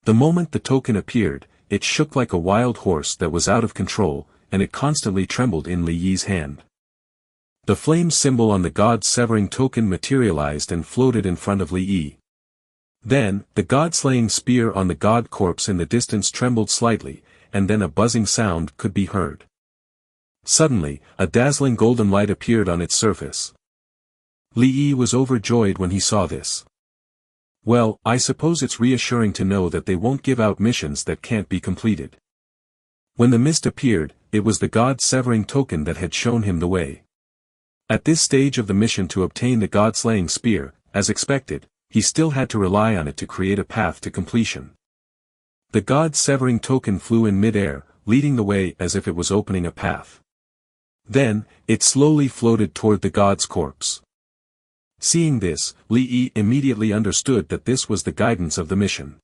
The moment the token appeared, it shook like a wild horse that was out of control, and it constantly trembled in Li Yi's hand. The flame symbol on the god-severing token materialized and floated in front of Li Yi. Then, the god-slaying spear on the god corpse in the distance trembled slightly, and then a buzzing sound could be heard. Suddenly, a dazzling golden light appeared on its surface. Li Yi was overjoyed when he saw this. Well, I suppose it's reassuring to know that they won't give out missions that can't be completed. When the mist appeared, it was the god-severing token that had shown him the way. At this stage of the mission to obtain the god-slaying spear, as expected, he still had to rely on it to create a path to completion. The god-severing token flew in mid-air, leading the way as if it was opening a path. Then, it slowly floated toward the god's corpse. Seeing this, Li Yi immediately understood that this was the guidance of the mission.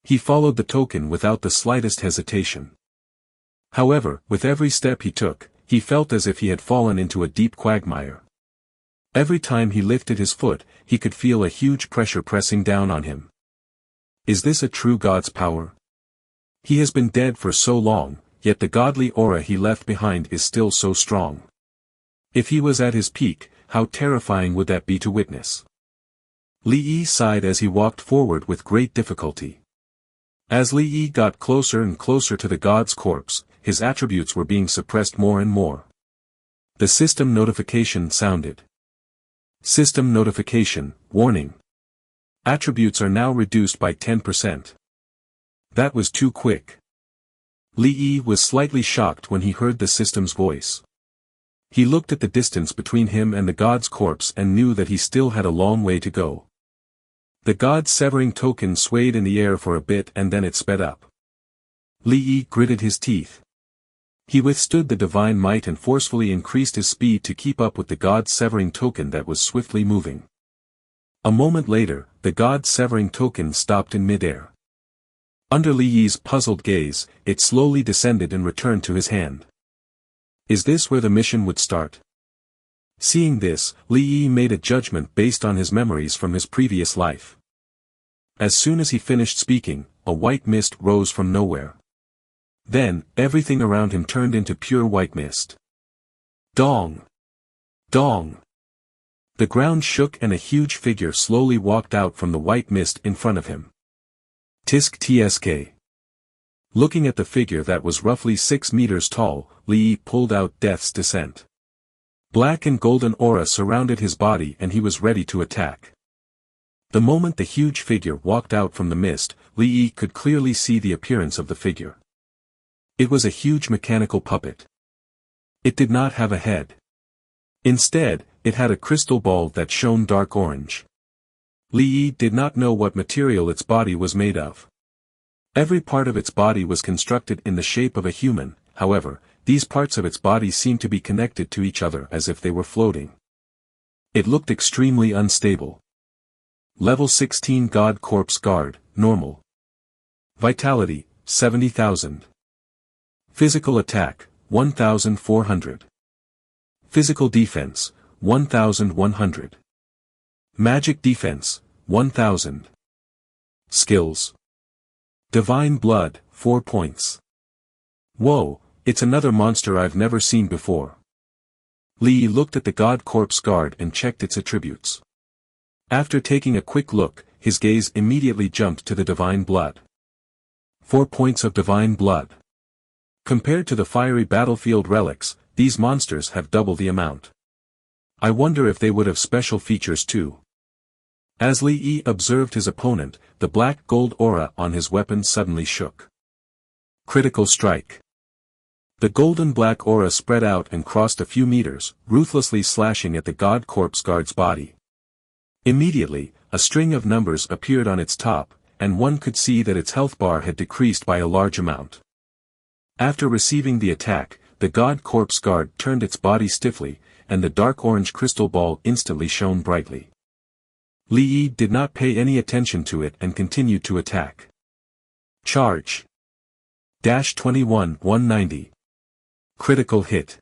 He followed the token without the slightest hesitation. However, with every step he took, he felt as if he had fallen into a deep quagmire. Every time he lifted his foot, he could feel a huge pressure pressing down on him. Is this a true god's power? He has been dead for so long, yet the godly aura he left behind is still so strong. If he was at his peak, how terrifying would that be to witness? Li Yi sighed as he walked forward with great difficulty. As Li Yi got closer and closer to the god's corpse, his attributes were being suppressed more and more. The system notification sounded. System notification, warning. Attributes are now reduced by 10%. That was too quick. Li Yi was slightly shocked when he heard the system's voice. He looked at the distance between him and the god's corpse and knew that he still had a long way to go. The god-severing token swayed in the air for a bit and then it sped up. Li Yi gritted his teeth. He withstood the divine might and forcefully increased his speed to keep up with the god-severing token that was swiftly moving. A moment later, the god-severing token stopped in mid-air. Under Li Yi's puzzled gaze, it slowly descended and returned to his hand. Is this where the mission would start? Seeing this, Li Yi made a judgment based on his memories from his previous life. As soon as he finished speaking, a white mist rose from nowhere. Then, everything around him turned into pure white mist. Dong! Dong! The ground shook and a huge figure slowly walked out from the white mist in front of him. Tisk tsk. Looking at the figure that was roughly 6 meters tall, Li Yi pulled out Death's Descent. Black and golden aura surrounded his body and he was ready to attack. The moment the huge figure walked out from the mist, Li Yi could clearly see the appearance of the figure. It was a huge mechanical puppet. It did not have a head. Instead, it had a crystal ball that shone dark orange. Li Yi did not know what material its body was made of. Every part of its body was constructed in the shape of a human, however, these parts of its body seemed to be connected to each other as if they were floating. It looked extremely unstable. Level 16 God Corpse Guard, Normal. Vitality, 70,000. Physical Attack, 1,400. Physical Defense, 1,100. Magic Defense, 1,000. Skills. Divine Blood, 4 points. Whoa, it's another monster I've never seen before. Li Yi looked at the God Corpse Guard and checked its attributes. After taking a quick look, his gaze immediately jumped to the Divine Blood. 4 points of Divine Blood. Compared to the fiery battlefield relics, these monsters have double the amount. I wonder if they would have special features too. As Li Yi observed his opponent, the black gold aura on his weapon suddenly shook. Critical Strike. The golden black aura spread out and crossed a few meters, ruthlessly slashing at the God Corpse Guard's body. Immediately, a string of numbers appeared on its top, and one could see that its health bar had decreased by a large amount. After receiving the attack, the God Corpse Guard turned its body stiffly, and the dark orange crystal ball instantly shone brightly. Li Yi did not pay any attention to it and continued to attack. Charge. -21 190. Critical hit.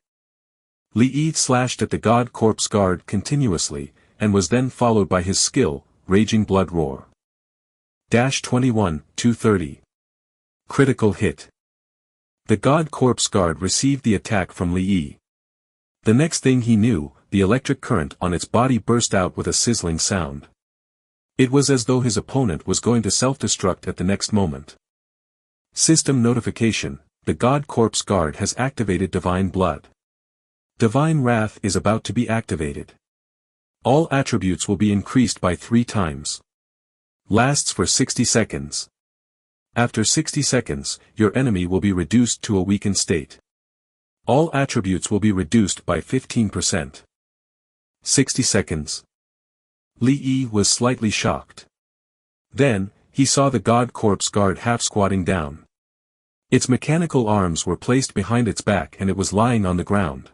Li Yi slashed at the God Corpse Guard continuously, and was then followed by his skill, Raging Blood Roar. -21-230. Critical hit. The God Corpse Guard received the attack from Li Yi. The next thing he knew, the electric current on its body burst out with a sizzling sound. It was as though his opponent was going to self-destruct at the next moment. System notification: the God Corpse Guard has activated Divine Blood. Divine Wrath is about to be activated. All attributes will be increased by 3 times. Lasts for 60 seconds. After 60 seconds, your enemy will be reduced to a weakened state. All attributes will be reduced by 15%. 60 seconds. Li Yi was slightly shocked. Then, he saw the God Corpse Guard half-squatting down. Its mechanical arms were placed behind its back and it was lying on the ground.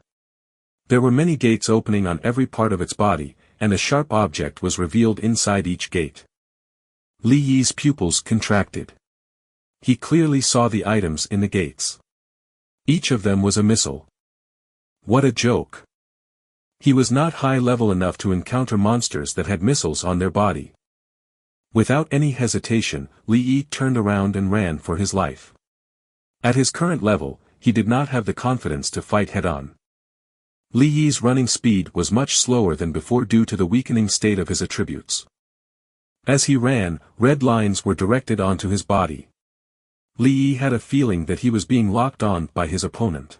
There were many gates opening on every part of its body, and a sharp object was revealed inside each gate. Li Yi's pupils contracted. He clearly saw the items in the gates. Each of them was a missile. What a joke! He was not high-level enough to encounter monsters that had missiles on their body. Without any hesitation, Li Yi turned around and ran for his life. At his current level, he did not have the confidence to fight head-on. Li Yi's running speed was much slower than before due to the weakening state of his attributes. As he ran, red lines were directed onto his body. Li Yi had a feeling that he was being locked on by his opponent.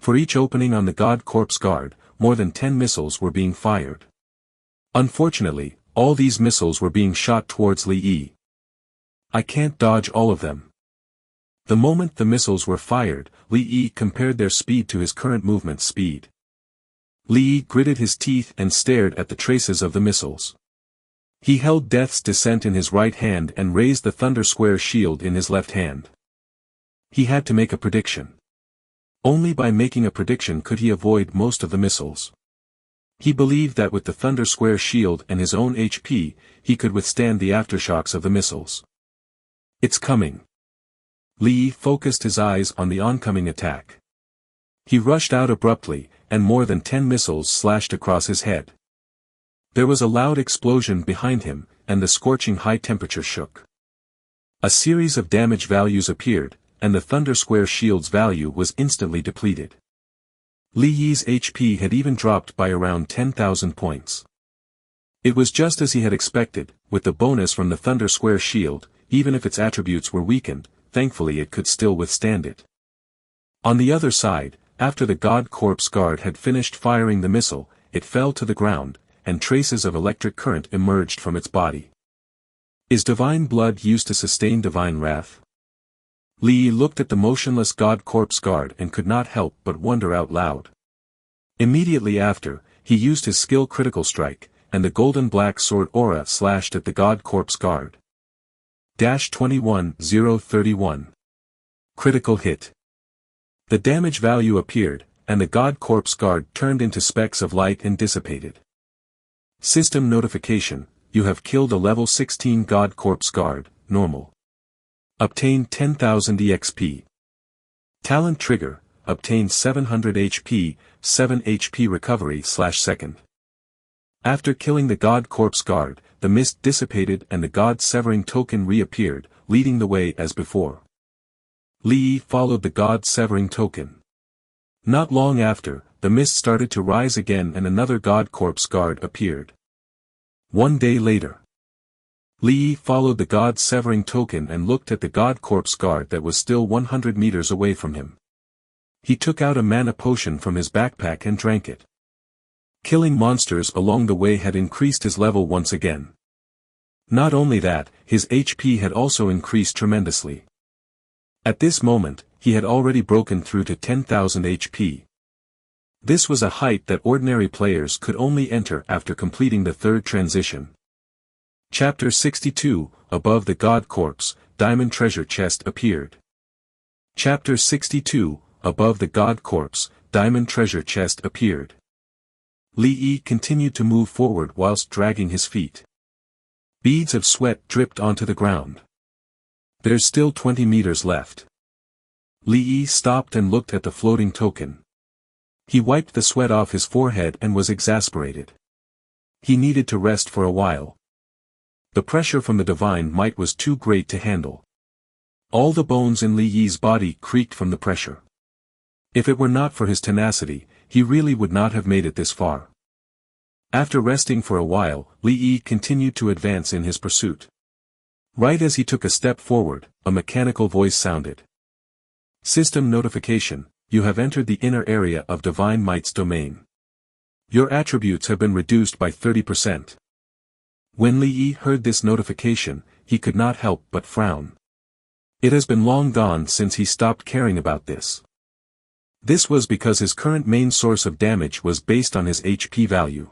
For each opening on the God Corpse Guard, more than 10 missiles were being fired. Unfortunately, all these missiles were being shot towards Li Yi. I can't dodge all of them. The moment the missiles were fired, Li Yi compared their speed to his current movement speed. Li Yi gritted his teeth and stared at the traces of the missiles. He held Death's Descent in his right hand and raised the Thunder Square shield in his left hand. He had to make a prediction. Only by making a prediction could he avoid most of the missiles. He believed that with the Thunder Square shield and his own HP, he could withstand the aftershocks of the missiles. It's coming. Li Yi focused his eyes on the oncoming attack. He rushed out abruptly, and more than 10 missiles slashed across his head. There was a loud explosion behind him, and the scorching high temperature shook. A series of damage values appeared, and the Thunder Square shield's value was instantly depleted. Li Yi's HP had even dropped by around 10,000 points. It was just as he had expected, with the bonus from the Thunder Square shield, even if its attributes were weakened, thankfully it could still withstand it. On the other side, after the God Corpse Guard had finished firing the missile, it fell to the ground, and traces of electric current emerged from its body. Is Divine Blood used to sustain Divine Wrath? Li Yi looked at the motionless God Corpse Guard and could not help but wonder out loud. Immediately after, he used his skill Critical Strike, and the golden black sword aura slashed at the God Corpse Guard. -21-031. Critical hit. The damage value appeared, and the God Corpse Guard turned into specks of light and dissipated. System notification: you have killed a level 16 God Corpse Guard, normal. Obtain 10,000 EXP. Talent trigger: obtain 700 HP, 7 HP recovery/second. After killing the God Corpse Guard, the mist dissipated and the God Severing token reappeared, leading the way as before. Li Yi followed the God Severing token. Not long after, the mist started to rise again and another God Corpse Guard appeared. One day later, Li Yi followed the God Severing token and looked at the God Corpse Guard that was still 100 meters away from him. He took out a mana potion from his backpack and drank it. Killing monsters along the way had increased his level once again. Not only that, his HP had also increased tremendously. At this moment, he had already broken through to 10,000 HP. This was a height that ordinary players could only enter after completing the third transition. Chapter 62, Above the God Corpse, Diamond Treasure Chest appeared. Chapter 62, Above the God Corpse, Diamond Treasure Chest appeared. Li Yi continued to move forward whilst dragging his feet. Beads of sweat dripped onto the ground. There's still 20 meters left. Li Yi stopped and looked at the floating token. He wiped the sweat off his forehead and was exasperated. He needed to rest for a while. The pressure from the divine might was too great to handle. All the bones in Li Yi's body creaked from the pressure. If it were not for his tenacity, he really would not have made it this far. After resting for a while, Li Yi continued to advance in his pursuit. Right as he took a step forward, a mechanical voice sounded. System notification, you have entered the inner area of Divine Might's domain. Your attributes have been reduced by 30%. When Li Yi heard this notification, he could not help but frown. It has been long gone since he stopped caring about this. This was because his current main source of damage was based on his HP value.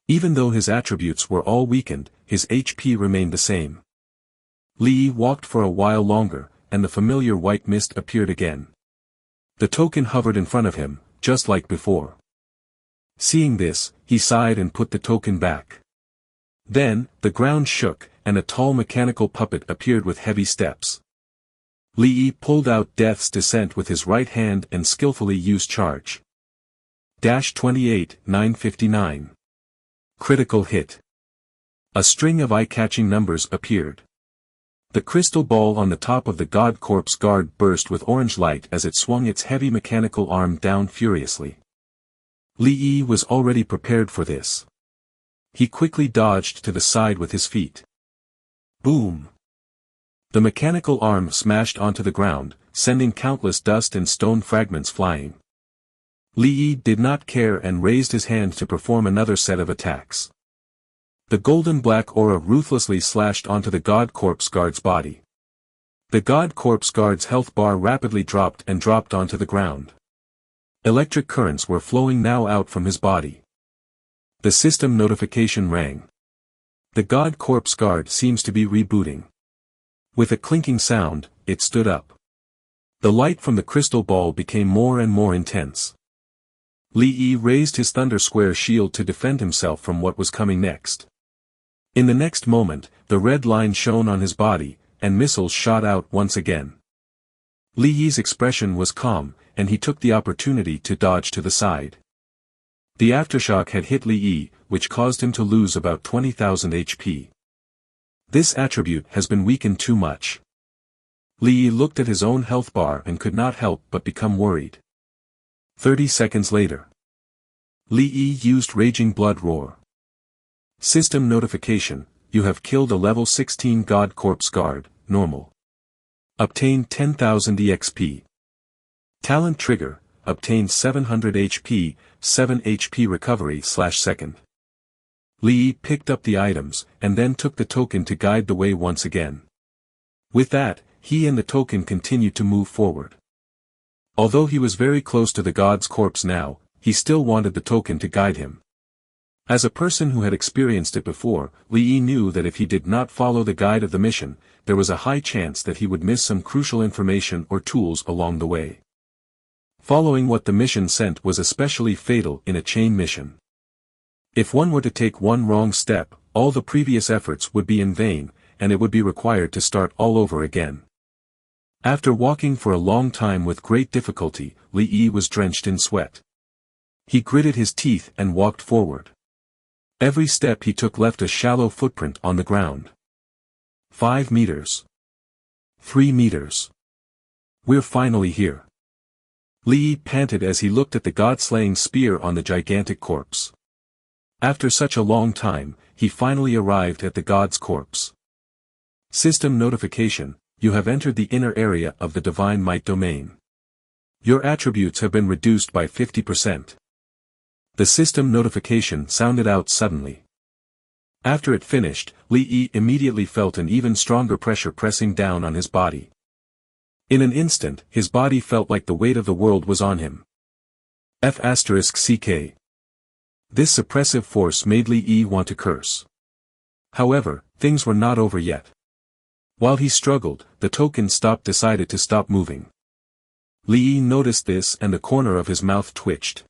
Even though his attributes were all weakened, his HP remained the same. Li Yi walked for a while longer, and the familiar white mist appeared again. The token hovered in front of him, just like before. Seeing this, he sighed and put the token back. Then, the ground shook, and a tall mechanical puppet appeared with heavy steps. Li Yi pulled out Death's Descent with his right hand and skillfully used charge. 28-959. Critical hit. A string of eye-catching numbers appeared. The crystal ball on the top of the God Corpse guard burst with orange light as it swung its heavy mechanical arm down furiously. Li Yi was already prepared for this. He quickly dodged to the side with his feet. Boom! The mechanical arm smashed onto the ground, sending countless dust and stone fragments flying. Li Yi did not care and raised his hand to perform another set of attacks. The golden-black aura ruthlessly slashed onto the God Corpse Guard's body. The God Corpse Guard's health bar rapidly dropped onto the ground. Electric currents were flowing now out from his body. The system notification rang. The God Corpse Guard seems to be rebooting. With a clinking sound, it stood up. The light from the crystal ball became more and more intense. Li Yi raised his Thunder Square shield to defend himself from what was coming next. In the next moment, the red line shone on his body, and missiles shot out once again. Li Yi's expression was calm, and he took the opportunity to dodge to the side. The aftershock had hit Li Yi, which caused him to lose about 20,000 HP. This attribute has been weakened too much. Li Yi looked at his own health bar and could not help but become worried. 30 seconds later. Li Yi used Raging Blood Roar. System notification, you have killed a level 16 God Corpse Guard, normal. Obtain 10,000 EXP. Talent trigger, obtain 700 HP, 7 HP recovery/second. Li Yi picked up the items, and then took the token to guide the way once again. With that, he and the token continued to move forward. Although he was very close to the God's corpse now, he still wanted the token to guide him. As a person who had experienced it before, Li Yi knew that if he did not follow the guide of the mission, there was a high chance that he would miss some crucial information or tools along the way. Following what the mission sent was especially fatal in a chain mission. If one were to take one wrong step, all the previous efforts would be in vain, and it would be required to start all over again. After walking for a long time with great difficulty, Li Yi was drenched in sweat. He gritted his teeth and walked forward. Every step he took left a shallow footprint on the ground. 5 meters. 3 meters. We're finally here. Li Yi panted as he looked at the god-slaying spear on the gigantic corpse. After such a long time, he finally arrived at the god's corpse. System notification, you have entered the inner area of the Divine Might domain. Your attributes have been reduced by 50%. The system notification sounded out suddenly. After it finished, Li Yi immediately felt an even stronger pressure pressing down on his body. In an instant, his body felt like the weight of the world was on him. F***CK. This suppressive force made Li Yi want to curse. However, things were not over yet. While he struggled, the token decided to stop moving. Li Yi noticed this and the corner of his mouth twitched.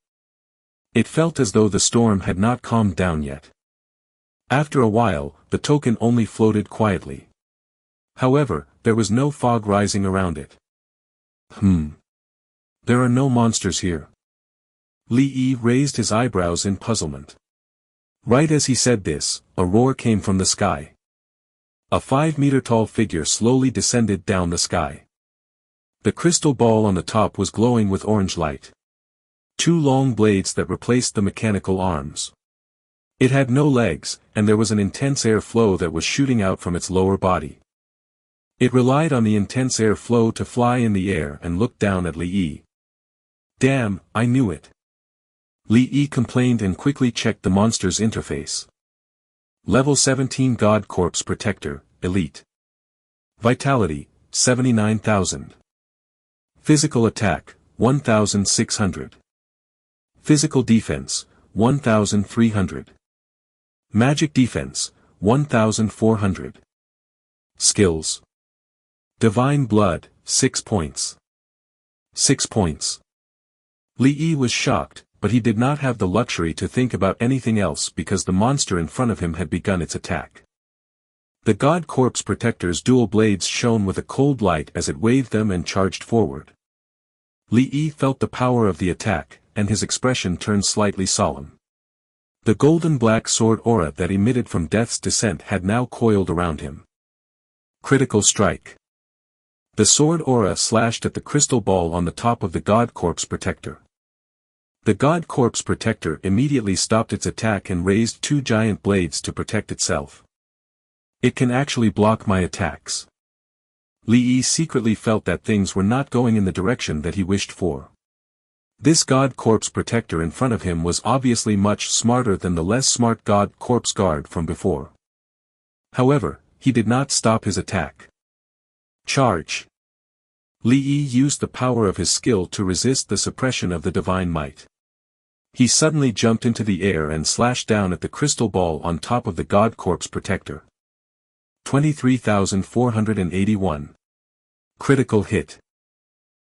It felt as though the storm had not calmed down yet. After a while, the token only floated quietly. However, there was no fog rising around it. There are no monsters here. Li Yi raised his eyebrows in puzzlement. Right as he said this, a roar came from the sky. A 5-meter-tall figure slowly descended down the sky. The crystal ball on the top was glowing with orange light. 2 long blades that replaced the mechanical arms. It had no legs, and there was an intense air flow that was shooting out from its lower body. It relied on the intense air flow to fly in the air and look down at Li Yi. Damn, I knew it. Li Yi complained and quickly checked the monster's interface. Level 17 God Corpse Protector, Elite. Vitality, 79,000. Physical attack, 1,600. Physical defense, 1,300. Magic defense, 1,400. Skills. Divine Blood, 6 points. 6 points. Li Yi was shocked, but he did not have the luxury to think about anything else because the monster in front of him had begun its attack. The God Corpse Protector's dual blades shone with a cold light as it waved them and charged forward. Li Yi felt the power of the attack, and his expression turned slightly solemn. The golden black sword aura that emitted from Death's Descent had now coiled around him. Critical strike. The sword aura slashed at the crystal ball on the top of the God Corpse Protector. The God Corpse Protector immediately stopped its attack and raised 2 giant blades to protect itself. It can actually block my attacks. Li Yi secretly felt that things were not going in the direction that he wished for. This God Corpse Protector in front of him was obviously much smarter than the less smart God Corpse Guard from before. However, he did not stop his attack. Charge. Li Yi used the power of his skill to resist the suppression of the divine might. He suddenly jumped into the air and slashed down at the crystal ball on top of the God Corpse Protector. 23,481. Critical hit.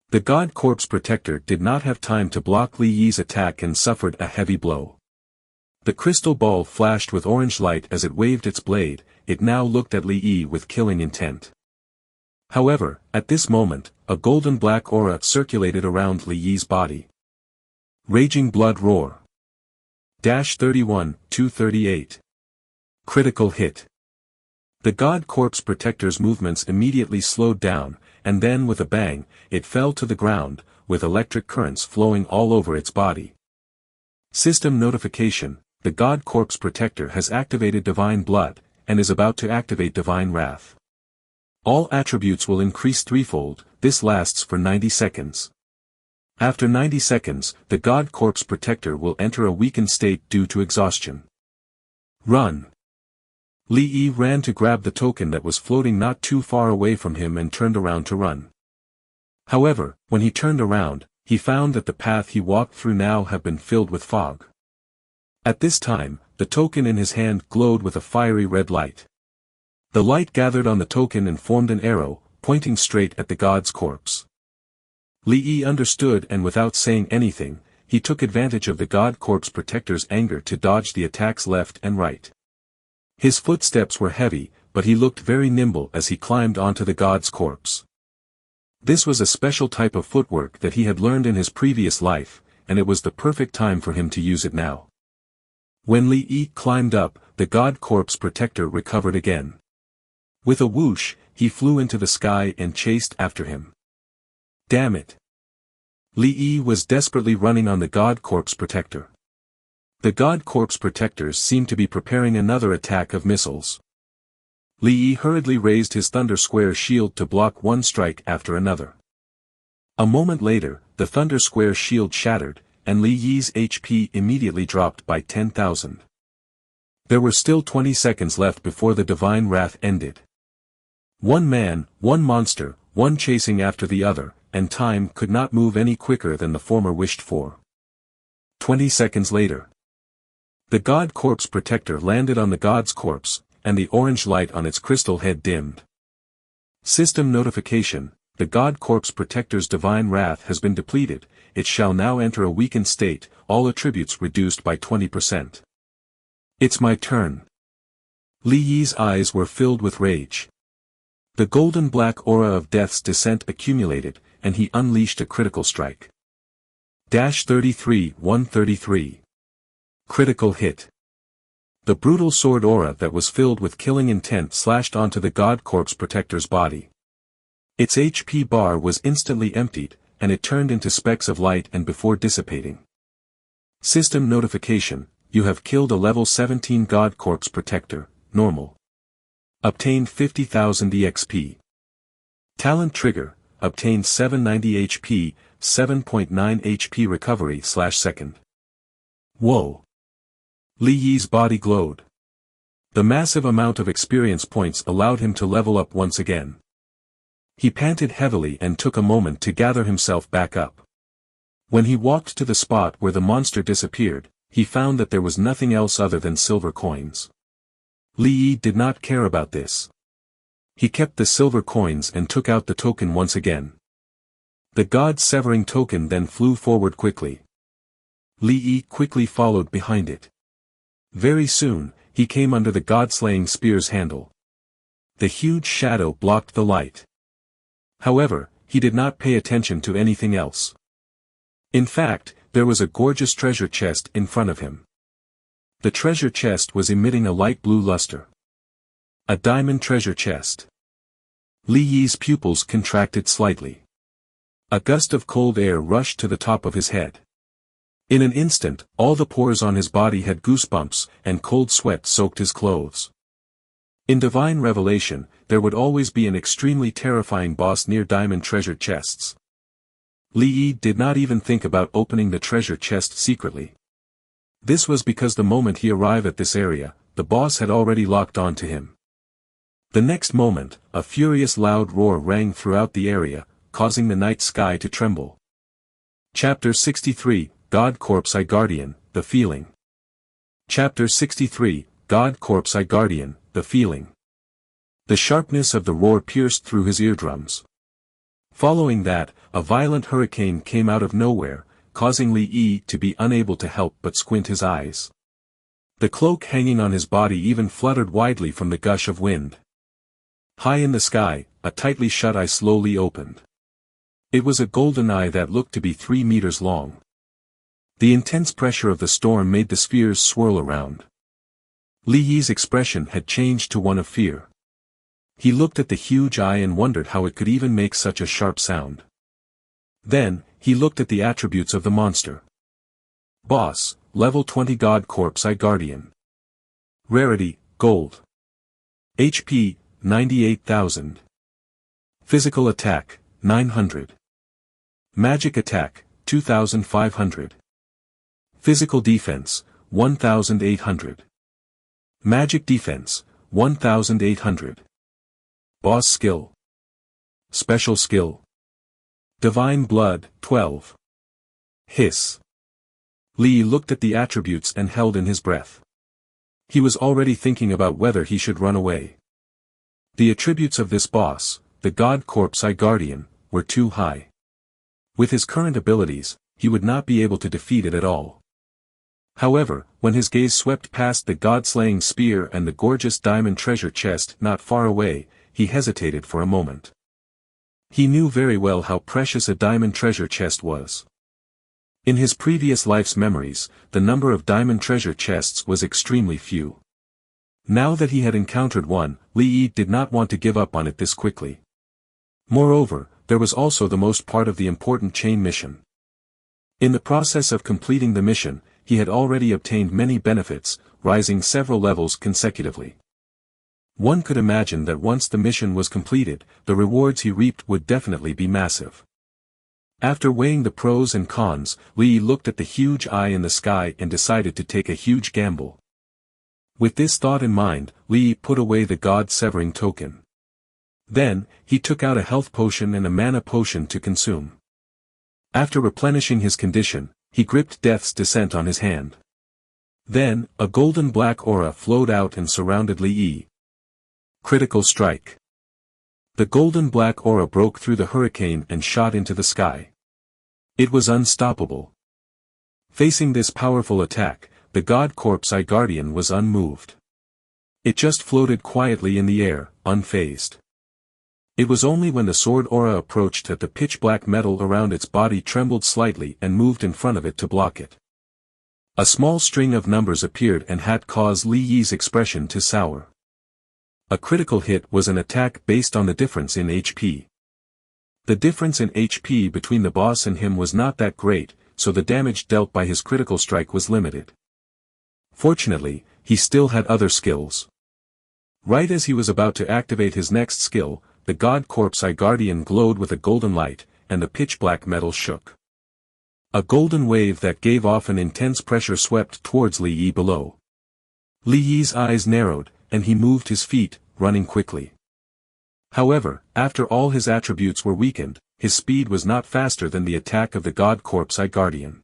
The God Corpse Protector did not have time to block Li Yi's attack and suffered a heavy blow. The crystal ball flashed with orange light as it waved its blade. It now looked at Li Yi with killing intent. However, at this moment, a golden black aura circulated around Li Yi's body. Raging Blood Roar. 31-238. Critical hit. The God Corpse Protector's movements immediately slowed down, and then with a bang, it fell to the ground, with electric currents flowing all over its body. System notification: the God Corpse Protector has activated Divine Blood, and is about to activate Divine Wrath. All attributes will increase threefold. This lasts for 90 seconds. After 90 seconds, the God Corpse Protector will enter a weakened state due to exhaustion. Run. Li Yi ran to grab the token that was floating not too far away from him and turned around to run. However, when he turned around, he found that the path he walked through now had been filled with fog. At this time, the token in his hand glowed with a fiery red light. The light gathered on the token and formed an arrow, pointing straight at the god's corpse. Li Yi understood, and without saying anything, he took advantage of the God Corpse Protector's anger to dodge the attacks left and right. His footsteps were heavy, but he looked very nimble as he climbed onto the god's corpse. This was a special type of footwork that he had learned in his previous life, and it was the perfect time for him to use it now. When Li Yi climbed up, the God Corpse Protector recovered again. With a whoosh, he flew into the sky and chased after him. Damn it! Li Yi was desperately running on the God Corpse Protector. The God Corpse Protectors seemed to be preparing another attack of missiles. Li Yi hurriedly raised his Thunder Square shield to block one strike after another. A moment later, the Thunder Square shield shattered, and Li Yi's HP immediately dropped by 10,000. There were still 20 seconds left before the Divine Wrath ended. One man, one monster, one chasing after the other, and time could not move any quicker than the former wished for. 20 seconds later. The God Corpse Protector landed on the god's corpse, and the orange light on its crystal head dimmed. System notification: the God Corpse Protector's Divine Wrath has been depleted. It shall now enter a weakened state, all attributes reduced by 20%. It's my turn. Li Yi's eyes were filled with rage. The golden black aura of Death's Descent accumulated, and he unleashed a critical strike. 33-133. Critical hit. The brutal sword aura that was filled with killing intent slashed onto the god corpse protector's body. Its HP bar was instantly emptied, and it turned into specks of light and before dissipating. System notification: you have killed a level 17 god corpse protector, normal. Obtained 50,000 EXP. Talent trigger: obtained 790 HP, 7.9 HP recovery/second. Whoa! Li Yi's body glowed. The massive amount of experience points allowed him to level up once again. He panted heavily and took a moment to gather himself back up. When he walked to the spot where the monster disappeared, he found that there was nothing else other than silver coins. Li Yi did not care about this. He kept the silver coins and took out the token once again. The god-severing token then flew forward quickly. Li Yi quickly followed behind it. Very soon, he came under the god-slaying spear's handle. The huge shadow blocked the light. However, he did not pay attention to anything else. In fact, there was a gorgeous treasure chest in front of him. The treasure chest was emitting a light blue luster. A diamond treasure chest. Li Yi's pupils contracted slightly. A gust of cold air rushed to the top of his head. In an instant, all the pores on his body had goosebumps, and cold sweat soaked his clothes. In divine revelation, there would always be an extremely terrifying boss near diamond treasure chests. Li Yi did not even think about opening the treasure chest secretly. This was because the moment he arrived at this area, the boss had already locked on to him. The next moment, a furious loud roar rang throughout the area, causing the night sky to tremble. Chapter 63, God Corpse I Guardian, The Feeling. Chapter 63, God Corpse I Guardian, The Feeling. The sharpness of the roar pierced through his eardrums. Following that, a violent hurricane came out of nowhere, causing Li Yi to be unable to help but squint his eyes. The cloak hanging on his body even fluttered widely from the gush of wind. High in the sky, a tightly shut eye slowly opened. It was a golden eye that looked to be 3 meters long. The intense pressure of the storm made the spheres swirl around. Li Yi's expression had changed to one of fear. He looked at the huge eye and wondered how it could even make such a sharp sound. Then, he looked at the attributes of the monster. Boss, level 20 God Corpse I Guardian. Rarity, gold. HP, 98,000. Physical attack, 900. Magic attack, 2,500. Physical defense, 1,800. Magic defense, 1,800. Boss skill. Special skill. Divine blood, 12. Hiss. Li looked at the attributes and held in his breath. He was already thinking about whether he should run away. The attributes of this boss, the God Corpse I Guardian, were too high. With his current abilities, he would not be able to defeat it at all. However, when his gaze swept past the god-slaying spear and the gorgeous diamond treasure chest not far away, he hesitated for a moment. He knew very well how precious a diamond treasure chest was. In his previous life's memories, the number of diamond treasure chests was extremely few. Now that he had encountered one, Li Yi did not want to give up on it this quickly. Moreover, there was also the most part of the important chain mission. In the process of completing the mission, he had already obtained many benefits, rising several levels consecutively. One could imagine that once the mission was completed, the rewards he reaped would definitely be massive. After weighing the pros and cons, Li looked at the huge eye in the sky and decided to take a huge gamble. With this thought in mind, Li put away the god-severing token. Then, he took out a health potion and a mana potion to consume. After replenishing his condition, he gripped Death's Descent on his hand. Then, a golden black aura flowed out and surrounded Li Yi. Critical strike. The golden black aura broke through the hurricane and shot into the sky. It was unstoppable. Facing this powerful attack, the God Corpse I Guardian was unmoved. It just floated quietly in the air, unfazed. It was only when the sword aura approached that the pitch-black metal around its body trembled slightly and moved in front of it to block it. A small string of numbers appeared and had caused Li Yi's expression to sour. A critical hit was an attack based on the difference in HP. The difference in HP between the boss and him was not that great, so the damage dealt by his critical strike was limited. Fortunately, he still had other skills. Right as he was about to activate his next skill, the God Corpse Guardian glowed with a golden light, and the pitch-black metal shook. A golden wave that gave off an intense pressure swept towards Li Yi below. Li Yi's eyes narrowed, and he moved his feet, running quickly. However, after all his attributes were weakened, his speed was not faster than the attack of the God Corpse Guardian.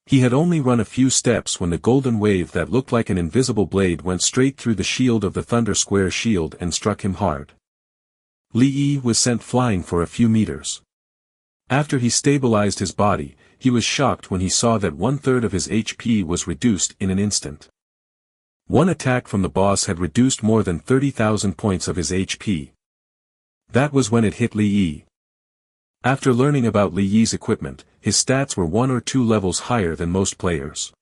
He had only run a few steps when the golden wave that looked like an invisible blade went straight through the shield of the Thunder Square shield and struck him hard. Li Yi was sent flying for a few meters. After he stabilized his body, he was shocked when he saw that 1/3 of his HP was reduced in an instant. One attack from the boss had reduced more than 30,000 points of his HP. That was when it hit Li Yi. After learning about Li Yi's equipment, his stats were 1 or 2 levels higher than most players.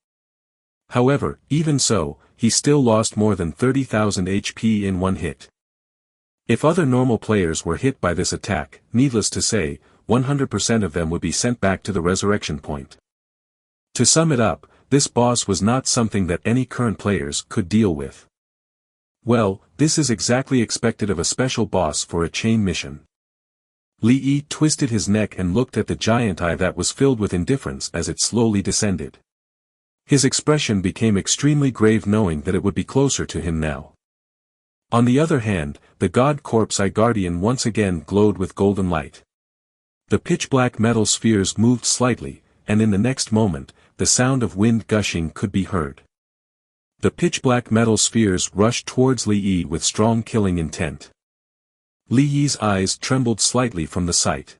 However, even so, he still lost more than 30,000 HP in one hit. If other normal players were hit by this attack, needless to say, 100% of them would be sent back to the resurrection point. To sum it up, this boss was not something that any current players could deal with. Well, this is exactly expected of a special boss for a chain mission. Li Yi twisted his neck and looked at the giant eye that was filled with indifference as it slowly descended. His expression became extremely grave knowing that it would be closer to him now. On the other hand, the God Corpse Guardian once again glowed with golden light. The pitch-black metal spheres moved slightly, and in the next moment, the sound of wind gushing could be heard. The pitch-black metal spheres rushed towards Li Yi with strong killing intent. Li Yi's eyes trembled slightly from the sight.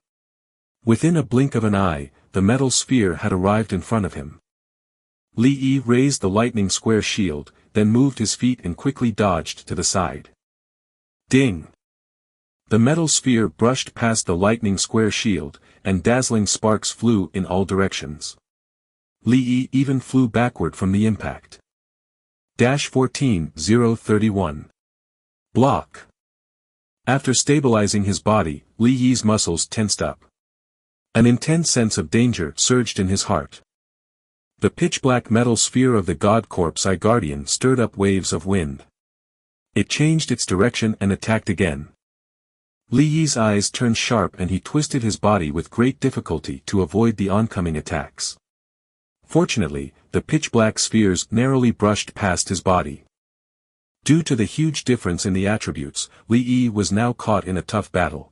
Within a blink of an eye, the metal sphere had arrived in front of him. Li Yi raised the lightning square shield, then moved his feet and quickly dodged to the side. Ding! The metal sphere brushed past the lightning square shield, and dazzling sparks flew in all directions. Li Yi even flew backward from the impact. 14-031. Block. After stabilizing his body, Li Yi's muscles tensed up. An intense sense of danger surged in his heart. The pitch-black metal sphere of the God Corpse Guardian stirred up waves of wind. It changed its direction and attacked again. Li Yi's eyes turned sharp and he twisted his body with great difficulty to avoid the oncoming attacks. Fortunately, the pitch-black spheres narrowly brushed past his body. Due to the huge difference in the attributes, Li Yi was now caught in a tough battle.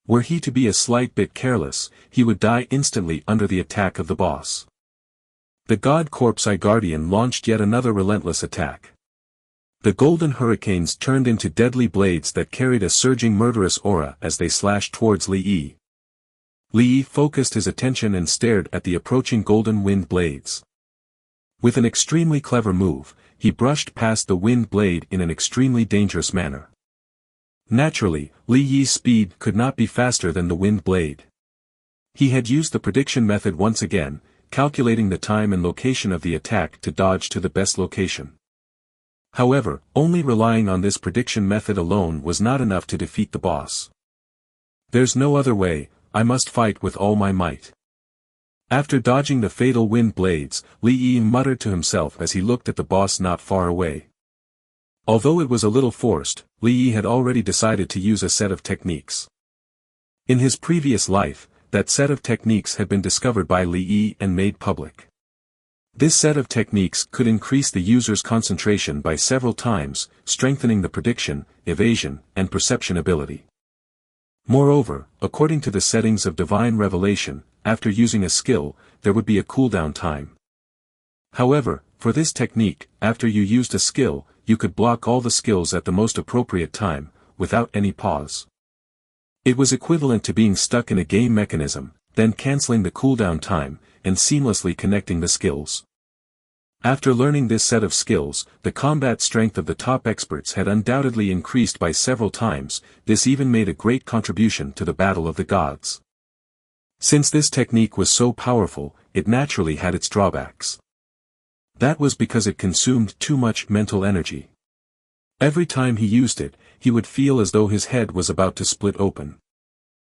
Were he to be a slight bit careless, he would die instantly under the attack of the boss. The God Corpse Guardian launched yet another relentless attack. The golden hurricanes turned into deadly blades that carried a surging murderous aura as they slashed towards Li Yi. Li Yi focused his attention and stared at the approaching golden wind blades. With an extremely clever move, he brushed past the wind blade in an extremely dangerous manner. Naturally, Li Yi's speed could not be faster than the wind blade. He had used the prediction method once again, calculating the time and location of the attack to dodge to the best location. However, only relying on this prediction method alone was not enough to defeat the boss. There's no other way, I must fight with all my might. After dodging the fatal wind blades, Li Yi muttered to himself as he looked at the boss not far away. Although it was a little forced, Li Yi had already decided to use a set of techniques. In his previous life, that set of techniques had been discovered by Li Yi and made public. This set of techniques could increase the user's concentration by several times, strengthening the prediction, evasion, and perception ability. Moreover, according to the settings of Divine Revelation, after using a skill, there would be a cooldown time. However, for this technique, after you used a skill, you could block all the skills at the most appropriate time, without any pause. It was equivalent to being stuck in a game mechanism, then cancelling the cooldown time, and seamlessly connecting the skills. After learning this set of skills, the combat strength of the top experts had undoubtedly increased by several times. This even made a great contribution to the Battle of the Gods. Since this technique was so powerful, it naturally had its drawbacks. That was because it consumed too much mental energy. Every time he used it, he would feel as though his head was about to split open.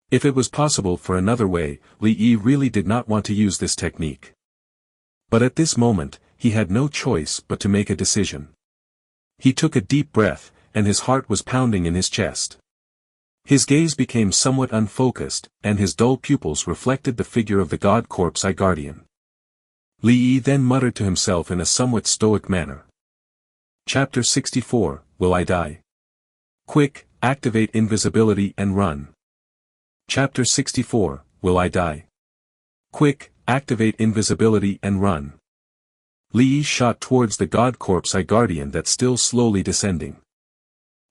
If it was possible for another way, Li Yi really did not want to use this technique. But at this moment, he had no choice but to make a decision. He took a deep breath, and his heart was pounding in his chest. His gaze became somewhat unfocused, and his dull pupils reflected the figure of the god corpse guardian. Li Yi then muttered to himself in a somewhat stoic manner. Chapter 64, Will I Die? Quick, activate invisibility and run. Chapter 64, Will I Die? Quick, activate invisibility and run. Li Yi shot towards the god corpse guardian that's still slowly descending.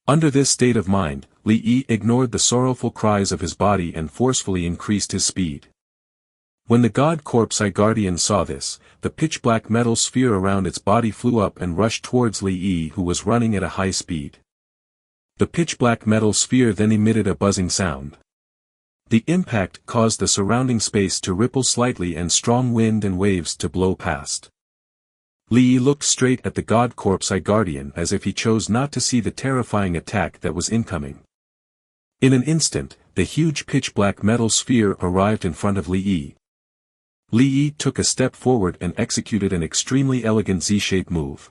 Under this state of mind, Li Yi ignored the sorrowful cries of his body and forcefully increased his speed. When the god corpse guardian saw this, the pitch-black metal sphere around its body flew up and rushed towards Li Yi, who was running at a high speed. The pitch-black metal sphere then emitted a buzzing sound. The impact caused the surrounding space to ripple slightly and strong wind and waves to blow past. Li Yi looked straight at the god corpse guardian as if he chose not to see the terrifying attack that was incoming. In an instant, the huge pitch-black metal sphere arrived in front of Li Yi. Li Yi took a step forward and executed an extremely elegant Z-shaped move.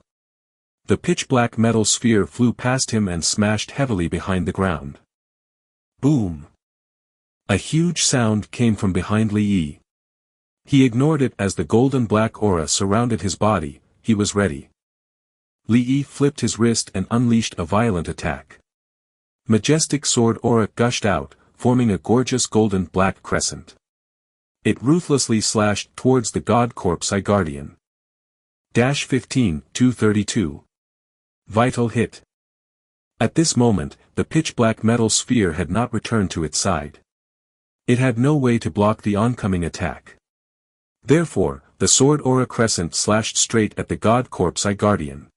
The pitch-black metal sphere flew past him and smashed heavily behind the ground. Boom! A huge sound came from behind Li Yi. He ignored it as the golden-black aura surrounded his body. He was ready. Li Yi flipped his wrist and unleashed a violent attack. Majestic sword aura gushed out, forming a gorgeous golden-black crescent. It ruthlessly slashed towards the god corpse guardian. 15-232. Vital hit. At this moment, the pitch-black metal sphere had not returned to its side. It had no way to block the oncoming attack. Therefore, the sword aura crescent slashed straight at the god corpse guardian.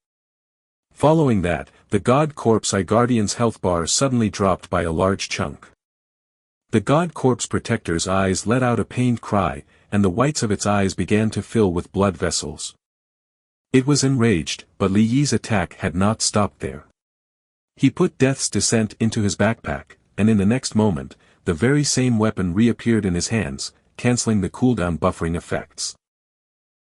Following that, the god corpse guardian's health bar suddenly dropped by a large chunk. The god corpse protector's eyes let out a pained cry, and the whites of its eyes began to fill with blood vessels. It was enraged, but Li Yi's attack had not stopped there. He put Death's Descent into his backpack, and in the next moment, the very same weapon reappeared in his hands, cancelling the cooldown buffering effects.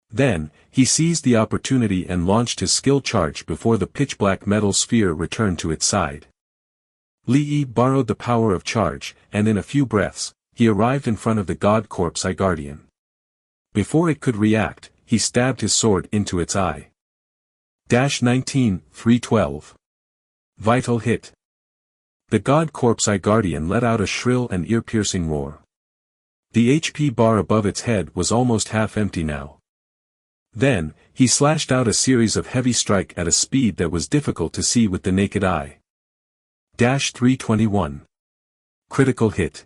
Then, he seized the opportunity and launched his skill charge before the pitch-black metal sphere returned to its side. Li Yi borrowed the power of charge, and in a few breaths, he arrived in front of the god corpse guardian. Before it could react, he stabbed his sword into its eye. 19-312. Vital hit. The god corpse guardian let out a shrill and ear-piercing roar. The HP bar above its head was almost half empty now. Then, he slashed out a series of heavy strikes at a speed that was difficult to see with the naked eye. 321. Critical hit.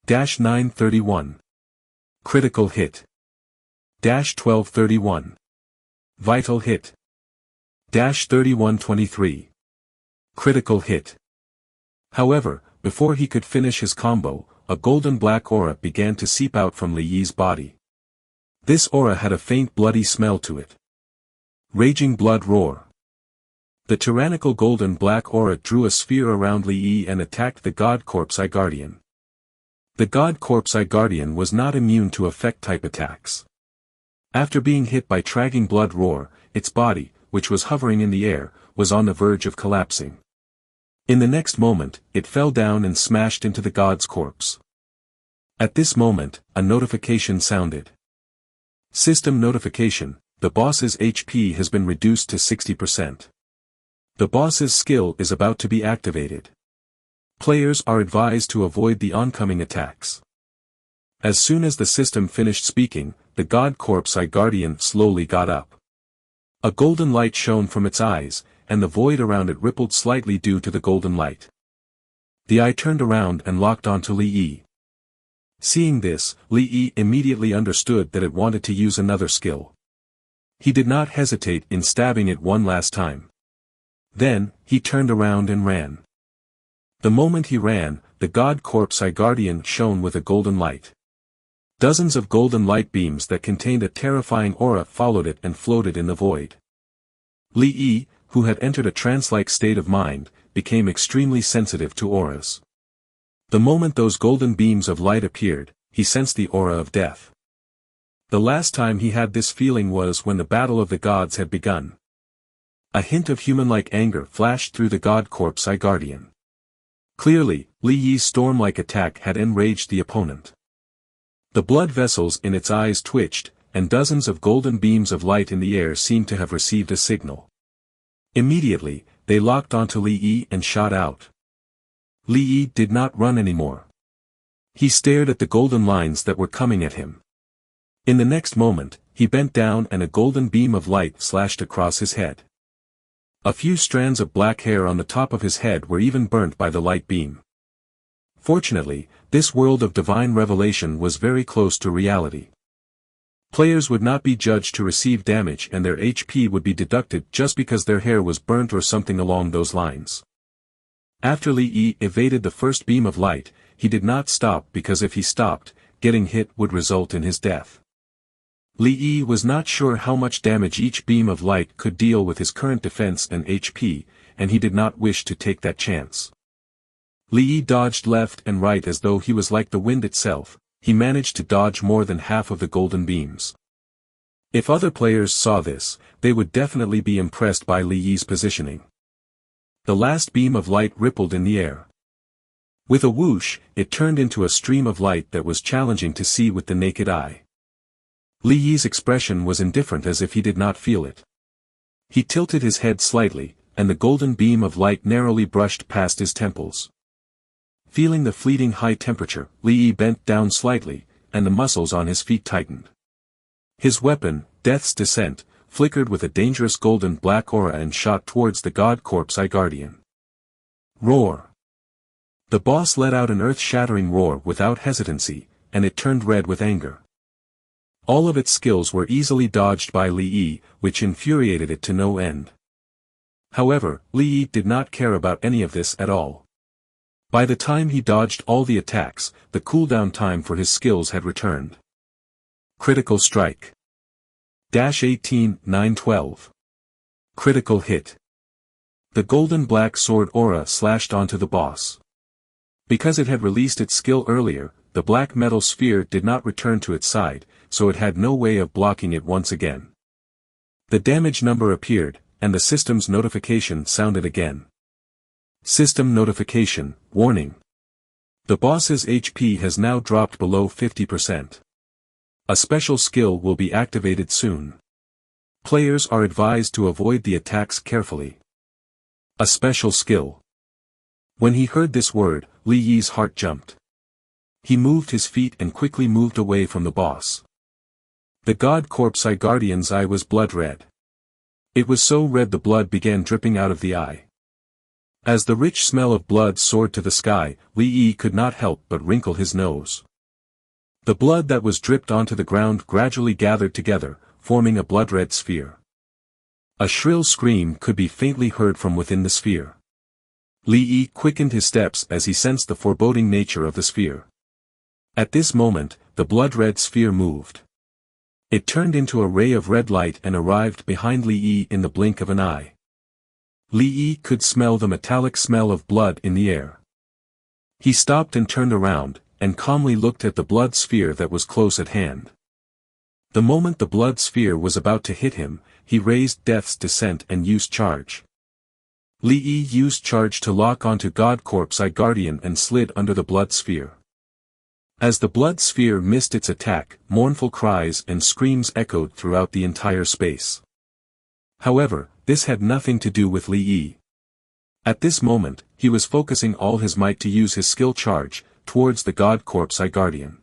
931. Critical hit. 1231. Vital hit. 3123. Critical hit. However, before he could finish his combo, a golden black aura began to seep out from Li Yi's body. This aura had a faint bloody smell to it. Raging blood roar. The tyrannical golden black aura drew a sphere around Li Yi and attacked the god corpse guardian. The god corpse guardian was not immune to effect-type attacks. After being hit by tragging blood roar, its body, which was hovering in the air, was on the verge of collapsing. In the next moment, it fell down and smashed into the god's corpse. At this moment, a notification sounded. System notification: the boss's HP has been reduced to 60%. The boss's skill is about to be activated. Players are advised to avoid the oncoming attacks. As soon as the system finished speaking, the god corpse guardian slowly got up. A golden light shone from its eyes, and the void around it rippled slightly due to the golden light. The eye turned around and locked onto Li Yi. Seeing this, Li Yi immediately understood that it wanted to use another skill. He did not hesitate in stabbing it one last time. Then, he turned around and ran. The moment he ran, the god corpse guardian shone with a golden light. Dozens of golden light beams that contained a terrifying aura followed it and floated in the void. Li Yi, who had entered a trance-like state of mind, became extremely sensitive to auras. The moment those golden beams of light appeared, he sensed the aura of death. The last time he had this feeling was when the battle of the gods had begun. A hint of human-like anger flashed through the god corpse guardian. Clearly, Li Yi's storm-like attack had enraged the opponent. The blood vessels in its eyes twitched, and dozens of golden beams of light in the air seemed to have received a signal. Immediately, they locked onto Li Yi and shot out. Li Yi did not run anymore. He stared at the golden lines that were coming at him. In the next moment, he bent down and a golden beam of light slashed across his head. A few strands of black hair on the top of his head were even burnt by the light beam. Fortunately, this world of divine revelation was very close to reality. Players would not be judged to receive damage and their HP would be deducted just because their hair was burnt or something along those lines. After Li Yi evaded the first beam of light, he did not stop because if he stopped, getting hit would result in his death. Li Yi was not sure how much damage each beam of light could deal with his current defense and HP, and he did not wish to take that chance. Li Yi dodged left and right as though he was like the wind itself. He managed to dodge more than half of the golden beams. If other players saw this, they would definitely be impressed by Li Yi's positioning. The last beam of light rippled in the air. With a whoosh, it turned into a stream of light that was challenging to see with the naked eye. Li Yi's expression was indifferent as if he did not feel it. He tilted his head slightly, and the golden beam of light narrowly brushed past his temples. Feeling the fleeting high temperature, Li Yi bent down slightly, and the muscles on his feet tightened. His weapon, Death's Descent, flickered with a dangerous golden black aura and shot towards the god corpse guardian. Roar! The boss let out an earth-shattering roar without hesitancy, and it turned red with anger. All of its skills were easily dodged by Li Yi, which infuriated it to no end. However, Li Yi did not care about any of this at all. By the time he dodged all the attacks, the cooldown time for his skills had returned. Critical Strike. -18-9-12. Critical Hit. The golden black sword aura slashed onto the boss. Because it had released its skill earlier, the black metal sphere did not return to its side, so it had no way of blocking it once again. The damage number appeared, and the system's notification sounded again. System notification, warning. The boss's HP has now dropped below 50%. A special skill will be activated soon. Players are advised to avoid the attacks carefully. A special skill. When he heard this word, Li Yi's heart jumped. He moved his feet and quickly moved away from the boss. The god corpse guardian's eye was blood red. It was so red the blood began dripping out of the eye. As the rich smell of blood soared to the sky, Li Yi could not help but wrinkle his nose. The blood that was dripped onto the ground gradually gathered together, forming a blood-red sphere. A shrill scream could be faintly heard from within the sphere. Li Yi quickened his steps as he sensed the foreboding nature of the sphere. At this moment, the blood-red sphere moved. It turned into a ray of red light and arrived behind Li Yi in the blink of an eye. Li Yi could smell the metallic smell of blood in the air. He stopped and turned around, and calmly looked at the blood sphere that was close at hand. The moment the blood sphere was about to hit him, he raised Death's Descent and used Charge. Li Yi used Charge to lock onto God Corpse Guardian and slid under the blood sphere. As the blood sphere missed its attack, mournful cries and screams echoed throughout the entire space. However, this had nothing to do with Li Yi. At this moment, he was focusing all his might to use his skill Charge, towards the God Corpse Guardian.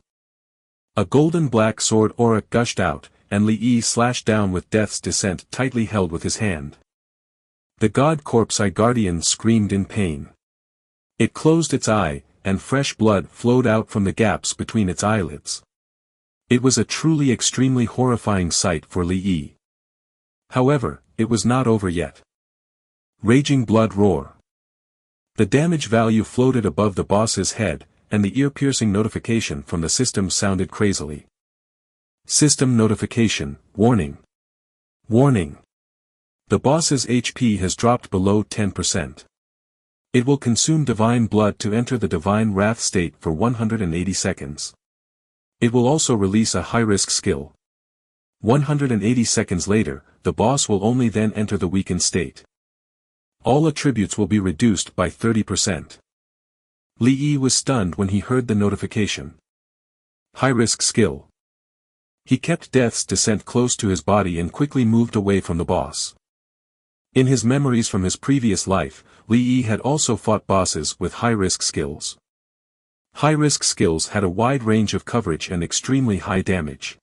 A golden black sword aura gushed out, and Li Yi slashed down with Death's Descent tightly held with his hand. The God Corpse Guardian screamed in pain. It closed its eye, and fresh blood flowed out from the gaps between its eyelids. It was a truly extremely horrifying sight for Li Yi. However, it was not over yet. Raging Blood Roar. The damage value floated above the boss's head, and the ear-piercing notification from the system sounded crazily. System notification, warning. Warning. The boss's HP has dropped below 10%. It will consume divine blood to enter the divine wrath state for 180 seconds. It will also release a high-risk skill. 180 seconds later, the boss will only then enter the weakened state. All attributes will be reduced by 30%. Li Yi was stunned when he heard the notification. High-risk skill. He kept Death's Descent close to his body and quickly moved away from the boss. In his memories from his previous life, Li Yi had also fought bosses with high-risk skills. High-risk skills had a wide range of coverage and extremely high damage.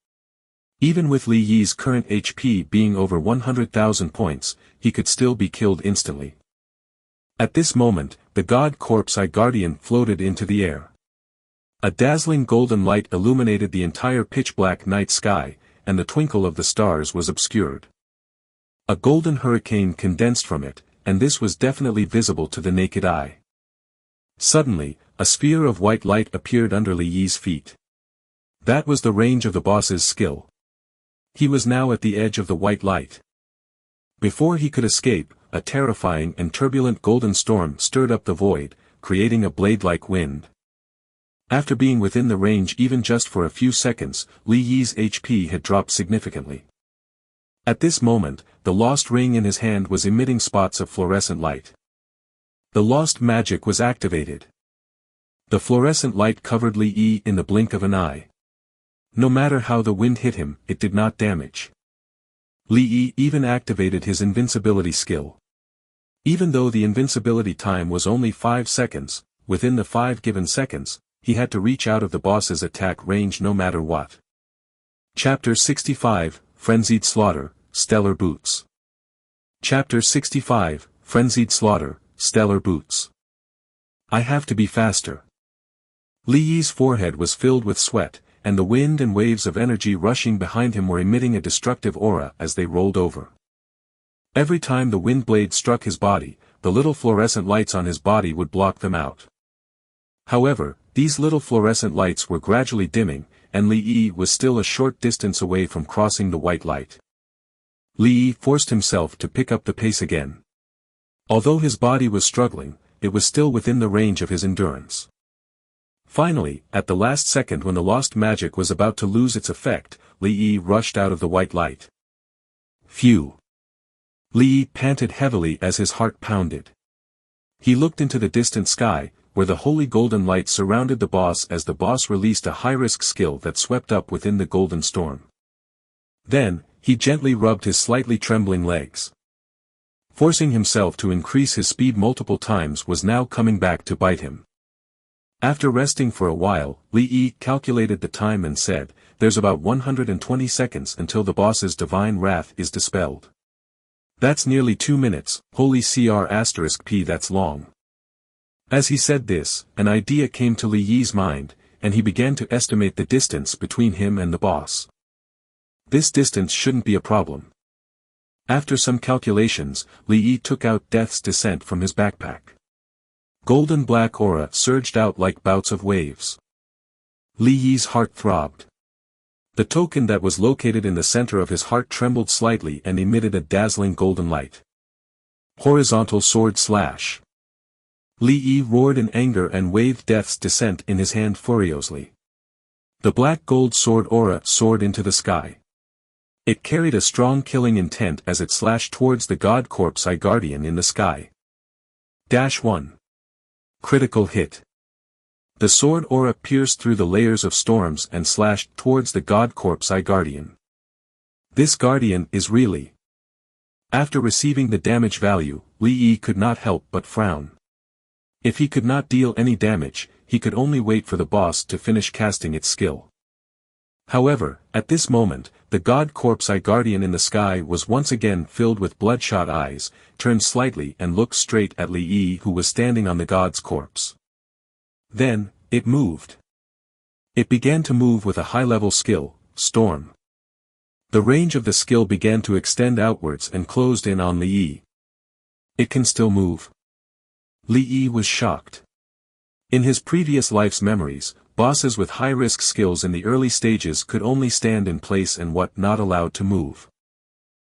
Even with Li Yi's current HP being over 100,000 points, he could still be killed instantly. At this moment, the god corpse Guardian floated into the air. A dazzling golden light illuminated the entire pitch-black night sky, and the twinkle of the stars was obscured. A golden hurricane condensed from it, and this was definitely visible to the naked eye. Suddenly, a sphere of white light appeared under Li Yi's feet. That was the range of the boss's skill. He was now at the edge of the white light. Before he could escape, a terrifying and turbulent golden storm stirred up the void, creating a blade-like wind. After being within the range even just for a few seconds, Li Yi's HP had dropped significantly. At this moment, the lost ring in his hand was emitting spots of fluorescent light. The lost magic was activated. The fluorescent light covered Li Yi in the blink of an eye. No matter how the wind hit him, it did not damage. Li Yi even activated his invincibility skill. Even though the invincibility time was only 5 seconds, within the 5 given seconds, he had to reach out of the boss's attack range no matter what. Chapter 65, Frenzied Slaughter, Stellar Boots. Chapter 65, Frenzied Slaughter, Stellar Boots. I have to be faster. Li Yi's forehead was filled with sweat, and the wind and waves of energy rushing behind him were emitting a destructive aura as they rolled over. Every time the wind blade struck his body, the little fluorescent lights on his body would block them out. However, these little fluorescent lights were gradually dimming, and Li Yi was still a short distance away from crossing the white light. Li Yi forced himself to pick up the pace again. Although his body was struggling, it was still within the range of his endurance. Finally, at the last second when the lost magic was about to lose its effect, Li Yi rushed out of the white light. Phew! Li Yi panted heavily as his heart pounded. He looked into the distant sky, where the holy golden light surrounded the boss as the boss released a high-risk skill that swept up within the golden storm. Then, he gently rubbed his slightly trembling legs. Forcing himself to increase his speed multiple times was now coming back to bite him. After resting for a while, Li Yi calculated the time and said, "There's about 120 seconds until the boss's divine wrath is dispelled. That's nearly 2 minutes, holy CR*P that's long." As he said this, an idea came to Li Yi's mind, and he began to estimate the distance between him and the boss. This distance shouldn't be a problem. After some calculations, Li Yi took out Death's Descent from his backpack. Golden black aura surged out like bouts of waves. Li Yi's heart throbbed. The token that was located in the center of his heart trembled slightly and emitted a dazzling golden light. Horizontal sword slash. Li Yi roared in anger and waved Death's Descent in his hand furiously. The black gold sword aura soared into the sky. It carried a strong killing intent as it slashed towards the god corpse Guardian in the sky. -1. Critical hit. The sword aura pierced through the layers of storms and slashed towards the god corpse Guardian. This guardian is really. After receiving the damage value, Li Yi could not help but frown. If he could not deal any damage, he could only wait for the boss to finish casting its skill. However, at this moment, the god corpse Guardian in the sky was once again filled with bloodshot eyes, turned slightly and looked straight at Li Yi who was standing on the god's corpse. Then, it moved. It began to move with a high-level skill, Storm. The range of the skill began to extend outwards and closed in on Li Yi. It can still move. Li Yi was shocked. In his previous life's memories, bosses with high-risk skills in the early stages could only stand in place and not allowed to move.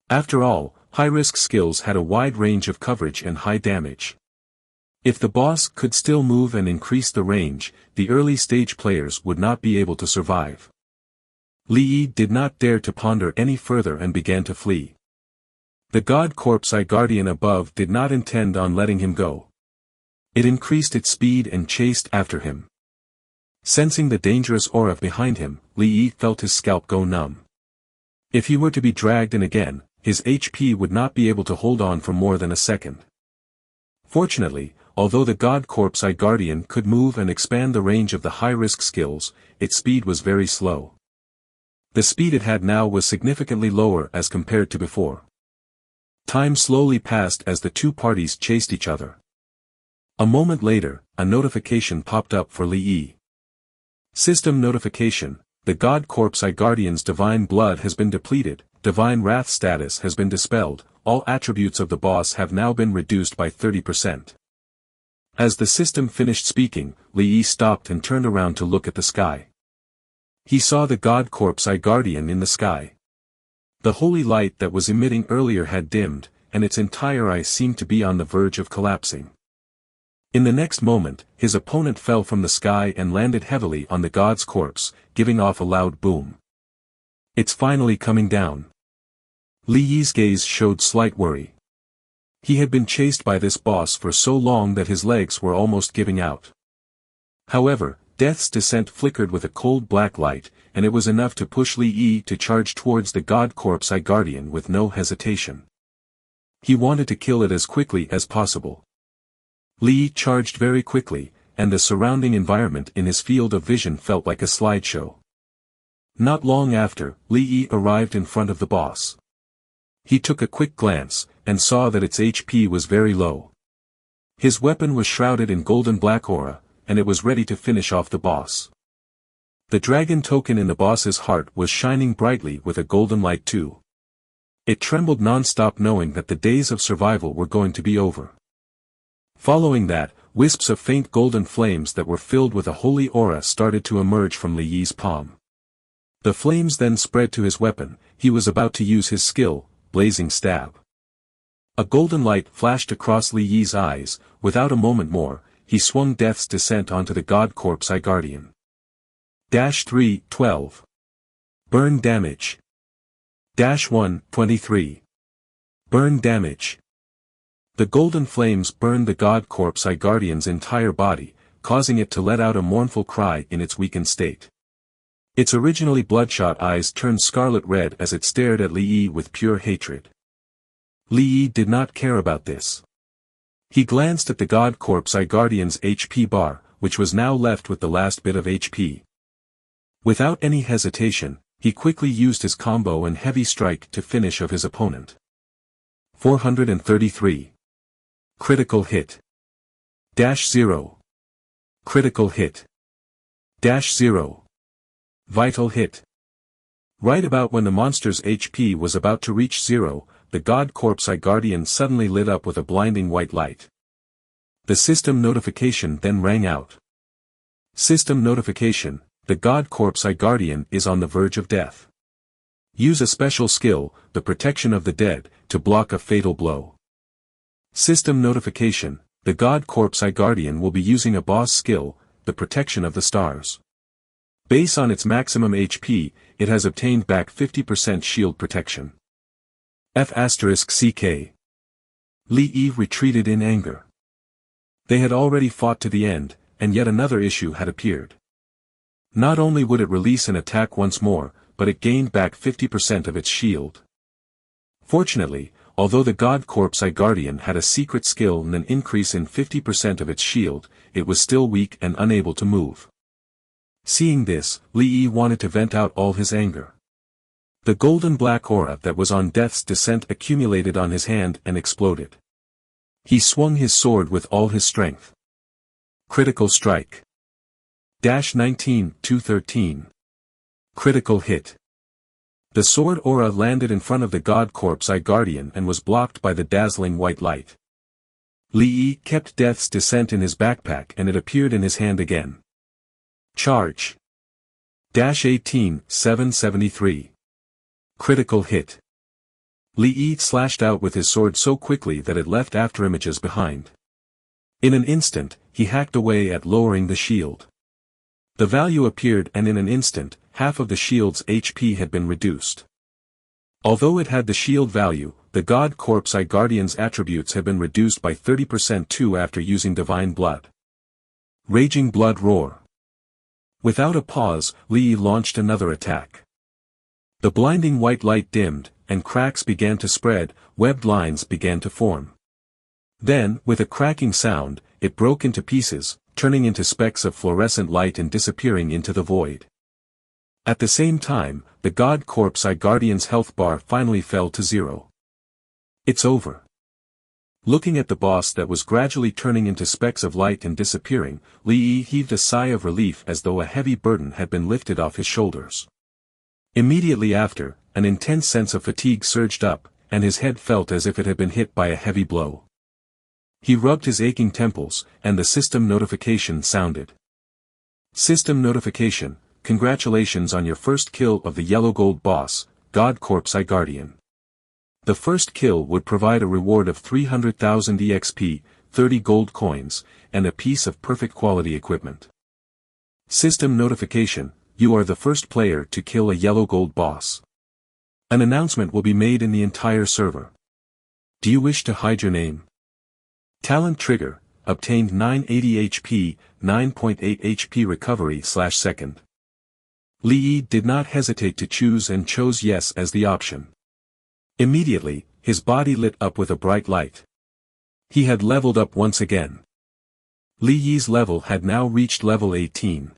After all, high-risk skills had a wide range of coverage and high damage. If the boss could still move and increase the range, the early stage players would not be able to survive. Li Yi did not dare to ponder any further and began to flee. The god corpse guardian above did not intend on letting him go. It increased its speed and chased after him. Sensing the dangerous aura behind him, Li Yi felt his scalp go numb. If he were to be dragged in again, his HP would not be able to hold on for more than a second. Fortunately, although the god corpse guardian could move and expand the range of the high-risk skills, its speed was very slow. The speed it had now was significantly lower as compared to before. Time slowly passed as the two parties chased each other. A moment later, a notification popped up for Li Yi. System notification: the god corpse guardian's divine blood has been depleted, divine wrath status has been dispelled, all attributes of the boss have now been reduced by 30%. As the system finished speaking, Li Yi stopped and turned around to look at the sky. He saw the god corpse guardian in the sky. The holy light that was emitting earlier had dimmed, and its entire eye seemed to be on the verge of collapsing. In the next moment, his opponent fell from the sky and landed heavily on the god's corpse, giving off a loud boom. It's finally coming down. Li Yi's gaze showed slight worry. He had been chased by this boss for so long that his legs were almost giving out. However, Death's descent flickered with a cold black light, and it was enough to push Li Yi to charge towards the god corpse guardian with no hesitation. He wanted to kill it as quickly as possible. Li Yi charged very quickly, and the surrounding environment in his field of vision felt like a slideshow. Not long after, Li Yi arrived in front of the boss. He took a quick glance, and saw that its HP was very low. His weapon was shrouded in golden black aura, and it was ready to finish off the boss. The dragon token in the boss's heart was shining brightly with a golden light too. It trembled non-stop knowing that the days of survival were going to be over. Following that, wisps of faint golden flames that were filled with a holy aura started to emerge from Li Yi's palm. The flames then spread to his weapon. He was about to use his skill, blazing stab. A golden light flashed across Li Yi's eyes. Without a moment more, he swung Death's descent onto the god corpse guardian. -3, 12. Burn damage. -1, 23. Burn damage. The golden flames burned the god corpse guardian's entire body, causing it to let out a mournful cry in its weakened state. Its originally bloodshot eyes turned scarlet red as it stared at Li Yi with pure hatred. Li Yi did not care about this. He glanced at the god corpse guardian's HP bar, which was now left with the last bit of HP. Without any hesitation, he quickly used his combo and heavy strike to finish off his opponent. 433. Critical hit. -0. Critical hit. -0. Vital hit. Right about when the monster's HP was about to reach 0, the god corpse guardian suddenly lit up with a blinding white light. The system notification then rang out. System notification: the god corpse guardian is on the verge of death. Use a special skill, the protection of the dead, to block a fatal blow. System notification: the god corpse guardian will be using a boss skill, the protection of the stars. Based on its maximum HP, it has obtained back 50% shield protection. F***CK. Li Yi retreated in anger. They had already fought to the end, and yet another issue had appeared. Not only would it release an attack once more, but it gained back 50% of its shield. Fortunately, although the god corpse guardian had a secret skill and an increase in 50% of its shield, it was still weak and unable to move. Seeing this, Li Yi wanted to vent out all his anger. The golden black aura that was on Death's descent accumulated on his hand and exploded. He swung his sword with all his strength. Critical strike. -19, 213. Critical hit. The sword aura landed in front of the god corpse guardian and was blocked by the dazzling white light. Li Yi kept Death's descent in his backpack and it appeared in his hand again. Charge. -18, 773. Critical hit. Li Yi slashed out with his sword so quickly that it left afterimages behind. In an instant, he hacked away at lowering the shield. The value appeared and in an instant, half of the shield's HP had been reduced. Although it had the shield value, the God Corpse I Guardian's attributes had been reduced by 30% too after using Divine Blood. Raging Blood Roar. Without a pause, Li Yi launched another attack. The blinding white light dimmed, and cracks began to spread, webbed lines began to form. Then, with a cracking sound, it broke into pieces, turning into specks of fluorescent light and disappearing into the void. At the same time, the God Corpse I Guardian's health bar finally fell to 0. It's over. Looking at the boss that was gradually turning into specks of light and disappearing, Li Yi heaved a sigh of relief as though a heavy burden had been lifted off his shoulders. Immediately after, an intense sense of fatigue surged up, and his head felt as if it had been hit by a heavy blow. He rubbed his aching temples, and the system notification sounded. System notification: congratulations on your first kill of the Yellow Gold boss, God Corpse I Guardian. The first kill would provide a reward of 300,000 EXP, 30 gold coins, and a piece of perfect quality equipment. System notification: you are the first player to kill a Yellow Gold boss. An announcement will be made in the entire server. Do you wish to hide your name? Talent trigger: obtained 980 HP, 9.8 HP recovery/second. Li Yi did not hesitate to choose and chose yes as the option. Immediately, his body lit up with a bright light. He had leveled up once again. Li Yi's level had now reached level 18.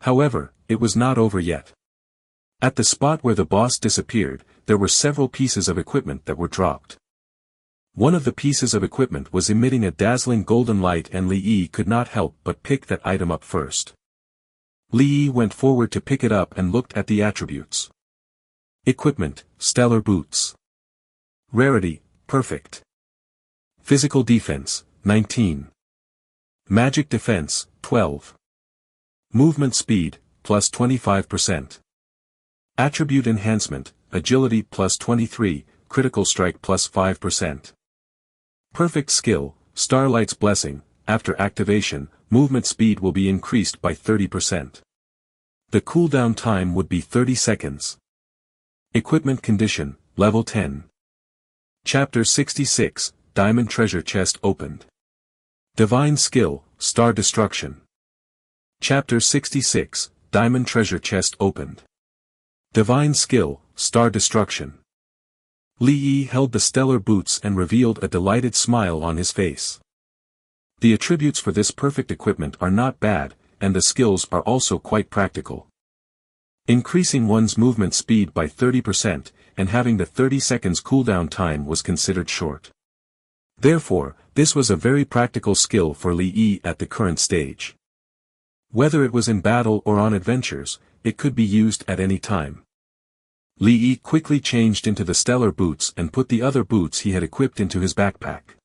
However, it was not over yet. At the spot where the boss disappeared, there were several pieces of equipment that were dropped. One of the pieces of equipment was emitting a dazzling golden light and Li Yi could not help but pick that item up first. Li Yi went forward to pick it up and looked at the attributes. Equipment: Stellar Boots. Rarity: Perfect. Physical Defense: 19. Magic Defense: 12. Movement Speed: plus 25%. Attribute Enhancement: Agility plus 23, Critical Strike plus 5%. Perfect Skill: Starlight's Blessing. After activation, movement speed will be increased by 30%. The cooldown time would be 30 seconds. Equipment Condition: Level 10. Chapter 66, Diamond Treasure Chest opened. Divine Skill: Star Destruction. Chapter 66, Diamond Treasure Chest opened. Divine Skill: Star Destruction. Li Yi held the stellar boots and revealed a delighted smile on his face. The attributes for this perfect equipment are not bad, and the skills are also quite practical. Increasing one's movement speed by 30%, and having the 30 seconds cooldown time was considered short. Therefore, this was a very practical skill for Li Yi at the current stage. Whether it was in battle or on adventures, it could be used at any time. Li Yi quickly changed into the stellar boots and put the other boots he had equipped into his backpack.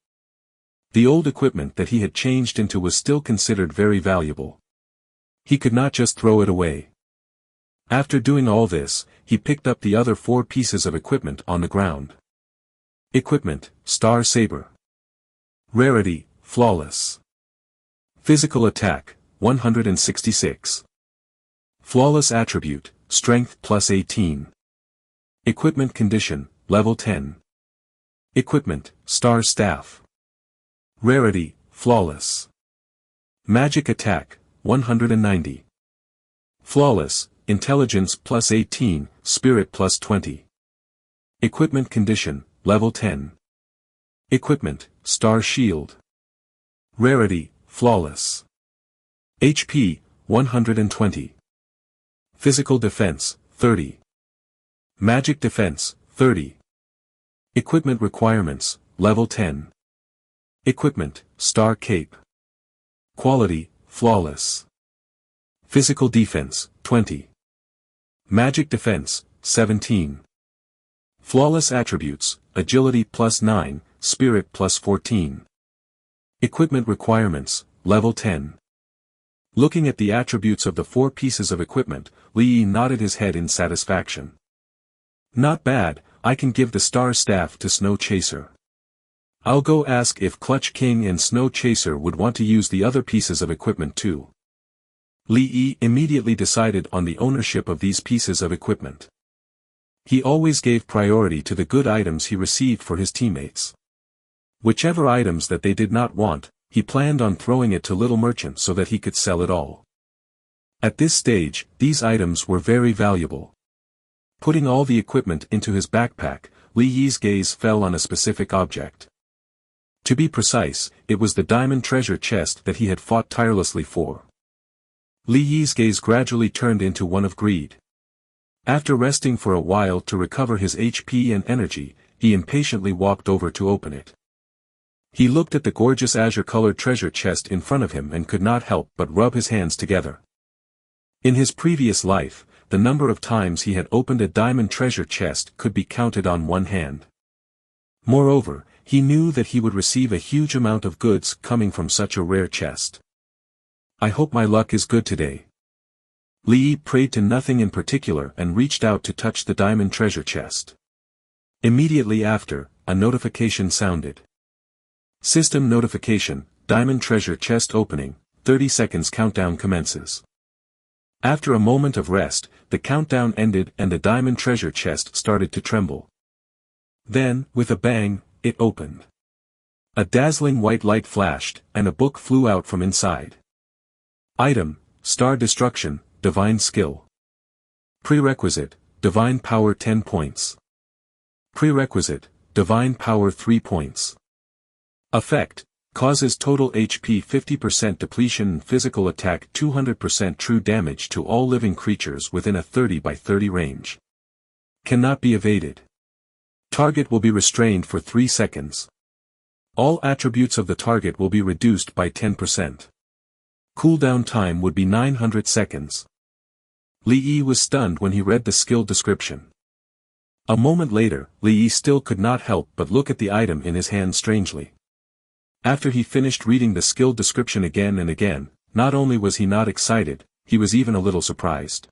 The old equipment that he had changed into was still considered very valuable. He could not just throw it away. After doing all this, he picked up the other 4 pieces of equipment on the ground. Equipment: Star Saber. Rarity: Flawless. Physical Attack: 166. Flawless Attribute: Strength plus 18. Equipment Condition: Level 10. Equipment: Star Staff. Rarity: Flawless. Magic Attack: 190. Flawless: Intelligence plus 18, Spirit plus 20. Equipment Condition: Level 10. Equipment: Star Shield. Rarity: Flawless. HP: 120. Physical Defense: 30. Magic Defense: 30. Equipment Requirements: Level 10. Equipment: Star Cape. Quality: Flawless. Physical Defense: 20. Magic Defense: 17. Flawless Attributes: Agility plus 9, Spirit plus 14. Equipment Requirements: Level 10. Looking at the attributes of the 4 pieces of equipment, Li Yi nodded his head in satisfaction. Not bad, I can give the Star Staff to Snow Chaser. I'll go ask if Clutch King and Snow Chaser would want to use the other pieces of equipment too. Li Yi immediately decided on the ownership of these pieces of equipment. He always gave priority to the good items he received for his teammates. Whichever items that they did not want, he planned on throwing it to Little Merchant so that he could sell it all. At this stage, these items were very valuable. Putting all the equipment into his backpack, Li Yi's gaze fell on a specific object. To be precise, it was the diamond treasure chest that he had fought tirelessly for. Li Yi's gaze gradually turned into one of greed. After resting for a while to recover his HP and energy, he impatiently walked over to open it. He looked at the gorgeous azure-colored treasure chest in front of him and could not help but rub his hands together. In his previous life, the number of times he had opened a diamond treasure chest could be counted on one hand. Moreover, he knew that he would receive a huge amount of goods coming from such a rare chest. I hope my luck is good today. Li Yi prayed to nothing in particular and reached out to touch the diamond treasure chest. Immediately after, a notification sounded. System notification, diamond treasure chest opening, 30 seconds countdown commences. After a moment of rest, the countdown ended and the diamond treasure chest started to tremble. Then, with a bang, it opened. A dazzling white light flashed, and a book flew out from inside. Item, Star Destruction, Divine Skill. Prerequisite, Divine Power 10 points. Prerequisite, Divine Power 3 points. Effect, causes total HP 50% depletion and physical attack 200% true damage to all living creatures within a 30 by 30 range. Cannot be evaded. Target will be restrained for 3 seconds. All attributes of the target will be reduced by 10%. Cooldown time would be 900 seconds. Li Yi was stunned when he read the skill description. A moment later, Li Yi still could not help but look at the item in his hand strangely. After he finished reading the skill description again and again, not only was he not excited, he was even a little surprised.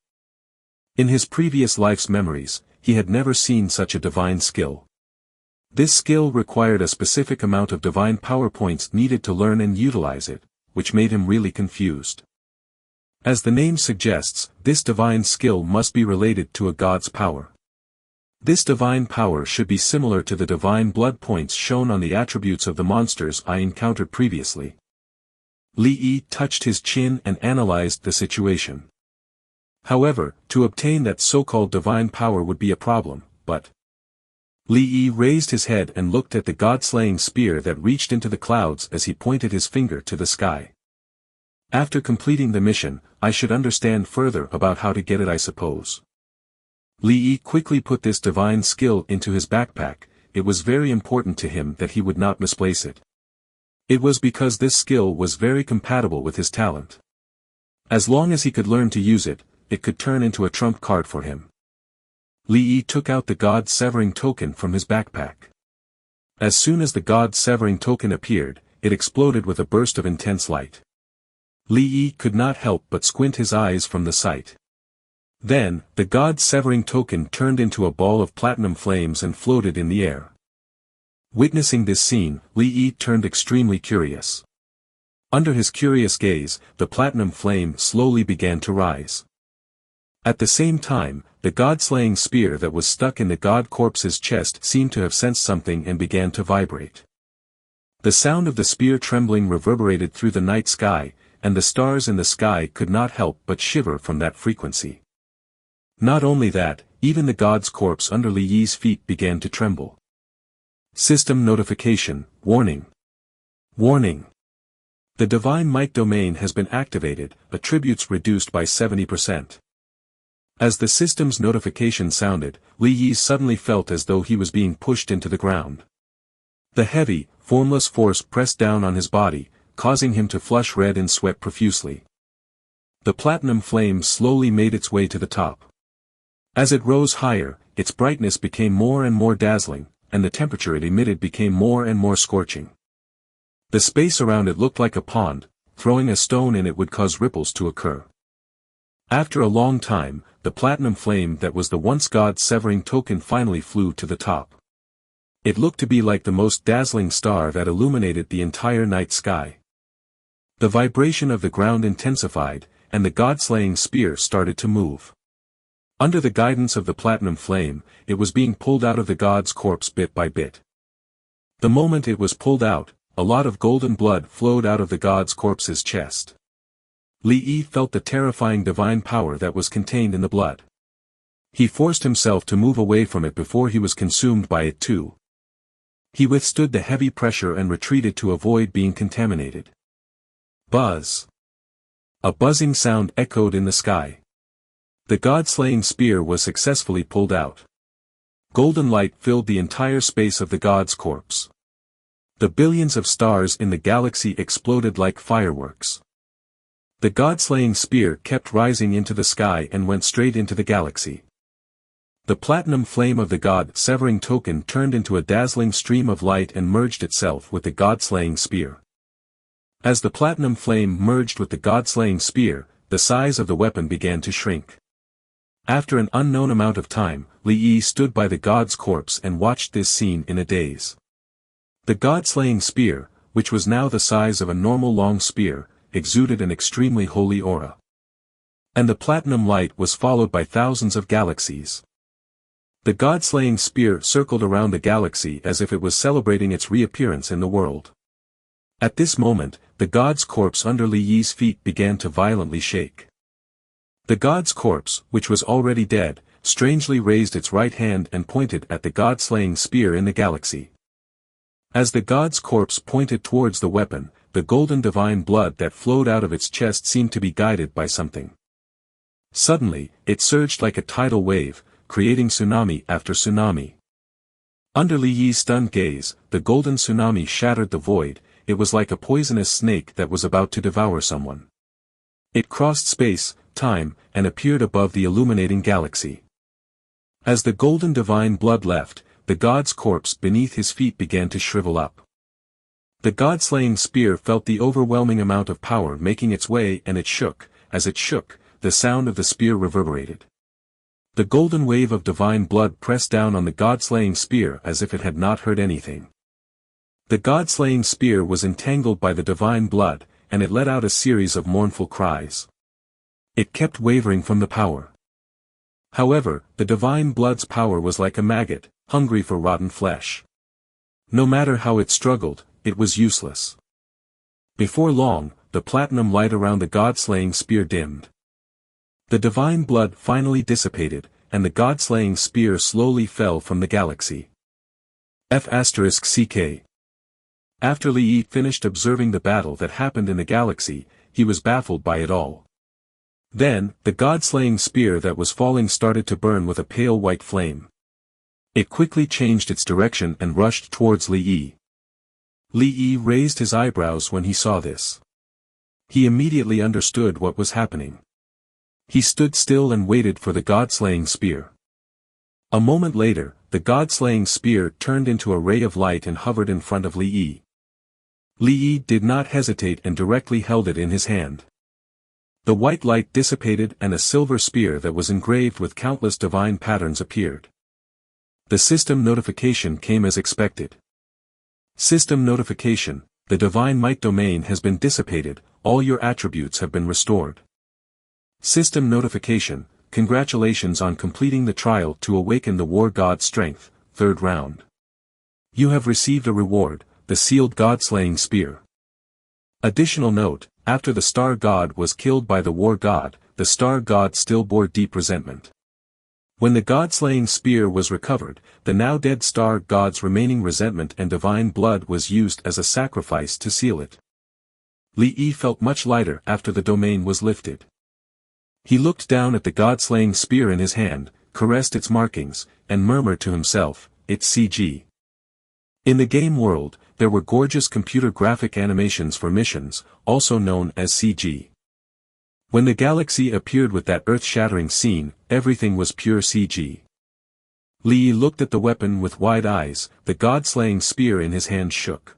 In his previous life's memories, he had never seen such a divine skill. This skill required a specific amount of divine power points needed to learn and utilize it, which made him really confused. As the name suggests, this divine skill must be related to a god's power. This divine power should be similar to the divine blood points shown on the attributes of the monsters I encountered previously. Li Yi touched his chin and analyzed the situation. However, to obtain that so-called divine power would be a problem, but Li Yi raised his head and looked at the god-slaying spear that reached into the clouds as he pointed his finger to the sky. After completing the mission, I should understand further about how to get it, I suppose. Li Yi quickly put this divine skill into his backpack. It was very important to him that he would not misplace it. It was because this skill was very compatible with his talent. As long as he could learn to use it, it could turn into a trump card for him. Li Yi took out the God-severing token from his backpack. As soon as the God-severing token appeared, it exploded with a burst of intense light. Li Yi could not help but squint his eyes from the sight. Then, the God-severing token turned into a ball of platinum flames and floated in the air. Witnessing this scene, Li Yi turned extremely curious. Under his curious gaze, the platinum flame slowly began to rise. At the same time, the god-slaying spear that was stuck in the god corpse's chest seemed to have sensed something and began to vibrate. The sound of the spear trembling reverberated through the night sky, and the stars in the sky could not help but shiver from that frequency. Not only that, even the god's corpse under Li Yi's feet began to tremble. System notification, warning. Warning. The Divine Might domain has been activated, attributes reduced by 70%. As the system's notification sounded, Li Yi suddenly felt as though he was being pushed into the ground. The heavy, formless force pressed down on his body, causing him to flush red and sweat profusely. The platinum flame slowly made its way to the top. As it rose higher, its brightness became more and more dazzling, and the temperature it emitted became more and more scorching. The space around it looked like a pond, throwing a stone in it would cause ripples to occur. After a long time, the platinum flame that was the once god-severing token finally flew to the top. It looked to be like the most dazzling star that illuminated the entire night sky. The vibration of the ground intensified, and the god-slaying spear started to move. Under the guidance of the platinum flame, it was being pulled out of the god's corpse bit by bit. The moment it was pulled out, a lot of golden blood flowed out of the god's corpse's chest. Li Yi felt the terrifying divine power that was contained in the blood. He forced himself to move away from it before he was consumed by it too. He withstood the heavy pressure and retreated to avoid being contaminated. Buzz! A buzzing sound echoed in the sky. The god-slaying spear was successfully pulled out. Golden light filled the entire space of the god's corpse. The billions of stars in the galaxy exploded like fireworks. The god-slaying spear kept rising into the sky and went straight into the galaxy. The platinum flame of the god-severing token turned into a dazzling stream of light and merged itself with the god-slaying spear. As the platinum flame merged with the god-slaying spear, the size of the weapon began to shrink. After an unknown amount of time, Li Yi stood by the god's corpse and watched this scene in a daze. The god-slaying spear, which was now the size of a normal long spear, exuded an extremely holy aura. And the platinum light was followed by thousands of galaxies. The god-slaying spear circled around the galaxy as if it was celebrating its reappearance in the world. At this moment, the god's corpse under Li Yi's feet began to violently shake. The god's corpse, which was already dead, strangely raised its right hand and pointed at the god-slaying spear in the galaxy. As the god's corpse pointed towards the weapon, the golden divine blood that flowed out of its chest seemed to be guided by something. Suddenly, it surged like a tidal wave, creating tsunami after tsunami. Under Li Yi's stunned gaze, the golden tsunami shattered the void. It was like a poisonous snake that was about to devour someone. It crossed space, time, and appeared above the illuminating galaxy. As the golden divine blood left, the god's corpse beneath his feet began to shrivel up. The god-slaying spear felt the overwhelming amount of power making its way, and it shook. As it shook, the sound of the spear reverberated. The golden wave of divine blood pressed down on the god-slaying spear as if it had not heard anything. The god-slaying spear was entangled by the divine blood, and it let out a series of mournful cries. It kept wavering from the power. However, the divine blood's power was like a maggot, hungry for rotten flesh. No matter how it struggled, it was useless. Before long, the platinum light around the god-slaying spear dimmed. The divine blood finally dissipated, and the god-slaying spear slowly fell from the galaxy. F***ck. After Li Yi finished observing the battle that happened in the galaxy, he was baffled by it all. Then, the god-slaying spear that was falling started to burn with a pale white flame. It quickly changed its direction and rushed towards Li Yi. Li Yi raised his eyebrows when he saw this. He immediately understood what was happening. He stood still and waited for the god-slaying spear. A moment later, the god-slaying spear turned into a ray of light and hovered in front of Li Yi. Li Yi did not hesitate and directly held it in his hand. The white light dissipated and a silver spear that was engraved with countless divine patterns appeared. The system notification came as expected. System notification: the divine might domain has been dissipated, all your attributes have been restored. System notification: congratulations on completing the trial to awaken the war god strength, 3rd round. You have received a reward, the sealed god-slaying spear. Additional note: after the star god was killed by the war god, the star god still bore deep resentment. When the god-slaying spear was recovered, the now dead star god's remaining resentment and divine blood was used as a sacrifice to seal it. Li Yi felt much lighter after the domain was lifted. He looked down at the god-slaying spear in his hand, caressed its markings, and murmured to himself, "It's CG." In the game world, there were gorgeous computer graphic animations for missions, also known as CG. When the galaxy appeared with that earth-shattering scene, everything was pure CG. Li Yi looked at the weapon with wide eyes, the god-slaying spear in his hand shook.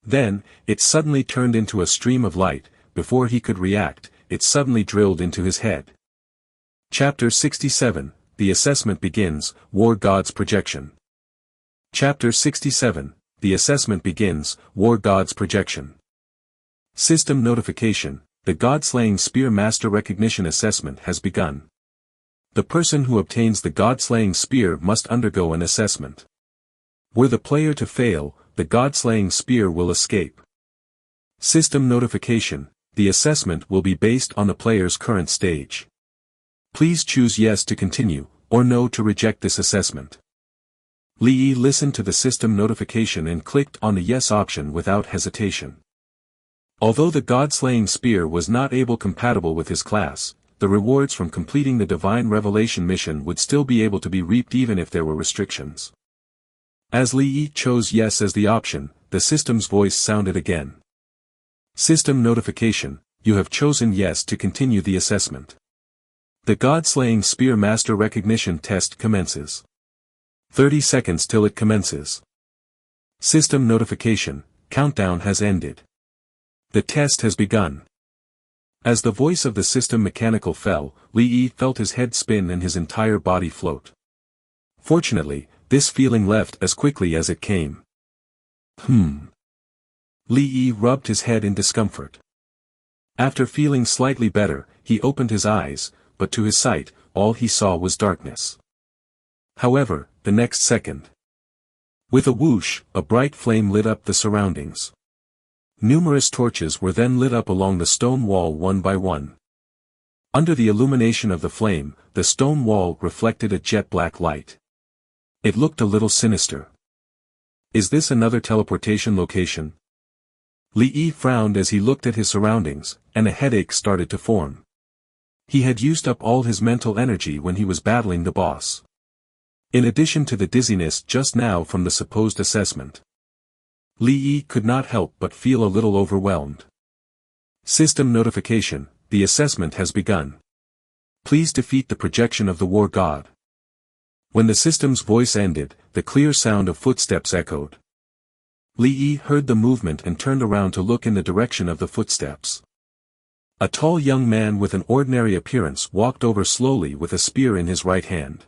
Then, it suddenly turned into a stream of light. Before he could react, it suddenly drilled into his head. Chapter 67, The Assessment Begins, War God's Projection. Chapter 67, The Assessment Begins, War God's Projection. System Notification, the God-slaying Spear Master Recognition Assessment has begun. The person who obtains the God-slaying Spear must undergo an assessment. Were the player to fail, the God-slaying Spear will escape. System Notification, the assessment will be based on the player's current stage. Please choose yes to continue, or no to reject this assessment. Lee listened to the system notification and clicked on the yes option without hesitation. Although the God-slaying Spear was not compatible with his class, the rewards from completing the Divine Revelation mission would still be able to be reaped even if there were restrictions. As Lee chose yes as the option, the system's voice sounded again. System Notification, you have chosen yes to continue the assessment. The God-slaying Spear Master Recognition Test commences. 30 seconds till it commences. System Notification, countdown has ended. The test has begun. As the voice of the system mechanical fell, Lee felt his head spin and his entire body float. Fortunately, this feeling left as quickly as it came. Lee rubbed his head in discomfort. After feeling slightly better, he opened his eyes, but to his sight, all he saw was darkness. However, the next second, with a whoosh, a bright flame lit up the surroundings. Numerous torches were then lit up along the stone wall one by one. Under the illumination of the flame, the stone wall reflected a jet-black light. It looked a little sinister. Is this another teleportation location? Lee frowned as he looked at his surroundings, and a headache started to form. He had used up all his mental energy when he was battling the boss. In addition to the dizziness just now from the supposed assessment, Lee could not help but feel a little overwhelmed. System Notification, the assessment has begun. Please defeat the projection of the War God. When the system's voice ended, the clear sound of footsteps echoed. Lee heard the movement and turned around to look in the direction of the footsteps. A tall young man with an ordinary appearance walked over slowly with a spear in his right hand.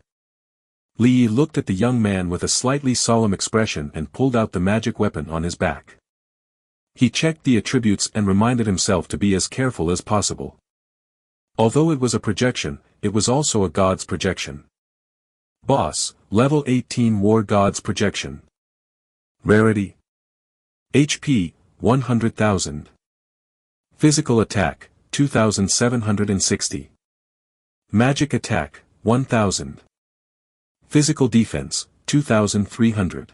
Lee looked at the young man with a slightly solemn expression and pulled out the magic weapon on his back. He checked the attributes and reminded himself to be as careful as possible. Although it was a projection, it was also a god's projection. Boss, Level 18 War God's Projection. Rarity. HP, 100,000. Physical Attack, 2,760. Magic Attack, 1,000. Physical Defense, 2,300.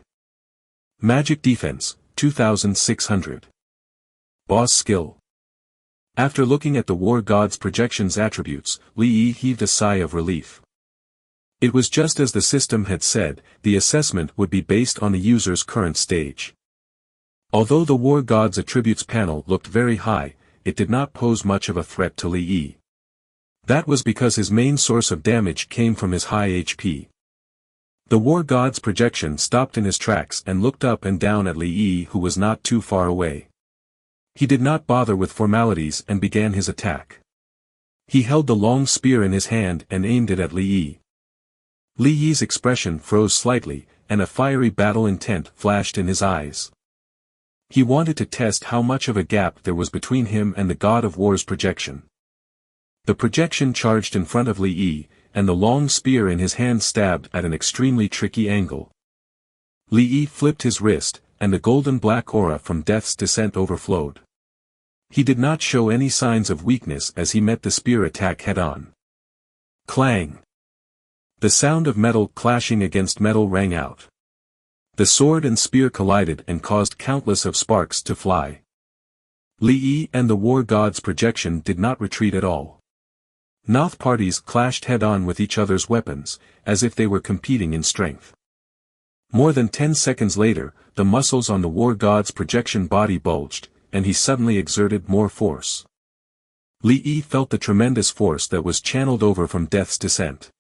Magic Defense, 2,600. Boss Skill. After looking at the War God's projection's attributes, Lee heaved a sigh of relief. It was just as the system had said, the assessment would be based on the user's current stage. Although the War God's attributes panel looked very high, it did not pose much of a threat to Lee. That was because his main source of damage came from his high HP. The War God's projection stopped in his tracks and looked up and down at Lee, who was not too far away. He did not bother with formalities and began his attack. He held the long spear in his hand and aimed it at Lee. Lee's expression froze slightly, and a fiery battle intent flashed in his eyes. He wanted to test how much of a gap there was between him and the God of War's projection. The projection charged in front of Lee, and the long spear in his hand stabbed at an extremely tricky angle. Lee flipped his wrist, and the golden black aura from Death's Descent overflowed. He did not show any signs of weakness as he met the spear attack head-on. Clang! The sound of metal clashing against metal rang out. The sword and spear collided and caused countless of sparks to fly. Lee and the War God's projection did not retreat at all. Noth parties clashed head-on with each other's weapons, as if they were competing in strength. More than 10 seconds later, the muscles on the War God's projection body bulged, and he suddenly exerted more force. Lee felt the tremendous force that was channeled over from Death's Descent.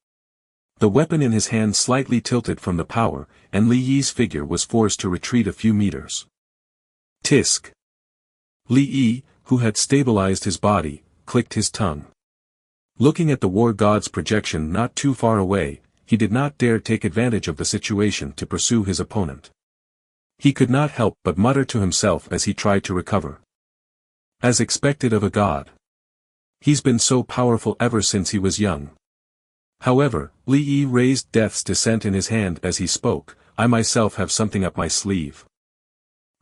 The weapon in his hand slightly tilted from the power, and Lee's figure was forced to retreat a few meters. Tisk. Li Yi, who had stabilized his body, clicked his tongue. Looking at the war god's projection not too far away, he did not dare take advantage of the situation to pursue his opponent. He could not help but mutter to himself as he tried to recover. As expected of a god. He's been so powerful ever since he was young. However, Li Yi raised Death's Descent in his hand as he spoke. I myself have something up my sleeve.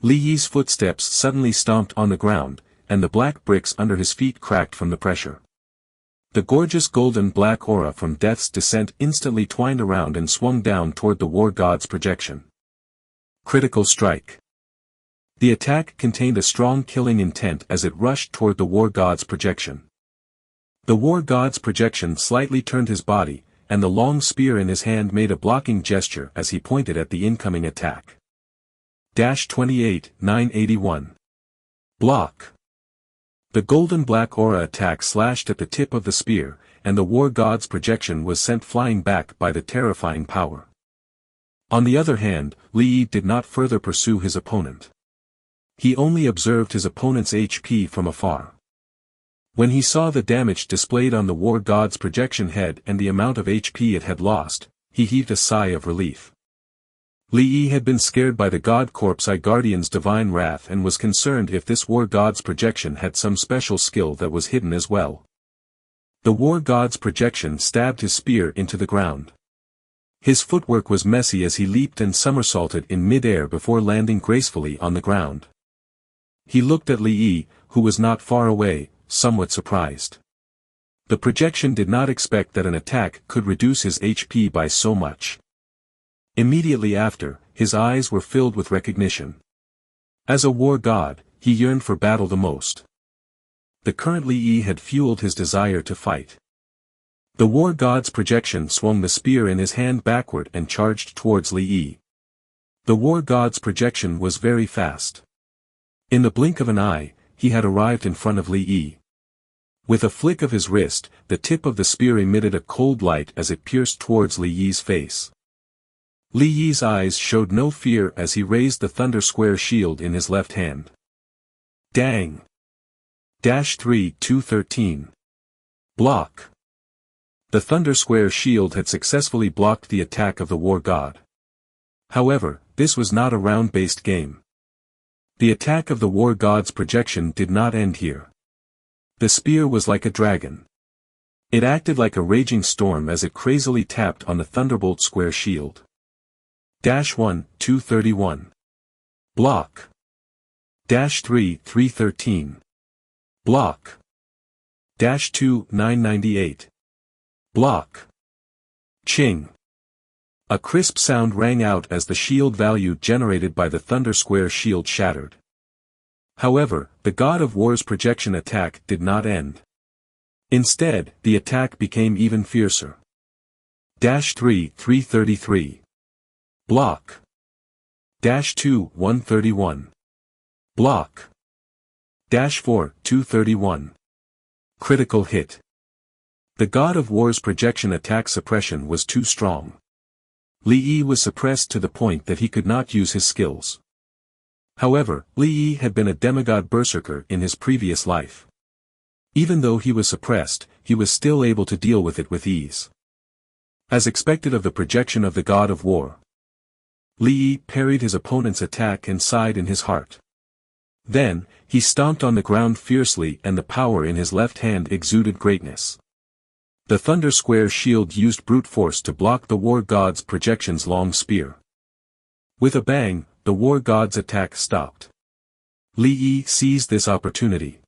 Li Yi's footsteps suddenly stomped on the ground, and the black bricks under his feet cracked from the pressure. The gorgeous golden black aura from Death's Descent instantly twined around and swung down toward the war god's projection. Critical strike. The attack contained a strong killing intent as it rushed toward the war god's projection. The war god's projection slightly turned his body, and the long spear in his hand made a blocking gesture as he pointed at the incoming attack. 28-981. Block. The golden black aura attack slashed at the tip of the spear, and the war god's projection was sent flying back by the terrifying power. On the other hand, Li Yi did not further pursue his opponent. He only observed his opponent's HP from afar. When he saw the damage displayed on the war god's projection head and the amount of HP it had lost, he heaved a sigh of relief. Li Yi had been scared by the god corpse guardian's divine wrath and was concerned if this war god's projection had some special skill that was hidden as well. The war god's projection stabbed his spear into the ground. His footwork was messy as he leaped and somersaulted in mid-air before landing gracefully on the ground. He looked at Li Yi, who was not far away, somewhat surprised. The projection did not expect that an attack could reduce his HP by so much. Immediately after, his eyes were filled with recognition. As a war god, he yearned for battle the most. The current Li Yi had fueled his desire to fight. The war god's projection swung the spear in his hand backward and charged towards Li Yi. The war god's projection was very fast. In the blink of an eye, he had arrived in front of Li Yi. With a flick of his wrist, the tip of the spear emitted a cold light as it pierced towards Li Yi's face. Li Yi's eyes showed no fear as he raised the thunder square shield in his left hand. Dang! 3-2-13. Block. The thunder square shield had successfully blocked the attack of the war god. However, this was not a round-based game. The attack of the war god's projection did not end here. The spear was like a dragon. It acted like a raging storm as it crazily tapped on the thunderbolt square shield. 1-2-31. Block. 3-3-13. Block. 2-998. Block. Ching. A crisp sound rang out as the shield value generated by the thunder square shield shattered. However, the god of war's projection attack did not end. Instead, the attack became even fiercer. 3-3-33. Block. 2-1-31. Block. 4-2-31. Critical hit. The god of war's projection attack suppression was too strong. Li Yi was suppressed to the point that he could not use his skills. However, Li Yi had been a demigod berserker in his previous life. Even though he was suppressed, he was still able to deal with it with ease. As expected of the projection of the god of war, Li Yi parried his opponent's attack and sighed in his heart. Then, he stomped on the ground fiercely and the power in his left hand exuded greatness. The thunder square shield used brute force to block the war god's projection's long spear. With a bang, the war god's attack stopped. Li Yi seized this opportunity.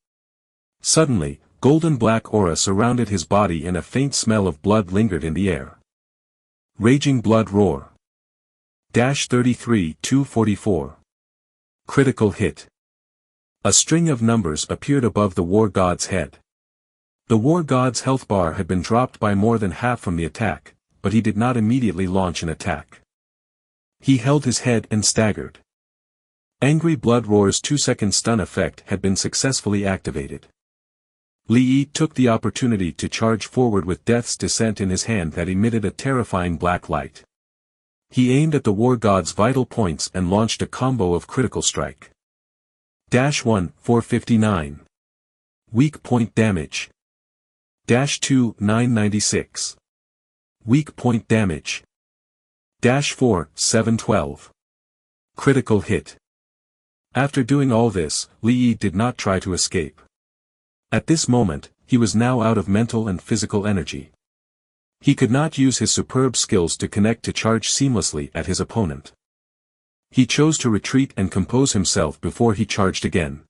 Suddenly, golden black aura surrounded his body and a faint smell of blood lingered in the air. Raging blood roar. 33-244. Critical hit. A string of numbers appeared above the war god's head. The war god's health bar had been dropped by more than half from the attack, but he did not immediately launch an attack. He held his head and staggered. Angry Blood Roar's 2-second stun effect had been successfully activated. Li Yi took the opportunity to charge forward with Death's Descent in his hand that emitted a terrifying black light. He aimed at the war god's vital points and launched a combo of critical strike. -1, 459. Weak point damage. -2, 996. Weak point damage. -4, 712. Critical hit. After doing all this, Li Yi did not try to escape. At this moment, he was now out of mental and physical energy. He could not use his superb skills to connect to charge seamlessly at his opponent. He chose to retreat and compose himself before he charged again.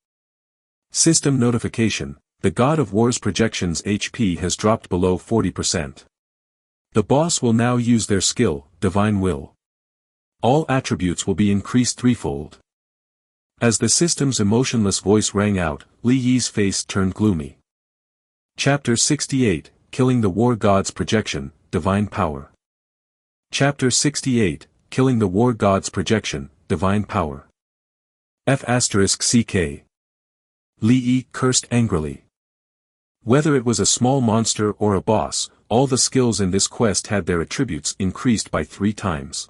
System notification: the God of War's projection's HP has dropped below 40%. The boss will now use their skill, Divine Will. All attributes will be increased threefold. As the system's emotionless voice rang out, Li Yi's face turned gloomy. Chapter 68, Killing the War God's Projection, Divine Power. Chapter 68, Killing the War God's Projection, Divine Power. F***CK. Li Yi cursed angrily. Whether it was a small monster or a boss, all the skills in this quest had their attributes increased by 3 times.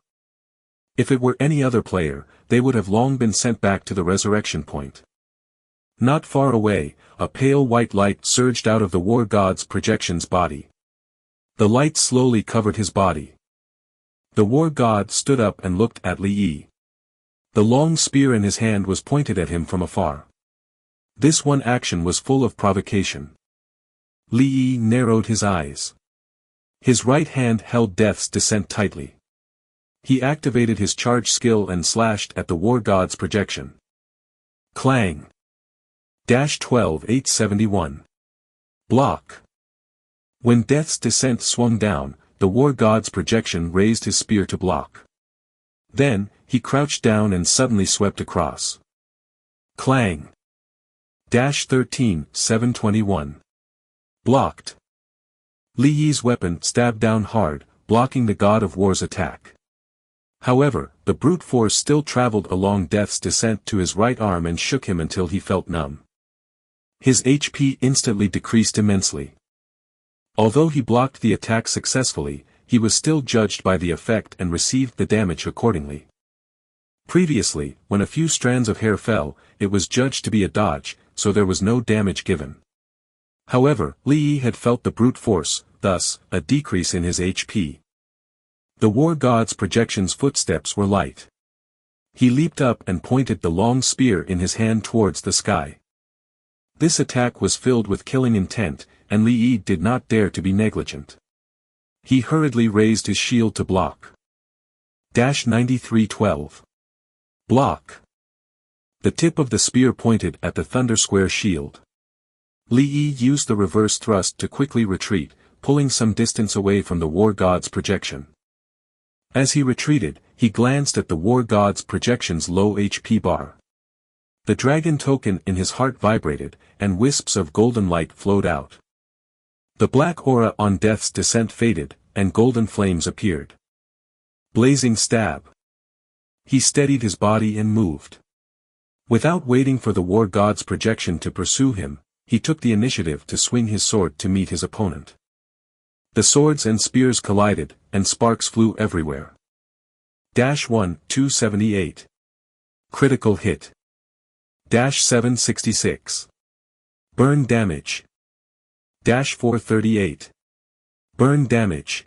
If it were any other player, they would have long been sent back to the resurrection point. Not far away, a pale white light surged out of the war god's projection's body. The light slowly covered his body. The war god stood up and looked at Li Yi. The long spear in his hand was pointed at him from afar. This one action was full of provocation. Li Yi narrowed his eyes. His right hand held Death's Descent tightly. He activated his charge skill and slashed at the war god's projection. Clang! -12, 871. Block. When Death's Descent swung down, the war god's projection raised his spear to block. Then, he crouched down and suddenly swept across. Clang. -13, 721. Blocked. Li Yi's weapon stabbed down hard, blocking the God of War's attack. However, the brute force still traveled along Death's Descent to his right arm and shook him until he felt numb. His HP instantly decreased immensely. Although he blocked the attack successfully, he was still judged by the effect and received the damage accordingly. Previously, when a few strands of hair fell, it was judged to be a dodge, so there was no damage given. However, Li Yi had felt the brute force, thus, a decrease in his HP. The war god's projection's footsteps were light. He leaped up and pointed the long spear in his hand towards the sky. This attack was filled with killing intent, and Li Yi did not dare to be negligent. He hurriedly raised his shield to block. -9312. Block. The tip of the spear pointed at the Thunder Square shield. Li Yi used the reverse thrust to quickly retreat, pulling some distance away from the war god's projection. As he retreated, he glanced at the war god's projection's low HP bar. The dragon token in his heart vibrated, and wisps of golden light flowed out. The black aura on Death's Descent faded, and golden flames appeared. Blazing stab. He steadied his body and moved. Without waiting for the war god's projection to pursue him, he took the initiative to swing his sword to meet his opponent. The swords and spears collided, and sparks flew everywhere. -1, 278. Critical hit. -766. Burn damage. -438. Burn damage.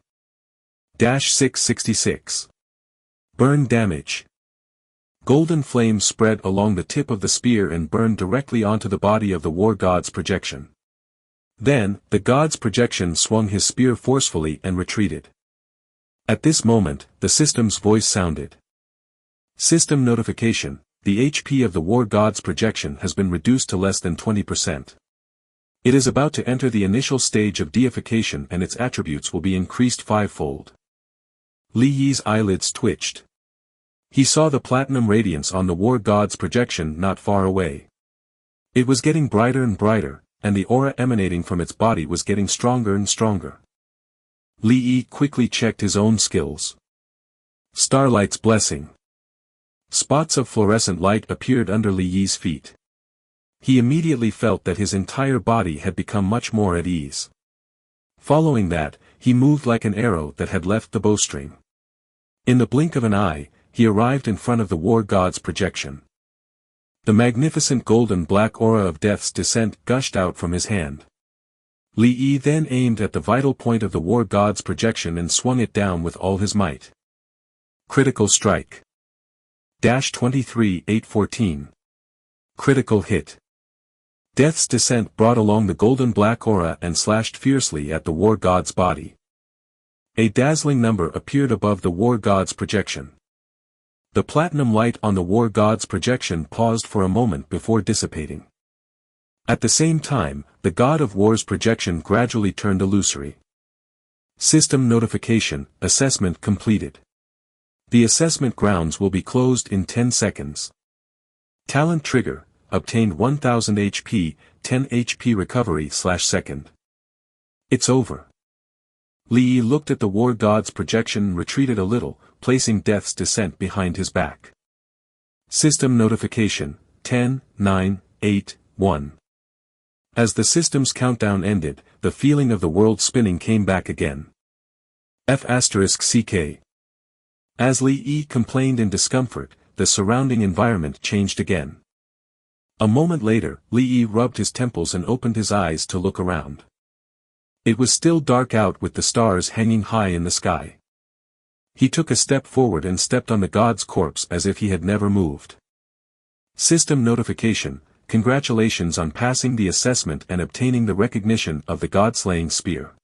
-666. Burn damage. Golden flames spread along the tip of the spear and burned directly onto the body of the war god's projection. Then, the god's projection swung his spear forcefully and retreated. At this moment, the system's voice sounded. System notification: the HP of the war god's projection has been reduced to less than 20%. It is about to enter the initial stage of deification and its attributes will be increased 5-fold. Li Yi's eyelids twitched. He saw the platinum radiance on the war god's projection not far away. It was getting brighter and brighter, and the aura emanating from its body was getting stronger and stronger. Li Yi quickly checked his own skills. Starlight's Blessing. Spots of fluorescent light appeared under Li Yi's feet. He immediately felt that his entire body had become much more at ease. Following that, he moved like an arrow that had left the bowstring. In the blink of an eye, he arrived in front of the war god's projection. The magnificent golden black aura of Death's Descent gushed out from his hand. Li Yi then aimed at the vital point of the war god's projection and swung it down with all his might. Critical strike. -23-814. Critical hit. Death's Descent brought along the golden black aura and slashed fiercely at the war god's body. A dazzling number appeared above the war god's projection. The platinum light on the war god's projection paused for a moment before dissipating. At the same time, the god of war's projection gradually turned illusory. System notification, assessment completed. The assessment grounds will be closed in 10 seconds. Talent trigger, obtained 1000 HP, 10 HP recovery/second. It's over. Li Yi looked at the war god's projection and retreated a little, placing Death's Descent behind his back. System notification, 10, 9, 8, 1. As the system's countdown ended, the feeling of the world spinning came back again. F***CK. As Li Yi complained in discomfort, the surrounding environment changed again. A moment later, Li Yi rubbed his temples and opened his eyes to look around. It was still dark out with the stars hanging high in the sky. He took a step forward and stepped on the god's corpse as if he had never moved. System notification, congratulations on passing the assessment and obtaining the recognition of the god-slaying spear.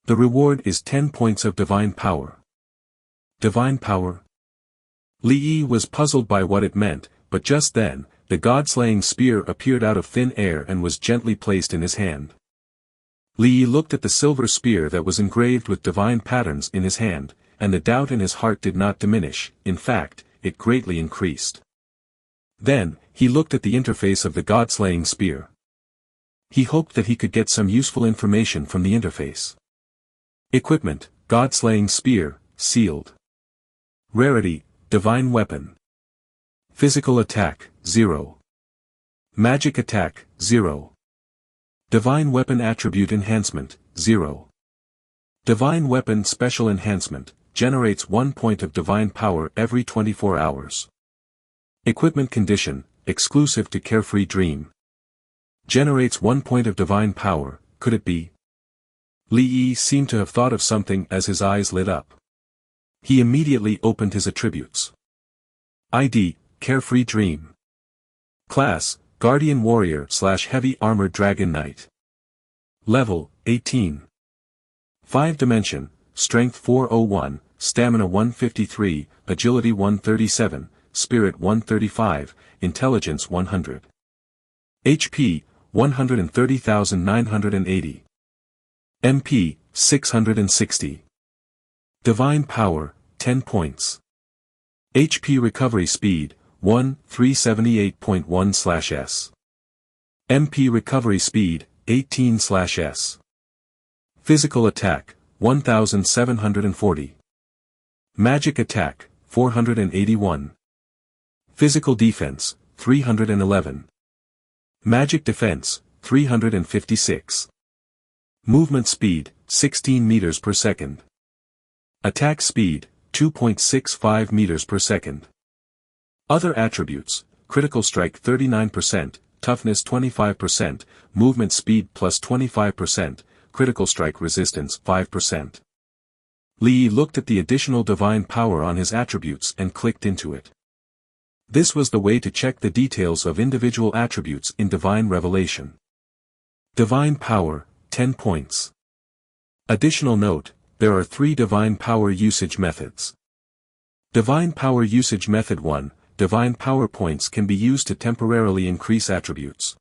The reward is 10 points of divine power. Divine power? Li Yi was puzzled by what it meant, but just then, the god-slaying spear appeared out of thin air and was gently placed in his hand. Li Yi looked at the silver spear that was engraved with divine patterns in his hand, and the doubt in his heart did not diminish, in fact, it greatly increased. Then, he looked at the interface of the god-slaying spear. He hoped that he could get some useful information from the interface. Equipment, god-slaying spear, sealed. Rarity, divine weapon. Physical attack, 0. Magic attack, 0. Divine weapon attribute enhancement, 0. Divine weapon special enhancement, generates 1 point of divine power every 24 hours. Equipment condition, exclusive to Carefree Dream. Generates 1 point of divine power, could it be? Li Yi seemed to have thought of something as his eyes lit up. He immediately opened his attributes. ID, Carefree Dream. Class, Guardian Warrior/Heavy Armored Dragon Knight. Level, 18. 5 Dimension, Strength 401, Stamina 153, Agility 137, Spirit 135, Intelligence 100. HP, 130,980. MP, 660. Divine Power, 10 points. HP Recovery Speed, 378.1/s. MP Recovery Speed, 18/s. Physical Attack, 1740. Magic Attack, 481. Physical Defense, 311. Magic Defense, 356. Movement Speed, 16 meters per second. Attack Speed, 2.65 meters per second. Other attributes, Critical Strike 39%, Toughness 25%, Movement Speed plus 25%, Critical Strike Resistance 5%. Li Yi looked at the additional divine power on his attributes and clicked into it. This was the way to check the details of individual attributes in Divine Revelation. Divine Power, 10 points. Additional note, there are 3 divine power usage methods. Divine Power Usage Method 1, Divine Power Points can be used to temporarily increase attributes.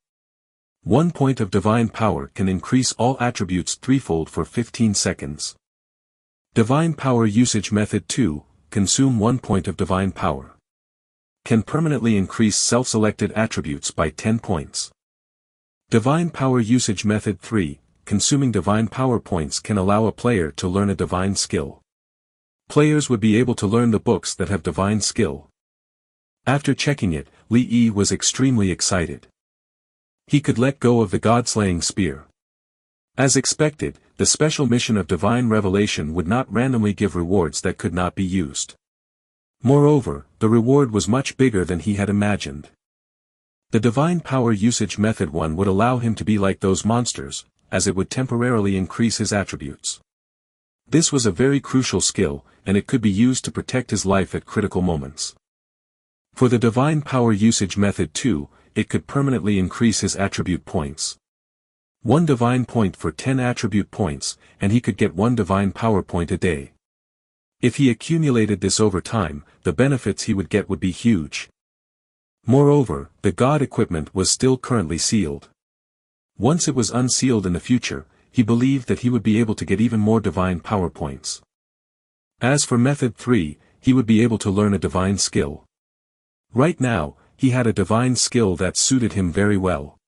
1 point of divine power can increase all attributes threefold for 15 seconds. Divine Power Usage Method 2, Consume 1 point of divine power. Can permanently increase self-selected attributes by 10 points. Divine Power Usage Method 3, Consuming divine power points can allow a player to learn a divine skill. Players would be able to learn the books that have divine skill. After checking it, Li Yi was extremely excited. He could let go of the god-slaying spear. As expected, the special mission of Divine Revelation would not randomly give rewards that could not be used. Moreover, the reward was much bigger than he had imagined. The divine power usage method 1 would allow him to be like those monsters, as it would temporarily increase his attributes. This was a very crucial skill, and it could be used to protect his life at critical moments. For the divine power usage method 2, it could permanently increase his attribute points. 1 divine point for 10 attribute points, and he could get 1 divine power point a day. If he accumulated this over time, the benefits he would get would be huge. Moreover, the god equipment was still currently sealed. Once it was unsealed in the future, he believed that he would be able to get even more divine power points. As for method 3, he would be able to learn a divine skill. Right now, he had a divine skill that suited him very well.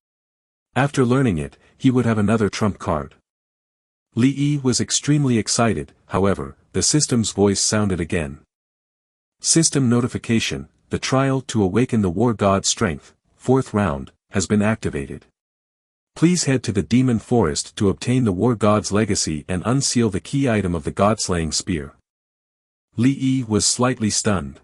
After learning it, he would have another trump card. Li Yi was extremely excited. However, the system's voice sounded again. System notification: the trial to awaken the war god strength, 4th round, has been activated. Please head to the demon forest to obtain the war god's legacy and unseal the key item of the god-slaying spear. Li Yi was slightly stunned.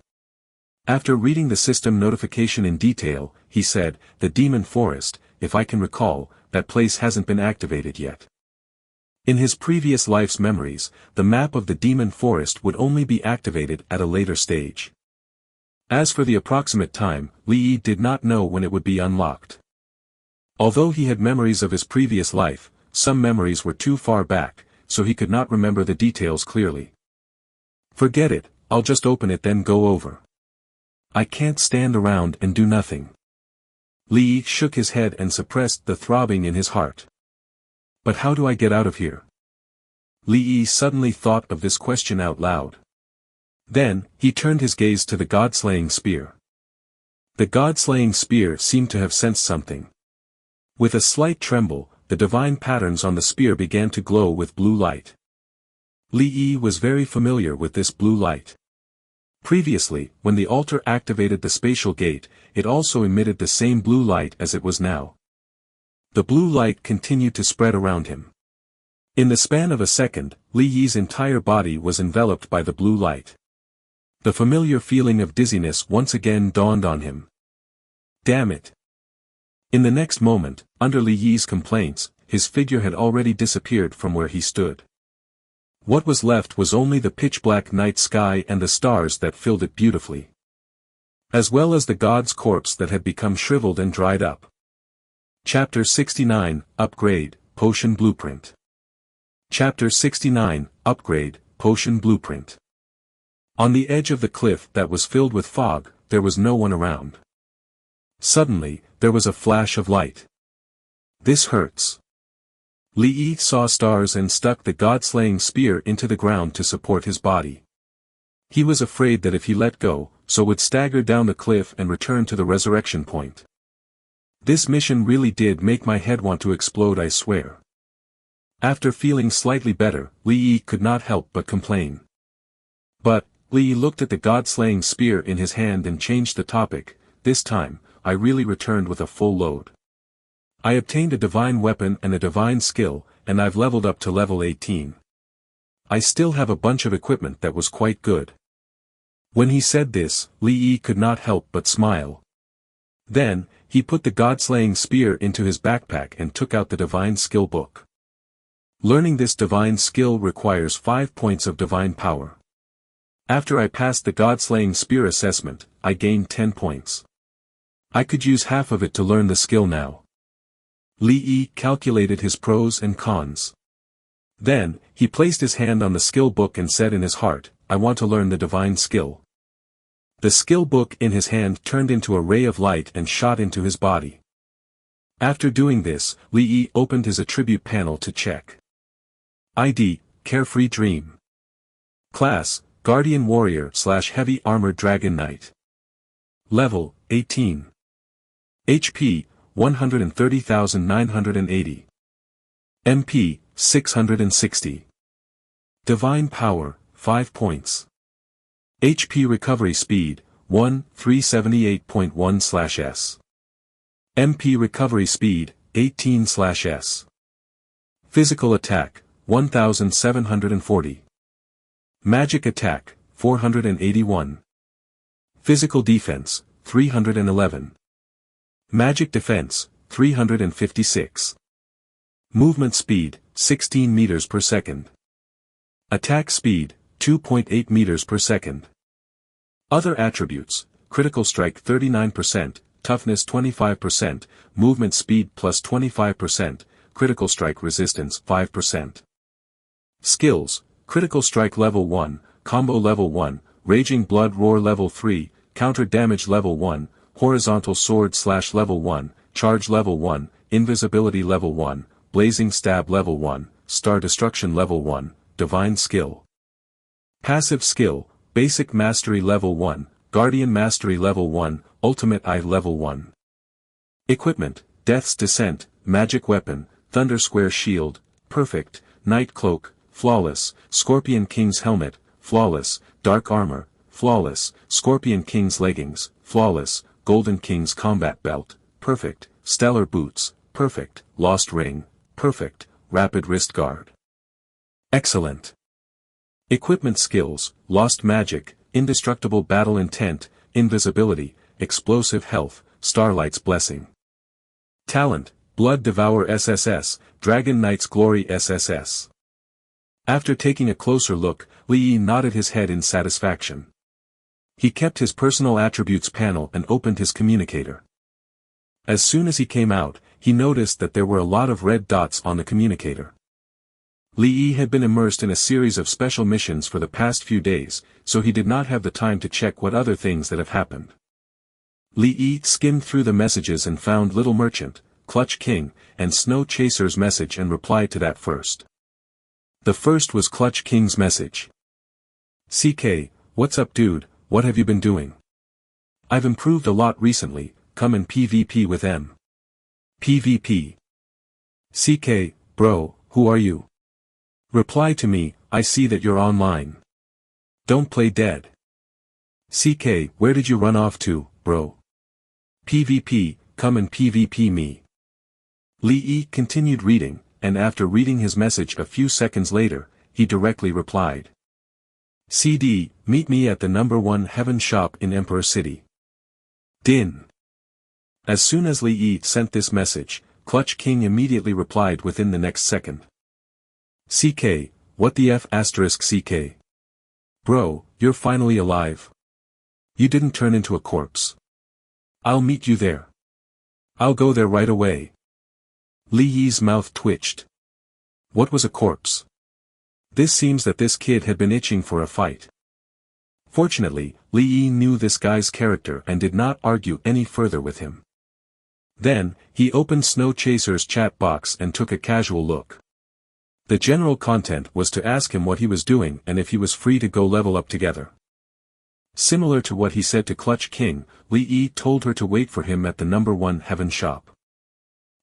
After reading the system notification in detail, he said, "The demon forest, if I can recall, that place hasn't been activated yet." In his previous life's memories, the map of the demon forest would only be activated at a later stage. As for the approximate time, Li Yi did not know when it would be unlocked. Although he had memories of his previous life, some memories were too far back, so he could not remember the details clearly. "Forget it, I'll just open it then go over. I can't stand around and do nothing." Li Yi shook his head and suppressed the throbbing in his heart. "But how do I get out of here?" Li Yi suddenly thought of this question out loud. Then, he turned his gaze to the god-slaying spear. The god-slaying spear seemed to have sensed something. With a slight tremble, the divine patterns on the spear began to glow with blue light. Li Yi was very familiar with this blue light. Previously, when the altar activated the spatial gate, it also emitted the same blue light as it was now. The blue light continued to spread around him. In the span of a second, Li Yi's entire body was enveloped by the blue light. The familiar feeling of dizziness once again dawned on him. Damn it! In the next moment, under Li Yi's complaints, his figure had already disappeared from where he stood. What was left was only the pitch-black night sky and the stars that filled it beautifully. As well as the god's corpse that had become shriveled and dried up. Chapter 69, Upgrade, Potion Blueprint. Chapter 69, Upgrade, Potion Blueprint. On the edge of the cliff that was filled with fog, there was no one around. Suddenly, there was a flash of light. This hurts. Li Yi saw stars and stuck the god-slaying spear into the ground to support his body. He was afraid that if he let go, so would stagger down the cliff and return to the resurrection point. This mission really did make my head want to explode, I swear. After feeling slightly better, Li Yi could not help but complain. But, Li Yi looked at the god-slaying spear in his hand and changed the topic. This time, I really returned with a full load. I obtained a divine weapon and a divine skill, and I've leveled up to level 18. I still have a bunch of equipment that was quite good. When he said this, Li Yi could not help but smile. Then, he put the god-slaying spear into his backpack and took out the divine skill book. Learning this divine skill requires 5 points of divine power. After I passed the god-slaying spear assessment, I gained 10 points. I could use half of it to learn the skill now. Li Yi calculated his pros and cons. Then, he placed his hand on the skill book and said in his heart, I want to learn the divine skill. The skill book in his hand turned into a ray of light and shot into his body. After doing this, Li Yi opened his attribute panel to check. ID, Carefree Dream. Class, Guardian Warrior / Heavy Armored Dragon Knight. Level, 18. HP, 130,980. MP, 660. Divine Power, 5 points. HP Recovery Speed, 378.1/S. MP Recovery Speed, 18/S. Physical Attack, 1,740. Magic Attack, 481. Physical Defense, 311. Magic defense, 356. Movement speed, 16 meters per second. Attack speed, 2.8 meters per second. Other attributes, critical strike 39%, toughness 25%, movement speed plus 25%, critical strike resistance 5%. Skills, critical strike level 1, combo level 1, raging blood roar level 3, counter damage level 1, horizontal sword slash level 1, charge level 1, invisibility level 1, blazing stab level 1, star destruction level 1, divine skill. Passive skill, basic mastery level 1, guardian mastery level 1, ultimate eye level 1. Equipment, death's descent, magic weapon, thunder square shield, perfect, night cloak, flawless, scorpion king's helmet, flawless, dark armor, flawless, scorpion king's leggings, flawless, golden king's combat belt, perfect, stellar boots, perfect, lost ring, perfect, rapid wrist guard. Excellent. Equipment skills, lost magic, indestructible battle intent, invisibility, explosive health, starlight's blessing. Talent, blood devour SSS, dragon knight's glory SSS. After taking a closer look, Li Yi nodded his head in satisfaction. He kept his personal attributes panel and opened his communicator. As soon as he came out, he noticed that there were a lot of red dots on the communicator. Li Yi had been immersed in a series of special missions for the past few days, so he did not have the time to check what other things that have happened. Li Yi skimmed through the messages and found Little Merchant, Clutch King, and Snow Chaser's message and replied to that first. The first was Clutch King's message. CK, what's up dude, what have you been doing? I've improved a lot recently, come in PvP with M. PvP. CK, bro, who are you? Reply to me, I see that you're online. Don't play dead. CK, where did you run off to, bro? PvP, come and PvP me. Li Yi continued reading, and after reading his message a few seconds later, he directly replied. CD, meet me at the #1 Heaven shop in Emperor City. Din. As soon as Li Yi sent this message, Clutch King immediately replied within the next second. CK, what the F*** CK? Bro, you're finally alive. You didn't turn into a corpse. I'll meet you there. I'll go there right away. Li Yi's mouth twitched. What was a corpse? This seems that this kid had been itching for a fight. Fortunately, Li Yi knew this guy's character and did not argue any further with him. Then, he opened Snow Chaser's chat box and took a casual look. The general content was to ask him what he was doing and if he was free to go level up together. Similar to what he said to Clutch King, Li Yi told her to wait for him at the #1 Heaven shop.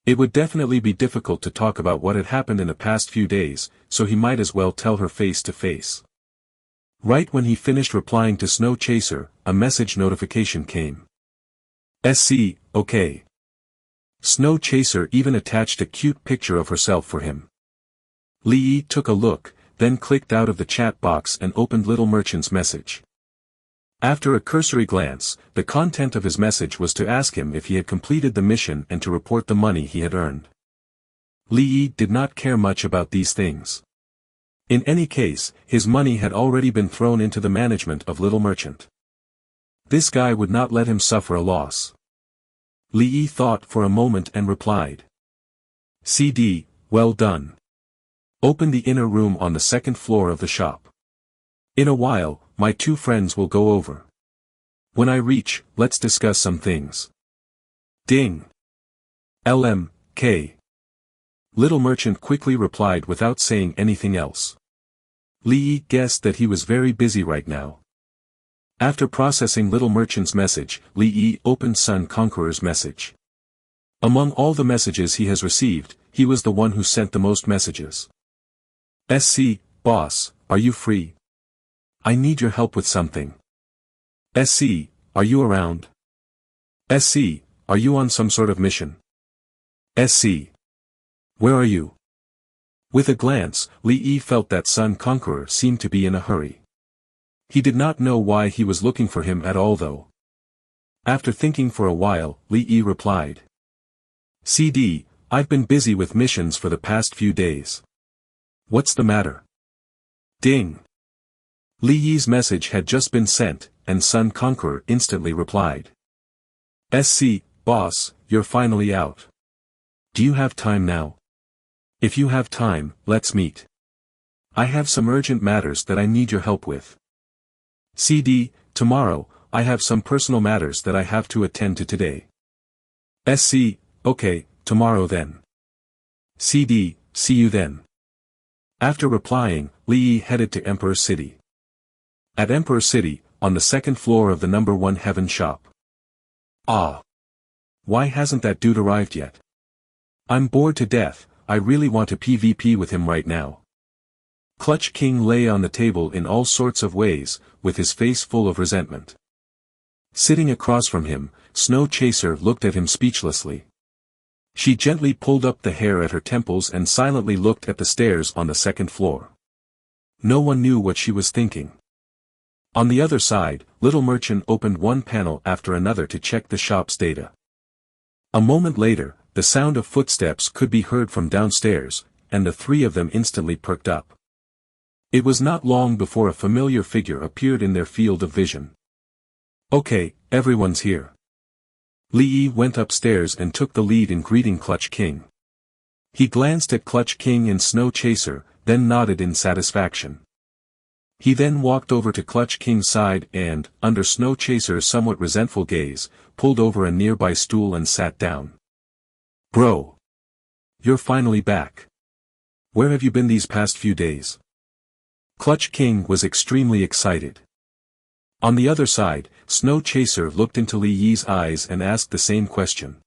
It would definitely be difficult to talk about what had happened in the past few days, so he might as well tell her face to face. Right when he finished replying to Snow Chaser, a message notification came. SC, okay. Snow Chaser even attached a cute picture of herself for him. Li Yi took a look, then clicked out of the chat box and opened Little Merchant's message. After a cursory glance, the content of his message was to ask him if he had completed the mission and to report the money he had earned. Li Yi did not care much about these things. In any case, his money had already been thrown into the management of Little Merchant. This guy would not let him suffer a loss. Li Yi thought for a moment and replied. CD, well done. Open the inner room on the second floor of the shop. In a while, my two friends will go over. When I reach, let's discuss some things. Ding. LMK. Little Merchant quickly replied without saying anything else. Li Yi guessed that he was very busy right now. After processing Little Merchant's message, Li Yi opened Sun Conqueror's message. Among all the messages he has received, he was the one who sent the most messages. SC, boss, are you free? I need your help with something. SC, are you around? SC, are you on some sort of mission? SC. Where are you? With a glance, Li Yi felt that Sun Conqueror seemed to be in a hurry. He did not know why he was looking for him at all though. After thinking for a while, Li Yi replied. CD, I've been busy with missions for the past few days. What's the matter? Ding. Li Yi's message had just been sent, and Sun Conqueror instantly replied. SC, boss, you're finally out. Do you have time now? If you have time, let's meet. I have some urgent matters that I need your help with. CD, tomorrow, I have some personal matters that I have to attend to today. SC, okay, tomorrow then. CD, see you then. After replying, Li Yi headed to Emperor City. At Emperor City, on the second floor of the No. 1 Heaven shop. Ah. Why hasn't that dude arrived yet? I'm bored to death, I really want to PvP with him right now. Clutch King lay on the table in all sorts of ways, with his face full of resentment. Sitting across from him, Snow Chaser looked at him speechlessly. She gently pulled up the hair at her temples and silently looked at the stairs on the second floor. No one knew what she was thinking. On the other side, Little Merchant opened one panel after another to check the shop's data. A moment later, the sound of footsteps could be heard from downstairs, and the three of them instantly perked up. It was not long before a familiar figure appeared in their field of vision. Okay, everyone's here. Li Yi went upstairs and took the lead in greeting Clutch King. He glanced at Clutch King and Snow Chaser, then nodded in satisfaction. He then walked over to Clutch King's side and, under Snow Chaser's somewhat resentful gaze, pulled over a nearby stool and sat down. Bro. You're finally back. Where have you been these past few days? Clutch King was extremely excited. On the other side, Snow Chaser looked into Li Yi's eyes and asked the same question.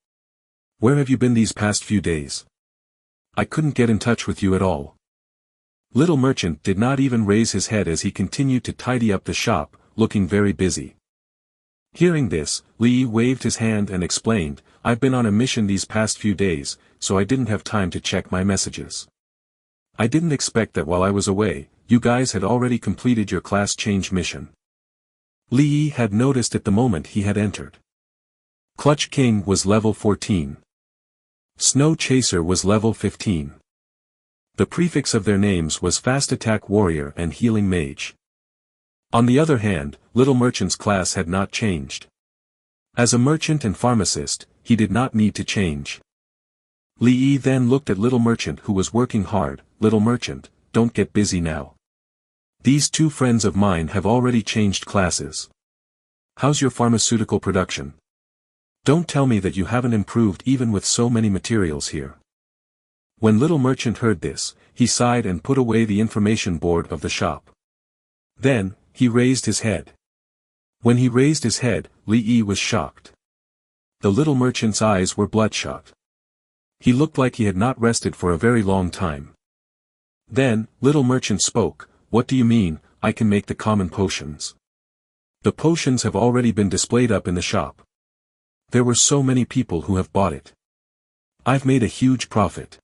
Where have you been these past few days? I couldn't get in touch with you at all. Little Merchant did not even raise his head as he continued to tidy up the shop, looking very busy. Hearing this, Li Yi waved his hand and explained, I've been on a mission these past few days, so I didn't have time to check my messages. I didn't expect that while I was away, you guys had already completed your class change mission. Li Yi had noticed at the moment he had entered. Clutch King was level 14. Snow Chaser was level 15. The prefix of their names was Fast Attack Warrior and Healing Mage. On the other hand, Little Merchant's class had not changed. As a merchant and pharmacist, he did not need to change. Li Yi then looked at Little Merchant who was working hard. Little Merchant, don't get busy now. These two friends of mine have already changed classes. How's your pharmaceutical production? Don't tell me that you haven't improved even with so many materials here. When Little Merchant heard this, he sighed and put away the information board of the shop. Then, he raised his head. When he raised his head, Li Yi was shocked. The Little Merchant's eyes were bloodshot. He looked like he had not rested for a very long time. Then, Little Merchant spoke, What do you mean, I can make the common potions? The potions have already been displayed up in the shop. There were so many people who have bought it. I've made a huge profit.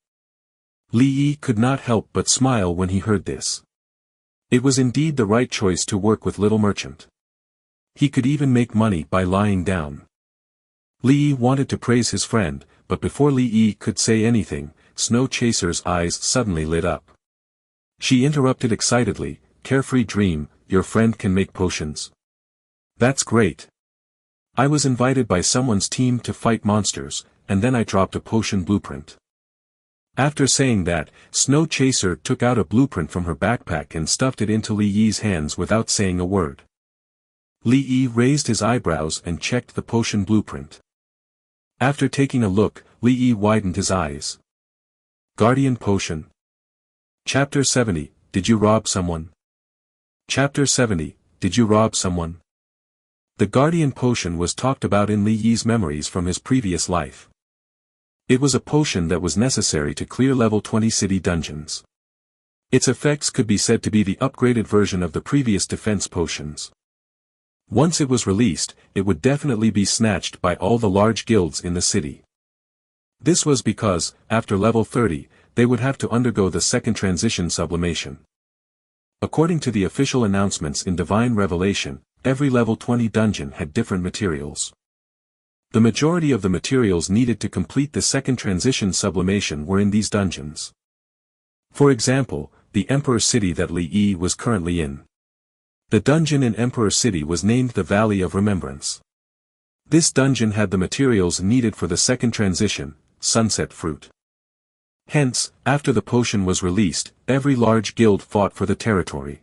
Li Yi could not help but smile when he heard this. It was indeed the right choice to work with Little Merchant. He could even make money by lying down. Li Yi wanted to praise his friend, but before Li Yi could say anything, Snow Chaser's eyes suddenly lit up. She interrupted excitedly, Carefree Dream, your friend can make potions. That's great. I was invited by someone's team to fight monsters, and then I dropped a potion blueprint. After saying that, Snow Chaser took out a blueprint from her backpack and stuffed it into Li Yi's hands without saying a word. Li Yi raised his eyebrows and checked the potion blueprint. After taking a look, Li Yi widened his eyes. Guardian Potion. Chapter 70, Did you rob someone? Chapter 70, Did you rob someone? The Guardian Potion was talked about in Li Yi's memories from his previous life. It was a potion that was necessary to clear level 20 city dungeons. Its effects could be said to be the upgraded version of the previous defense potions. Once it was released, it would definitely be snatched by all the large guilds in the city. This was because, after level 30, they would have to undergo the second transition sublimation. According to the official announcements in Divine Revelation, every level 20 dungeon had different materials. The majority of the materials needed to complete the second transition sublimation were in these dungeons. For example, the Emperor City that Li Yi was currently in. The dungeon in Emperor City was named the Valley of Remembrance. This dungeon had the materials needed for the second transition, Sunset Fruit. Hence, after the potion was released, every large guild fought for the territory.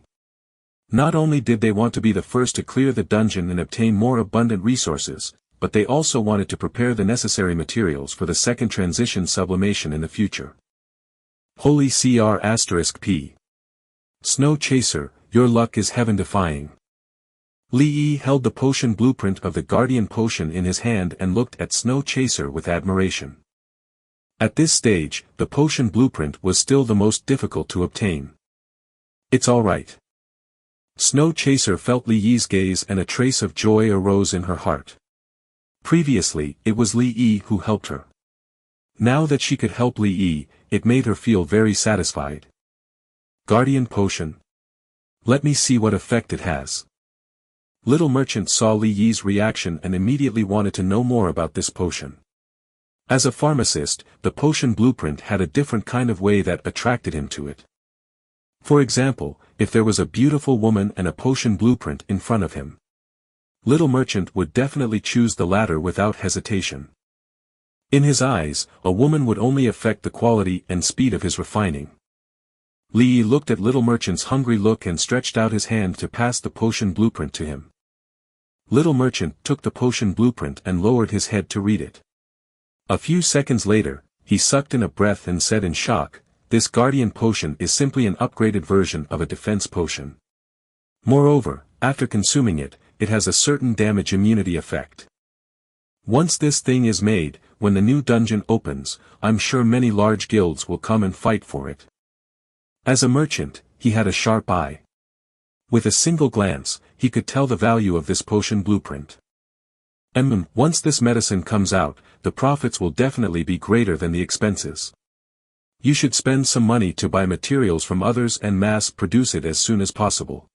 Not only did they want to be the first to clear the dungeon and obtain more abundant resources, but they also wanted to prepare the necessary materials for the second transition sublimation in the future. Holy Cr*P. Snow Chaser, your luck is heaven-defying. Li Yi held the potion blueprint of the Guardian Potion in his hand and looked at Snow Chaser with admiration. At this stage, the potion blueprint was still the most difficult to obtain. It's all right. Snow Chaser felt Li Yi's gaze and a trace of joy arose in her heart. Previously, it was Li Yi who helped her. Now that she could help Li Yi, it made her feel very satisfied. Guardian Potion. Let me see what effect it has. Little Merchant saw Li Yi's reaction and immediately wanted to know more about this potion. As a pharmacist, the potion blueprint had a different kind of way that attracted him to it. For example, if there was a beautiful woman and a potion blueprint in front of him, Little Merchant would definitely choose the latter without hesitation. In his eyes, a woman would only affect the quality and speed of his refining. Li Yi looked at Little Merchant's hungry look and stretched out his hand to pass the potion blueprint to him. Little Merchant took the potion blueprint and lowered his head to read it. A few seconds later, he sucked in a breath and said in shock, "This Guardian Potion is simply an upgraded version of a defense potion. Moreover, after consuming it, it has a certain damage immunity effect. Once this thing is made, when the new dungeon opens, I'm sure many large guilds will come and fight for it." As a merchant, he had a sharp eye. With a single glance, he could tell the value of this potion blueprint. Once this medicine comes out, the profits will definitely be greater than the expenses. You should spend some money to buy materials from others and mass produce it as soon as possible.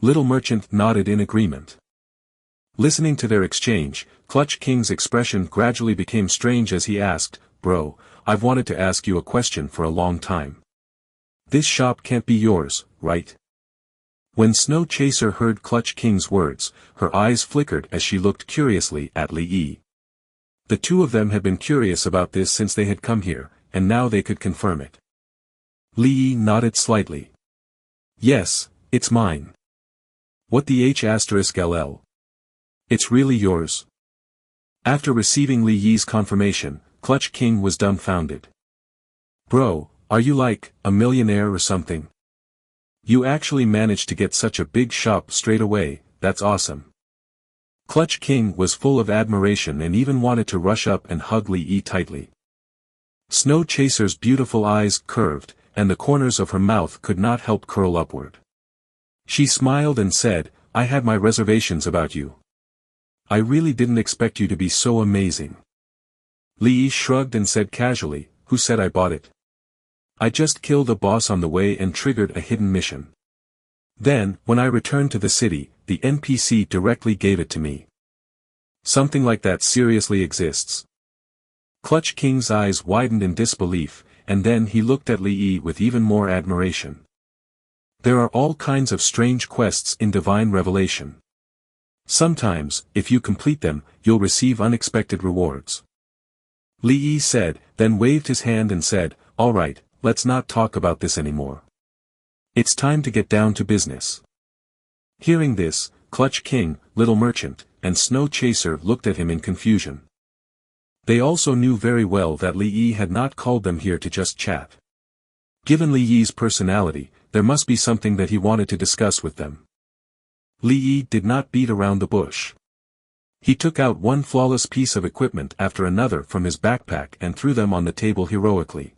Little Merchant nodded in agreement. Listening to their exchange, Clutch King's expression gradually became strange as he asked, "Bro, I've wanted to ask you a question for a long time. This shop can't be yours, right?" When Snow Chaser heard Clutch King's words, her eyes flickered as she looked curiously at Li Yi. The two of them had been curious about this since they had come here, and now they could confirm it. Li Yi nodded slightly. "Yes, it's mine." "What the H*LL? It's really yours?" After receiving Li Yi's confirmation, Clutch King was dumbfounded. "Bro, are you like, a millionaire or something? You actually managed to get such a big shop straight away, that's awesome." Clutch King was full of admiration and even wanted to rush up and hug Li Yi tightly. Snow Chaser's beautiful eyes curved, and the corners of her mouth could not help curl upward. She smiled and said, "I had my reservations about you. I really didn't expect you to be so amazing." Li Yi shrugged and said casually, "Who said I bought it? I just killed a boss on the way and triggered a hidden mission. Then, when I returned to the city, the NPC directly gave it to me." "Something like that seriously exists?" Clutch King's eyes widened in disbelief, and then he looked at Li Yi with even more admiration. "There are all kinds of strange quests in Divine Revelation. Sometimes, if you complete them, you'll receive unexpected rewards." Li Yi said, then waved his hand and said, "All right, let's not talk about this anymore. It's time to get down to business." Hearing this, Clutch King, Little Merchant, and Snow Chaser looked at him in confusion. They also knew very well that Li Yi had not called them here to just chat. Given Li Yi's personality, there must be something that he wanted to discuss with them. Li Yi did not beat around the bush. He took out one flawless piece of equipment after another from his backpack and threw them on the table heroically.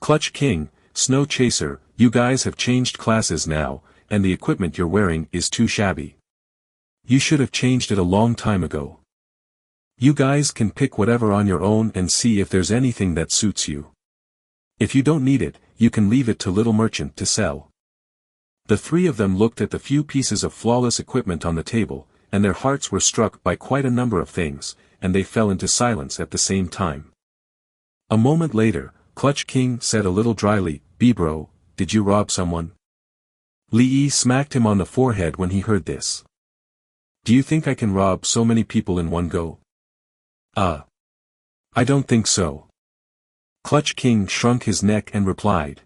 "Clutch King, Snow Chaser, you guys have changed classes now, and the equipment you're wearing is too shabby. You should have changed it a long time ago. You guys can pick whatever on your own and see if there's anything that suits you. If you don't need it, you can leave it to Little Merchant to sell." The three of them looked at the few pieces of flawless equipment on the table, and their hearts were struck by quite a number of things, and they fell into silence at the same time. A moment later, Clutch King said a little dryly, "Bro, did you rob someone?" Li Yi smacked him on the forehead when he heard this. "Do you think I can rob so many people in one go?" I don't think so." Clutch King shrunk his neck and replied.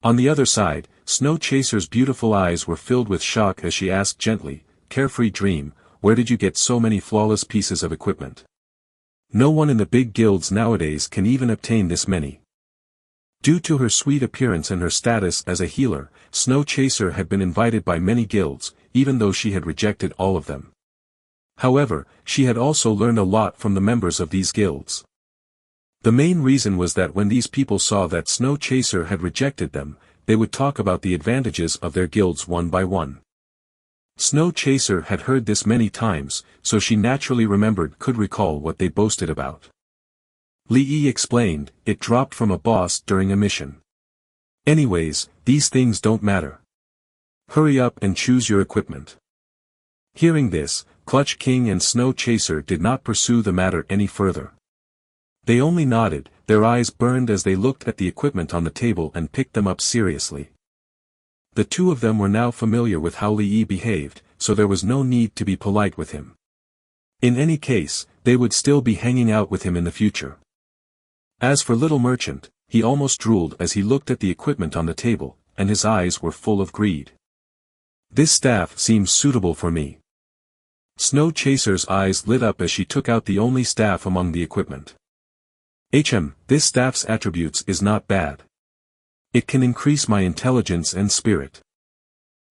On the other side, Snow Chaser's beautiful eyes were filled with shock as she asked gently, "Carefree Dream, where did you get so many flawless pieces of equipment? No one in the big guilds nowadays can even obtain this many." Due to her sweet appearance and her status as a healer, Snow Chaser had been invited by many guilds, even though she had rejected all of them. However, she had also learned a lot from the members of these guilds. The main reason was that when these people saw that Snow Chaser had rejected them, they would talk about the advantages of their guilds one by one. Snow Chaser had heard this many times, so she naturally could recall what they boasted about. Li Yi explained, "It dropped from a boss during a mission. Anyways, these things don't matter. Hurry up and choose your equipment." Hearing this, Clutch King and Snow Chaser did not pursue the matter any further. They only nodded, their eyes burned as they looked at the equipment on the table and picked them up seriously. The two of them were now familiar with how Li Yi behaved, so there was no need to be polite with him. In any case, they would still be hanging out with him in the future. As for Little Merchant, he almost drooled as he looked at the equipment on the table, and his eyes were full of greed. "This staff seems suitable for me." Snow Chaser's eyes lit up as she took out the only staff among the equipment. This staff's attributes is not bad. It can increase my intelligence and spirit.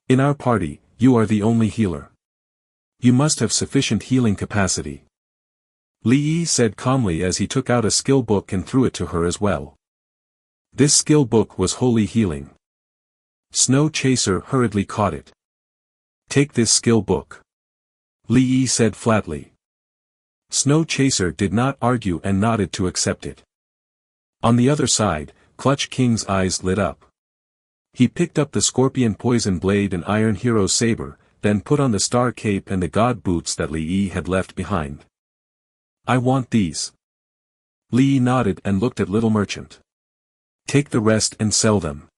In our party, you are the only healer. You must have sufficient healing capacity." Li Yi said calmly as he took out a skill book and threw it to her as well. This skill book was Holy Healing. Snow Chaser hurriedly caught it. "Take this skill book," Li Yi said flatly. Snow Chaser did not argue and nodded to accept it. On the other side, Clutch King's eyes lit up. He picked up the Scorpion Poison Blade and Iron Hero Saber, then put on the Star Cape and the God Boots that Li Yi had left behind. "I want these." Li Yi nodded and looked at Little Merchant. "Take the rest and sell them."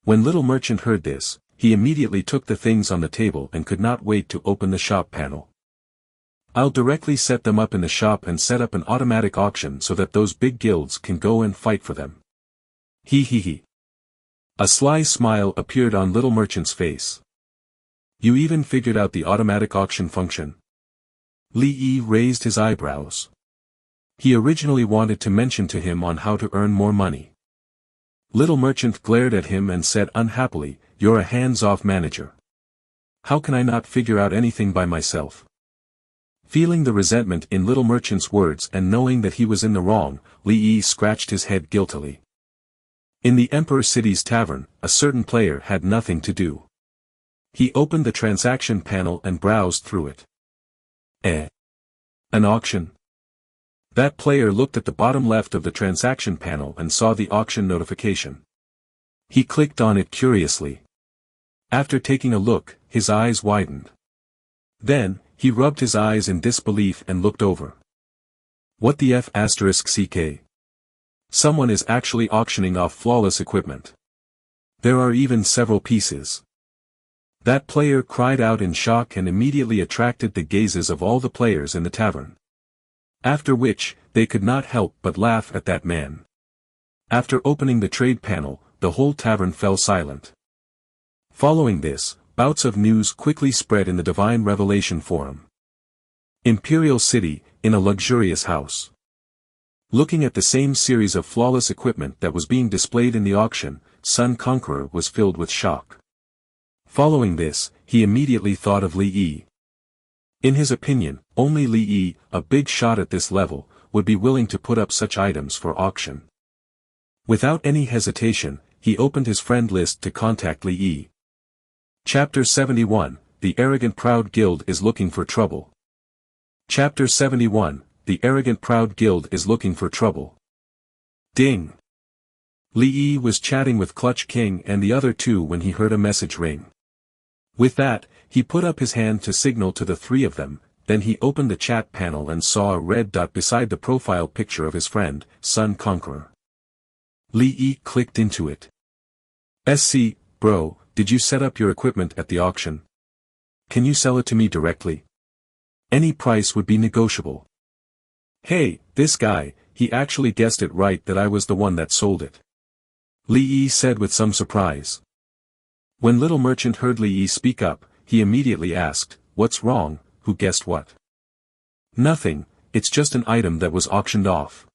When Little Merchant heard this, he immediately took the things on the table and could not wait to open the shop panel. "I'll directly set them up in the shop and set up an automatic auction so that those big guilds can go and fight for them." He. A sly smile appeared on Little Merchant's face. "You even figured out the automatic auction function?" Li Yi raised his eyebrows. He originally wanted to mention to him on how to earn more money. Little Merchant glared at him and said unhappily, "You're a hands-off manager. How can I not figure out anything by myself?" Feeling the resentment in Little Merchant's words and knowing that he was in the wrong, Li Yi scratched his head guiltily. In the Emperor City's tavern, a certain player had nothing to do. He opened the transaction panel and browsed through it. An auction? That player looked at the bottom left of the transaction panel and saw the auction notification. He clicked on it curiously. After taking a look, his eyes widened. Then, he rubbed his eyes in disbelief and looked over. What the f***ck? Someone is actually auctioning off flawless equipment. There are even several pieces. That player cried out in shock and immediately attracted the gazes of all the players in the tavern. After which, they could not help but laugh at that man. After opening the trade panel, the whole tavern fell silent. Following this, bouts of news quickly spread in the Divine Revelation Forum. Imperial City, in a luxurious house. Looking at the same series of flawless equipment that was being displayed in the auction, Sun Conqueror was filled with shock. Following this, he immediately thought of Li Yi. In his opinion, only Li Yi, a big shot at this level, would be willing to put up such items for auction. Without any hesitation, he opened his friend list to contact Li Yi. Chapter 71, The Arrogant Proud Guild is Looking for Trouble. Chapter 71, The Arrogant Proud Guild is Looking for Trouble. Ding! Li Yi was chatting with Clutch King and the other two when he heard a message ring. With that, he put up his hand to signal to the three of them, then he opened the chat panel and saw a red dot beside the profile picture of his friend, Sun Conqueror. Li Yi clicked into it. SC, bro, did you set up your equipment at the auction? Can you sell it to me directly? Any price would be negotiable. Hey, this guy, he actually guessed it right that I was the one that sold it. Li Yi said with some surprise. When little merchant heard Li Yi speak up, he immediately asked, what's wrong, who guessed what? Nothing, it's just an item that was auctioned off.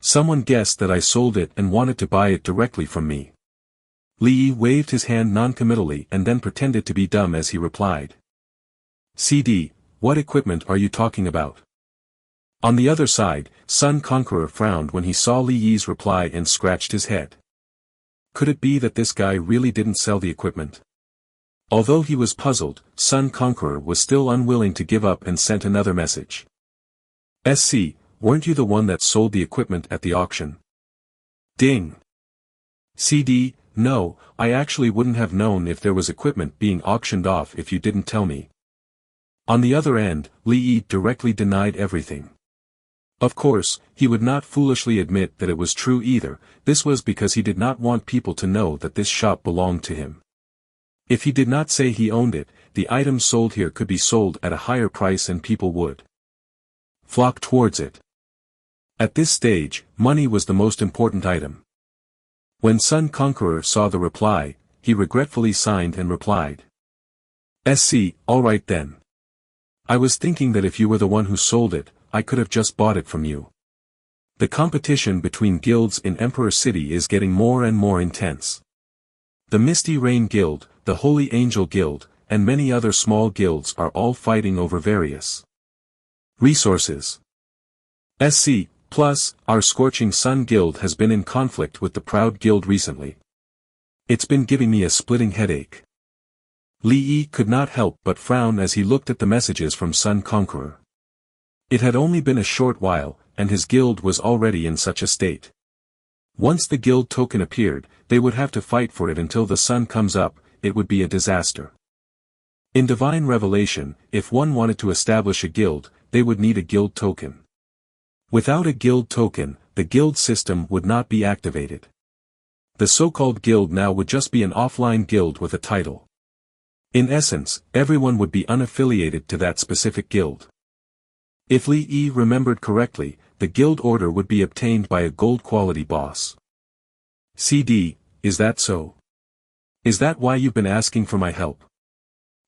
Someone guessed that I sold it and wanted to buy it directly from me. Li Yi waved his hand non-committally and then pretended to be dumb as he replied. CD, what equipment are you talking about? On the other side, Sun Conqueror frowned when he saw Li Yi's reply and scratched his head. Could it be that this guy really didn't sell the equipment? Although he was puzzled, Sun Conqueror was still unwilling to give up and sent another message. SC, weren't you the one that sold the equipment at the auction? Ding. CD, no, I actually wouldn't have known if there was equipment being auctioned off if you didn't tell me. On the other end, Li Yi directly denied everything. Of course, he would not foolishly admit that it was true either, this was because he did not want people to know that this shop belonged to him. If he did not say he owned it, the items sold here could be sold at a higher price and people would flock towards it. At this stage, money was the most important item. When Sun Conqueror saw the reply, he regretfully signed and replied. SC, alright then. I was thinking that if you were the one who sold it, I could have just bought it from you. The competition between guilds in Emperor City is getting more and more intense. The Misty Rain Guild, the Holy Angel Guild, and many other small guilds are all fighting over various resources. SC, plus, our Scorching Sun Guild has been in conflict with the Proud Guild recently. It's been giving me a splitting headache. Li Yi could not help but frown as he looked at the messages from Sun Conqueror. It had only been a short while, and his guild was already in such a state. Once the guild token appeared, they would have to fight for it until the sun comes up, it would be a disaster. In Divine Revelation, if one wanted to establish a guild, they would need a guild token. Without a guild token, the guild system would not be activated. The so-called guild now would just be an offline guild with a title. In essence, everyone would be unaffiliated to that specific guild. If Li Yi remembered correctly, the guild order would be obtained by a gold quality boss. CD, is that so? Is that why you've been asking for my help?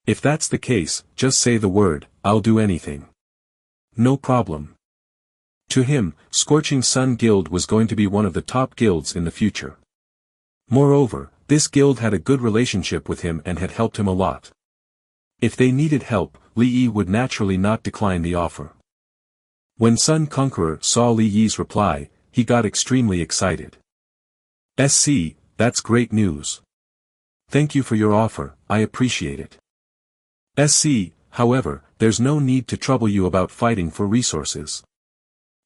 If that's the case, just say the word, I'll do anything. No problem. To him, Scorching Sun Guild was going to be one of the top guilds in the future. Moreover, this guild had a good relationship with him and had helped him a lot. If they needed help, Li Yi would naturally not decline the offer. When Sun Conqueror saw Li Yi's reply, he got extremely excited. SC, that's great news. Thank you for your offer, I appreciate it. SC, however, there's no need to trouble you about fighting for resources.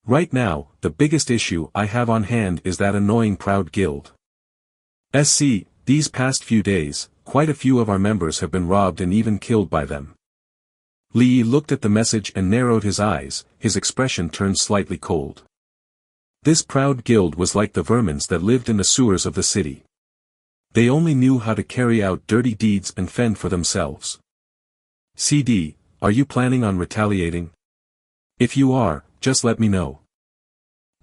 Right now, the biggest issue I have on hand is that annoying Proud Guild. SC, these past few days, quite a few of our members have been robbed and even killed by them. Li Yi looked at the message and narrowed his eyes, his expression turned slightly cold. This Proud Guild was like the vermins that lived in the sewers of the city. They only knew how to carry out dirty deeds and fend for themselves. CD, are you planning on retaliating? If you are, just let me know.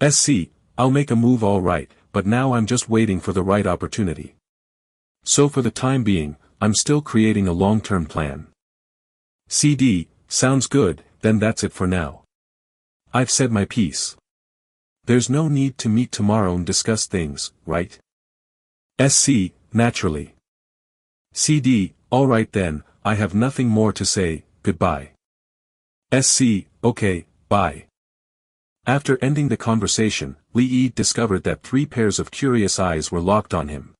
SC, I'll make a move all right, but now I'm just waiting for the right opportunity. So for the time being, I'm still creating a long-term plan. CD, sounds good, then that's it for now. I've said my piece. There's no need to meet tomorrow and discuss things, right? SC, naturally. CD, alright then, I have nothing more to say, goodbye. SC, okay, bye. After ending the conversation, Li Yi discovered that 3 pairs of curious eyes were locked on him.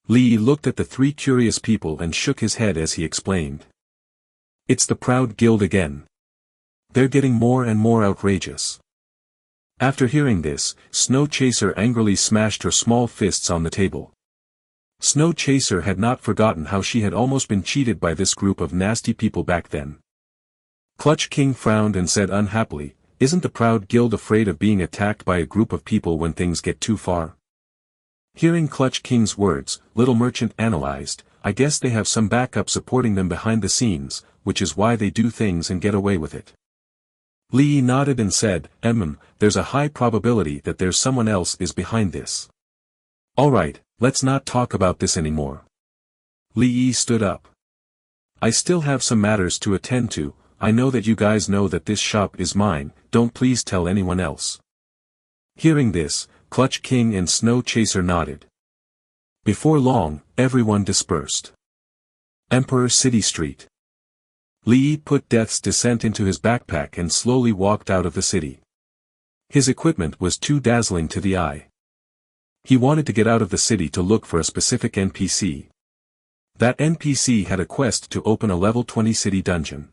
Li Yi looked at the 3 curious people and shook his head as he explained. It's the Proud Guild again. They're getting more and more outrageous. After hearing this, Snow Chaser angrily smashed her small fists on the table. Snow Chaser had not forgotten how she had almost been cheated by this group of nasty people back then. Clutch King frowned and said unhappily, "Isn't the Proud Guild afraid of being attacked by a group of people when things get too far?" Hearing Clutch King's words, Little Merchant analyzed, "I guess they have some backup supporting them behind the scenes, which is why they do things and get away with it." Lee nodded and said, There's a high probability that there's someone else is behind this." "Alright, let's not talk about this anymore." Lee stood up. "I still have some matters to attend to. I know that you guys know that this shop is mine, don't please tell anyone else." Hearing this, Clutch King and Snow Chaser nodded. Before long, everyone dispersed. Emperor City Street. Lee put Death's Descent into his backpack and slowly walked out of the city. His equipment was too dazzling to the eye. He wanted to get out of the city to look for a specific NPC. That NPC had a quest to open a level 20 city dungeon.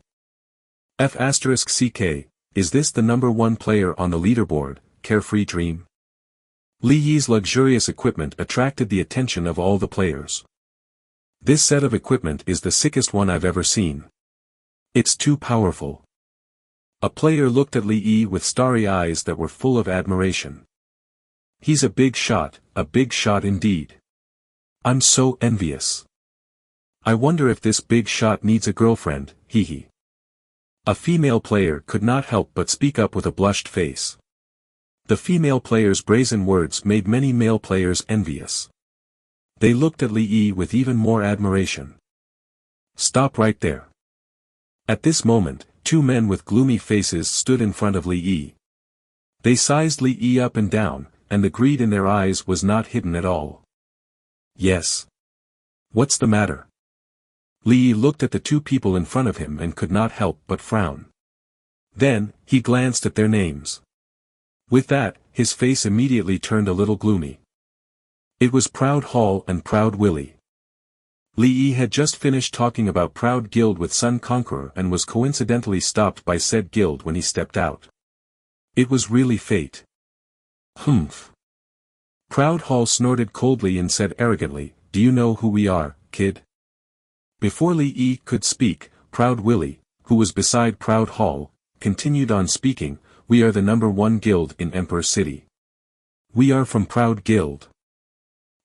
F***CK, is this the number 1 player on the leaderboard, Carefree Dream? Li Yi's luxurious equipment attracted the attention of all the players. "This set of equipment is the sickest one I've ever seen. It's too powerful." A player looked at Li Yi with starry eyes that were full of admiration. "He's a big shot indeed. I'm so envious. I wonder if this big shot needs a girlfriend, hee." A female player could not help but speak up with a blushed face. The female player's brazen words made many male players envious. They looked at Li Yi with even more admiration. "Stop right there." At this moment, 2 men with gloomy faces stood in front of Li Yi. They sized Li Yi up and down, and the greed in their eyes was not hidden at all. "Yes. What's the matter?" Li Yi looked at the 2 people in front of him and could not help but frown. Then, he glanced at their names. With that, his face immediately turned a little gloomy. It was Proud Hall and Proud Willie. Li Yi had just finished talking about Proud Guild with Sun Conqueror and was coincidentally stopped by said guild when he stepped out. It was really fate. "Humph." Proud Hall snorted coldly and said arrogantly, "Do you know who we are, kid?" Before Li Yi could speak, Proud Willie, who was beside Proud Hall, continued on speaking, "We are the number 1 guild in Emperor City. We are from Proud Guild."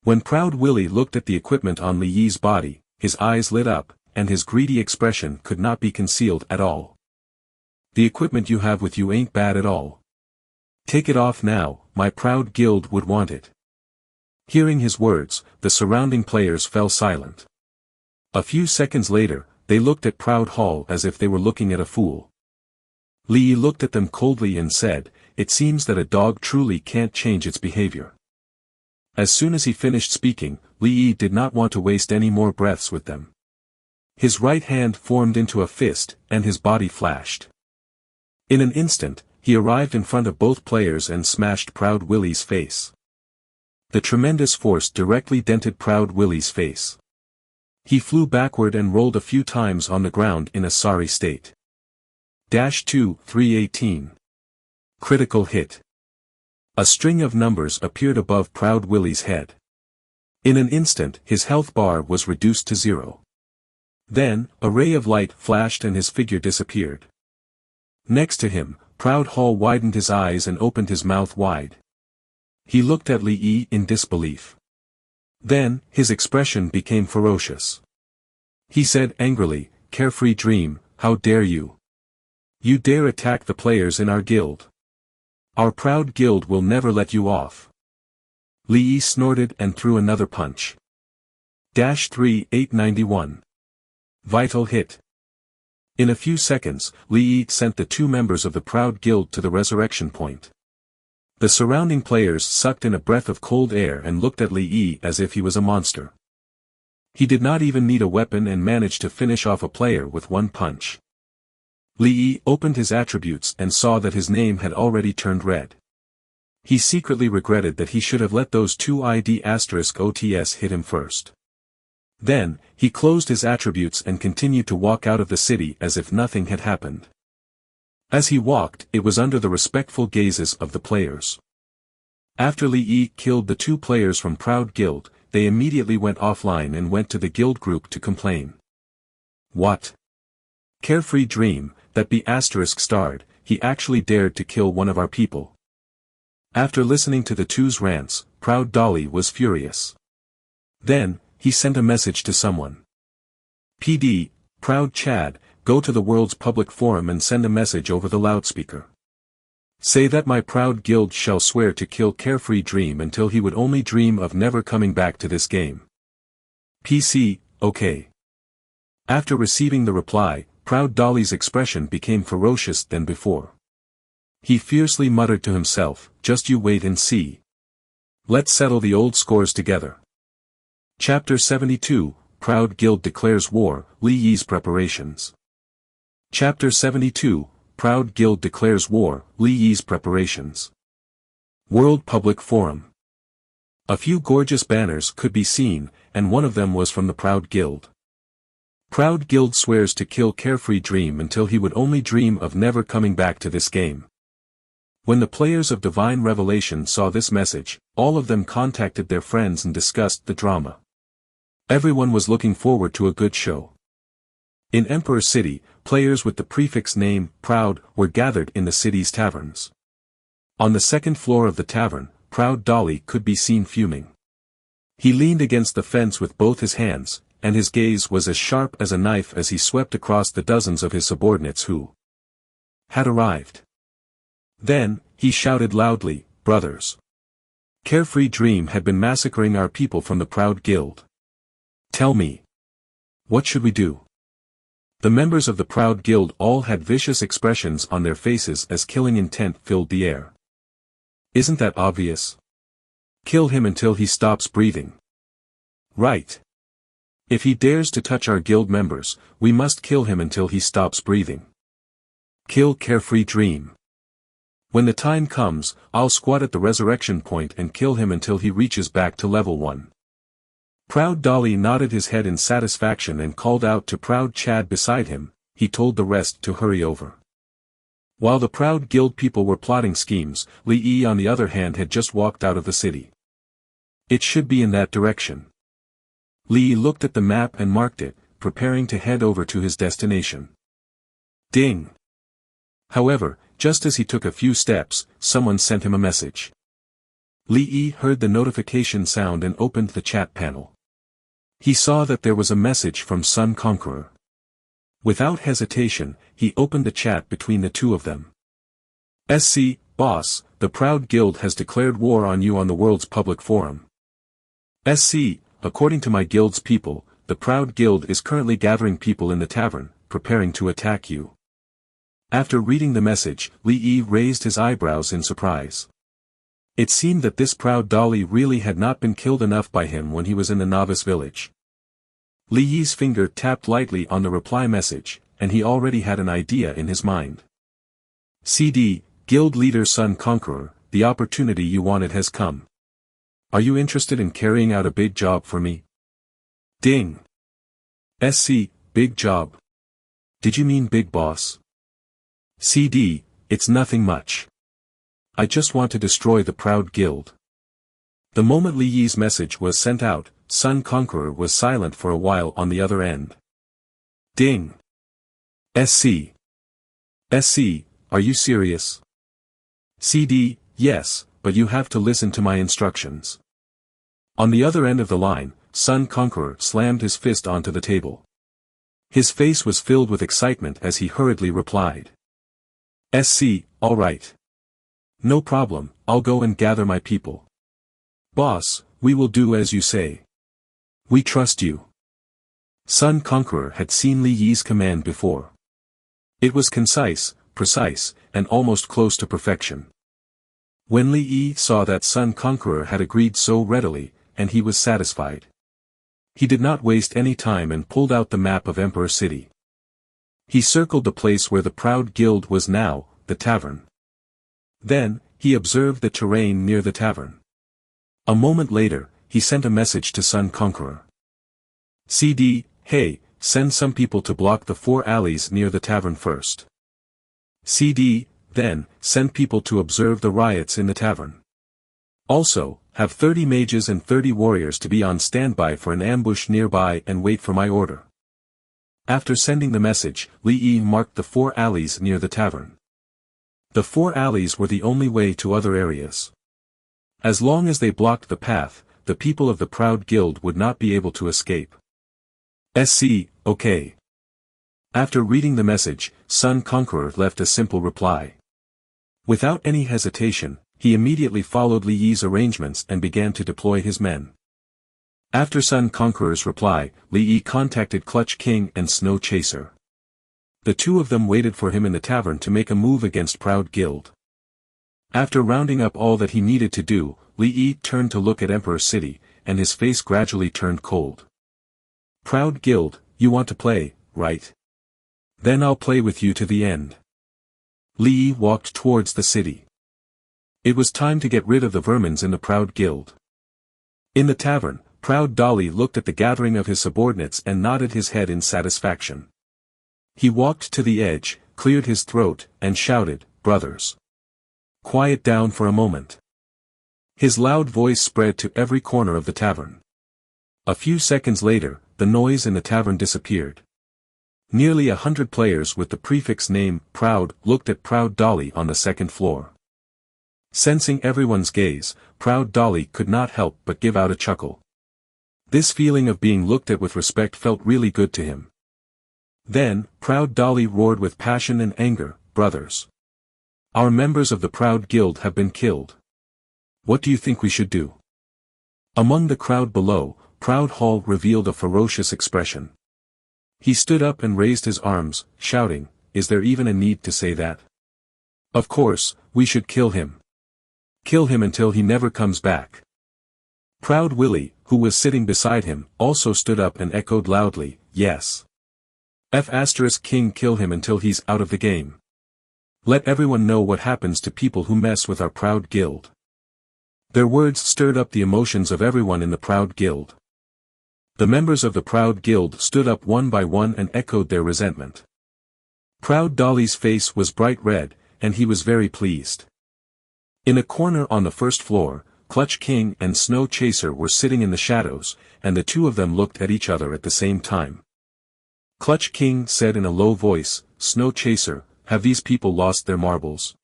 When Proud Willie looked at the equipment on Li Yi's body, his eyes lit up, and his greedy expression could not be concealed at all. "The equipment you have with you ain't bad at all. Take it off now, my Proud Guild would want it." Hearing his words, the surrounding players fell silent. A few seconds later, they looked at Proud Hall as if they were looking at a fool. Li Yi looked at them coldly and said, "It seems that a dog truly can't change its behavior." As soon as he finished speaking, Li Yi did not want to waste any more breaths with them. His right hand formed into a fist, and his body flashed. In an instant, he arrived in front of both players and smashed Proud Willie's face. The tremendous force directly dented Proud Willie's face. He flew backward and rolled a few times on the ground in a sorry state. -2-318. Critical hit. A string of numbers appeared above Proud Willie's head. In an instant, his health bar was reduced to 0. Then, a ray of light flashed and his figure disappeared. Next to him, Proud Hall widened his eyes and opened his mouth wide. He looked at Li Yi in disbelief. Then, his expression became ferocious. He said angrily, "Carefree Dream, how dare you? You dare attack the players in our guild? Our Proud Guild will never let you off." Li Yi snorted and threw another punch. -3891. Vital hit. In a few seconds, Li Yi sent the 2 members of the Proud Guild to the resurrection point. The surrounding players sucked in a breath of cold air and looked at Li Yi as if he was a monster. He did not even need a weapon and managed to finish off a player with 1 punch. Li Yi opened his attributes and saw that his name had already turned red. He secretly regretted that he should have let those 2 ID*OTS hit him first. Then, he closed his attributes and continued to walk out of the city as if nothing had happened. As he walked, it was under the respectful gazes of the players. After Li Yi killed the 2 players from Proud Guild, they immediately went offline and went to the guild group to complain. What? Carefree Dream, that be *starred, he actually dared to kill one of our people. After listening to the two's rants, Proud Dolly was furious. Then, he sent a message to someone. PD, Proud Chad, go to the world's public forum and send a message over the loudspeaker. Say that my proud guild shall swear to kill Carefree Dream until he would only dream of never coming back to this game. PC, okay. After receiving the reply, Proud Dolly's expression became ferocious than before. He fiercely muttered to himself, just you wait and see. Let's settle the old scores together. Chapter 72, Proud Guild declares war, Li Yi's preparations. Chapter 72, Proud Guild declares war, Li Yi's preparations. World Public Forum. A few gorgeous banners could be seen, and one of them was from the Proud Guild. Proud Guild swears to kill Carefree Dream until he would only dream of never coming back to this game. When the players of Divine Revelation saw this message, all of them contacted their friends and discussed the drama. Everyone was looking forward to a good show. In Emperor City, players with the prefix name, Proud, were gathered in the city's taverns. On the second floor of the tavern, Proud Dolly could be seen fuming. He leaned against the fence with both his hands, and his gaze was as sharp as a knife as he swept across the dozens of his subordinates who had arrived. Then, he shouted loudly, brothers. Carefree Dream had been massacring our people from the Proud Guild. Tell me. What should we do? The members of the Proud Guild all had vicious expressions on their faces as killing intent filled the air. Isn't that obvious? Kill him until he stops breathing. Right. If he dares to touch our guild members, we must kill him until he stops breathing. Kill Carefree Dream. When the time comes, I'll squat at the resurrection point and kill him until he reaches back to level 1. Proud Dolly nodded his head in satisfaction and called out to Proud Chad beside him. He told the rest to hurry over. While the Proud Guild people were plotting schemes, Li Yi on the other hand had just walked out of the city. It should be in that direction. Li Yi looked at the map and marked it, preparing to head over to his destination. Ding! However, just as he took a few steps, someone sent him a message. Li Yi heard the notification sound and opened the chat panel. He saw that there was a message from Sun Conqueror. Without hesitation, he opened the chat between the two of them. SC, boss, the Proud Guild has declared war on you on the world's public forum. SC, according to my guild's people, the Proud Guild is currently gathering people in the tavern, preparing to attack you. After reading the message, Li Yi raised his eyebrows in surprise. It seemed that this Proud Dolly really had not been killed enough by him when he was in the novice village. Li Yi's finger tapped lightly on the reply message, and he already had an idea in his mind. CD, Guild Leader Sun Conqueror, the opportunity you wanted has come. Are you interested in carrying out a big job for me? Ding. SC, big job. Did you mean big boss? CD, it's nothing much. I just want to destroy the Proud Guild. The moment Li Yi's message was sent out, Sun Conqueror was silent for a while on the other end. Ding. SC. SC, are you serious? CD, yes, but you have to listen to my instructions. On the other end of the line, Sun Conqueror slammed his fist onto the table. His face was filled with excitement as he hurriedly replied. SC, all right. No problem, I'll go and gather my people. Boss, we will do as you say. We trust you. Sun Conqueror had seen Li Yi's command before. It was concise, precise, and almost close to perfection. When Li Yi saw that Sun Conqueror had agreed so readily, and he was satisfied. He did not waste any time and pulled out the map of Emperor City. He circled the place where the Proud Guild was now, the tavern. Then, he observed the terrain near the tavern. A moment later, he sent a message to Sun Conqueror. CD, hey, send some people to block the 4 alleys near the tavern first. CD, then, send people to observe the riots in the tavern. Also, Have 30 mages and 30 warriors to be on standby for an ambush nearby and wait for my order. After sending the message, Li Yi marked the 4 alleys near the tavern. The 4 alleys were the only way to other areas. As long as they blocked the path, the people of the Proud Guild would not be able to escape. Okay. After reading the message, Sun Conqueror left a simple reply. Without any hesitation, he immediately followed Li Yi's arrangements and began to deploy his men. After Sun Conqueror's reply, Li Yi contacted Clutch King and Snow Chaser. The 2 of them waited for him in the tavern to make a move against Proud Guild. After rounding up all that he needed to do, Li Yi turned to look at Emperor City, and his face gradually turned cold. Proud Guild, you want to play, right? Then I'll play with you to the end. Li Yi walked towards the city. It was time to get rid of the vermins in the Proud Guild. In the tavern, Proud Dolly looked at the gathering of his subordinates and nodded his head in satisfaction. He walked to the edge, cleared his throat, and shouted, "Brothers! Quiet down for a moment." His loud voice spread to every corner of the tavern. A few seconds later, the noise in the tavern disappeared. Nearly 100 players with the prefix name, Proud, looked at Proud Dolly on the 2nd floor. Sensing everyone's gaze, Proud Dolly could not help but give out a chuckle. This feeling of being looked at with respect felt really good to him. Then, Proud Dolly roared with passion and anger, "Brothers! Our members of the Proud Guild have been killed. What do you think we should do?" Among the crowd below, Proud Hall revealed a ferocious expression. He stood up and raised his arms, shouting, "Is there even a need to say that? Of course, we should kill him. Kill him until he never comes back." Proud Willie, who was sitting beside him, also stood up and echoed loudly, "Yes. King, kill him until he's out of the game. Let everyone know what happens to people who mess with our Proud Guild." Their words stirred up the emotions of everyone in the Proud Guild. The members of the Proud Guild stood up one by one and echoed their resentment. Proud Dolly's face was bright red, and he was very pleased. In a corner on the 1st floor, Clutch King and Snow Chaser were sitting in the shadows, and the 2 of them looked at each other at the same time. Clutch King said in a low voice, "Snow Chaser, have these people lost their marbles?"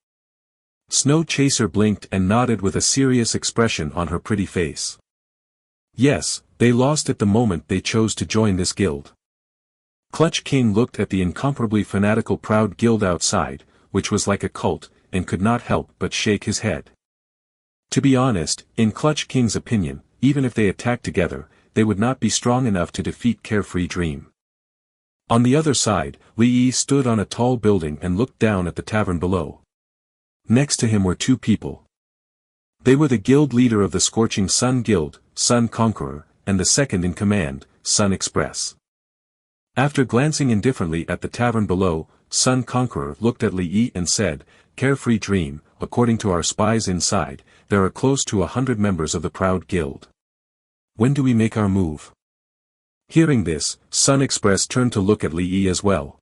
Snow Chaser blinked and nodded with a serious expression on her pretty face. "Yes, they lost at the moment they chose to join this guild." Clutch King looked at the incomparably fanatical Proud Guild outside, which was like a cult, and could not help but shake his head. To be honest, in Clutch King's opinion, even if they attacked together, they would not be strong enough to defeat Carefree Dream. On the other side, Li Yi stood on a tall building and looked down at the tavern below. Next to him were 2 people. They were the guild leader of the Scorching Sun Guild, Sun Conqueror, and the second in command, Sun Express. After glancing indifferently at the tavern below, Sun Conqueror looked at Li Yi and said, "Carefree Dream, according to our spies inside, there are close to 100 members of the Proud Guild. When do we make our move?" Hearing this, Sun Express turned to look at Li Yi as well.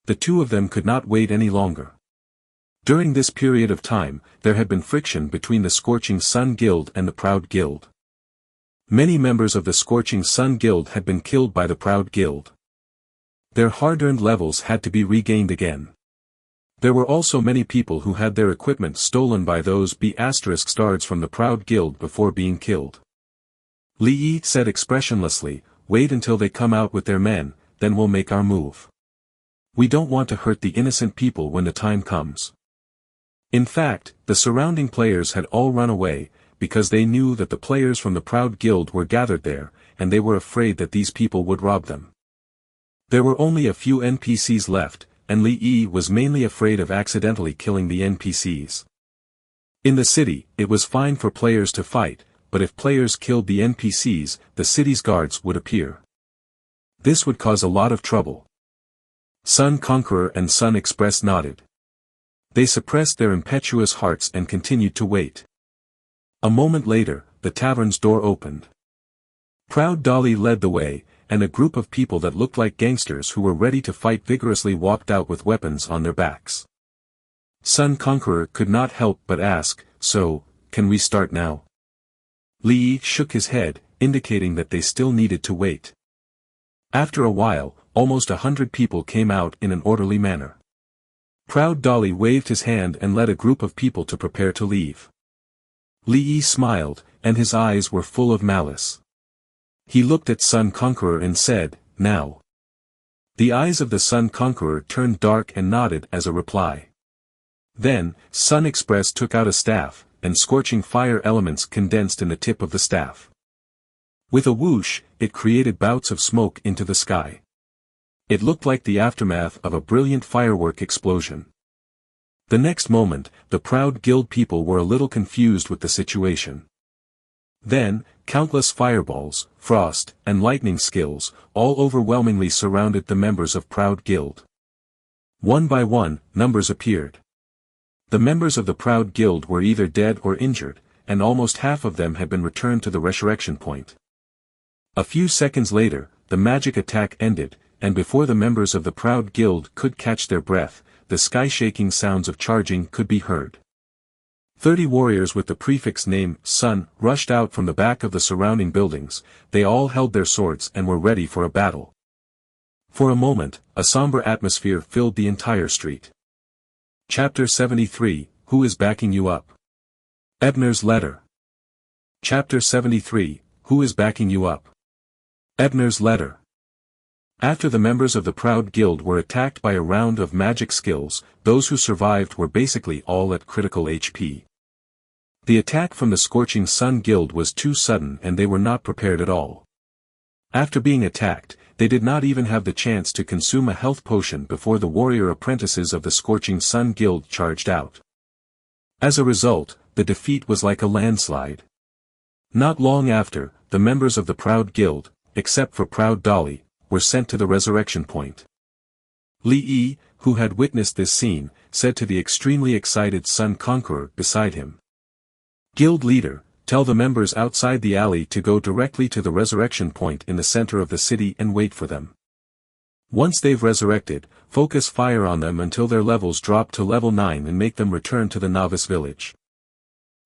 The 2 of them could not wait any longer. During this period of time, there had been friction between the Scorching Sun Guild and the Proud Guild. Many members of the Scorching Sun Guild had been killed by the Proud Guild. Their hard-earned levels had to be regained again. There were also many people who had their equipment stolen by those B***stards from the Proud Guild before being killed. Li Yi said expressionlessly, "Wait until they come out with their men, then we'll make our move. We don't want to hurt the innocent people when the time comes." In fact, the surrounding players had all run away, because they knew that the players from the Proud Guild were gathered there, and they were afraid that these people would rob them. There were only a few NPCs left, and Li Yi was mainly afraid of accidentally killing the NPCs. In the city, it was fine for players to fight, but if players killed the NPCs, the city's guards would appear. This would cause a lot of trouble. Sun Conqueror and Sun Express nodded. They suppressed their impetuous hearts and continued to wait. A moment later, the tavern's door opened. Proud Dolly led the way, and a group of people that looked like gangsters who were ready to fight vigorously walked out with weapons on their backs. Sun Conqueror could not help but ask, "So, can we start now?" Li Yi shook his head, indicating that they still needed to wait. After a while, almost 100 people came out in an orderly manner. Proud Dolly waved his hand and led a group of people to prepare to leave. Li Yi smiled, and his eyes were full of malice. He looked at Sun Conqueror and said, "Now." The eyes of the Sun Conqueror turned dark and nodded as a reply. Then, Sun Express took out a staff, and scorching fire elements condensed in the tip of the staff. With a whoosh, it created bouts of smoke into the sky. It looked like the aftermath of a brilliant firework explosion. The next moment, the proud guild people were a little confused with the situation. Then, countless fireballs, frost, and lightning skills, all overwhelmingly surrounded the members of Proud Guild. One by one, numbers appeared. The members of the Proud Guild were either dead or injured, and almost half of them had been returned to the resurrection point. A few seconds later, the magic attack ended, and before the members of the Proud Guild could catch their breath, the sky-shaking sounds of charging could be heard. 30 warriors with the prefix name, Sun, rushed out from the back of the surrounding buildings. They all held their swords and were ready for a battle. For a moment, a somber atmosphere filled the entire street. Chapter 73, Who is backing you up? Ebner's letter. Chapter 73, Who is backing you up? Ebner's letter. After the members of the Proud Guild were attacked by a round of magic skills, those who survived were basically all at critical HP. The attack from the Scorching Sun Guild was too sudden and they were not prepared at all. After being attacked, they did not even have the chance to consume a health potion before the warrior apprentices of the Scorching Sun Guild charged out. As a result, the defeat was like a landslide. Not long after, the members of the Proud Guild, except for Proud Dolly, were sent to the resurrection point. Li Yi, who had witnessed this scene, said to the extremely excited Sun Conqueror beside him. "Guild leader, tell the members outside the alley to go directly to the resurrection point in the center of the city and wait for them. Once they've resurrected, focus fire on them until their levels drop to level 9 and make them return to the novice village."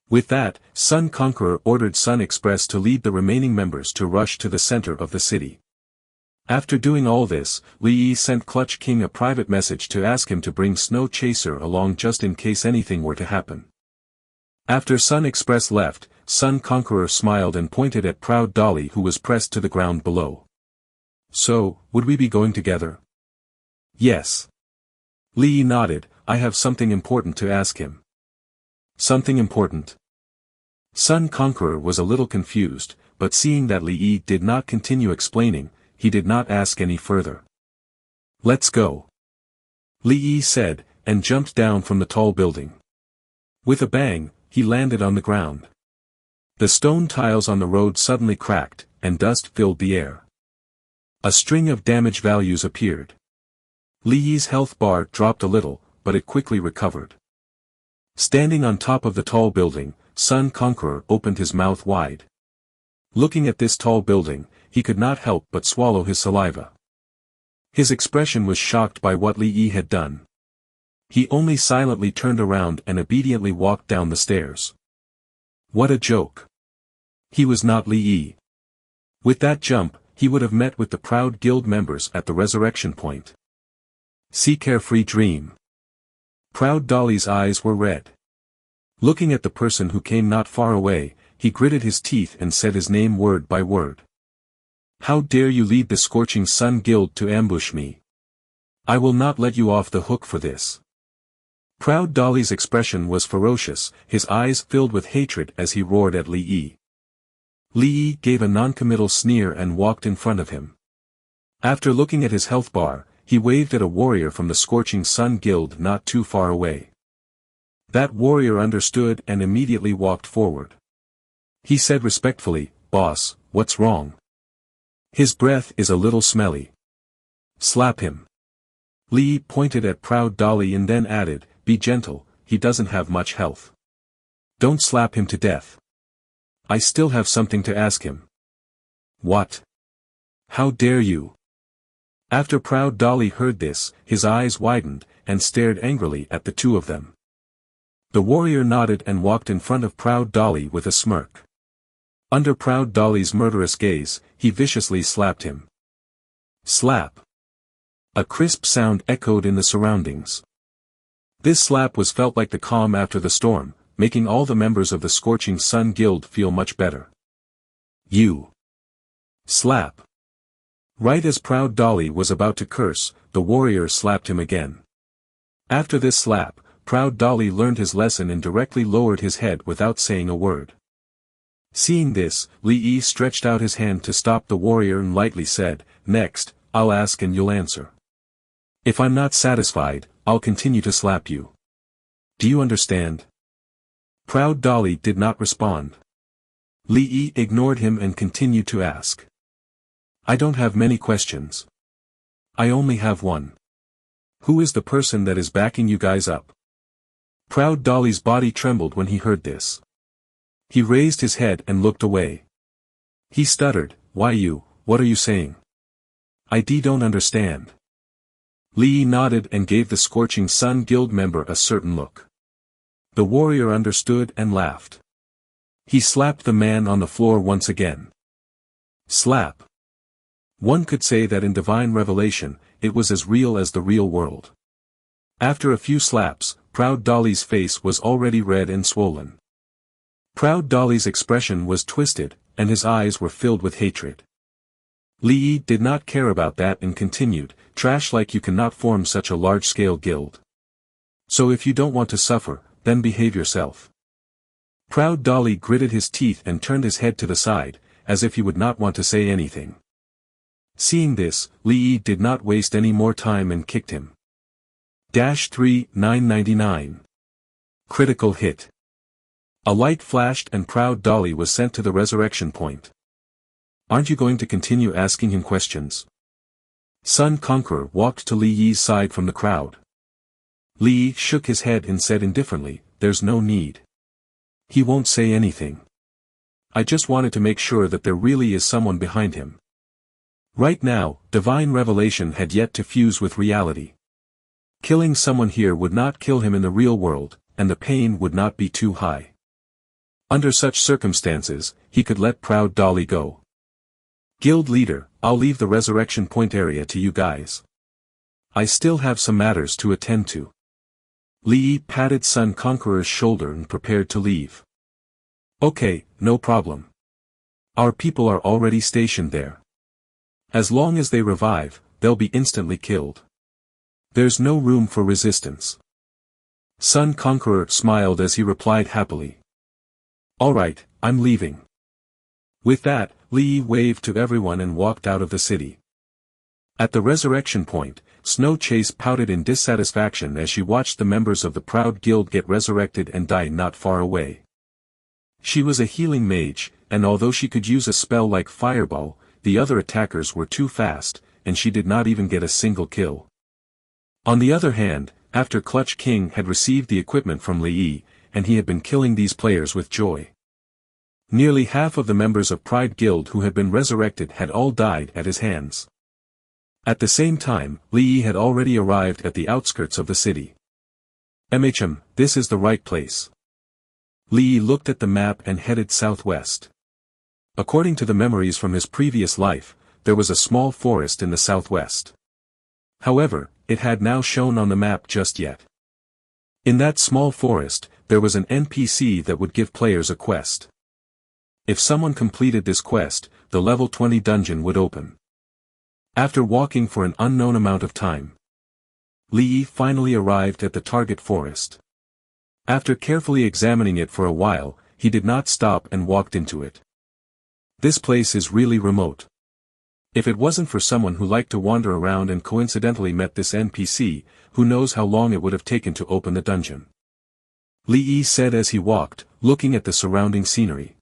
With that, Sun Conqueror ordered Sun Express to lead the remaining members to rush to the center of the city. After doing all this, Li Yi sent Clutch King a private message to ask him to bring Snow Chaser along just in case anything were to happen. After Sun Express left, Sun Conqueror smiled and pointed at Proud Dolly who was pressed to the ground below. "So, would we be going together?" "Yes." Li Yi nodded. "I have something important to ask him." "Something important?" Sun Conqueror was a little confused, but seeing that Li Yi did not continue explaining, he did not ask any further. "Let's go," Li Yi said, and jumped down from the tall building. With a bang, he landed on the ground. The stone tiles on the road suddenly cracked, and dust filled the air. A string of damage values appeared. Li Yi's health bar dropped a little, but it quickly recovered. Standing on top of the tall building, Sun Conqueror opened his mouth wide. Looking at this tall building, he could not help but swallow his saliva. His expression was shocked by what Li Yi had done. He only silently turned around and obediently walked down the stairs. What a joke. He was not Li Yi. With that jump, he would have met with the Proud Guild members at the resurrection point. See Carefree Dream. Proud Dolly's eyes were red. Looking at the person who came not far away, he gritted his teeth and said his name word by word. "How dare you lead the Scorching Sun Guild to ambush me? I will not let you off the hook for this." Proud Dolly's expression was ferocious, his eyes filled with hatred as he roared at Li Yi. Li Yi gave a noncommittal sneer and walked in front of him. After looking at his health bar, he waved at a warrior from the Scorching Sun Guild not too far away. That warrior understood and immediately walked forward. He said respectfully, "Boss, what's wrong? His breath is a little smelly. Slap him." Li Yi pointed at Proud Dolly and then added, "Be gentle, he doesn't have much health. Don't slap him to death. I still have something to ask him." "What? How dare you?" After Proud Dolly heard this, his eyes widened, and stared angrily at the two of them. The warrior nodded and walked in front of Proud Dolly with a smirk. Under Proud Dolly's murderous gaze, he viciously slapped him. Slap. A crisp sound echoed in the surroundings. This slap was felt like the calm after the storm, making all the members of the Scorching Sun Guild feel much better. You. Slap. Right as Proud Dolly was about to curse, the warrior slapped him again. After this slap, Proud Dolly learned his lesson and directly lowered his head without saying a word. Seeing this, Li Yi stretched out his hand to stop the warrior and lightly said, "Next, I'll ask and you'll answer. If I'm not satisfied, I'll continue to slap you. Do you understand?" Proud Dolly did not respond. Li Yi ignored him and continued to ask. "I don't have many questions. I only have one. Who is the person that is backing you guys up?" Proud Dolly's body trembled when he heard this. He raised his head and looked away. He stuttered, "Why you, what are you saying? I don't understand." Li Yi nodded and gave the Scorching Sun Guild member a certain look. The warrior understood and laughed. He slapped the man on the floor once again. Slap. One could say that in divine revelation, it was as real as the real world. After a few slaps, Proud Dolly's face was already red and swollen. Proud Dolly's expression was twisted, and his eyes were filled with hatred. Li Yi did not care about that and continued, "Trash like you cannot form such a large-scale guild. So if you don't want to suffer, then behave yourself." Proud Dolly gritted his teeth and turned his head to the side, as if he would not want to say anything. Seeing this, Li Yi did not waste any more time and kicked him. 3-999. Critical hit. A light flashed and Proud Dolly was sent to the resurrection point. "Aren't you going to continue asking him questions?" Sun Conqueror walked to Li Yi's side from the crowd. Li Yi shook his head and said indifferently, "There's no need. He won't say anything. I just wanted to make sure that there really is someone behind him." Right now, divine revelation had yet to fuse with reality. Killing someone here would not kill him in the real world, and the pain would not be too high. Under such circumstances, he could let Proud Dolly go. "Guild leader, I'll leave the resurrection point area to you guys. I still have some matters to attend to." Li Yi patted Sun Conqueror's shoulder and prepared to leave. "Okay, no problem. Our people are already stationed there. As long as they revive, they'll be instantly killed. There's no room for resistance." Sun Conqueror smiled as he replied happily. "Alright, I'm leaving." With that, Li Yi waved to everyone and walked out of the city. At the resurrection point, Snow Chase pouted in dissatisfaction as she watched the members of the Proud Guild get resurrected and die not far away. She was a healing mage, and although she could use a spell like Fireball, the other attackers were too fast, and she did not even get a single kill. On the other hand, after Clutch King had received the equipment from Li Yi, and he had been killing these players with joy. Nearly half of the members of Pride Guild who had been resurrected had all died at his hands. At the same time, Li Yi had already arrived at the outskirts of the city. This is the right place." Li Yi looked at the map and headed southwest. According to the memories from his previous life, there was a small forest in the southwest. However, it had now shown on the map just yet. In that small forest, there was an NPC that would give players a quest. If someone completed this quest, the level 20 dungeon would open. After walking for an unknown amount of time, Li Yi finally arrived at the target forest. After carefully examining it for a while, he did not stop and walked into it. This place is really remote. If it wasn't for someone who liked to wander around and coincidentally met this NPC, who knows how long it would have taken to open the dungeon. Li Yi said as he walked, looking at the surrounding scenery.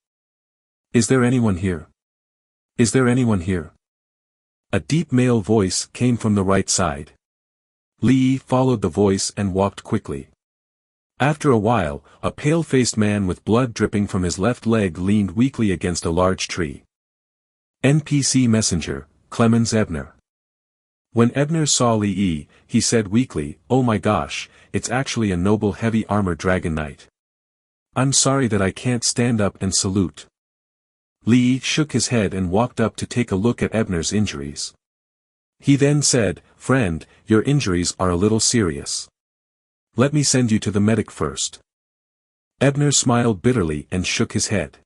"Is there anyone here? Is there anyone here?" A deep male voice came from the right side. Li Yi followed the voice and walked quickly. After a while, a pale-faced man with blood dripping from his left leg leaned weakly against a large tree. NPC Messenger, Clemens Ebner. When Ebner saw Li Yi, he said weakly, "Oh my gosh, it's actually a noble heavy armor dragon knight. I'm sorry that I can't stand up and salute." Li Yi shook his head and walked up to take a look at Ebner's injuries. He then said, "Friend, your injuries are a little serious. Let me send you to the medic first." Ebner smiled bitterly and shook his head.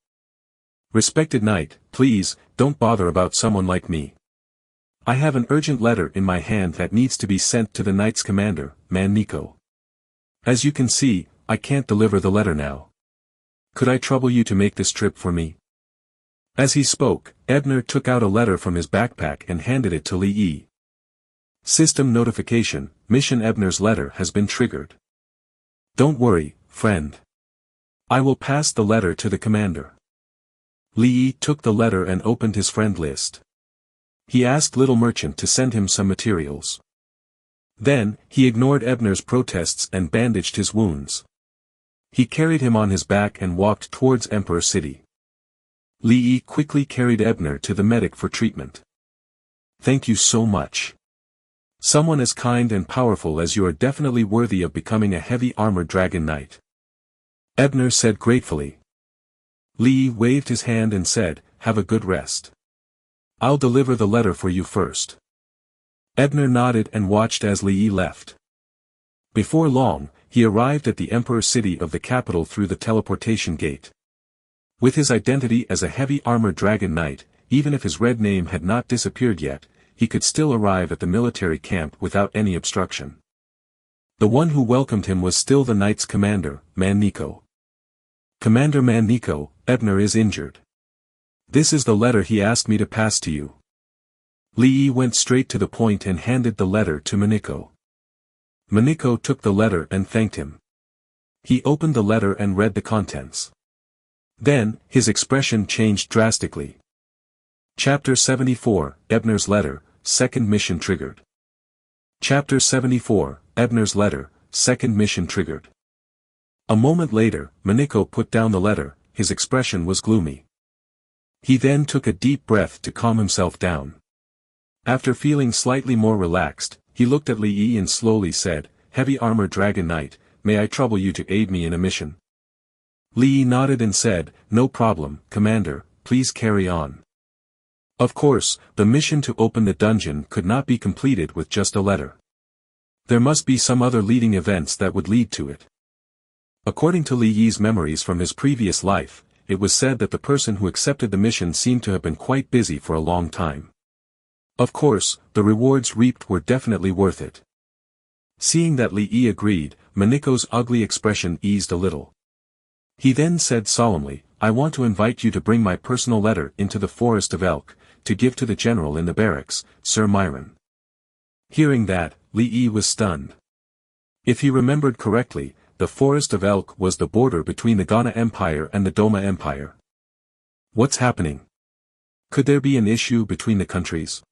"Respected knight, please, don't bother about someone like me. I have an urgent letter in my hand that needs to be sent to the knight's commander, Manhwa. As you can see, I can't deliver the letter now. Could I trouble you to make this trip for me?" As he spoke, Ebner took out a letter from his backpack and handed it to Li Yi. "System notification, Mission Ebner's letter has been triggered. Don't worry, friend. I will pass the letter to the commander." Li Yi took the letter and opened his friend list. He asked Little Merchant to send him some materials. Then, he ignored Ebner's protests and bandaged his wounds. He carried him on his back and walked towards Emperor City. Li Yi quickly carried Ebner to the medic for treatment. "Thank you so much. Someone as kind and powerful as you are definitely worthy of becoming a heavy-armored dragon knight," Ebner said gratefully. Li Yi waved his hand and said, "Have a good rest. I'll deliver the letter for you first." Ebner nodded and watched as Li Yi left. Before long, he arrived at the Emperor City of the capital through the teleportation gate. With his identity as a heavy-armored dragon knight, even if his red name had not disappeared yet, he could still arrive at the military camp without any obstruction. The one who welcomed him was still the knight's commander, Manhwa. "Commander Manhwa, Ebner is injured. This is the letter he asked me to pass to you." Li Yi went straight to the point and handed the letter to Manhwa. Manhwa took the letter and thanked him. He opened the letter and read the contents. Then, his expression changed drastically. Chapter 74, Ebner's Letter, Second Mission Triggered. Chapter 74, Ebner's Letter, Second Mission Triggered. A moment later, Manhwa put down the letter, his expression was gloomy. He then took a deep breath to calm himself down. After feeling slightly more relaxed, he looked at Li Yi and slowly said, "Heavy Armored Dragon Knight, may I trouble you to aid me in a mission?" Li Yi nodded and said, "No problem, Commander, please carry on." Of course, the mission to open the dungeon could not be completed with just a letter. There must be some other leading events that would lead to it. According to Li Yi's memories from his previous life, it was said that the person who accepted the mission seemed to have been quite busy for a long time. Of course, the rewards reaped were definitely worth it. Seeing that Li Yi agreed, Manhwa's ugly expression eased a little. He then said solemnly, "I want to invite you to bring my personal letter into the Forest of Elk, to give to the general in the barracks, Sir Myron." Hearing that, Li Yi was stunned. If he remembered correctly, the Forest of Elk was the border between the Ghana Empire and the Doma Empire. What's happening? Could there be an issue between the countries?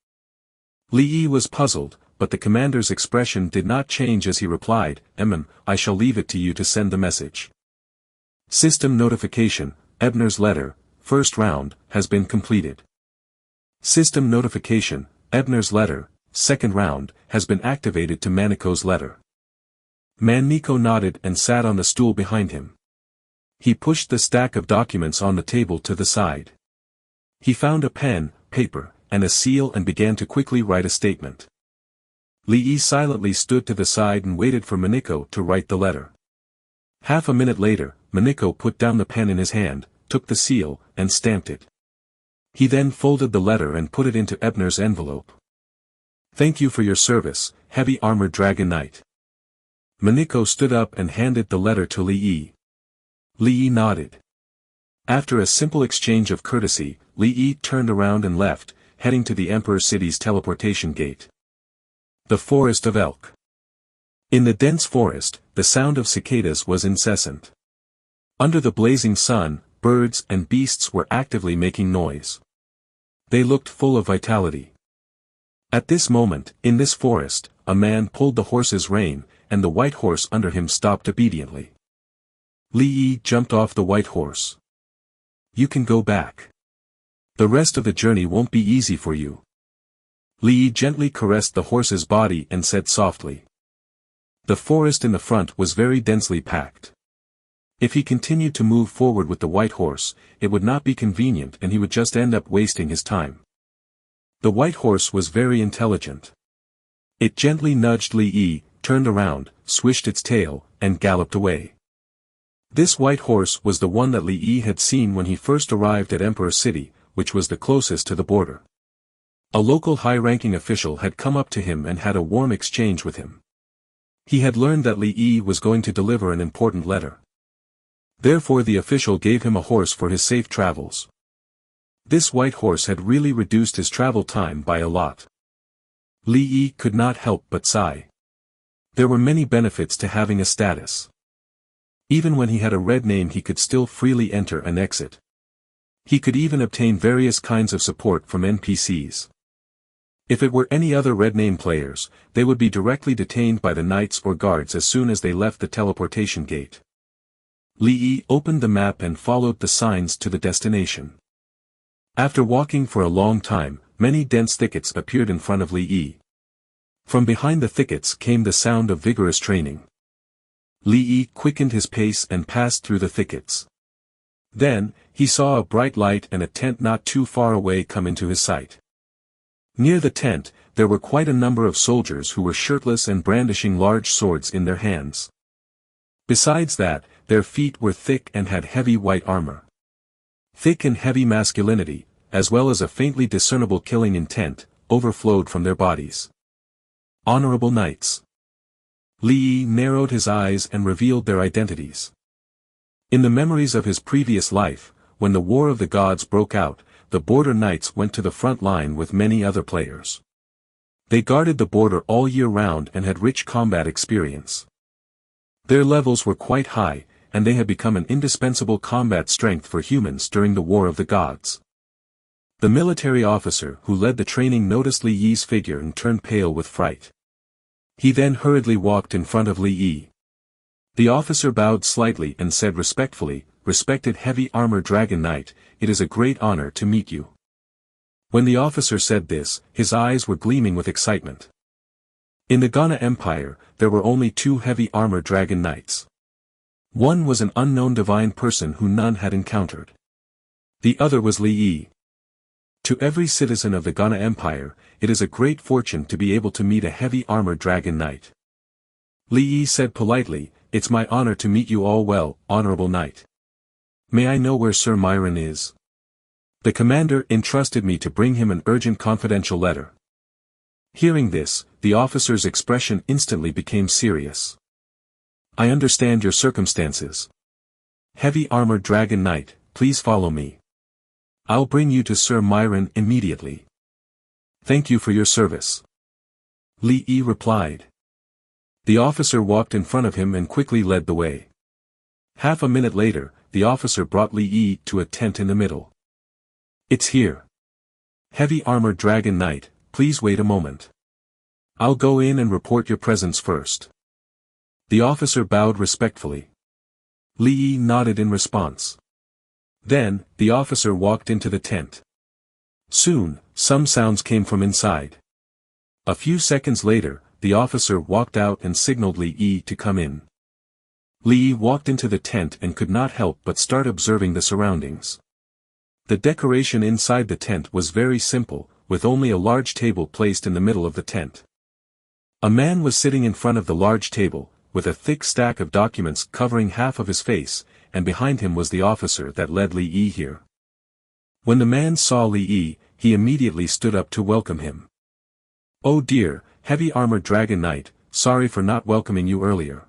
Li Yi was puzzled, but the commander's expression did not change as he replied, I shall leave it to you to send the message." System notification, Ebner's letter, first round, has been completed. System notification, Ebner's letter, second round, has been activated to Manhwa's letter. Manhwa nodded and sat on the stool behind him. He pushed the stack of documents on the table to the side. He found a pen, paper, and a seal and began to quickly write a statement. Li Yi silently stood to the side and waited for Manhwa to write the letter. Half a minute later, Manhwa put down the pen in his hand, took the seal, and stamped it. He then folded the letter and put it into Ebner's envelope. "Thank you for your service, Heavy Armored Dragon Knight." Manhwa stood up and handed the letter to Li Yi. Li Yi nodded. After a simple exchange of courtesy, Li Yi turned around and left, heading to the Emperor City's teleportation gate. The Forest of Elk. In the dense forest, the sound of cicadas was incessant. Under the blazing sun, birds and beasts were actively making noise. They looked full of vitality. At this moment, in this forest, a man pulled the horse's rein, and the white horse under him stopped obediently. Li Yi jumped off the white horse. "You can go back. The rest of the journey won't be easy for you." Li Yi gently caressed the horse's body and said softly. The forest in the front was very densely packed. If he continued to move forward with the white horse, it would not be convenient and he would just end up wasting his time. The white horse was very intelligent. It gently nudged Li Yi, turned around, swished its tail, and galloped away. This white horse was the one that Li Yi had seen when he first arrived at Emperor City, which was the closest to the border. A local high-ranking official had come up to him and had a warm exchange with him. He had learned that Li Yi was going to deliver an important letter. Therefore the official gave him a horse for his safe travels. This white horse had really reduced his travel time by a lot. Li Yi could not help but sigh. There were many benefits to having a status. Even when he had a red name he could still freely enter and exit. He could even obtain various kinds of support from NPCs. If it were any other red name players, they would be directly detained by the knights or guards as soon as they left the teleportation gate. Li Yi opened the map and followed the signs to the destination. After walking for a long time, many dense thickets appeared in front of Li Yi. From behind the thickets came the sound of vigorous training. Li Yi quickened his pace and passed through the thickets. Then, he saw a bright light and a tent not too far away come into his sight. Near the tent, there were quite a number of soldiers who were shirtless and brandishing large swords in their hands. Besides that, their feet were thick and had heavy white armor. Thick and heavy masculinity, as well as a faintly discernible killing intent, overflowed from their bodies. Honorable knights. Li Yi narrowed his eyes and revealed their identities. In the memories of his previous life, when the War of the Gods broke out, the border knights went to the front line with many other players. They guarded the border all year round and had rich combat experience. Their levels were quite high, and they had become an indispensable combat strength for humans during the War of the Gods. The military officer who led the training noticed Li Yi's figure and turned pale with fright. He then hurriedly walked in front of Li Yi. The officer bowed slightly and said respectfully, "Respected heavy armor dragon knight, it is a great honor to meet you." When the officer said this, his eyes were gleaming with excitement. In the Ghana Empire, there were only two heavy armor dragon knights. One was an unknown divine person who none had encountered. The other was Li Yi. To every citizen of the Ghana Empire, it is a great fortune to be able to meet a heavy armor dragon knight. Li Yi said politely, "It's my honor to meet you all well, honorable knight. May I know where Sir Myron is? The commander entrusted me to bring him an urgent confidential letter." Hearing this, the officer's expression instantly became serious. "I understand your circumstances. Heavy armor dragon knight, please follow me. I'll bring you to Sir Myron immediately." "Thank you for your service," Li Yi replied. The officer walked in front of him and quickly led the way. Half a minute later, the officer brought Li Yi to a tent in the middle. "It's here. Heavy armor dragon knight, please wait a moment. I'll go in and report your presence first." The officer bowed respectfully. Li Yi nodded in response. Then, the officer walked into the tent. Soon, some sounds came from inside. A few seconds later, the officer walked out and signaled Li Yi to come in. Li Yi walked into the tent and could not help but start observing the surroundings. The decoration inside the tent was very simple, with only a large table placed in the middle of the tent. A man was sitting in front of the large table, with a thick stack of documents covering half of his face, and behind him was the officer that led Li Yi here. When the man saw Li Yi, he immediately stood up to welcome him. "Oh dear, heavy armor dragon knight, sorry for not welcoming you earlier."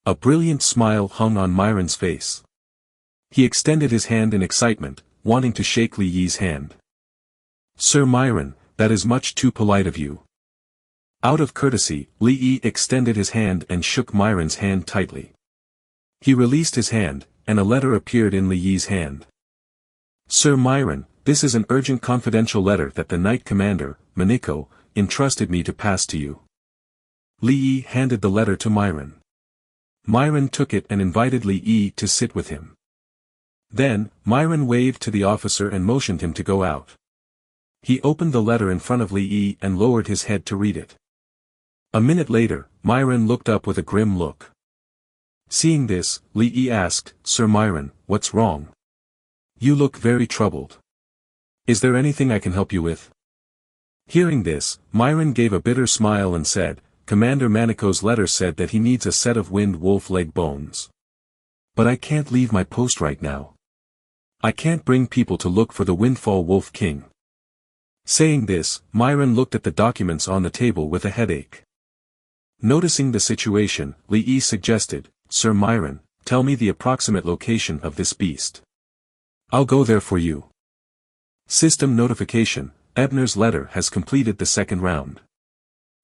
A brilliant smile hung on Myron's face. He extended his hand in excitement, wanting to shake Li Yi's hand. "Sir Myron, that is much too polite of you." Out of courtesy, Li Yi extended his hand and shook Myron's hand tightly. He released his hand, and a letter appeared in Li Yi's hand. "Sir Myron, this is an urgent confidential letter that the Knight Commander, Maniko, entrusted me to pass to you." Li Yi handed the letter to Myron. Myron took it and invited Li Yi to sit with him. Then, Myron waved to the officer and motioned him to go out. He opened the letter in front of Li Yi and lowered his head to read it. A minute later, Myron looked up with a grim look. Seeing this, Li Yi asked, Sir Myron, what's wrong? You look very troubled. Is there anything I can help you with? Hearing this, Myron gave a bitter smile and said, Commander Manako's letter said that he needs a set of wind wolf leg bones. But I can't leave my post right now. I can't bring people to look for the Windfall Wolf King. Saying this, Myron looked at the documents on the table with a headache. Noticing the situation, Li Yi suggested, Sir Myron, tell me the approximate location of this beast. I'll go there for you. System notification, Ebner's letter has completed the second round.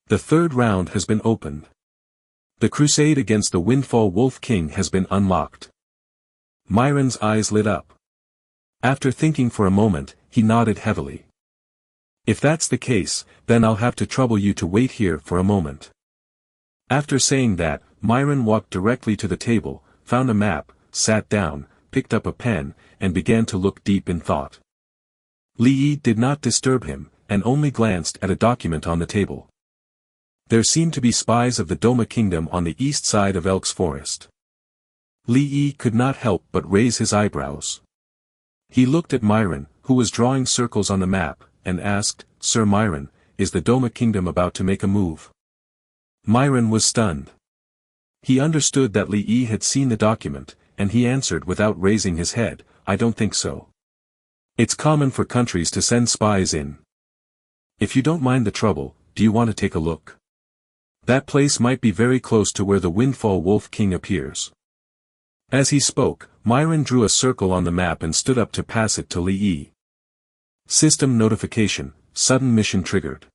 The third round has been opened. The crusade against the Windfall Wolf King has been unlocked. Myron's eyes lit up. After thinking for a moment, he nodded heavily. If that's the case, then I'll have to trouble you to wait here for a moment. After saying that, Myron walked directly to the table, found a map, sat down, picked up a pen, and began to look deep in thought. Li Yi did not disturb him, and only glanced at a document on the table. There seemed to be spies of the Doma Kingdom on the east side of Elk's Forest. Li Yi could not help but raise his eyebrows. He looked at Myron, who was drawing circles on the map, and asked, Sir Myron, is the Doma Kingdom about to make a move? Myron was stunned. He understood that Li Yi had seen the document, and he answered without raising his head, I don't think so. It's common for countries to send spies in. If you don't mind the trouble, do you want to take a look? That place might be very close to where the Windfall Wolf King appears. As he spoke, Myron drew a circle on the map and stood up to pass it to Li Yi. System notification, sudden mission triggered.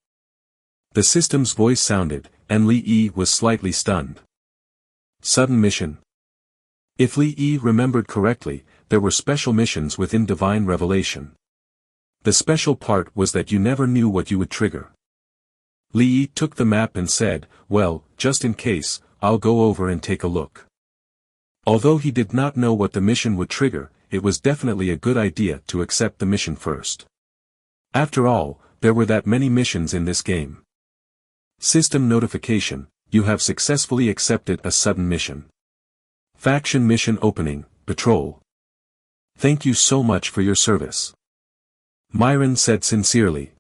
The system's voice sounded, and Li Yi was slightly stunned. Sudden mission. If Li Yi remembered correctly, there were special missions within Divine Revelation. The special part was that you never knew what you would trigger. Li Yi took the map and said, well, just in case, I'll go over and take a look. Although he did not know what the mission would trigger, it was definitely a good idea to accept the mission first. After all, there were that many missions in this game. System notification, you have successfully accepted a sudden mission. Faction mission opening, patrol. Thank you so much for your service. Myron said sincerely.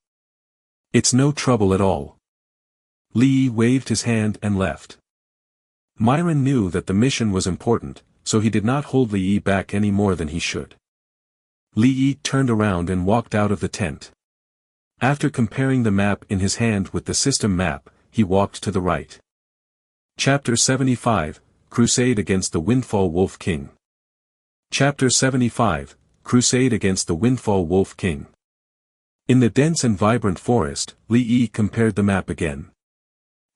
It's no trouble at all. Li Yi waved his hand and left. Myron knew that the mission was important, so he did not hold Li Yi back any more than he should. Li Yi turned around and walked out of the tent. After comparing the map in his hand with the system map, he walked to the right. Chapter 75, Crusade against the Windfall Wolf King. Chapter 75, Crusade against the Windfall Wolf King. In the dense and vibrant forest, Li Yi compared the map again.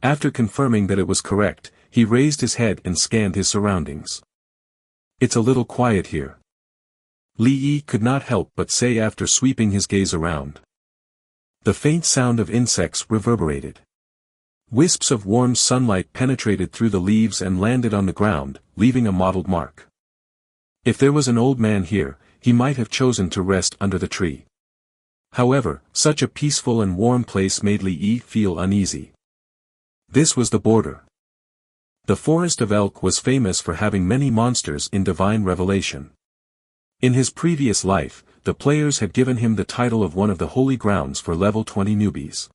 After confirming that it was correct, he raised his head and scanned his surroundings. It's a little quiet here. Li Yi could not help but say after sweeping his gaze around. The faint sound of insects reverberated. Wisps of warm sunlight penetrated through the leaves and landed on the ground, leaving a mottled mark. If there was an old man here, he might have chosen to rest under the tree. However, such a peaceful and warm place made Li Yi feel uneasy. This was the border. The Forest of Elk was famous for having many monsters in Divine Revelation. In his previous life, the players had given him the title of one of the holy grounds for level 20 newbies.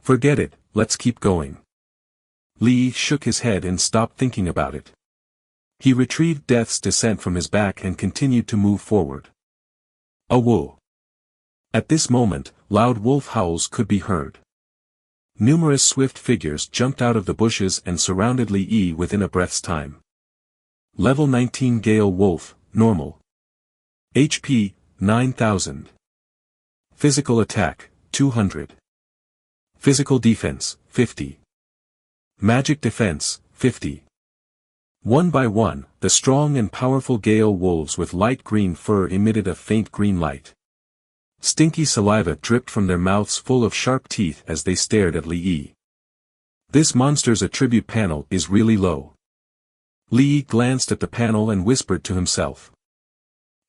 Forget it, let's keep going. Li Yi shook his head and stopped thinking about it. He retrieved Death's Descent from his back and continued to move forward. A woo. At this moment, loud wolf howls could be heard. Numerous swift figures jumped out of the bushes and surrounded Li Yi within a breath's time. Level 19 Gale Wolf, Normal. HP, 9000. Physical Attack, 200. Physical Defense, 50. Magic Defense, 50. One by one, the strong and powerful Gale wolves with light green fur emitted a faint green light. Stinky saliva dripped from their mouths full of sharp teeth as they stared at Li Yi. This monster's attribute panel is really low. Li Yi glanced at the panel and whispered to himself.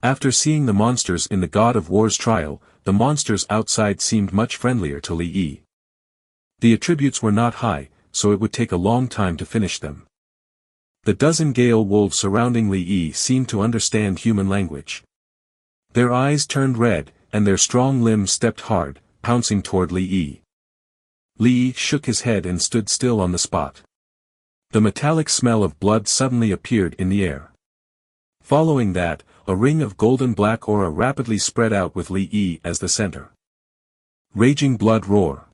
After seeing the monsters in the God of War's trial, the monsters outside seemed much friendlier to Li Yi. The attributes were not high, so it would take a long time to finish them. The dozen gale wolves surrounding Li Yi seemed to understand human language. Their eyes turned red, and their strong limbs stepped hard, pouncing toward Li Yi. Li Yi shook his head and stood still on the spot. The metallic smell of blood suddenly appeared in the air. Following that, a ring of golden black aura rapidly spread out with Li Yi as the center. Raging blood roar.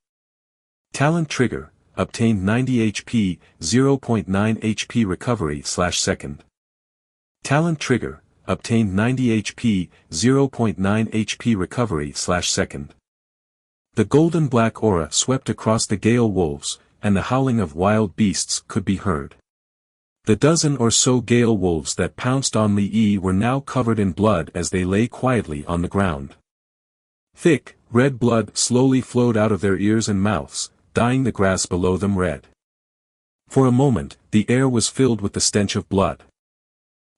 Talent trigger, obtained 90 HP, 0.9 HP recovery/second. Talent trigger, obtained 90 HP, 0.9 HP recovery/second. The golden black aura swept across the gale wolves, and the howling of wild beasts could be heard. The dozen or so gale wolves that pounced on Li Yi were now covered in blood as they lay quietly on the ground. Thick, red blood slowly flowed out of their ears and mouths, dyeing the grass below them red. For a moment, the air was filled with the stench of blood.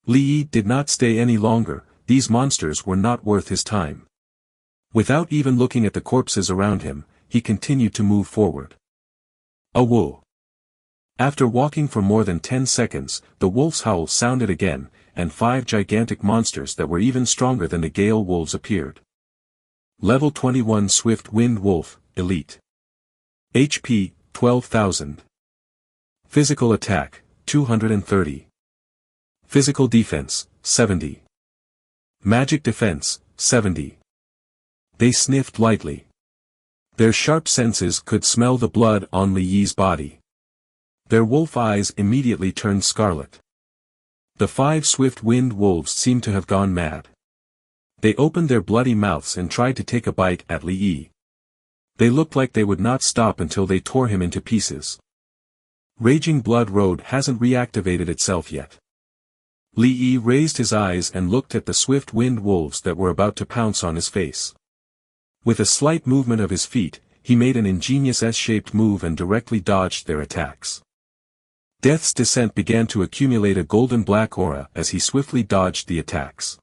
Li Yi did not stay any longer, these monsters were not worth his time. Without even looking at the corpses around him, he continued to move forward. A woo. After walking for more than 10 seconds, the wolf's howl sounded again, and 5 gigantic monsters that were even stronger than the gale wolves appeared. Level 21 Swift Wind Wolf, Elite. HP, 12,000. Physical attack, 230. Physical defense, 70. Magic defense, 70. They sniffed lightly. Their sharp senses could smell the blood on Li Yi's body. Their wolf eyes immediately turned scarlet. The 5 swift wind wolves seemed to have gone mad. They opened their bloody mouths and tried to take a bite at Li Yi. They looked like they would not stop until they tore him into pieces. Raging Blood Road hasn't reactivated itself yet. Li Yi raised his eyes and looked at the swift wind wolves that were about to pounce on his face. With a slight movement of his feet, he made an ingenious S-shaped move and directly dodged their attacks. Death's Descent began to accumulate a golden black aura as he swiftly dodged the attacks.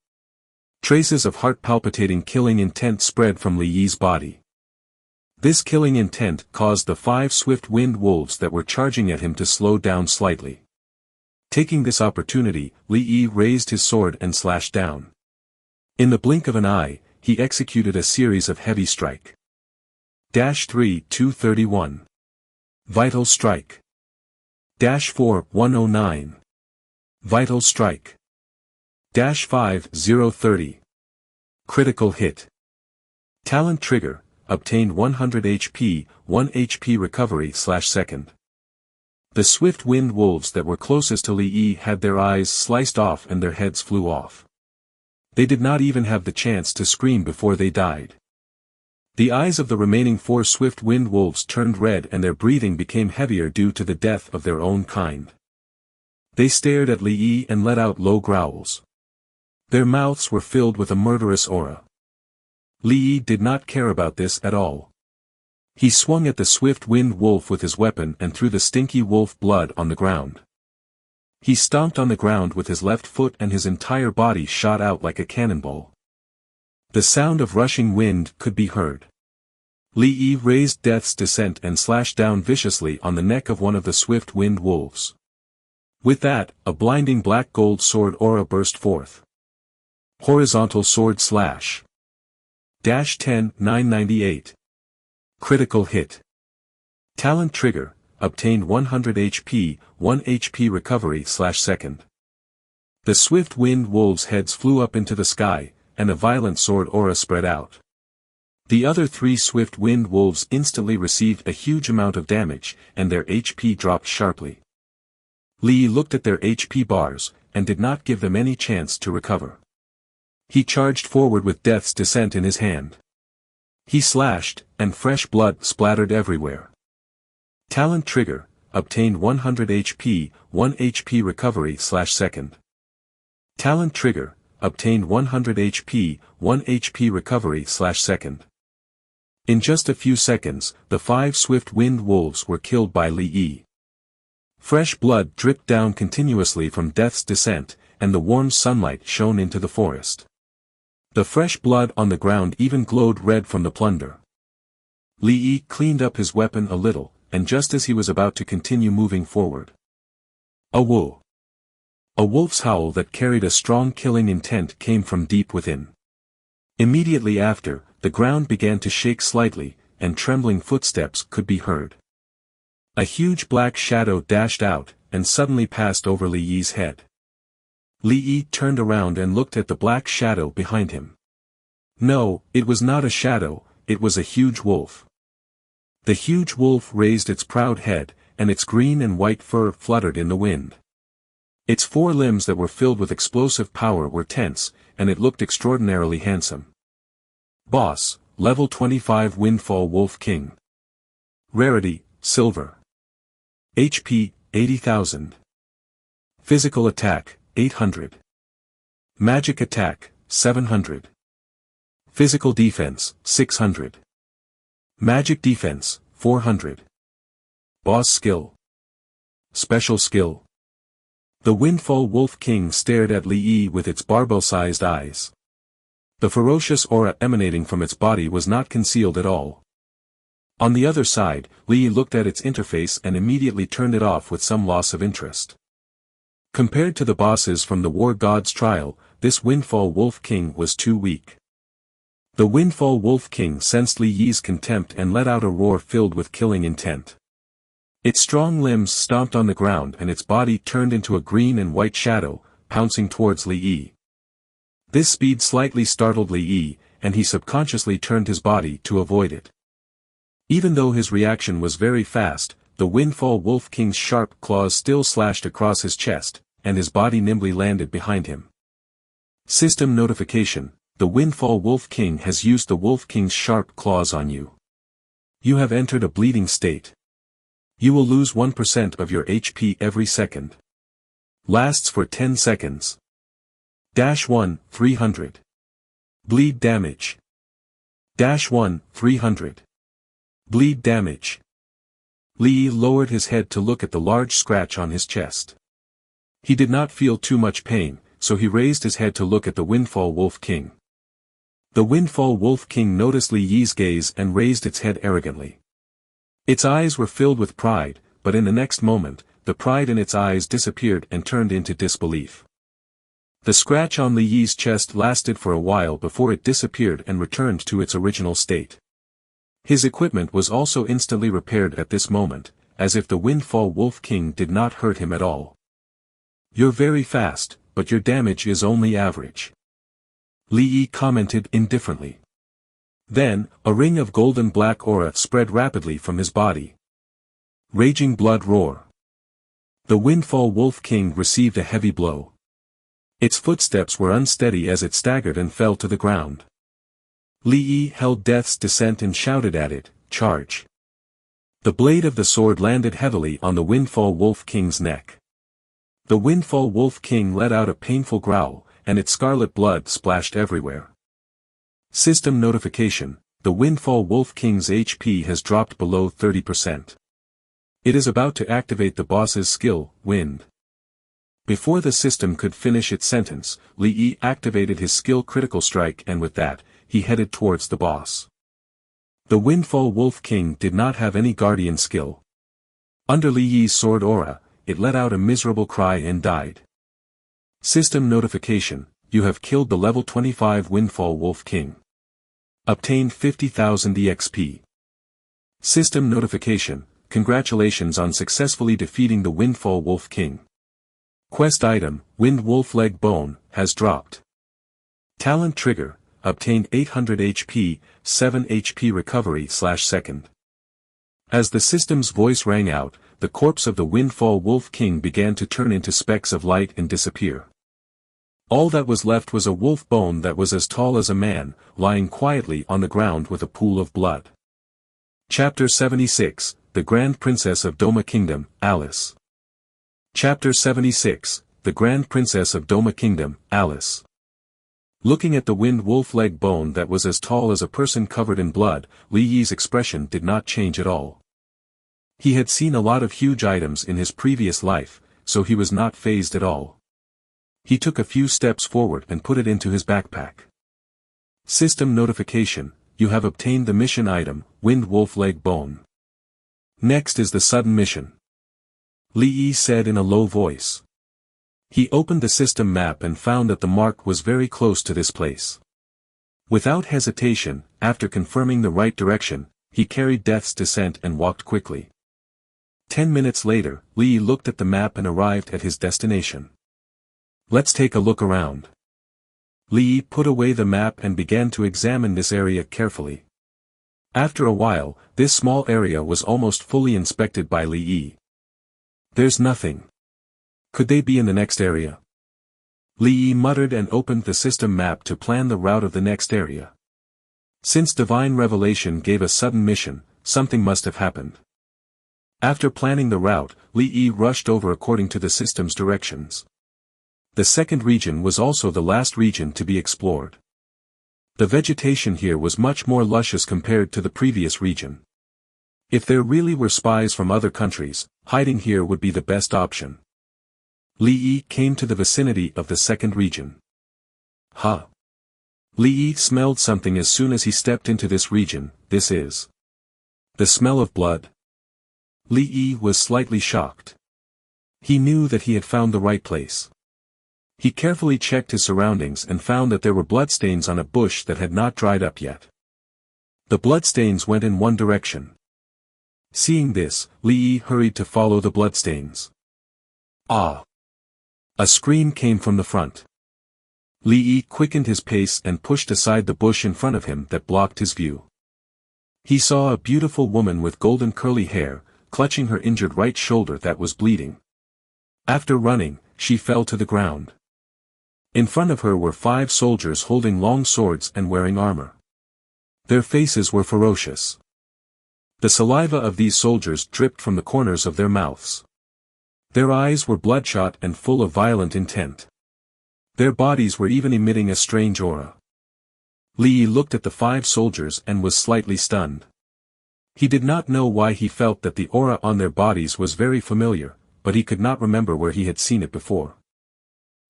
Traces of heart-palpitating killing intent spread from Li Yi's body. This killing intent caused the 5 swift wind wolves that were charging at him to slow down slightly. Taking this opportunity, Li Yi raised his sword and slashed down. In the blink of an eye, he executed a series of heavy strike. -3 231. Vital Strike. -4 109. Vital Strike. -5 030. Critical Hit. Talent Trigger, obtained 100 HP, 1 HP recovery/second. The swift wind wolves that were closest to Li Yi had their eyes sliced off and their heads flew off. They did not even have the chance to scream before they died. The eyes of the remaining 4 swift wind wolves turned red and their breathing became heavier due to the death of their own kind. They stared at Li Yi and let out low growls. Their mouths were filled with a murderous aura. Li Yi did not care about this at all. He swung at the swift wind wolf with his weapon and threw the stinky wolf blood on the ground. He stomped on the ground with his left foot and his entire body shot out like a cannonball. The sound of rushing wind could be heard. Li Yi raised Death's Descent and slashed down viciously on the neck of one of the swift wind wolves. With that, a blinding black gold sword aura burst forth. Horizontal Sword Slash. -10 998. Critical Hit. Talent Trigger, obtained 100 HP, 1 HP recovery/second. The swift wind wolves' heads flew up into the sky, and a violent sword aura spread out. The other 3 swift wind wolves instantly received a huge amount of damage, and their HP dropped sharply. Li Yi looked at their HP bars, and did not give them any chance to recover. He charged forward with Death's Descent in his hand. He slashed, and fresh blood splattered everywhere. Talent Trigger, obtained 100 HP, 1 HP recovery/second. Talent Trigger, obtained 100 HP, 1 HP recovery/second. In just a few seconds, the 5 swift wind wolves were killed by Li Yi. Fresh blood dripped down continuously from Death's Descent, and the warm sunlight shone into the forest. The fresh blood on the ground even glowed red from the plunder. Li Yi cleaned up his weapon a little, and just as he was about to continue moving forward. A woo. A wolf's howl that carried a strong killing intent came from deep within. Immediately after, the ground began to shake slightly, and trembling footsteps could be heard. A huge black shadow dashed out, and suddenly passed over Li Yi's head. Li Yi turned around and looked at the black shadow behind him. No, it was not a shadow, it was a huge wolf. The huge wolf raised its proud head, and its green and white fur fluttered in the wind. Its 4 limbs that were filled with explosive power were tense, and it looked extraordinarily handsome. Boss, Level 25 Windfall Wolf King. Rarity, Silver. HP, 80,000. Physical Attack, 800. Magic Attack, 700. Physical Defense, 600. Magic Defense, 400. Boss Skill. Special Skill. The Windfall Wolf King stared at Li Yi with its barbell-sized eyes. The ferocious aura emanating from its body was not concealed at all. On the other side, Li Yi looked at its interface and immediately turned it off with some loss of interest. Compared to the bosses from the War God's trial, this Windfall Wolf King was too weak. The Windfall Wolf King sensed Li Yi's contempt and let out a roar filled with killing intent. Its strong limbs stomped on the ground and its body turned into a green and white shadow, pouncing towards Li Yi. This speed slightly startled Li Yi, and he subconsciously turned his body to avoid it. Even though his reaction was very fast, the Windfall Wolf King's sharp claws still slashed across his chest, and his body nimbly landed behind him. System notification: the Windfall Wolf King has used the Wolf King's sharp claws on you. You have entered a bleeding state. You will lose 1% of your HP every second. Lasts for 10 seconds. -1, 300. Bleed damage. -1, 300. Bleed damage. Li Yi lowered his head to look at the large scratch on his chest. He did not feel too much pain, so he raised his head to look at the Windfall Wolf King. The Windfall Wolf King noticed Li Yi's gaze and raised its head arrogantly. Its eyes were filled with pride, but in the next moment, the pride in its eyes disappeared and turned into disbelief. The scratch on Li Yi's chest lasted for a while before it disappeared and returned to its original state. His equipment was also instantly repaired at this moment, as if the Windfall Wolf King did not hurt him at all. You're very fast, but your damage is only average. Li Yi commented indifferently. Then, a ring of golden black aura spread rapidly from his body. Raging blood roar. The Windfall Wolf King received a heavy blow. Its footsteps were unsteady as it staggered and fell to the ground. Li Yi held Death's Descent and shouted at it, "Charge!" The blade of the sword landed heavily on the Windfall Wolf King's neck. The Windfall Wolf King let out a painful growl, and its scarlet blood splashed everywhere. System notification: the Windfall Wolf King's HP has dropped below 30%. It is about to activate the boss's skill, Wind. Before the system could finish its sentence, Li Yi activated his skill Critical Strike, and with that, he headed towards the boss. The Windfall Wolf King did not have any guardian skill. Under Li Yi's sword aura, it let out a miserable cry and died. System notification: you have killed the level 25 Windfall Wolf King. Obtained 50,000 EXP. System notification: congratulations on successfully defeating the Windfall Wolf King. Quest item: Wind Wolf Leg Bone, has dropped. Talent trigger: obtained 800 HP, 7 HP recovery/second. As the system's voice rang out, the corpse of the Windfall Wolf King began to turn into specks of light and disappear. All that was left was a wolf bone that was as tall as a man, lying quietly on the ground with a pool of blood. Chapter 76, The Grand Princess of Doma Kingdom, Alice. Chapter 76, The Grand Princess of Doma Kingdom, Alice. Looking at the wind wolf leg bone that was as tall as a person covered in blood, Li Yi's expression did not change at all. He had seen a lot of huge items in his previous life, so he was not fazed at all. He took a few steps forward and put it into his backpack. System notification: you have obtained the mission item, Wind Wolf Leg Bone. Next is the sudden mission. Li Yi said in a low voice. He opened the system map and found that the mark was very close to this place. Without hesitation, after confirming the right direction, he carried Death's Descent and walked quickly. 10 minutes later, Lee looked at the map and arrived at his destination. Let's take a look around. Lee put away the map and began to examine this area carefully. After a while, this small area was almost fully inspected by Lee. There's nothing. Could they be in the next area? Lee muttered and opened the system map to plan the route of the next area. Since divine revelation gave a sudden mission, something must have happened. After planning the route, Lee rushed over according to the system's directions. The second region was also the last region to be explored. The vegetation here was much more luscious compared to the previous region. If there really were spies from other countries, hiding here would be the best option. Lee came to the vicinity of the second region. Huh! Lee smelled something as soon as he stepped into this region. This is the smell of blood. Lee was slightly shocked. He knew that he had found the right place. He carefully checked his surroundings and found that there were bloodstains on a bush that had not dried up yet. The bloodstains went in one direction. Seeing this, Lee hurried to follow the bloodstains. Ah! A scream came from the front. Lee quickened his pace and pushed aside the bush in front of him that blocked his view. He saw a beautiful woman with golden curly hair, clutching her injured right shoulder that was bleeding. After running, she fell to the ground. In front of her were 5 soldiers holding long swords and wearing armor. Their faces were ferocious. The saliva of these soldiers dripped from the corners of their mouths. Their eyes were bloodshot and full of violent intent. Their bodies were even emitting a strange aura. Lee looked at the 5 soldiers and was slightly stunned. He did not know why he felt that the aura on their bodies was very familiar, but he could not remember where he had seen it before.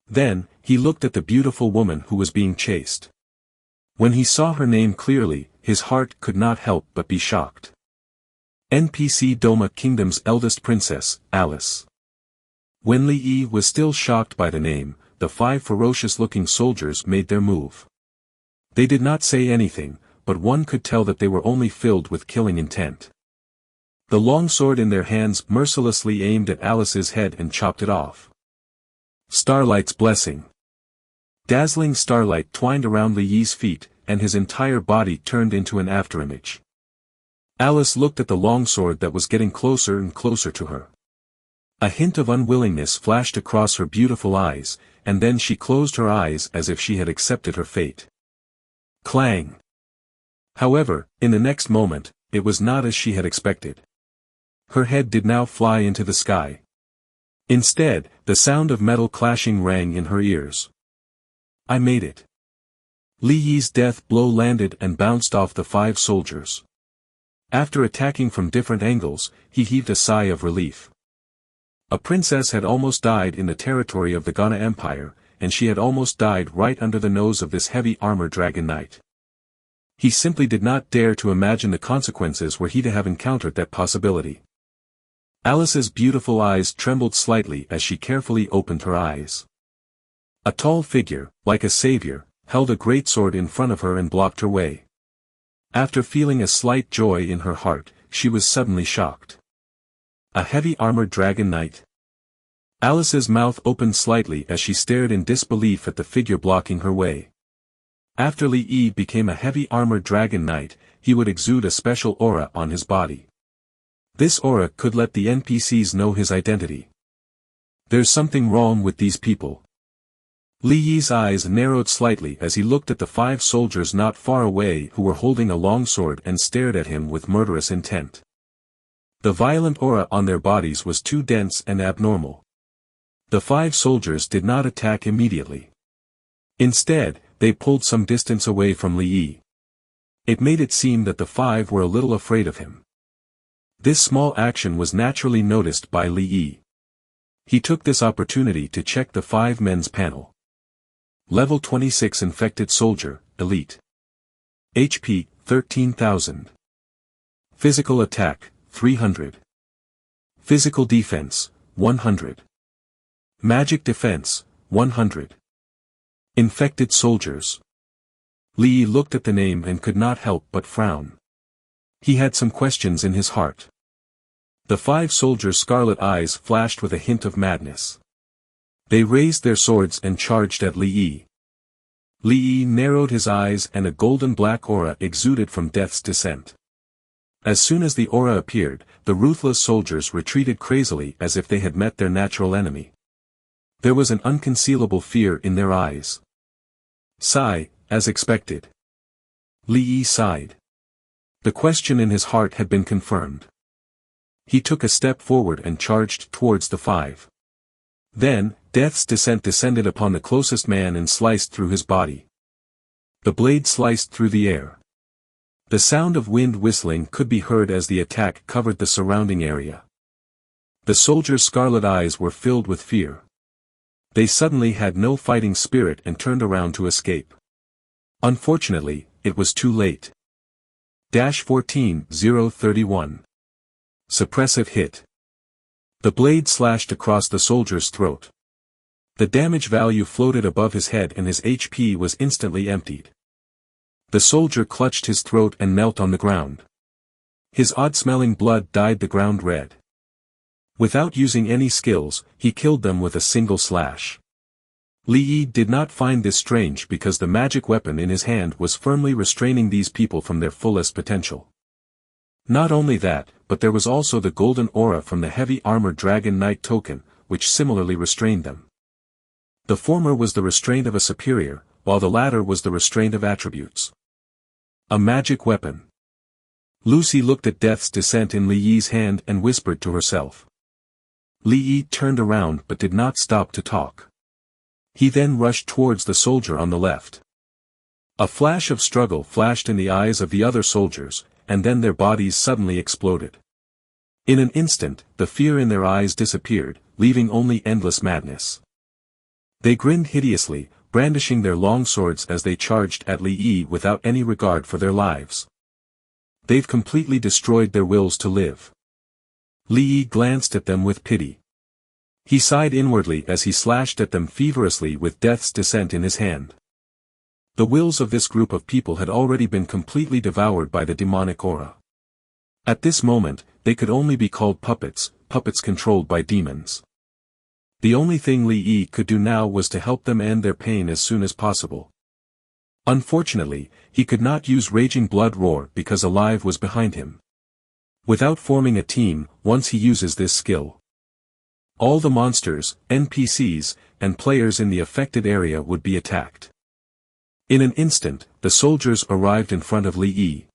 Then, he looked at the beautiful woman who was being chased. When he saw her name clearly, his heart could not help but be shocked. NPC Doma Kingdom's eldest princess, Alice. When Lee was still shocked by the name, the 5 ferocious-looking soldiers made their move. They did not say anything, but one could tell that they were only filled with killing intent. The long sword in their hands mercilessly aimed at Alice's head and chopped it off. Starlight's blessing. Dazzling starlight twined around Lee's feet, and his entire body turned into an afterimage. Alice looked at the long sword that was getting closer and closer to her. A hint of unwillingness flashed across her beautiful eyes, and then she closed her eyes as if she had accepted her fate. Clang! However, in the next moment, it was not as she had expected. Her head did now fly into the sky. Instead, the sound of metal clashing rang in her ears. I made it. Lee's death blow landed and bounced off the 5 soldiers. After attacking from different angles, he heaved a sigh of relief. A princess had almost died in the territory of the Ghana Empire, and she had almost died right under the nose of this heavy armor dragon knight. He simply did not dare to imagine the consequences were he to have encountered that possibility. Alice's beautiful eyes trembled slightly as she carefully opened her eyes. A tall figure, like a savior, held a great sword in front of her and blocked her way. After feeling a slight joy in her heart, she was suddenly shocked. A heavy armored dragon knight. Alice's mouth opened slightly as she stared in disbelief at the figure blocking her way. After Lee became a heavy armored dragon knight, he would exude a special aura on his body. This aura could let the NPCs know his identity. There's something wrong with these people. Lee's eyes narrowed slightly as he looked at the 5 soldiers not far away who were holding a long sword and stared at him with murderous intent. The violent aura on their bodies was too dense and abnormal. The 5 soldiers did not attack immediately. Instead, they pulled some distance away from Lee. It made it seem that the 5 were a little afraid of him. This small action was naturally noticed by Lee. He took this opportunity to check the 5 men's panel. Level 26 Infected Soldier, Elite. HP, 13,000. Physical Attack, 300. Physical Defense, 100. Magic defense, 100. Infected soldiers. Li Yi looked at the name and could not help but frown. He had some questions in his heart. The 5 soldiers' scarlet eyes flashed with a hint of madness. They raised their swords and charged at Li Yi. Li Yi narrowed his eyes and a golden-black aura exuded from Death's Descent. As soon as the aura appeared, the ruthless soldiers retreated crazily as if they had met their natural enemy. There was an unconcealable fear in their eyes. Sigh, as expected. Li Yi sighed. The question in his heart had been confirmed. He took a step forward and charged towards the 5. Then, Death's Descent descended upon the closest man and sliced through his body. The blade sliced through the air. The sound of wind whistling could be heard as the attack covered the surrounding area. The soldiers' scarlet eyes were filled with fear. They suddenly had no fighting spirit and turned around to escape. Unfortunately, it was too late. 14-031. Suppressive hit. The blade slashed across the soldier's throat. The damage value floated above his head and his HP was instantly emptied. The soldier clutched his throat and knelt on the ground. His odd-smelling blood dyed the ground red. Without using any skills, he killed them with a single slash. Li Yi did not find this strange because the magic weapon in his hand was firmly restraining these people from their fullest potential. Not only that, but there was also the golden aura from the heavy armored dragon knight token, which similarly restrained them. The former was the restraint of a superior, while the latter was the restraint of attributes. A magic weapon. Lucy looked at Death's Descent in Li Yi's hand and whispered to herself. Li Yi turned around but did not stop to talk. He then rushed towards the soldier on the left. A flash of struggle flashed in the eyes of the other soldiers, and then their bodies suddenly exploded. In an instant, the fear in their eyes disappeared, leaving only endless madness. They grinned hideously, brandishing their long swords as they charged at Li Yi without any regard for their lives. They've completely destroyed their wills to live. Li Yi glanced at them with pity. He sighed inwardly as he slashed at them feverishly with Death's Descent in his hand. The wills of this group of people had already been completely devoured by the demonic aura. At this moment, they could only be called puppets controlled by demons. The only thing Li Yi could do now was to help them end their pain as soon as possible. Unfortunately, he could not use Raging Blood Roar because Alive was behind him. Without forming a team, once he uses this skill, all the monsters, NPCs, and players in the affected area would be attacked. In an instant, the soldiers arrived in front of Li Yi.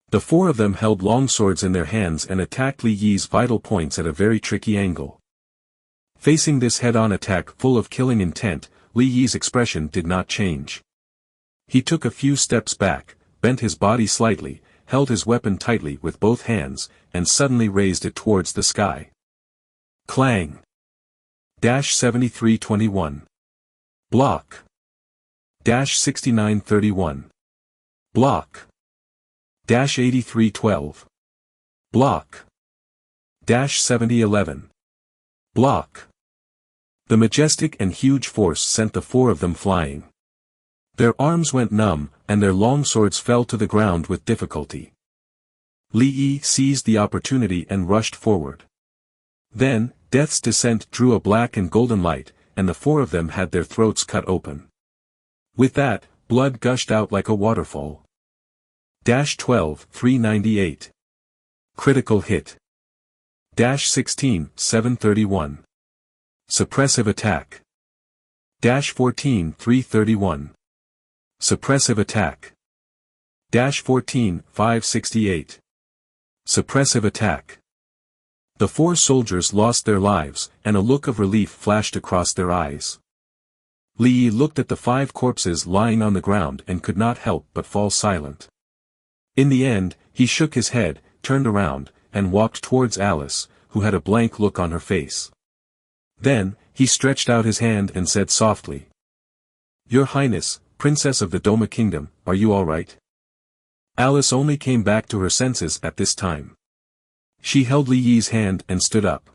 The 4 of them held long swords in their hands and attacked Li Yi's vital points at a very tricky angle. Facing this head-on attack full of killing intent, Li Yi's expression did not change. He took a few steps back, bent his body slightly, held his weapon tightly with both hands, and suddenly raised it towards the sky. Clang! 7321. Block! 6931. Block! 8312. Block! 7011. Block! The majestic and huge force sent the 4 of them flying. Their arms went numb, and their long swords fell to the ground with difficulty. Li Yi seized the opportunity and rushed forward. Then, Death's Descent drew a black and golden light, and the 4 of them had their throats cut open. With that, blood gushed out like a waterfall. 12-398. Critical hit. 16-731. Suppressive attack. 14-331. Suppressive attack. 14-568. Suppressive attack. The 4 soldiers lost their lives, and a look of relief flashed across their eyes. Li Yi looked at the 5 corpses lying on the ground and could not help but fall silent. In the end, he shook his head, turned around, and walked towards Alice, who had a blank look on her face. Then, he stretched out his hand and said softly, "Your Highness, Princess of the Doma Kingdom, are you all right?" Alice only came back to her senses at this time. She held Li Yi's hand and stood up.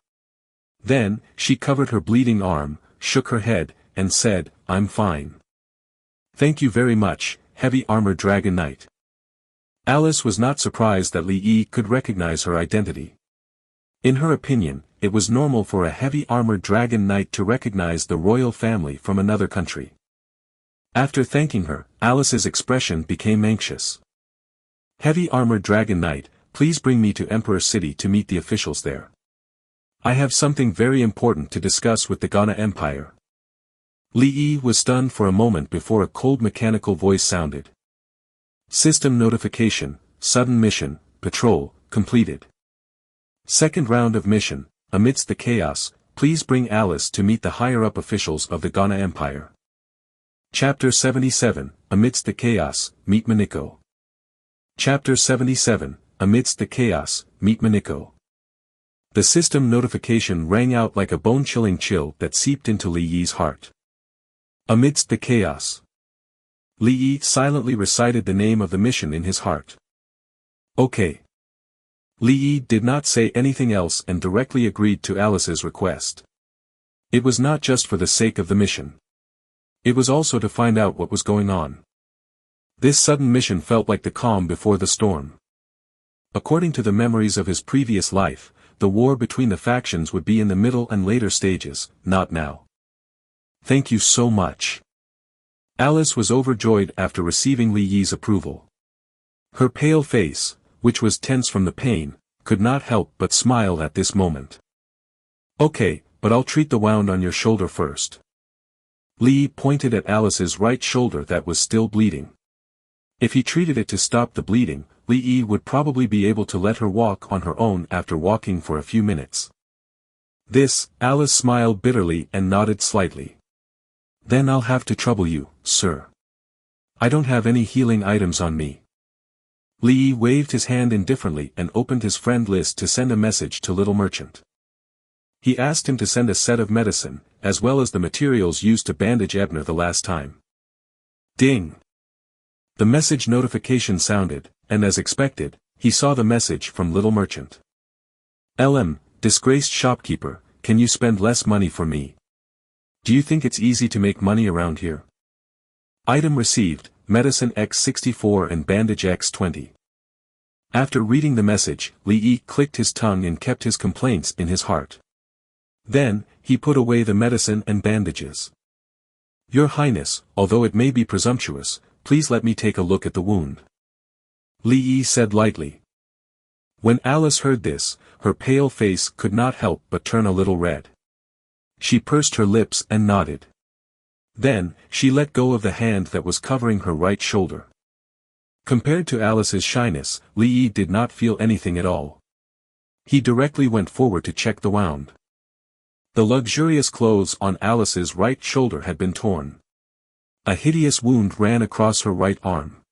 Then, she covered her bleeding arm, shook her head, and said, "I'm fine. Thank you very much, heavy armored dragon knight." Alice was not surprised that Li Yi could recognize her identity. In her opinion, it was normal for a heavy armored dragon knight to recognize the royal family from another country. After thanking her, Alice's expression became anxious. "Heavy armored dragon knight, please bring me to Emperor City to meet the officials there. I have something very important to discuss with the Ghana Empire." Li Yi was stunned for a moment before a cold mechanical voice sounded. "System notification, sudden mission, patrol, completed. Second round of mission, amidst the chaos, please bring Alice to meet the higher-up officials of the Ghana Empire." Chapter 77, Amidst the Chaos, Meet Maniko. Chapter 77, Amidst the Chaos, Meet Maniko. The system notification rang out like a bone-chilling chill that seeped into Li Yi's heart. Amidst the chaos. Li Yi silently recited the name of the mission in his heart. "Okay." Li Yi did not say anything else and directly agreed to Alice's request. It was not just for the sake of the mission. It was also to find out what was going on. This sudden mission felt like the calm before the storm. According to the memories of his previous life, the war between the factions would be in the middle and later stages, not now. "Thank you so much." Alice was overjoyed after receiving Li Yi's approval. Her pale face, which was tense from the pain, could not help but smile at this moment. "Okay, but I'll treat the wound on your shoulder first." Li Yi pointed at Alice's right shoulder that was still bleeding. If he treated it to stop the bleeding, Li Yi would probably be able to let her walk on her own after walking for a few minutes. Alice smiled bitterly and nodded slightly. "Then I'll have to trouble you, sir. I don't have any healing items on me." Li Yi waved his hand indifferently and opened his friend list to send a message to Little Merchant. He asked him to send a set of medicine, as well as the materials used to bandage Ebner the last time. Ding! The message notification sounded, and as expected, he saw the message from Little Merchant. "LM, disgraced shopkeeper, can you spend less money for me? Do you think it's easy to make money around here? Item received, medicine X64 and bandage X20. After reading the message, Li Yi clicked his tongue and kept his complaints in his heart. Then, he put away the medicine and bandages. "Your Highness, although it may be presumptuous, please let me take a look at the wound," Li Yi said lightly. When Alice heard this, her pale face could not help but turn a little red. She pursed her lips and nodded. Then, she let go of the hand that was covering her right shoulder. Compared to Alice's shyness, Li Yi did not feel anything at all. He directly went forward to check the wound. The luxurious clothes on Alice's right shoulder had been torn. A hideous wound ran across her right arm.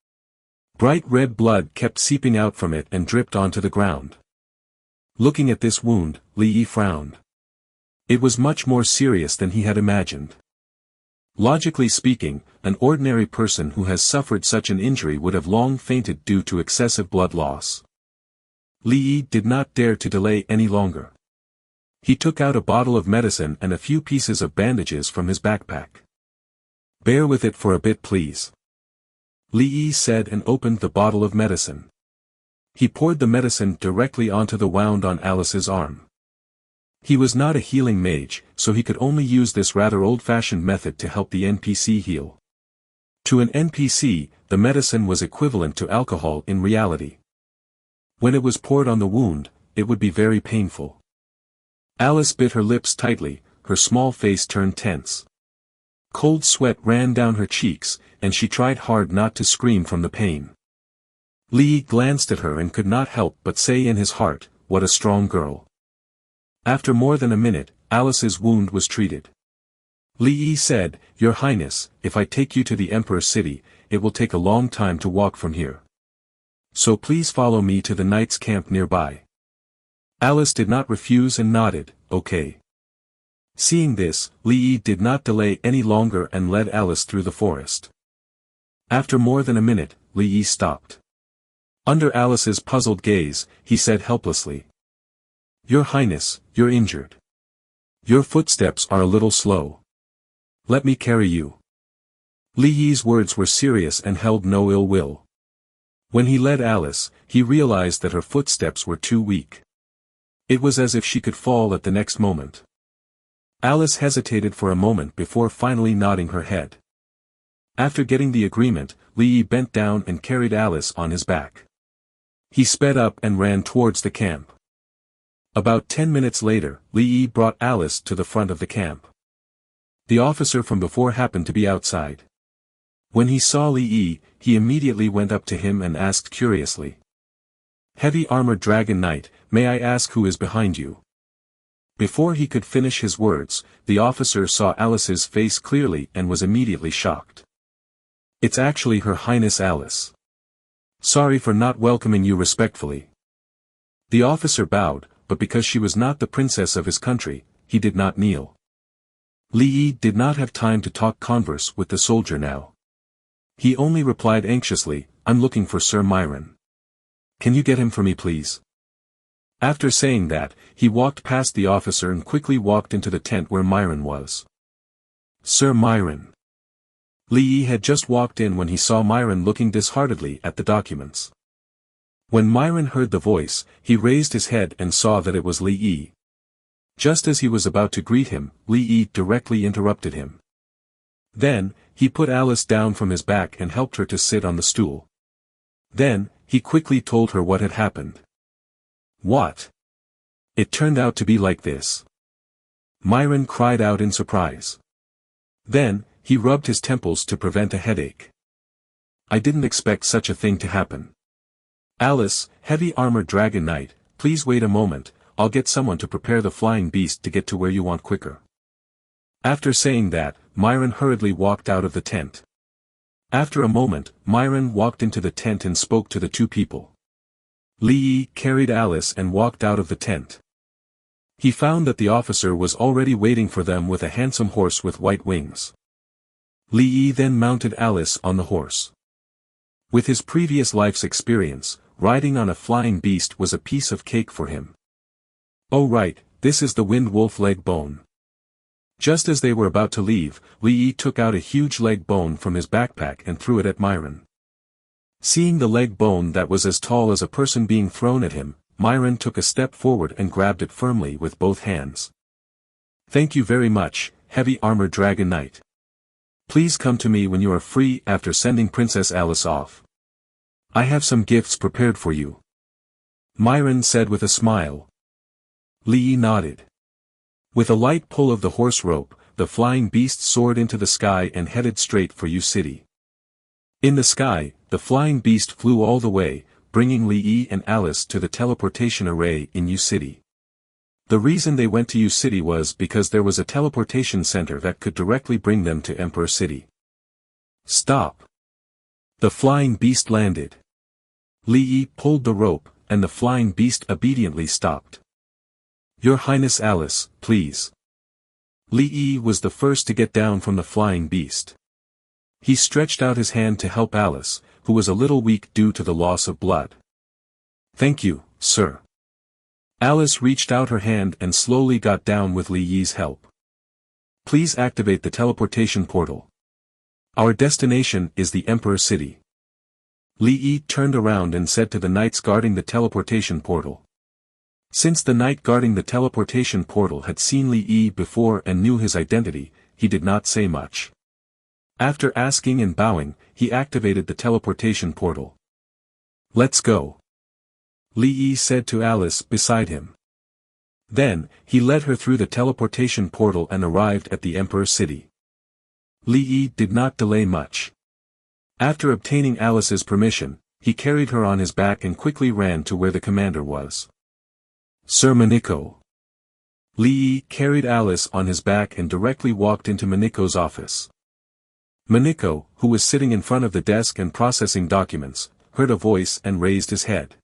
Bright red blood kept seeping out from it and dripped onto the ground. Looking at this wound, Li Yi frowned. It was much more serious than he had imagined. Logically speaking, an ordinary person who has suffered such an injury would have long fainted due to excessive blood loss. Li Yi did not dare to delay any longer. He took out a bottle of medicine and a few pieces of bandages from his backpack. "Bear with it for a bit please," Li Yi said and opened the bottle of medicine. He poured the medicine directly onto the wound on Alice's arm. He was not a healing mage, so he could only use this rather old-fashioned method to help the NPC heal. To an NPC, the medicine was equivalent to alcohol in reality. When it was poured on the wound, it would be very painful. Alice bit her lips tightly, her small face turned tense. Cold sweat ran down her cheeks, and she tried hard not to scream from the pain. Li Yi glanced at her and could not help but say in his heart, "What a strong girl." After more than a minute, Alice's wound was treated. Li Yi said, "Your Highness, if I take you to the Emperor's city, it will take a long time to walk from here. So please follow me to the knight's camp nearby." Alice did not refuse and nodded, "Okay." Seeing this, Li Yi did not delay any longer and led Alice through the forest. After more than a minute, Li Yi stopped. Under Alice's puzzled gaze, he said helplessly, "Your Highness, you're injured. Your footsteps are a little slow. Let me carry you. Li Yi's words were serious and held no ill will. When he led Alice, he realized that her footsteps were too weak. It was as if she could fall at the next moment. Alice hesitated for a moment before finally nodding her head. After getting the agreement, Li Yi bent down and carried Alice on his back. He sped up and ran towards the camp. About 10 minutes later, Li Yi brought Alice to the front of the camp. The officer from before happened to be outside. When he saw Li Yi, he immediately went up to him and asked curiously. Heavy armored dragon knight, may I ask who is behind you? Before he could finish his words, the officer saw Alice's face clearly and was immediately shocked. It's actually Her Highness Alice. Sorry for not welcoming you respectfully. The officer bowed, but because she was not the princess of his country, he did not kneel. Li Yi did not have time to talk converse with the soldier now. He only replied anxiously, I'm looking for Sir Myron. Can you get him for me please? After saying that, he walked past the officer and quickly walked into the tent where Myron was. Sir Myron. Li Yi had just walked in when he saw Myron looking disheartedly at the documents. When Myron heard the voice, he raised his head and saw that it was Li Yi. Just as he was about to greet him, Li Yi directly interrupted him. Then, he put Alice down from his back and helped her to sit on the stool. Then, he quickly told her what had happened. What? It turned out to be like this. Myron cried out in surprise. Then, he rubbed his temples to prevent a headache. I didn't expect such a thing to happen. Alice, heavy armored dragon knight, please wait a moment, I'll get someone to prepare the flying beast to get to where you want quicker. After saying that, Myron hurriedly walked out of the tent. After a moment, Myron walked into the tent and spoke to the two people. Li Yi carried Alice and walked out of the tent. He found that the officer was already waiting for them with a handsome horse with white wings. Li Yi then mounted Alice on the horse. With his previous life's experience, riding on a flying beast was a piece of cake for him. Oh right, this is the wind wolf leg bone. Just as they were about to leave, Li Yi took out a huge leg bone from his backpack and threw it at Myron. Seeing the leg bone that was as tall as a person being thrown at him, Myron took a step forward and grabbed it firmly with both hands. Thank you very much, heavy armored dragon knight. Please come to me when you are free after sending Princess Alice off. I have some gifts prepared for you. Myron said with a smile. Li Yi nodded. With a light pull of the horse rope, the flying beast soared into the sky and headed straight for Yu City. In the sky, the flying beast flew all the way, bringing Li Yi and Alice to the teleportation array in Yu City. The reason they went to Yu City was because there was a teleportation center that could directly bring them to Emperor City. Stop! The flying beast landed. Li Yi pulled the rope, and the flying beast obediently stopped. Your Highness Alice, please. Li Yi was the first to get down from the flying beast. He stretched out his hand to help Alice, who was a little weak due to the loss of blood. Thank you, sir. Alice reached out her hand and slowly got down with Li Yi's help. Please activate the teleportation portal. Our destination is the Emperor City. Li Yi turned around and said to the knights guarding the teleportation portal. Since the knight guarding the teleportation portal had seen Li Yi before and knew his identity, he did not say much. After asking and bowing, he activated the teleportation portal. Let's go. Li Yi said to Alice beside him. Then, he led her through the teleportation portal and arrived at the Emperor City. Li Yi did not delay much. After obtaining Alice's permission, he carried her on his back and quickly ran to where the commander was. Sir Maniko. Li Yi carried Alice on his back and directly walked into Maniko's office. Maniko, who was sitting in front of the desk and processing documents, heard a voice and raised his head.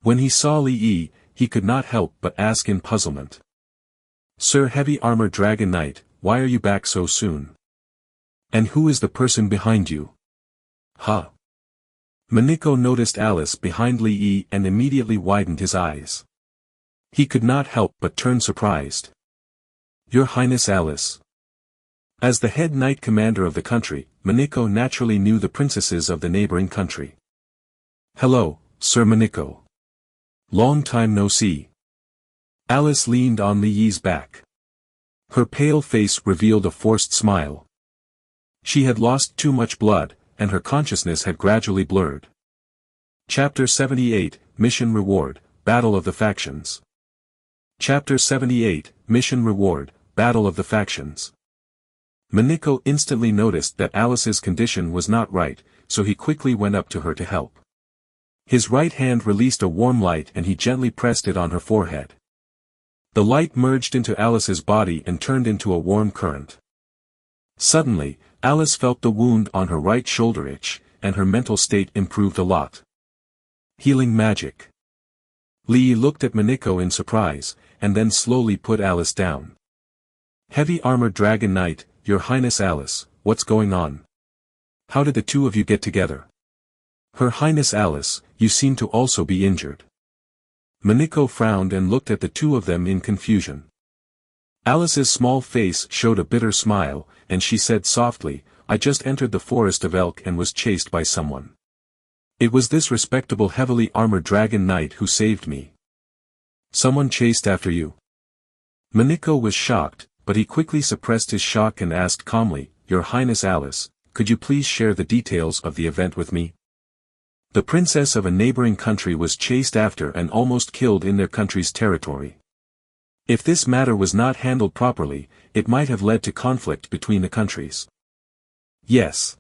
When he saw Li Yi, he could not help but ask in puzzlement. Sir Heavy Armored Dragon Knight, why are you back so soon? And who is the person behind you? Huh? Maniko noticed Alice behind Li Yi and immediately widened his eyes. He could not help but turn surprised. Your Highness Alice. As the head knight commander of the country, Maniko naturally knew the princesses of the neighboring country. Hello, Sir Maniko. Long time no see. Alice leaned on Li Yi's back. Her pale face revealed a forced smile. She had lost too much blood, and her consciousness had gradually blurred. Chapter 78, Mission Reward, Battle of the Factions. Chapter 78, Mission Reward, Battle of the Factions. Maniko instantly noticed that Alice's condition was not right, so he quickly went up to her to help. His right hand released a warm light and he gently pressed it on her forehead. The light merged into Alice's body and turned into a warm current. Suddenly, Alice felt the wound on her right shoulder itch, and her mental state improved a lot. Healing magic. Li Yi looked at Maniko in surprise, and then slowly put Alice down. Heavy armored dragon knight, Your Highness Alice, what's going on? How did the two of you get together? Her Highness Alice, you seem to also be injured. Maniko frowned and looked at the two of them in confusion. Alice's small face showed a bitter smile, and she said softly, I just entered the forest of elk and was chased by someone. It was this respectable heavily armored dragon knight who saved me. Someone chased after you? Maniko was shocked, but he quickly suppressed his shock and asked calmly, Your Highness Alice, could you please share the details of the event with me? The princess of a neighboring country was chased after and almost killed in their country's territory. If this matter was not handled properly, it might have led to conflict between the countries. Yes.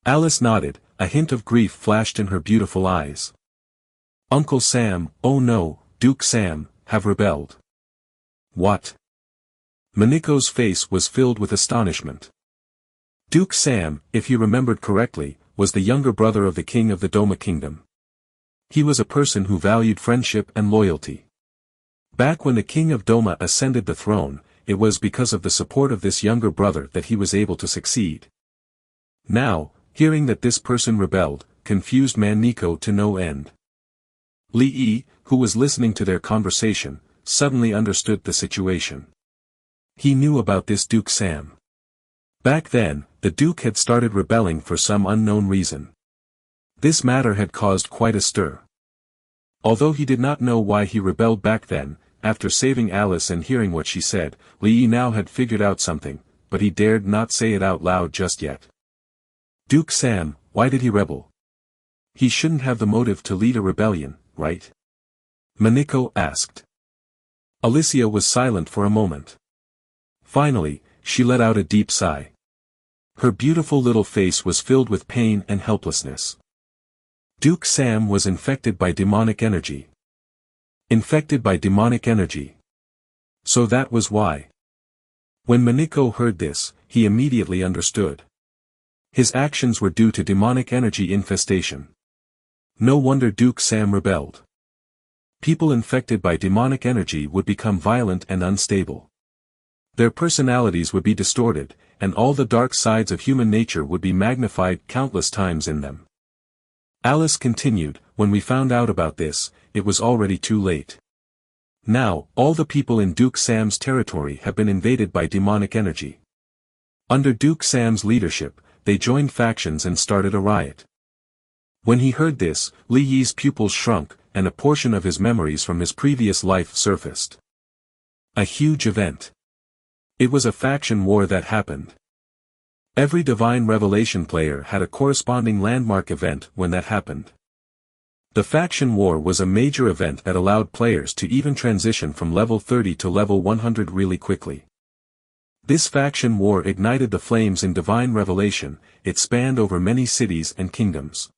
Alice nodded, a hint of grief flashed in her beautiful eyes. Uncle Sam, oh no, Duke Sam, have rebelled. What? Maniko's face was filled with astonishment. Duke Sam, if he remembered correctly, was the younger brother of the king of the Doma kingdom. He was a person who valued friendship and loyalty. Back when the king of Doma ascended the throne, it was because of the support of this younger brother that he was able to succeed. Now, hearing that this person rebelled, confused Maniko to no end. Li Yi, who was listening to their conversation, suddenly understood the situation. He knew about this Duke Sam. Back then, the Duke had started rebelling for some unknown reason. This matter had caused quite a stir. Although he did not know why he rebelled back then, after saving Alice and hearing what she said, Li Yi now had figured out something, but he dared not say it out loud just yet. Duke Sam, why did he rebel? He shouldn't have the motive to lead a rebellion, right? Maniko asked. Alicia was silent for a moment. Finally, she let out a deep sigh. Her beautiful little face was filled with pain and helplessness. Duke Sam was infected by demonic energy. Infected by demonic energy. So that was why. When Maniko heard this, he immediately understood. His actions were due to demonic energy infestation. No wonder Duke Sam rebelled. People infected by demonic energy would become violent and unstable. Their personalities would be distorted, and all the dark sides of human nature would be magnified countless times in them. Alice continued, when we found out about this, it was already too late. Now, all the people in Duke Sam's territory have been invaded by demonic energy. Under Duke Sam's leadership, they joined factions and started a riot. When he heard this, Li Yi's pupils shrunk, and a portion of his memories from his previous life surfaced. A huge event. It was a faction war that happened. Every Divine Revelation player had a corresponding landmark event when that happened. The faction war was a major event that allowed players to even transition from level 30 to level 100 really quickly. This faction war ignited the flames in Divine Revelation. It spanned over many cities and kingdoms.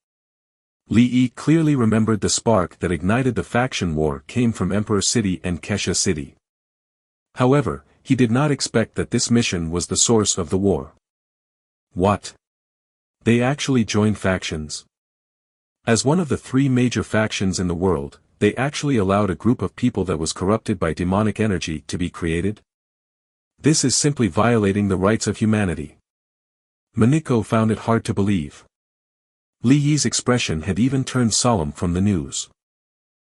Li Yi clearly remembered the spark that ignited the faction war came from Emperor City and Kesha City. However, he did not expect that this mission was the source of the war. What? They actually joined factions? As one of the three major factions in the world, they actually allowed a group of people that was corrupted by demonic energy to be created? This is simply violating the rights of humanity. Maniko found it hard to believe. Li Yi's expression had even turned solemn from the news.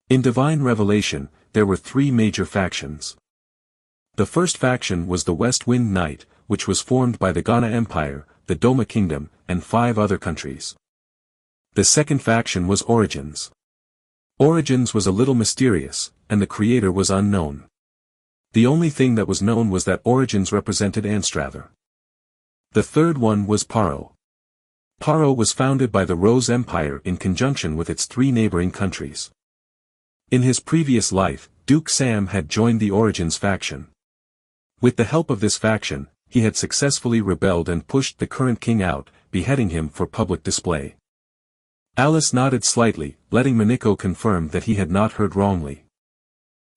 In Divine Revelation, there were three major factions. The first faction was the West Wind Knight, which was formed by the Ghana Empire, the Doma Kingdom, and 5 other countries. The second faction was Origins. Origins was a little mysterious, and the creator was unknown. The only thing that was known was that Origins represented Anstrather. The third one was Paro. Paro was founded by the Rose Empire in conjunction with its 3 neighboring countries. In his previous life, Duke Sam had joined the Origins faction. With the help of this faction, he had successfully rebelled and pushed the current king out, beheading him for public display. Alice nodded slightly, letting Miniko confirm that he had not heard wrongly.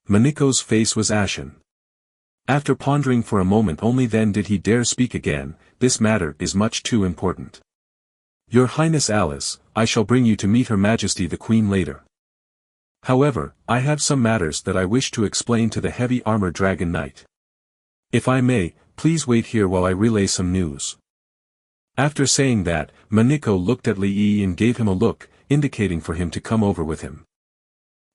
Miniko's face was ashen. After pondering for a moment, only then did he dare speak again. This matter is much too important. Your Highness Alice, I shall bring you to meet Her Majesty the Queen later. However, I have some matters that I wish to explain to the heavy armor Dragon Knight. If I may, please wait here while I relay some news. After saying that, Miniko looked at Li Yi and gave him a look, indicating for him to come over with him.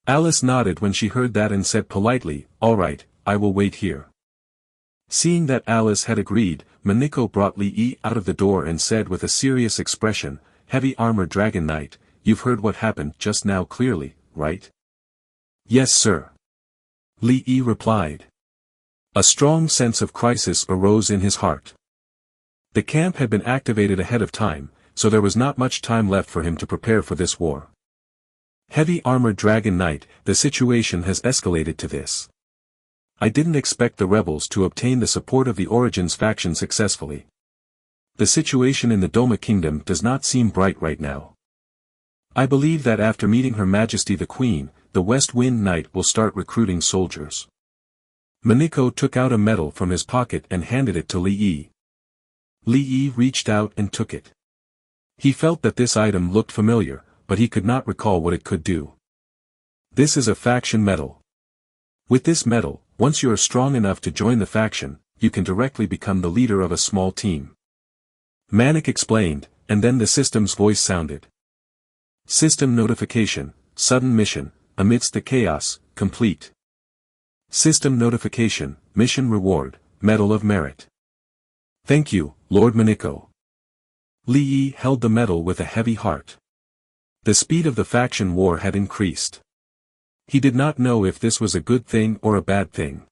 Alice nodded when she heard that and said politely, "All right, I will wait here." Seeing that Alice had agreed, Miniko brought Li Yi out of the door and said with a serious expression, "Heavy armor Dragon Knight, you've heard what happened just now clearly, right?" "Yes, sir." Li Yi replied. A strong sense of crisis arose in his heart. The camp had been activated ahead of time, so there was not much time left for him to prepare for this war. Heavy armored Dragon Knight, the situation has escalated to this. I didn't expect the rebels to obtain the support of the Origins faction successfully. The situation in the Doma Kingdom does not seem bright right now. I believe that after meeting Her Majesty the Queen, the West Wind Knight will start recruiting soldiers. Miniko took out a medal from his pocket and handed it to Li Yi. Li Yi reached out and took it. He felt that this item looked familiar, but he could not recall what it could do. This is a faction medal. With this medal, once you are strong enough to join the faction, you can directly become the leader of a small team. Manik explained, and then the system's voice sounded. System notification, sudden mission, amidst the chaos, complete. System notification, mission reward, Medal of Merit. Thank you, Lord Miniko. Li Yi held the medal with a heavy heart. The speed of the faction war had increased. He did not know if this was a good thing or a bad thing.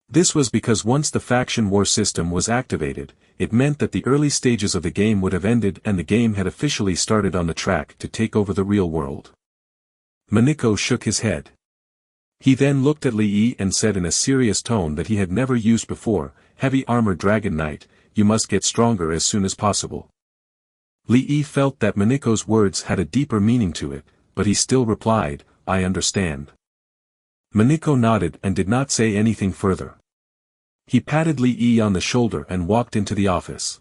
This was because once the faction war system was activated, it meant that the early stages of the game would have ended and the game had officially started on the track to take over the real world. Miniko shook his head. He then looked at Li Yi and said in a serious tone that he had never used before, "Heavy armor Dragon Knight, you must get stronger as soon as possible." Li Yi felt that Miniko's words had a deeper meaning to it, but he still replied, "I understand." Miniko nodded and did not say anything further. He patted Li Yi on the shoulder and walked into the office.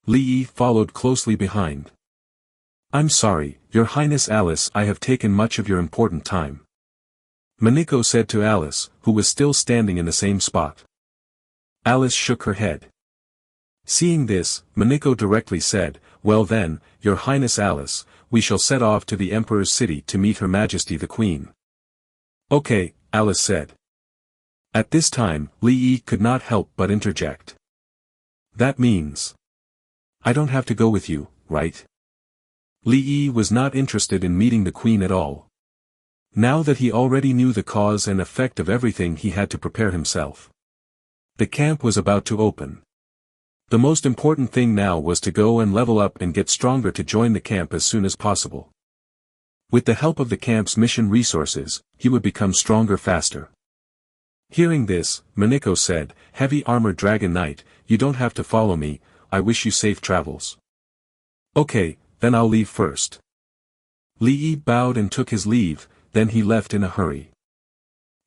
Li Yi followed closely behind. "I'm sorry, Your Highness Alice, I have taken much of your important time," Miniko said to Alice, who was still standing in the same spot. Alice shook her head. Seeing this, Miniko directly said, "Well then, Your Highness Alice, we shall set off to the Emperor's city to meet Her Majesty the Queen." "Okay," Alice said. At this time, Li Yi could not help but interject. "That means I don't have to go with you, right?" Li Yi was not interested in meeting the Queen at all. Now that he already knew the cause and effect of everything, he had to prepare himself. The camp was about to open. The most important thing now was to go and level up and get stronger to join the camp as soon as possible. With the help of the camp's mission resources, he would become stronger faster. Hearing this, Miniko said, "Heavy armor Dragon Knight, you don't have to follow me, I wish you safe travels." "Okay, then I'll leave first." Li Yi bowed and took his leave, then he left in a hurry.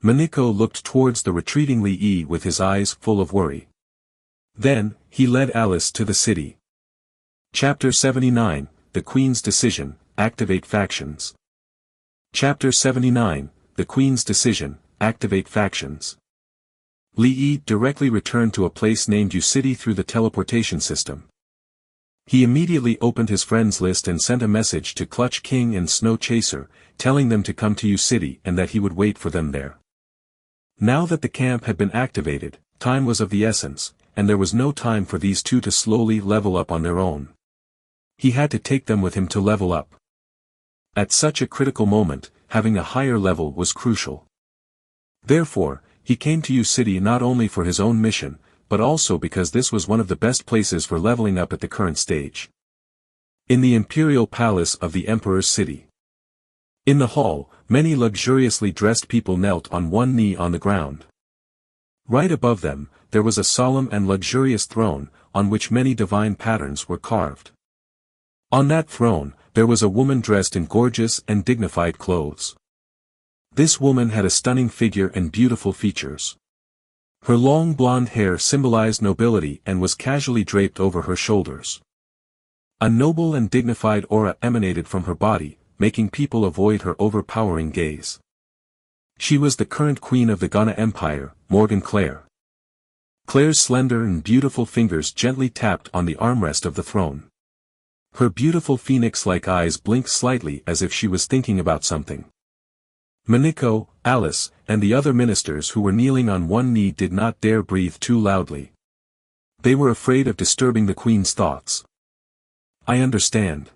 Miniko looked towards the retreating Li Yi with his eyes full of worry. Then, he led Alice to the city. Chapter 79, The Queen's Decision, Activate Factions. Chapter 79, The Queen's Decision, Activate Factions. Li Yi directly returned to a place named U City through the teleportation system. He immediately opened his friends list and sent a message to Clutch King and Snow Chaser, telling them to come to U City and that he would wait for them there. Now that the camp had been activated, time was of the essence, and there was no time for these two to slowly level up on their own. He had to take them with him to level up. At such a critical moment, having a higher level was crucial. Therefore, he came to U City not only for his own mission, but also because this was one of the best places for leveling up at the current stage. In the imperial palace of the Emperor's city. In the hall, many luxuriously dressed people knelt on one knee on the ground. Right above them, there was a solemn and luxurious throne, on which many divine patterns were carved. On that throne, there was a woman dressed in gorgeous and dignified clothes. This woman had a stunning figure and beautiful features. Her long blonde hair symbolized nobility and was casually draped over her shoulders. A noble and dignified aura emanated from her body, making people avoid her overpowering gaze. She was the current queen of the Ghana Empire, Morgan Claire. Claire's slender and beautiful fingers gently tapped on the armrest of the throne. Her beautiful phoenix-like eyes blinked slightly as if she was thinking about something. Maniko, Alice, and the other ministers who were kneeling on one knee did not dare breathe too loudly. They were afraid of disturbing the queen's thoughts. I understand.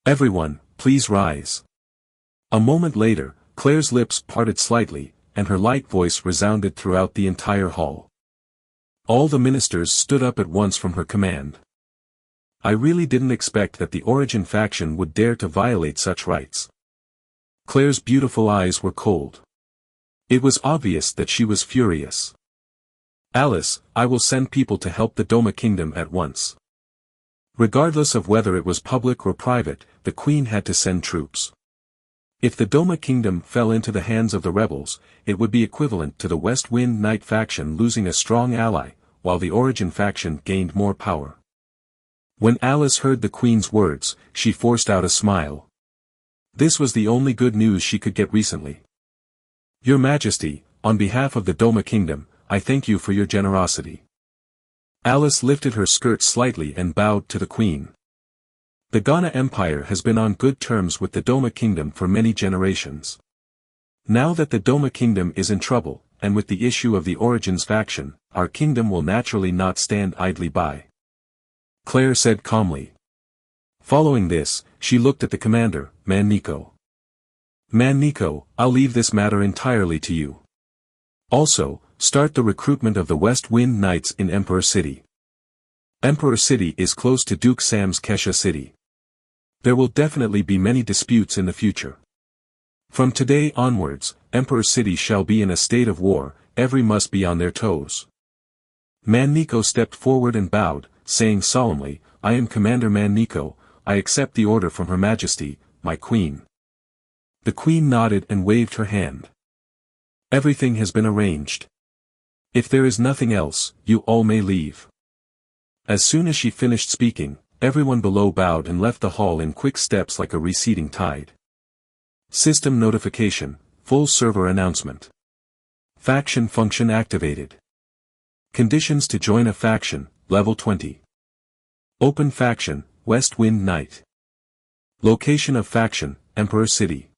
Everyone, please rise. A moment later, Claire's lips parted slightly, and her light voice resounded throughout the entire hall. All the ministers stood up at once from her command. I really didn't expect that the Origin faction would dare to violate such rights. Claire's beautiful eyes were cold. It was obvious that she was furious. Alice, I will send people to help the Doma Kingdom at once. Regardless of whether it was public or private, the Queen had to send troops. If the Doma Kingdom fell into the hands of the rebels, it would be equivalent to the West Wind Knight faction losing a strong ally, while the Origin faction gained more power. When Alice heard the Queen's words, she forced out a smile. This was the only good news she could get recently. Your Majesty, on behalf of the Doma Kingdom, I thank you for your generosity. Alice lifted her skirt slightly and bowed to the Queen. The Ghana Empire has been on good terms with the Doma Kingdom for many generations. Now that the Doma Kingdom is in trouble, and with the issue of the Origins faction, our kingdom will naturally not stand idly by. Claire said calmly. Following this, she looked at the commander, Manhwa. Manhwa, I'll leave this matter entirely to you. Also, start the recruitment of the West Wind Knights in Emperor City. Emperor City is close to Duke Sam's Kesha City. There will definitely be many disputes in the future. From today onwards, Emperor City shall be in a state of war, every must be on their toes. Manhwa stepped forward and bowed, saying solemnly, I am Commander Manhwa, I accept the order from Her Majesty, my Queen. The Queen nodded and waved her hand. Everything has been arranged. If there is nothing else, you all may leave. As soon as she finished speaking, everyone below bowed and left the hall in quick steps like a receding tide. System notification, full server announcement. Faction function activated. Conditions to join a faction, level 20. Open faction, West Wind Knight. Location of faction, Emperor City.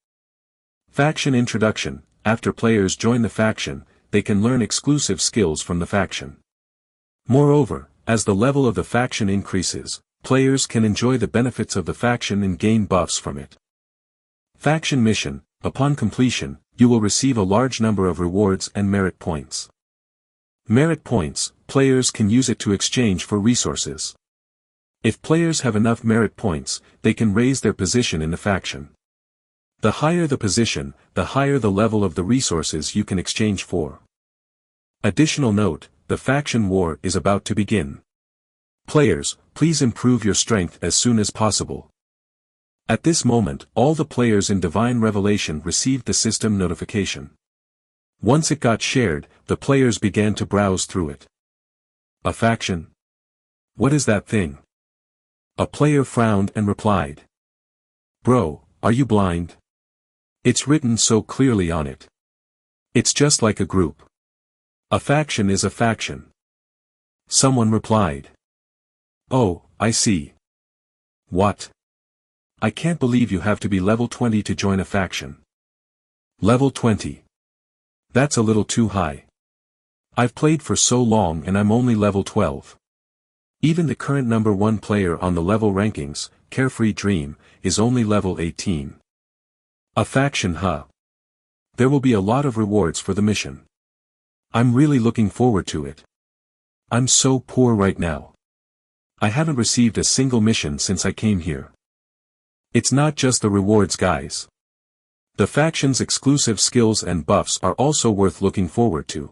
Faction introduction, after players join the faction, they can learn exclusive skills from the faction. Moreover, as the level of the faction increases, players can enjoy the benefits of the faction and gain buffs from it. Faction mission, upon completion, you will receive a large number of rewards and merit points. Merit points, players can use it to exchange for resources. If players have enough merit points, they can raise their position in the faction. The higher the position, the higher the level of the resources you can exchange for. Additional note, the faction war is about to begin. Players, please improve your strength as soon as possible. At this moment, all the players in Divine Revelation received the system notification. Once it got shared, the players began to browse through it. A faction? What is that thing? A player frowned and replied. Bro, are you blind? It's written so clearly on it. It's just like a group. A faction is a faction. Someone replied. Oh, I see. What? I can't believe you have to be level 20 to join a faction. Level 20. That's a little too high. I've played for so long and I'm only level 12. Even the current number 1 player on the level rankings, Carefree Dream, is only level 18. A faction, huh? There will be a lot of rewards for the mission. I'm really looking forward to it. I'm so poor right now. I haven't received a single mission since I came here. It's not just the rewards, guys. The faction's exclusive skills and buffs are also worth looking forward to.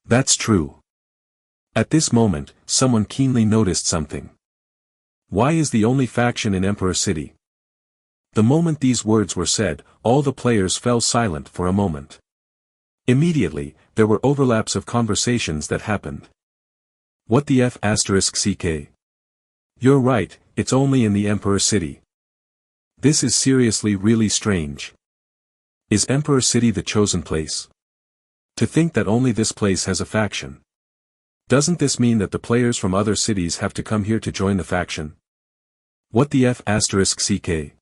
That's true. At this moment, someone keenly noticed something. Why is the only faction in Emperor City? The moment these words were said, all the players fell silent for a moment. Immediately, there were overlaps of conversations that happened. What the F***CK? You're right, it's only in the Emperor City. This is seriously really strange. Is Emperor City the chosen place? To think that only this place has a faction. Doesn't this mean that the players from other cities have to come here to join the faction? What the F***CK?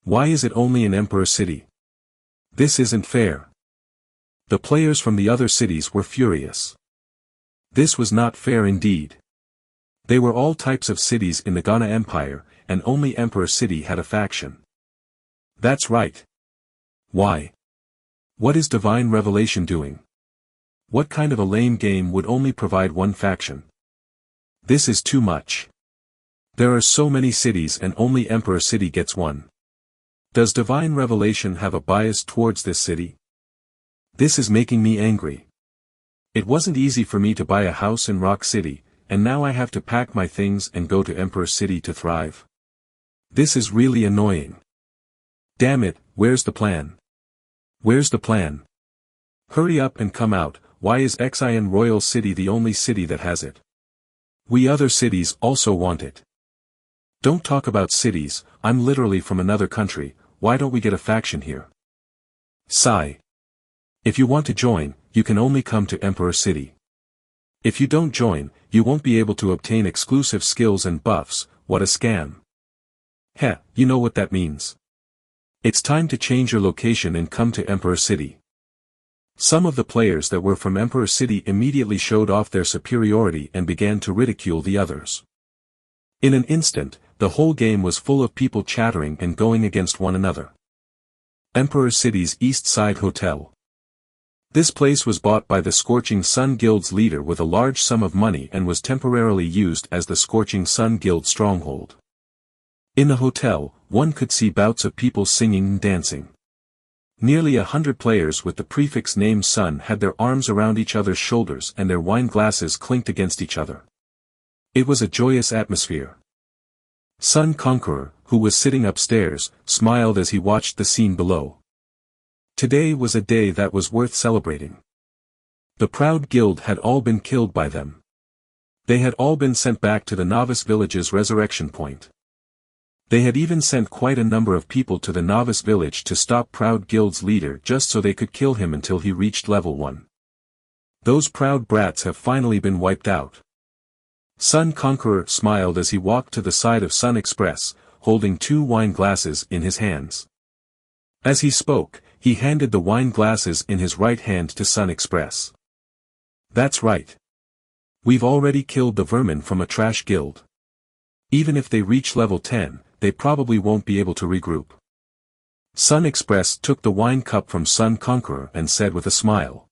Why is it only in Emperor City? This isn't fair. The players from the other cities were furious. This was not fair indeed. They were all types of cities in the Ghana Empire, and only Emperor City had a faction. That's right. Why? What is Divine Revelation doing? What kind of a lame game would only provide one faction? This is too much. There are so many cities and only Emperor City gets one. Does Divine Revelation have a bias towards this city? This is making me angry. It wasn't easy for me to buy a house in Rock City, and now I have to pack my things and go to Emperor City to thrive. This is really annoying. Damn it, where's the plan? Where's the plan? Hurry up and come out. Why is Xian Royal City the only city that has it? We other cities also want it. Don't talk about cities, I'm literally from another country, why don't we get a faction here? Sigh. If you want to join, you can only come to Emperor City. If you don't join, you won't be able to obtain exclusive skills and buffs. What a scam. Heh, you know what that means. It's time to change your location and come to Emperor City. Some of the players that were from Emperor City immediately showed off their superiority and began to ridicule the others. In an instant, the whole game was full of people chattering and going against one another. Emperor City's East Side Hotel. This place was bought by the Scorching Sun Guild's leader with a large sum of money and was temporarily used as the Scorching Sun Guild stronghold. In the hotel, one could see bouts of people singing and dancing. Nearly 100 players with the prefix name Sun had their arms around each other's shoulders and their wine glasses clinked against each other. It was a joyous atmosphere. Sun Conqueror, who was sitting upstairs, smiled as he watched the scene below. Today was a day that was worth celebrating. The Proud Guild had all been killed by them. They had all been sent back to the Novice Village's resurrection point. They had even sent quite a number of people to the Novice Village to stop Proud Guild's leader just so they could kill him until he reached level 1. Those proud brats have finally been wiped out. Sun Conqueror smiled as he walked to the side of Sun Express, holding 2 wine glasses in his hands. As he spoke, he handed the wine glasses in his right hand to Sun Express. That's right. We've already killed the vermin from a trash guild. Even if they reach level 10, they probably won't be able to regroup. Sun Express took the wine cup from Sun Conqueror and said with a smile.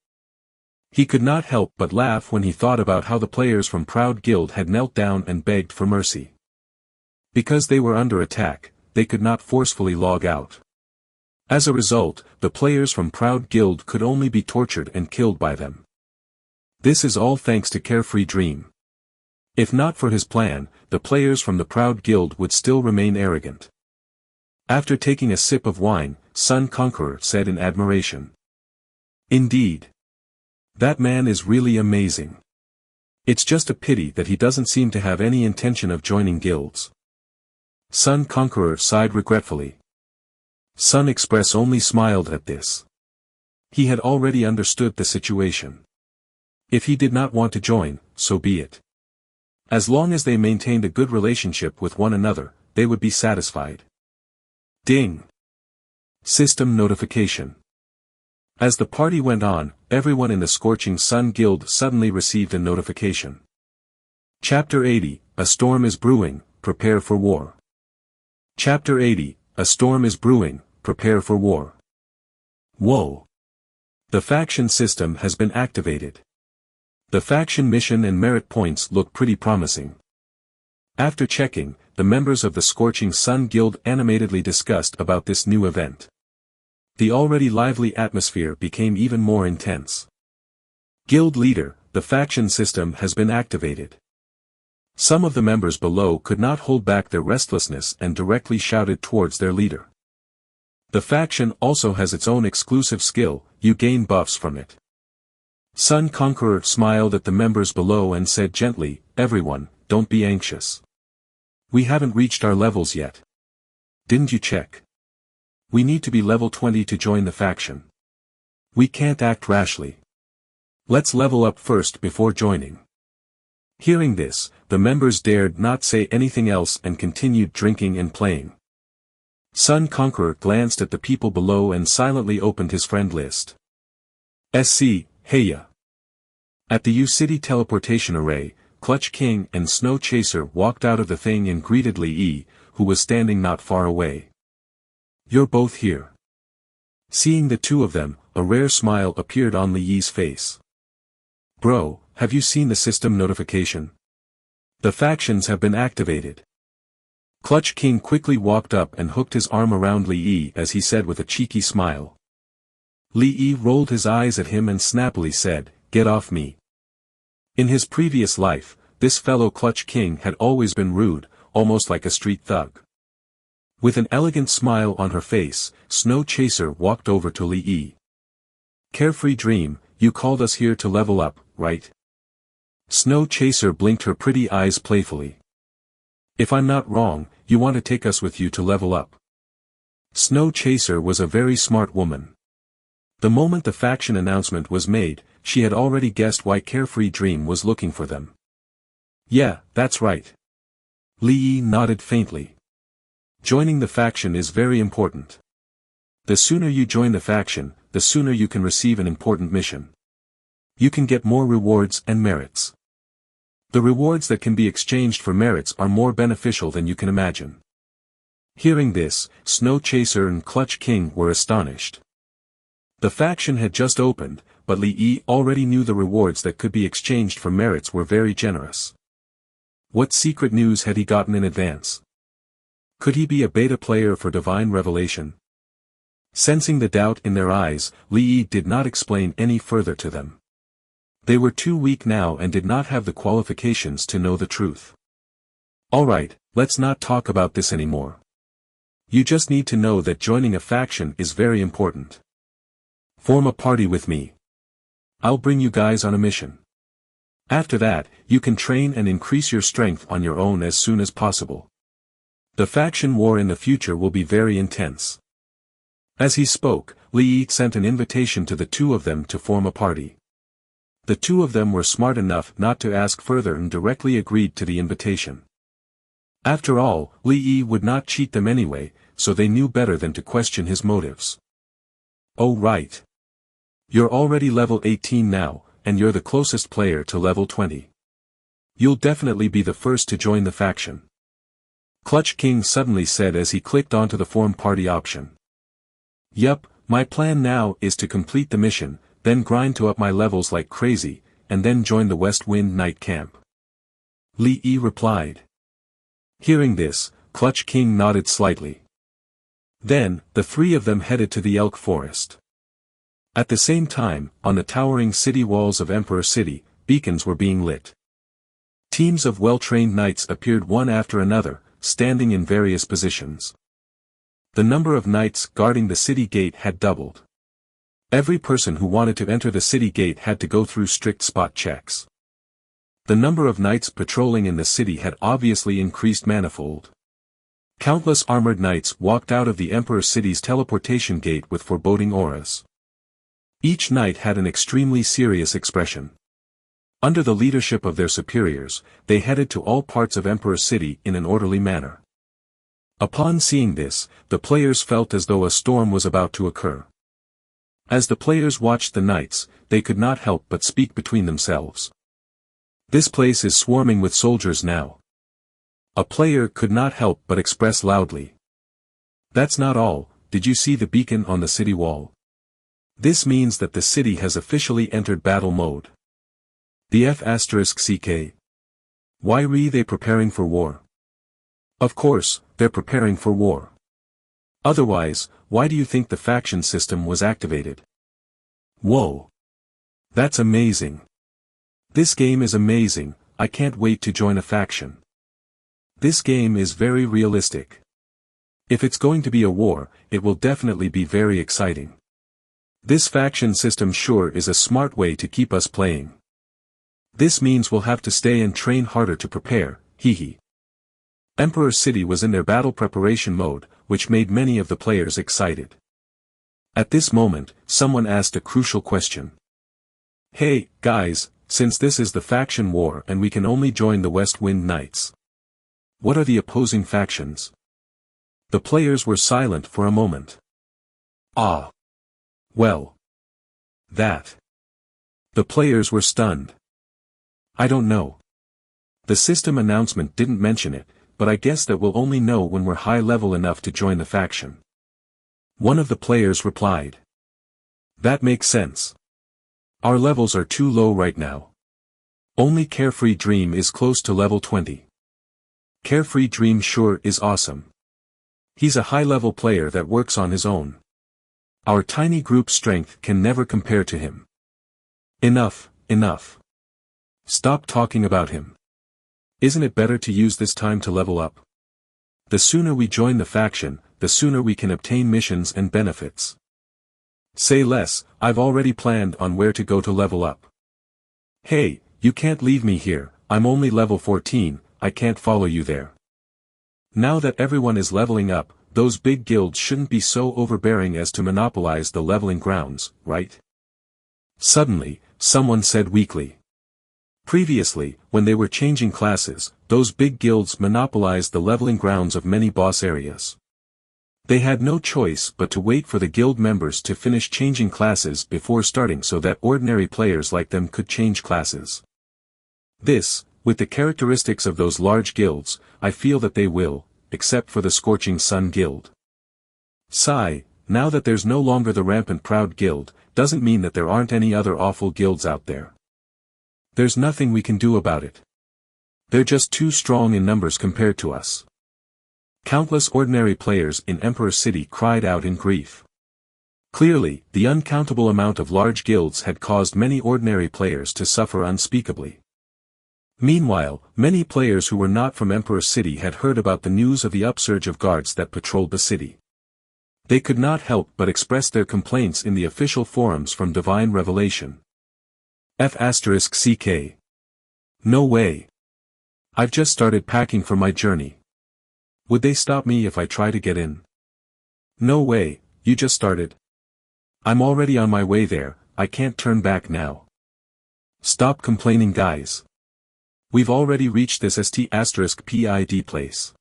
He could not help but laugh when he thought about how the players from Proud Guild had knelt down and begged for mercy. Because they were under attack, they could not forcefully log out. As a result, the players from Proud Guild could only be tortured and killed by them. This is all thanks to Carefree Dream. If not for his plan, the players from the Proud Guild would still remain arrogant. After taking a sip of wine, Sun Conqueror said in admiration. Indeed. That man is really amazing. It's just a pity that he doesn't seem to have any intention of joining guilds. Sun Conqueror sighed regretfully. Sun Express only smiled at this. He had already understood the situation. If he did not want to join, so be it. As long as they maintained a good relationship with one another, they would be satisfied. Ding! System notification. As the party went on, everyone in the Scorching Sun Guild suddenly received a notification. Chapter 80, A Storm is Brewing, Prepare for War. Chapter 80, A Storm is Brewing, Prepare for War. Whoa! The faction system has been activated. The faction mission and merit points look pretty promising. After checking, the members of the Scorching Sun Guild animatedly discussed about this new event. The already lively atmosphere became even more intense. Guild leader, the faction system has been activated. Some of the members below could not hold back their restlessness and directly shouted towards their leader. The faction also has its own exclusive skill, you gain buffs from it. Sun Conqueror smiled at the members below and said gently, everyone, don't be anxious. We haven't reached our levels yet. Didn't you check? We need to be level 20 to join the faction. We can't act rashly. Let's level up first before joining. Hearing this, the members dared not say anything else and continued drinking and playing. Sun Conqueror glanced at the people below and silently opened his friend list. SC, Heya. At the U-City teleportation array, Clutch King and Snow Chaser walked out of the thing and greeted Li Yi, who was standing not far away. You're both here. Seeing the two of them, a rare smile appeared on Li Yi's face. Bro, have you seen the system notification? The factions have been activated. Clutch King quickly walked up and hooked his arm around Li Yi as he said with a cheeky smile. Li Yi rolled his eyes at him and snappily said, get off me. In his previous life, this fellow Clutch King had always been rude, almost like a street thug. With an elegant smile on her face, Snow Chaser walked over to Li Yi. Carefree Dream, you called us here to level up, right? Snow Chaser blinked her pretty eyes playfully. If I'm not wrong, you want to take us with you to level up. Snow Chaser was a very smart woman. The moment the faction announcement was made, she had already guessed why Carefree Dream was looking for them. Yeah, that's right. Li Yi nodded faintly. Joining the faction is very important. The sooner you join the faction, the sooner you can receive an important mission. You can get more rewards and merits. The rewards that can be exchanged for merits are more beneficial than you can imagine. Hearing this, Snow Chaser and Clutch King were astonished. The faction had just opened, but Li Yi already knew the rewards that could be exchanged for merits were very generous. What secret news had he gotten in advance? Could he be a beta player for Divine Revelation? Sensing the doubt in their eyes, Li Yi did not explain any further to them. They were too weak now and did not have the qualifications to know the truth. Alright, let's not talk about this anymore. You just need to know that joining a faction is very important. Form a party with me. I'll bring you guys on a mission. After that, you can train and increase your strength on your own as soon as possible. The faction war in the future will be very intense. As he spoke, Li Yi sent an invitation to the two of them to form a party. The two of them were smart enough not to ask further and directly agreed to the invitation. After all, Li Yi would not cheat them anyway, so they knew better than to question his motives. Oh right. You're already level 18 now, and you're the closest player to level 20. You'll definitely be the first to join the faction. Clutch King suddenly said as he clicked onto the form party option. Yup, my plan now is to complete the mission, then grind to up my levels like crazy, and then join the West Wind Night Camp. Li Yi replied. Hearing this, Clutch King nodded slightly. Then, the three of them headed to the Elk Forest. At the same time, on the towering city walls of Emperor City, beacons were being lit. Teams of well-trained knights appeared one after another, standing in various positions. The number of knights guarding the city gate had doubled. Every person who wanted to enter the city gate had to go through strict spot checks. The number of knights patrolling in the city had obviously increased manifold. Countless armored knights walked out of the Emperor City's teleportation gate with foreboding auras. Each knight had an extremely serious expression. Under the leadership of their superiors, they headed to all parts of Emperor City in an orderly manner. Upon seeing this, the players felt as though a storm was about to occur. As the players watched the knights, they could not help but speak between themselves. This place is swarming with soldiers now. A player could not help but express loudly. That's not all, did you see the beacon on the city wall? This means that the city has officially entered battle mode. The F***CK. Why are they preparing for war? Of course, they're preparing for war. Otherwise, why do you think the faction system was activated? Whoa! That's amazing. This game is amazing, I can't wait to join a faction. This game is very realistic. If it's going to be a war, it will definitely be very exciting. This faction system sure is a smart way to keep us playing. This means we'll have to stay and train harder to prepare, hehe. Emperor City was in their battle preparation mode, which made many of the players excited. At this moment, someone asked a crucial question. Hey, guys, since this is the faction war and we can only join the West Wind Knights. What are the opposing factions? The players were silent for a moment. Ah. Well. That. The players were stunned. I don't know. The system announcement didn't mention it, but I guess that we'll only know when we're high level enough to join the faction. One of the players replied. That makes sense. Our levels are too low right now. Only Carefree Dream is close to level 20. Carefree Dream sure is awesome. He's a high-level player that works on his own. Our tiny group strength can never compare to him. Enough, enough. Stop talking about him. Isn't it better to use this time to level up? The sooner we join the faction, the sooner we can obtain missions and benefits. Say less, I've already planned on where to go to level up. Hey, you can't leave me here, I'm only level 14, I can't follow you there. Now that everyone is leveling up, those big guilds shouldn't be so overbearing as to monopolize the leveling grounds, right? Suddenly, someone said weakly. Previously, when they were changing classes, those big guilds monopolized the leveling grounds of many boss areas. They had no choice but to wait for the guild members to finish changing classes before starting so that ordinary players like them could change classes. This, with the characteristics of those large guilds, I feel that they will, except for the Scorching Sun Guild. Sigh, now that there's no longer the Rampant Proud Guild, doesn't mean that there aren't any other awful guilds out there. There's nothing we can do about it. They're just too strong in numbers compared to us. Countless ordinary players in Emperor City cried out in grief. Clearly, the uncountable amount of large guilds had caused many ordinary players to suffer unspeakably. Meanwhile, many players who were not from Emperor City had heard about the news of the upsurge of guards that patrolled the city. They could not help but express their complaints in the official forums from Divine Revelation. F***CK. No way. I've just started packing for my journey. Would they stop me if I try to get in? No way, you just started. I'm already on my way there, I can't turn back now. Stop complaining, guys. We've already reached this ST**PID place.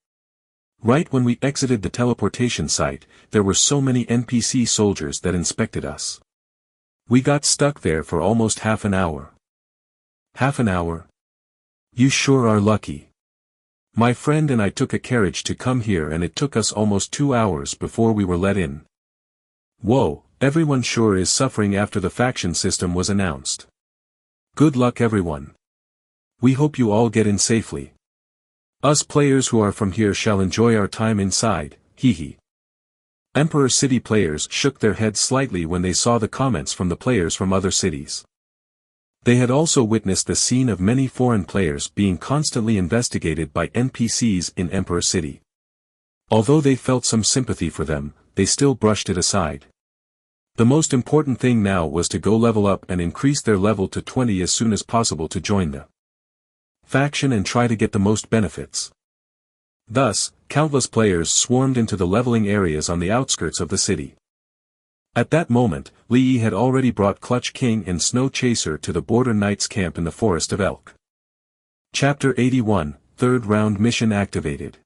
Right when we exited the teleportation site, there were so many NPC soldiers that inspected us. We got stuck there for almost half an hour. Half an hour? You sure are lucky. My friend and I took a carriage to come here and it took us almost 2 hours before we were let in. Whoa, everyone sure is suffering after the faction system was announced. Good luck everyone. We hope you all get in safely. Us players who are from here shall enjoy our time inside, hehe. Emperor City players shook their heads slightly when they saw the comments from the players from other cities. They had also witnessed the scene of many foreign players being constantly investigated by NPCs in Emperor City. Although they felt some sympathy for them, they still brushed it aside. The most important thing now was to go level up and increase their level to 20 as soon as possible to join the faction and try to get the most benefits. Thus, countless players swarmed into the leveling areas on the outskirts of the city. At that moment, Lee had already brought Clutch King and Snow Chaser to the Border Knights camp in the Forest of Elk. Chapter 81, Third Round Mission Activated.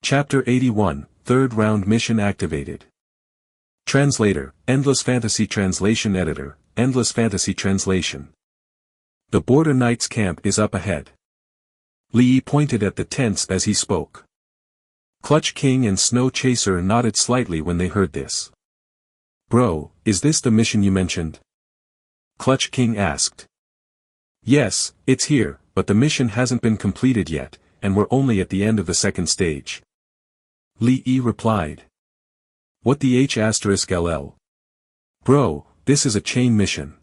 Chapter 81, Third Round Mission Activated. Translator, Endless Fantasy Translation Editor, Endless Fantasy Translation. The Border Knights camp is up ahead. Lee pointed at the tents as he spoke. Clutch King and Snow Chaser nodded slightly when they heard this. Bro, is this the mission you mentioned? Clutch King asked. Yes, it's here, but the mission hasn't been completed yet, and we're only at the end of the second stage. Lee replied. What the H*LL? Bro, this is a chain mission.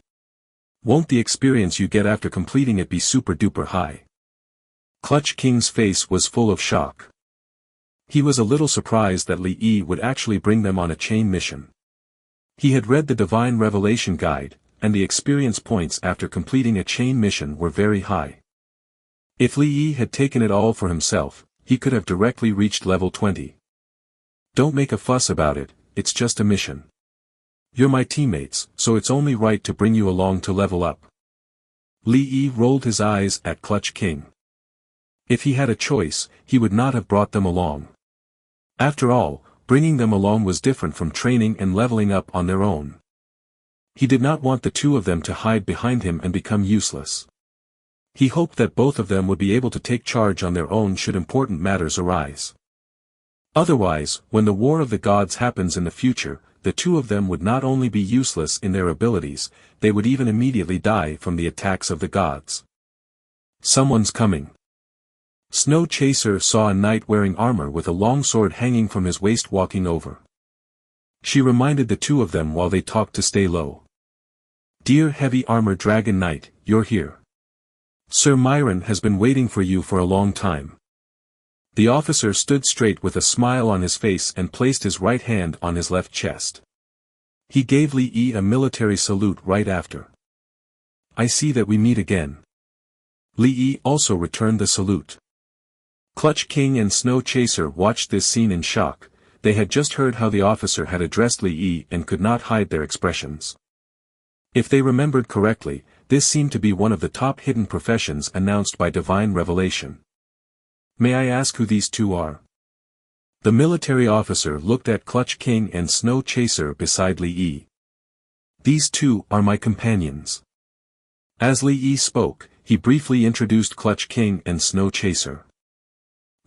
Won't the experience you get after completing it be super duper high? Clutch King's face was full of shock. He was a little surprised that Lee would actually bring them on a chain mission. He had read the Divine Revelation Guide, and the experience points after completing a chain mission were very high. If Lee had taken it all for himself, he could have directly reached level 20. Don't make a fuss about it, it's just a mission. You're my teammates, so it's only right to bring you along to level up. Lee rolled his eyes at Clutch King. If he had a choice, he would not have brought them along. After all, bringing them along was different from training and leveling up on their own. He did not want the two of them to hide behind him and become useless. He hoped that both of them would be able to take charge on their own should important matters arise. Otherwise, when the War of the Gods happens in the future, the two of them would not only be useless in their abilities, they would even immediately die from the attacks of the gods. Someone's coming. Snow Chaser saw a knight wearing armor with a long sword hanging from his waist walking over. She reminded the two of them while they talked to stay low. Dear Heavy Armor Dragon Knight, you're here. Sir Myron has been waiting for you for a long time. The officer stood straight with a smile on his face and placed his right hand on his left chest. He gave Lee a military salute right after. I see that we meet again. Lee also returned the salute. Clutch King and Snow Chaser watched this scene in shock. They had just heard how the officer had addressed Lee and could not hide their expressions. If they remembered correctly, this seemed to be one of the top hidden professions announced by Divine Revelation. May I ask who these two are? The military officer looked at Clutch King and Snow Chaser beside Lee. These two are my companions. As Lee spoke, he briefly introduced Clutch King and Snow Chaser.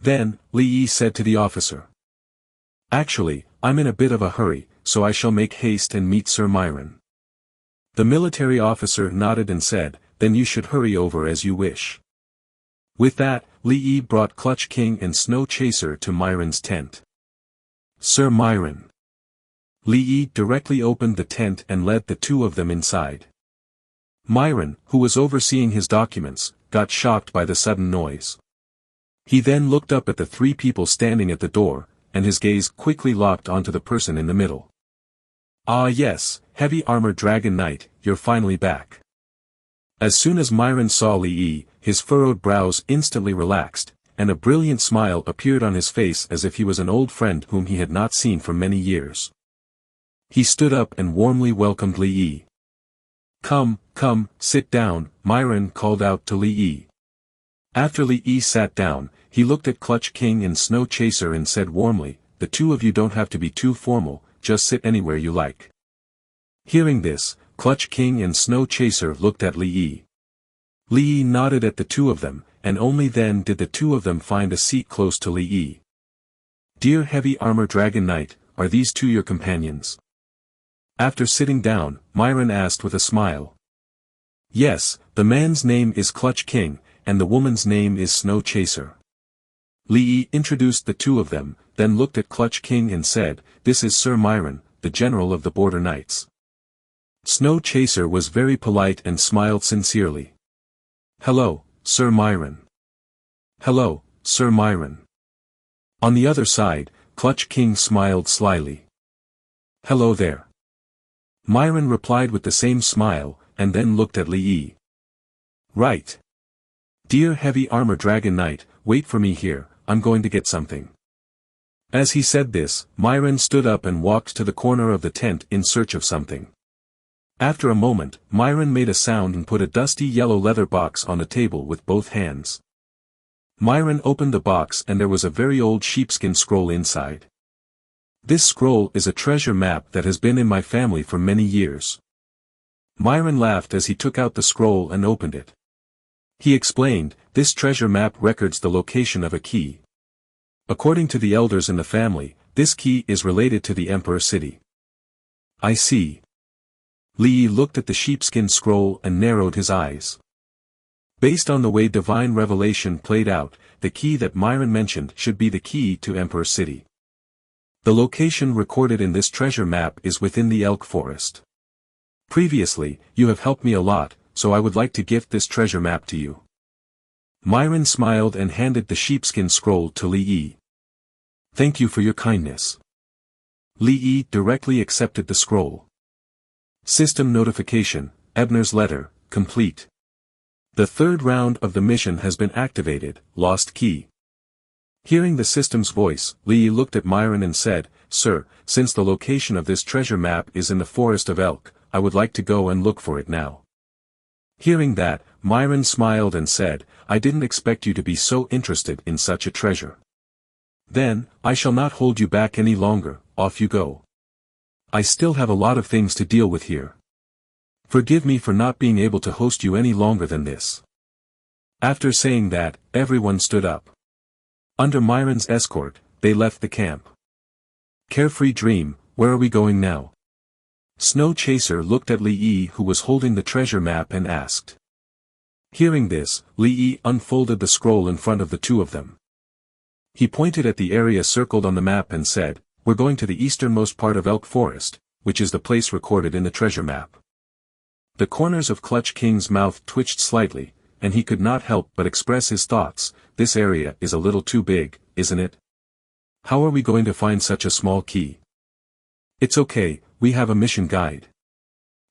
Then, Lee said to the officer. Actually, I'm in a bit of a hurry, so I shall make haste and meet Sir Myron. The military officer nodded and said, then you should hurry over as you wish. With that, Lee brought Clutch King and Snow Chaser to Myron's tent. Sir Myron. Lee directly opened the tent and led the two of them inside. Myron, who was overseeing his documents, got shocked by the sudden noise. He then looked up at the three people standing at the door, and his gaze quickly locked onto the person in the middle. Ah yes, Heavy Armor Dragon Knight, you're finally back. As soon as Myron saw Lee, his furrowed brows instantly relaxed, and a brilliant smile appeared on his face as if he was an old friend whom he had not seen for many years. He stood up and warmly welcomed Lee. Come, sit down, Myron called out to Lee. After Lee sat down, he looked at Clutch King and Snow Chaser and said warmly, the two of you don't have to be too formal, just sit anywhere you like. Hearing this, Clutch King and Snow Chaser looked at Lee. Lee nodded at the two of them, and only then did the two of them find a seat close to Lee. Dear Heavy Armor Dragon Knight, are these two your companions? After sitting down, Myron asked with a smile. Yes, the man's name is Clutch King, and the woman's name is Snow Chaser. Lee introduced the two of them, then looked at Clutch King and said, this is Sir Myron, the general of the Border Knights. Snow Chaser was very polite and smiled sincerely. Hello, Sir Myron. Hello, Sir Myron. On the other side, Clutch King smiled slyly. Hello there. Myron replied with the same smile, and then looked at Lee. Right. Dear Heavy Armor Dragon Knight, wait for me here, I'm going to get something. As he said this, Myron stood up and walked to the corner of the tent in search of something. After a moment, Myron made a sound and put a dusty yellow leather box on the table with both hands. Myron opened the box and there was a very old sheepskin scroll inside. This scroll is a treasure map that has been in my family for many years. Myron laughed as he took out the scroll and opened it. He explained, this treasure map records the location of a key. According to the elders in the family, this key is related to the Emperor City. I see. Li Yi looked at the sheepskin scroll and narrowed his eyes. Based on the way divine revelation played out, the key that Myron mentioned should be the key to Emperor City. The location recorded in this treasure map is within the elk forest. Previously, you have helped me a lot, so I would like to gift this treasure map to you. Myron smiled and handed the sheepskin scroll to Li Yi. Thank you for your kindness. Li Yi directly accepted the scroll. System notification, Ebner's letter, complete. The third round of the mission has been activated, lost key. Hearing the system's voice, Li Yi looked at Myron and said, Sir, since the location of this treasure map is in the Forest of Elk, I would like to go and look for it now. Hearing that, Myron smiled and said, I didn't expect you to be so interested in such a treasure. Then, I shall not hold you back any longer, off you go. I still have a lot of things to deal with here. Forgive me for not being able to host you any longer than this. After saying that, everyone stood up. Under Myron's escort, they left the camp. Carefree Dream, where are we going now? Snow Chaser looked at Li Yi who was holding the treasure map and asked. Hearing this, Li Yi unfolded the scroll in front of the two of them. He pointed at the area circled on the map and said, We're going to the easternmost part of Elk Forest, which is the place recorded in the treasure map. The corners of Clutch King's mouth twitched slightly, and he could not help but express his thoughts. This area is a little too big, isn't it? How are we going to find such a small key? It's okay, we have a mission guide.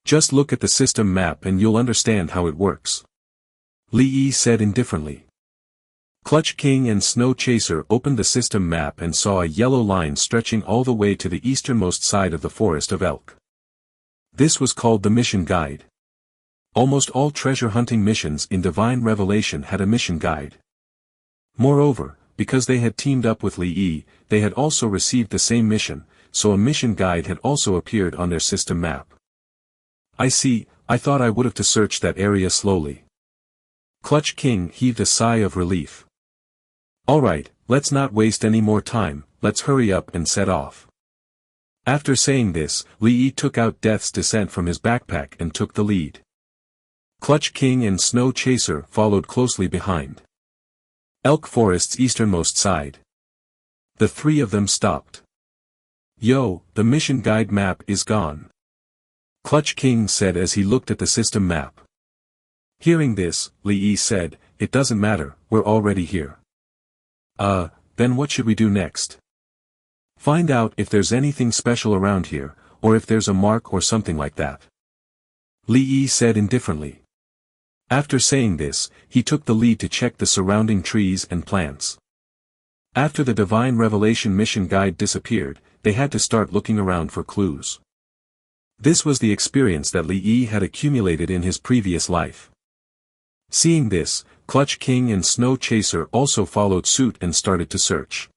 Just look at the system map and you'll understand how it works. Li Yi said indifferently. Clutch King and Snow Chaser opened the system map and saw a yellow line stretching all the way to the easternmost side of the Forest of Elk. This was called the mission guide. Almost all treasure hunting missions in Divine Revelation had a mission guide. Moreover, because they had teamed up with Li Yi, they had also received the same mission, so a mission guide had also appeared on their system map. I see, I thought I would have to search that area slowly. Clutch King heaved a sigh of relief. Alright, let's not waste any more time, let's hurry up and set off. After saying this, Li Yi took out Death's Descent from his backpack and took the lead. Clutch King and Snow Chaser followed closely behind. Elk Forest's easternmost side. The three of them stopped. Yo, the mission guide map is gone. Clutch King said as he looked at the system map. Hearing this, Li Yi said, It doesn't matter, we're already here. Then what should we do next? Find out if there's anything special around here, or if there's a mark or something like that. Li Yi said indifferently. After saying this, he took the lead to check the surrounding trees and plants. After the Divine Revelation mission guide disappeared, they had to start looking around for clues. This was the experience that Li Yi had accumulated in his previous life. Seeing this, Clutch King and Snow Chaser also followed suit and started to search.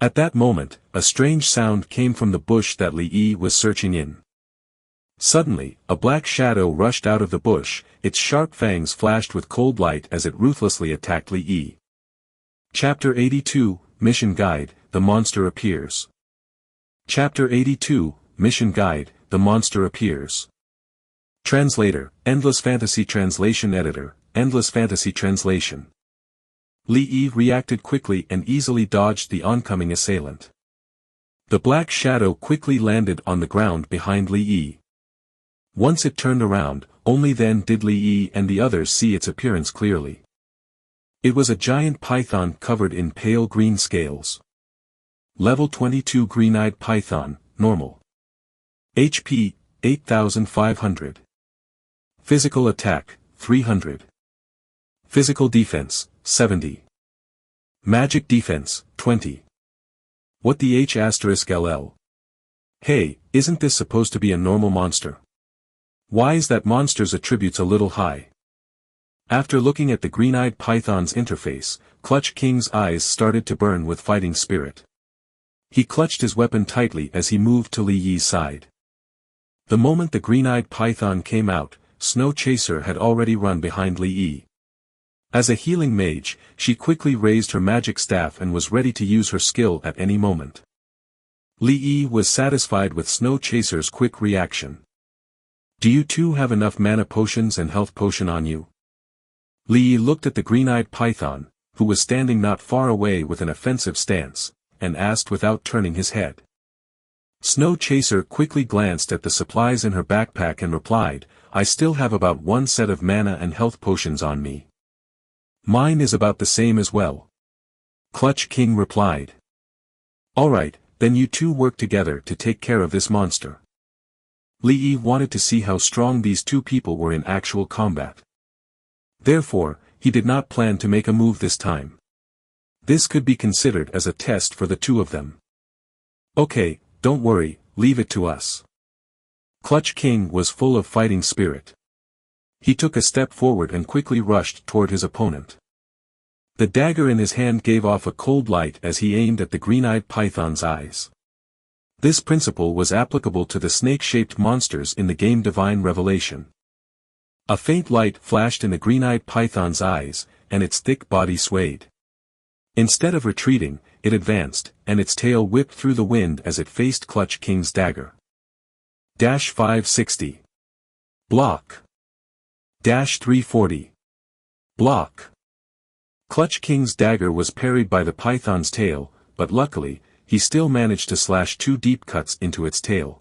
At that moment, a strange sound came from the bush that Li Yi was searching in. Suddenly, a black shadow rushed out of the bush, its sharp fangs flashed with cold light as it ruthlessly attacked Li Yi. Chapter 82, Mission Guide, The Monster Appears. Chapter 82, Mission Guide, The Monster Appears. Translator, Endless Fantasy Translation Editor, Endless Fantasy Translation. Li Yi reacted quickly and easily dodged the oncoming assailant. The black shadow quickly landed on the ground behind Li Yi. Once it turned around, only then did Li Yi and the others see its appearance clearly. It was a giant python covered in pale green scales. Level 22 Green-Eyed Python, Normal. HP, 8500. Physical Attack, 300. Physical Defense, 70. Magic Defense, 20. What the H*LL? Hey, isn't this supposed to be a normal monster? Why is that monster's attributes a little high? After looking at the green-eyed python's interface, Clutch King's eyes started to burn with fighting spirit. He clutched his weapon tightly as he moved to Li Yi's side. The moment the green-eyed python came out, Snow Chaser had already run behind Li Yi. As a healing mage, she quickly raised her magic staff and was ready to use her skill at any moment. Li Yi was satisfied with Snow Chaser's quick reaction. "Do you two have enough mana potions and health potion on you?" Li Yi looked at the green-eyed python, who was standing not far away with an offensive stance, and asked without turning his head. Snow Chaser quickly glanced at the supplies in her backpack and replied, "I still have about one set of mana and health potions on me." "Mine is about the same as well," Clutch King replied. "Alright, then you two work together to take care of this monster." Li Yi wanted to see how strong these two people were in actual combat. Therefore, he did not plan to make a move this time. This could be considered as a test for the two of them. "Okay, don't worry, leave it to us." Clutch King was full of fighting spirit. He took a step forward and quickly rushed toward his opponent. The dagger in his hand gave off a cold light as he aimed at the green-eyed python's eyes. This principle was applicable to the snake-shaped monsters in the game Divine Revelation. A faint light flashed in the green-eyed python's eyes, and its thick body swayed. Instead of retreating, it advanced, and its tail whipped through the wind as it faced Clutch King's dagger. 560. Block. 340. Block. Clutch King's dagger was parried by the python's tail, but luckily, he still managed to slash two deep cuts into its tail.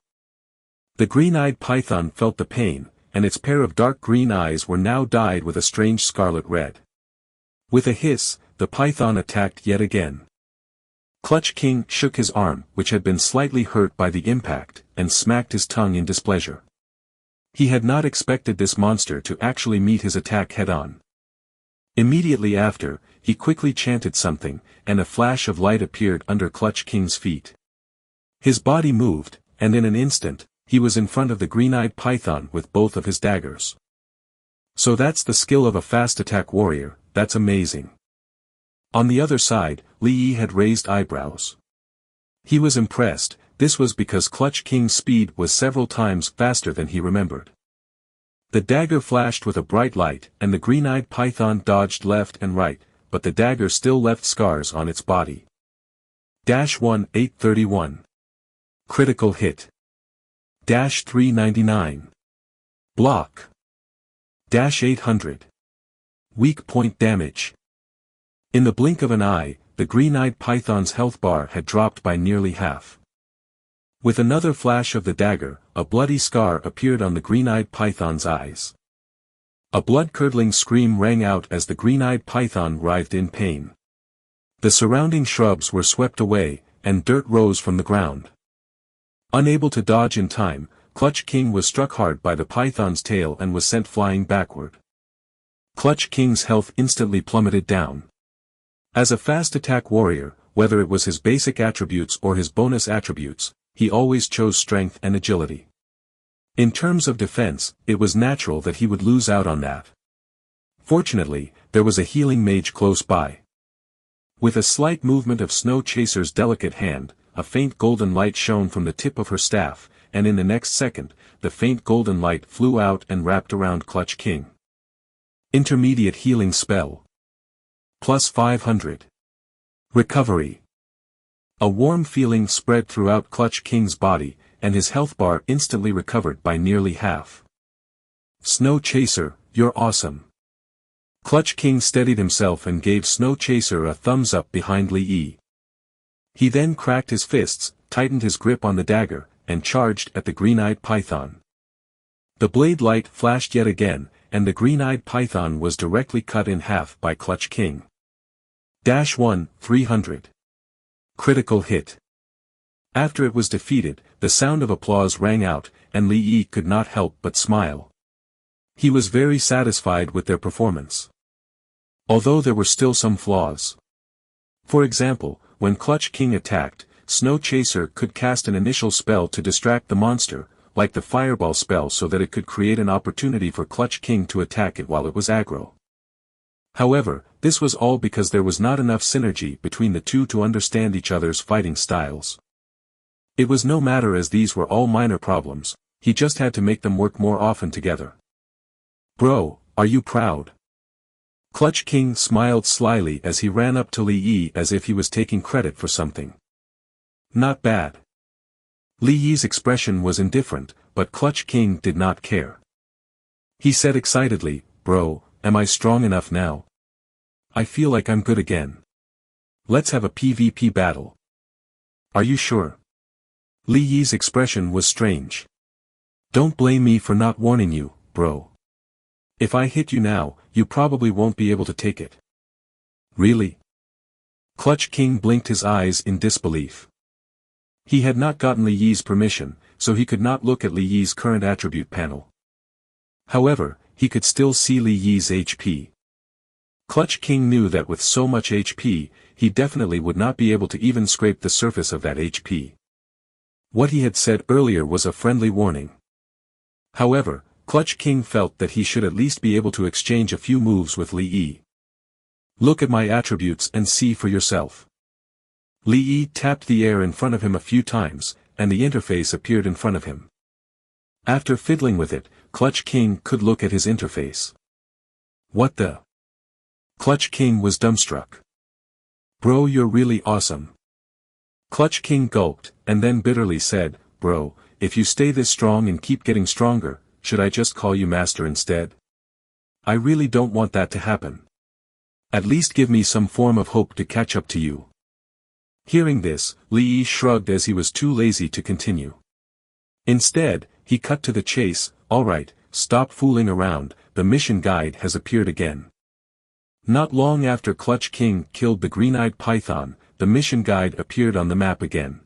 The green-eyed python felt the pain, and its pair of dark green eyes were now dyed with a strange scarlet red. With a hiss, the python attacked yet again. Clutch King shook his arm, which had been slightly hurt by the impact, and smacked his tongue in displeasure. He had not expected this monster to actually meet his attack head-on. Immediately after, he quickly chanted something, and a flash of light appeared under Clutch King's feet. His body moved, and in an instant, he was in front of the green-eyed python with both of his daggers. "So that's the skill of a fast-attack warrior, that's amazing." On the other side, Li Yi had raised eyebrows. He was impressed. This was because Clutch King's speed was several times faster than he remembered. The dagger flashed with a bright light, and the green-eyed python dodged left and right, but the dagger still left scars on its body. 831. Critical hit. 399. Block. 800. Weak point damage. In the blink of an eye, the green-eyed python's health bar had dropped by nearly half. With another flash of the dagger, a bloody scar appeared on the green-eyed python's eyes. A blood-curdling scream rang out as the green-eyed python writhed in pain. The surrounding shrubs were swept away, and dirt rose from the ground. Unable to dodge in time, Clutch King was struck hard by the python's tail and was sent flying backward. Clutch King's health instantly plummeted down. As a fast-attack warrior, whether it was his basic attributes or his bonus attributes, he always chose strength and agility. In terms of defense, it was natural that he would lose out on that. Fortunately, there was a healing mage close by. With a slight movement of Snow Chaser's delicate hand, a faint golden light shone from the tip of her staff, and in the next second, the faint golden light flew out and wrapped around Clutch King. Intermediate healing spell. Plus 500. Recovery. A warm feeling spread throughout Clutch King's body, and his health bar instantly recovered by nearly half. "Snow Chaser, you're awesome." Clutch King steadied himself and gave Snow Chaser a thumbs up behind Li Yi. He then cracked his fists, tightened his grip on the dagger, and charged at the green-eyed python. The blade light flashed yet again, and the green-eyed python was directly cut in half by Clutch King. 300. Critical hit. After it was defeated, the sound of applause rang out, and Li Yi could not help but smile. He was very satisfied with their performance. Although there were still some flaws. For example, when Clutch King attacked, Snow Chaser could cast an initial spell to distract the monster, like the fireball spell, so that it could create an opportunity for Clutch King to attack it while it was aggro. However, this was all because there was not enough synergy between the two to understand each other's fighting styles. It was no matter as these were all minor problems, he just had to make them work more often together. Bro, are you proud? Clutch King smiled slyly as he ran up to Li Yi as if he was taking credit for something. Not bad. Li Yi's expression was indifferent, but Clutch King did not care. He said excitedly, Bro, am I strong enough now? I feel like I'm good again. Let's have a PvP battle. Are you sure? Li Yi's expression was strange. Don't blame me for not warning you, bro. If I hit you now, you probably won't be able to take it. Really? Clutch King blinked his eyes in disbelief. He had not gotten Li Yi's permission, so he could not look at Li Yi's current attribute panel. However, he could still see Li Yi's HP. Clutch King knew that with so much HP, he definitely would not be able to even scrape the surface of that HP. What he had said earlier was a friendly warning. However, Clutch King felt that he should at least be able to exchange a few moves with Li Yi. Look at my attributes and see for yourself. Li Yi tapped the air in front of him a few times, and the interface appeared in front of him. After fiddling with it, Clutch King could look at his interface. What the? Clutch King was dumbstruck. Bro, you're really awesome. Clutch King gulped, and then bitterly said, Bro, if you stay this strong and keep getting stronger, should I just call you Master instead? I really don't want that to happen. At least give me some form of hope to catch up to you. Hearing this, Li Yi shrugged as he was too lazy to continue. Instead, he cut to the chase, alright, stop fooling around, the mission guide has appeared again. Not long after Clutch King killed the green-eyed python, the mission guide appeared on the map again.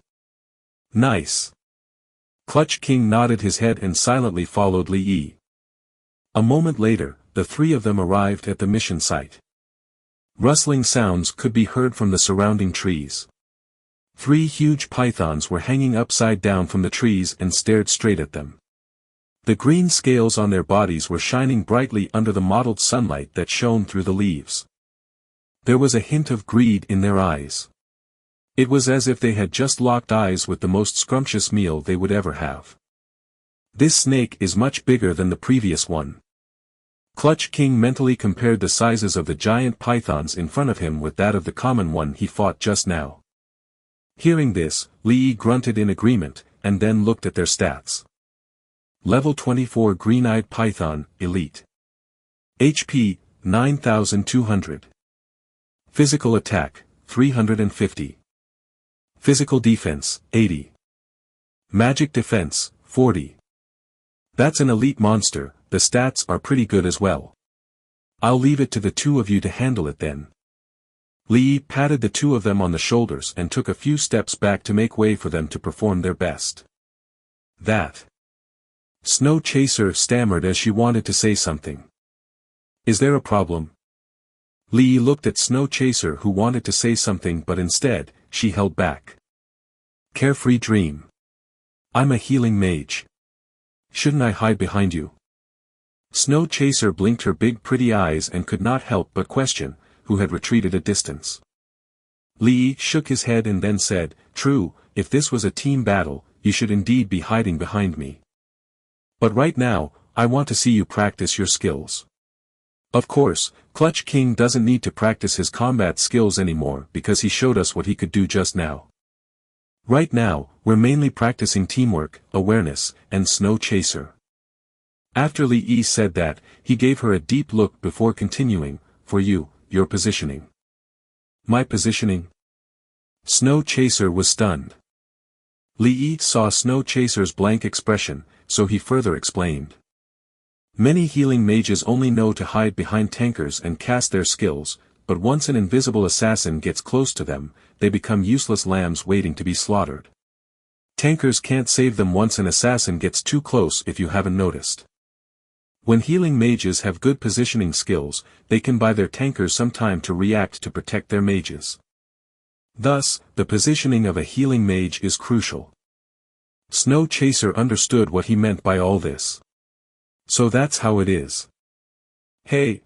Nice. Clutch King nodded his head and silently followed Li Yi. A moment later, the three of them arrived at the mission site. Rustling sounds could be heard from the surrounding trees. 3 huge pythons were hanging upside down from the trees and stared straight at them. The green scales on their bodies were shining brightly under the mottled sunlight that shone through the leaves. There was a hint of greed in their eyes. It was as if they had just locked eyes with the most scrumptious meal they would ever have. This snake is much bigger than the previous one. Clutch King mentally compared the sizes of the giant pythons in front of him with that of the common one he fought just now. Hearing this, Li Yi grunted in agreement, and then looked at their stats. Level 24 Green-Eyed Python, Elite. HP, 9,200. Physical Attack, 350. Physical Defense, 80. Magic Defense, 40. That's an elite monster, the stats are pretty good as well. I'll leave it to the two of you to handle it then. Li Yi patted the two of them on the shoulders and took a few steps back to make way for them to perform their best. That. Snow Chaser stammered as she wanted to say something. Is there a problem? Li Yi looked at Snow Chaser who wanted to say something but instead, she held back. Carefree dream. I'm a healing mage. Shouldn't I hide behind you? Snow Chaser blinked her big pretty eyes and could not help but question, who had retreated a distance. Li Yi shook his head and then said, True, if this was a team battle, you should indeed be hiding behind me. But right now, I want to see you practice your skills. Of course, Clutch King doesn't need to practice his combat skills anymore because he showed us what he could do just now. Right now, we're mainly practicing teamwork, awareness, and Snow Chaser. After Li Yi said that, he gave her a deep look before continuing, For you, your positioning. My positioning? Snow Chaser was stunned. Li Yi saw Snow Chaser's blank expression, so he further explained. Many healing mages only know to hide behind tankers and cast their skills, but once an invisible assassin gets close to them, they become useless lambs waiting to be slaughtered. Tankers can't save them once an assassin gets too close if you haven't noticed. When healing mages have good positioning skills, they can buy their tankers some time to react to protect their mages. Thus, the positioning of a healing mage is crucial. Snow Chaser understood what he meant by all this. So that's how it is. Hey,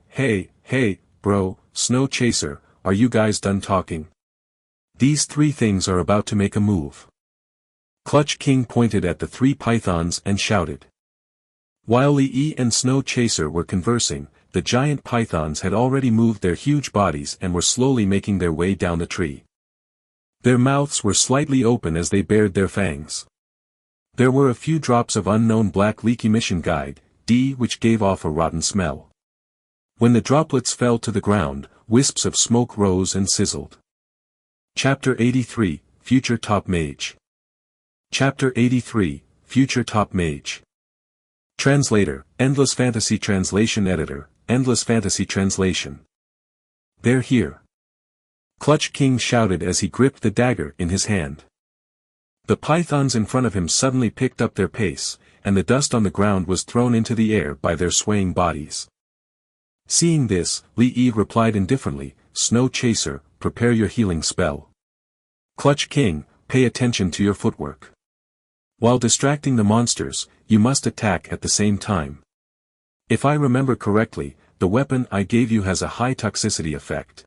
bro, Snow Chaser, are you guys done talking? These three things are about to make a move. Clutch King pointed at the three pythons and shouted. While Lee and Snow Chaser were conversing, the giant pythons had already moved their huge bodies and were slowly making their way down the tree. Their mouths were slightly open as they bared their fangs. There were a few drops of unknown black leaky mission guide, D, which gave off a rotten smell. When the droplets fell to the ground, wisps of smoke rose and sizzled. Chapter 83, Future Top Mage. Chapter 83, Future Top Mage. Translator, Endless Fantasy Translation Editor, Endless Fantasy Translation. They're here. Clutch King shouted as he gripped the dagger in his hand. The pythons in front of him suddenly picked up their pace, and the dust on the ground was thrown into the air by their swaying bodies. Seeing this, Lee replied indifferently, Snow Chaser, prepare your healing spell. Clutch King, pay attention to your footwork. While distracting the monsters, you must attack at the same time. If I remember correctly, the weapon I gave you has a high toxicity effect.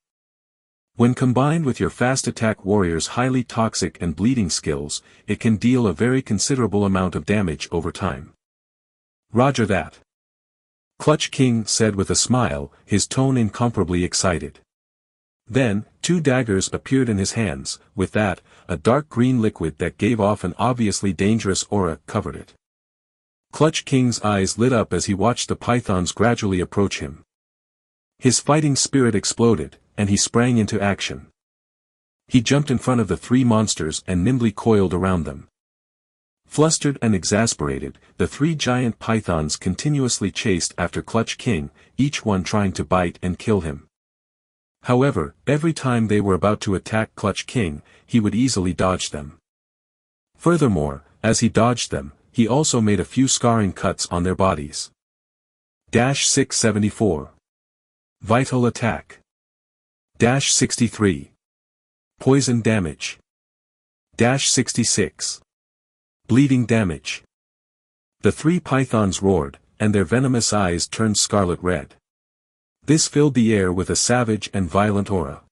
When combined with your fast attack warrior's highly toxic and bleeding skills, it can deal a very considerable amount of damage over time. Roger that. Clutch King said with a smile, his tone incomparably excited. Then, two daggers appeared in his hands. With that, a dark green liquid that gave off an obviously dangerous aura covered it. Clutch King's eyes lit up as he watched the pythons gradually approach him. His fighting spirit exploded, and he sprang into action. He jumped in front of the three monsters and nimbly coiled around them. Flustered and exasperated, the three giant pythons continuously chased after Clutch King, each one trying to bite and kill him. However, every time they were about to attack Clutch King, he would easily dodge them. Furthermore, as he dodged them, he also made a few scarring cuts on their bodies. 674. Vital Attack. 63. Poison Damage. 66. Bleeding Damage. The three pythons roared, and their venomous eyes turned scarlet red. This filled the air with a savage and violent aura.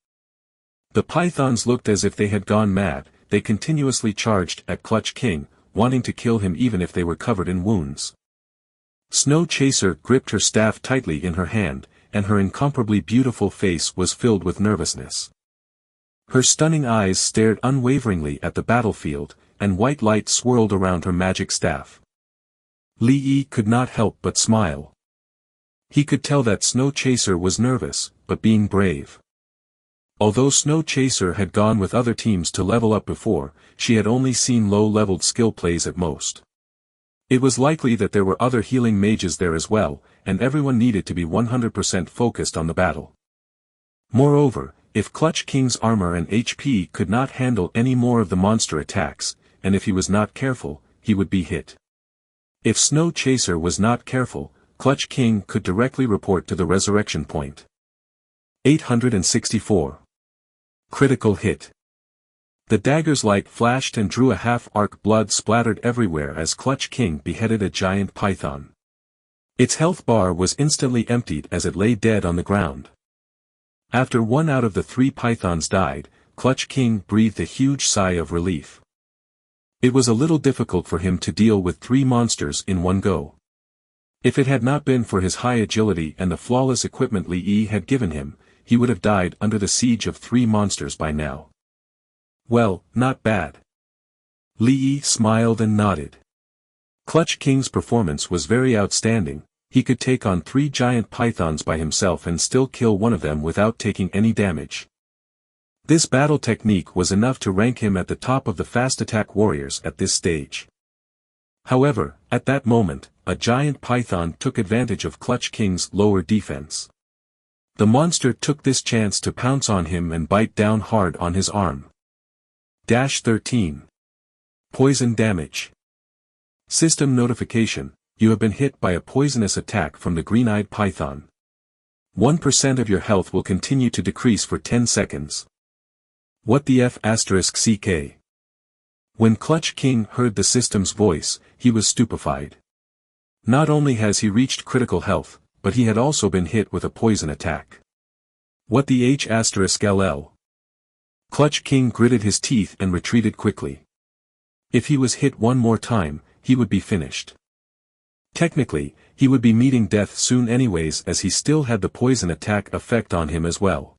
The pythons looked as if they had gone mad. They continuously charged at Clutch King, wanting to kill him even if they were covered in wounds. Snow Chaser gripped her staff tightly in her hand, and her incomparably beautiful face was filled with nervousness. Her stunning eyes stared unwaveringly at the battlefield, and white light swirled around her magic staff. Lee could not help but smile. He could tell that Snow Chaser was nervous, but being brave. Although Snow Chaser had gone with other teams to level up before, she had only seen low-leveled skill plays at most. It was likely that there were other healing mages there as well, and everyone needed to be 100% focused on the battle. Moreover, if Clutch King's armor and HP could not handle any more of the monster attacks, and if he was not careful, he would be hit. If Snow Chaser was not careful, Clutch King could directly report to the resurrection point. 864. Critical Hit. The dagger's light flashed and drew a half-arc. Blood splattered everywhere as Clutch King beheaded a giant python. Its health bar was instantly emptied as it lay dead on the ground. After one out of the three pythons died, Clutch King breathed a huge sigh of relief. It was a little difficult for him to deal with three monsters in one go. If it had not been for his high agility and the flawless equipment Lee had given him, he would have died under the siege of three monsters by now. Well, not bad. Lee smiled and nodded. Clutch King's performance was very outstanding. He could take on three giant pythons by himself and still kill one of them without taking any damage. This battle technique was enough to rank him at the top of the fast attack warriors at this stage. However, at that moment, a giant python took advantage of Clutch King's lower defense. The monster took this chance to pounce on him and bite down hard on his arm. 13. Poison Damage. System notification: you have been hit by a poisonous attack from the green-eyed python. 1% of your health will continue to decrease for 10 seconds. What the F*** CK? When Clutch King heard the system's voice, he was stupefied. Not only has he reached critical health, but he had also been hit with a poison attack. What the H*LL? Clutch King gritted his teeth and retreated quickly. If he was hit one more time, he would be finished. Technically, he would be meeting death soon anyways, as he still had the poison attack effect on him as well.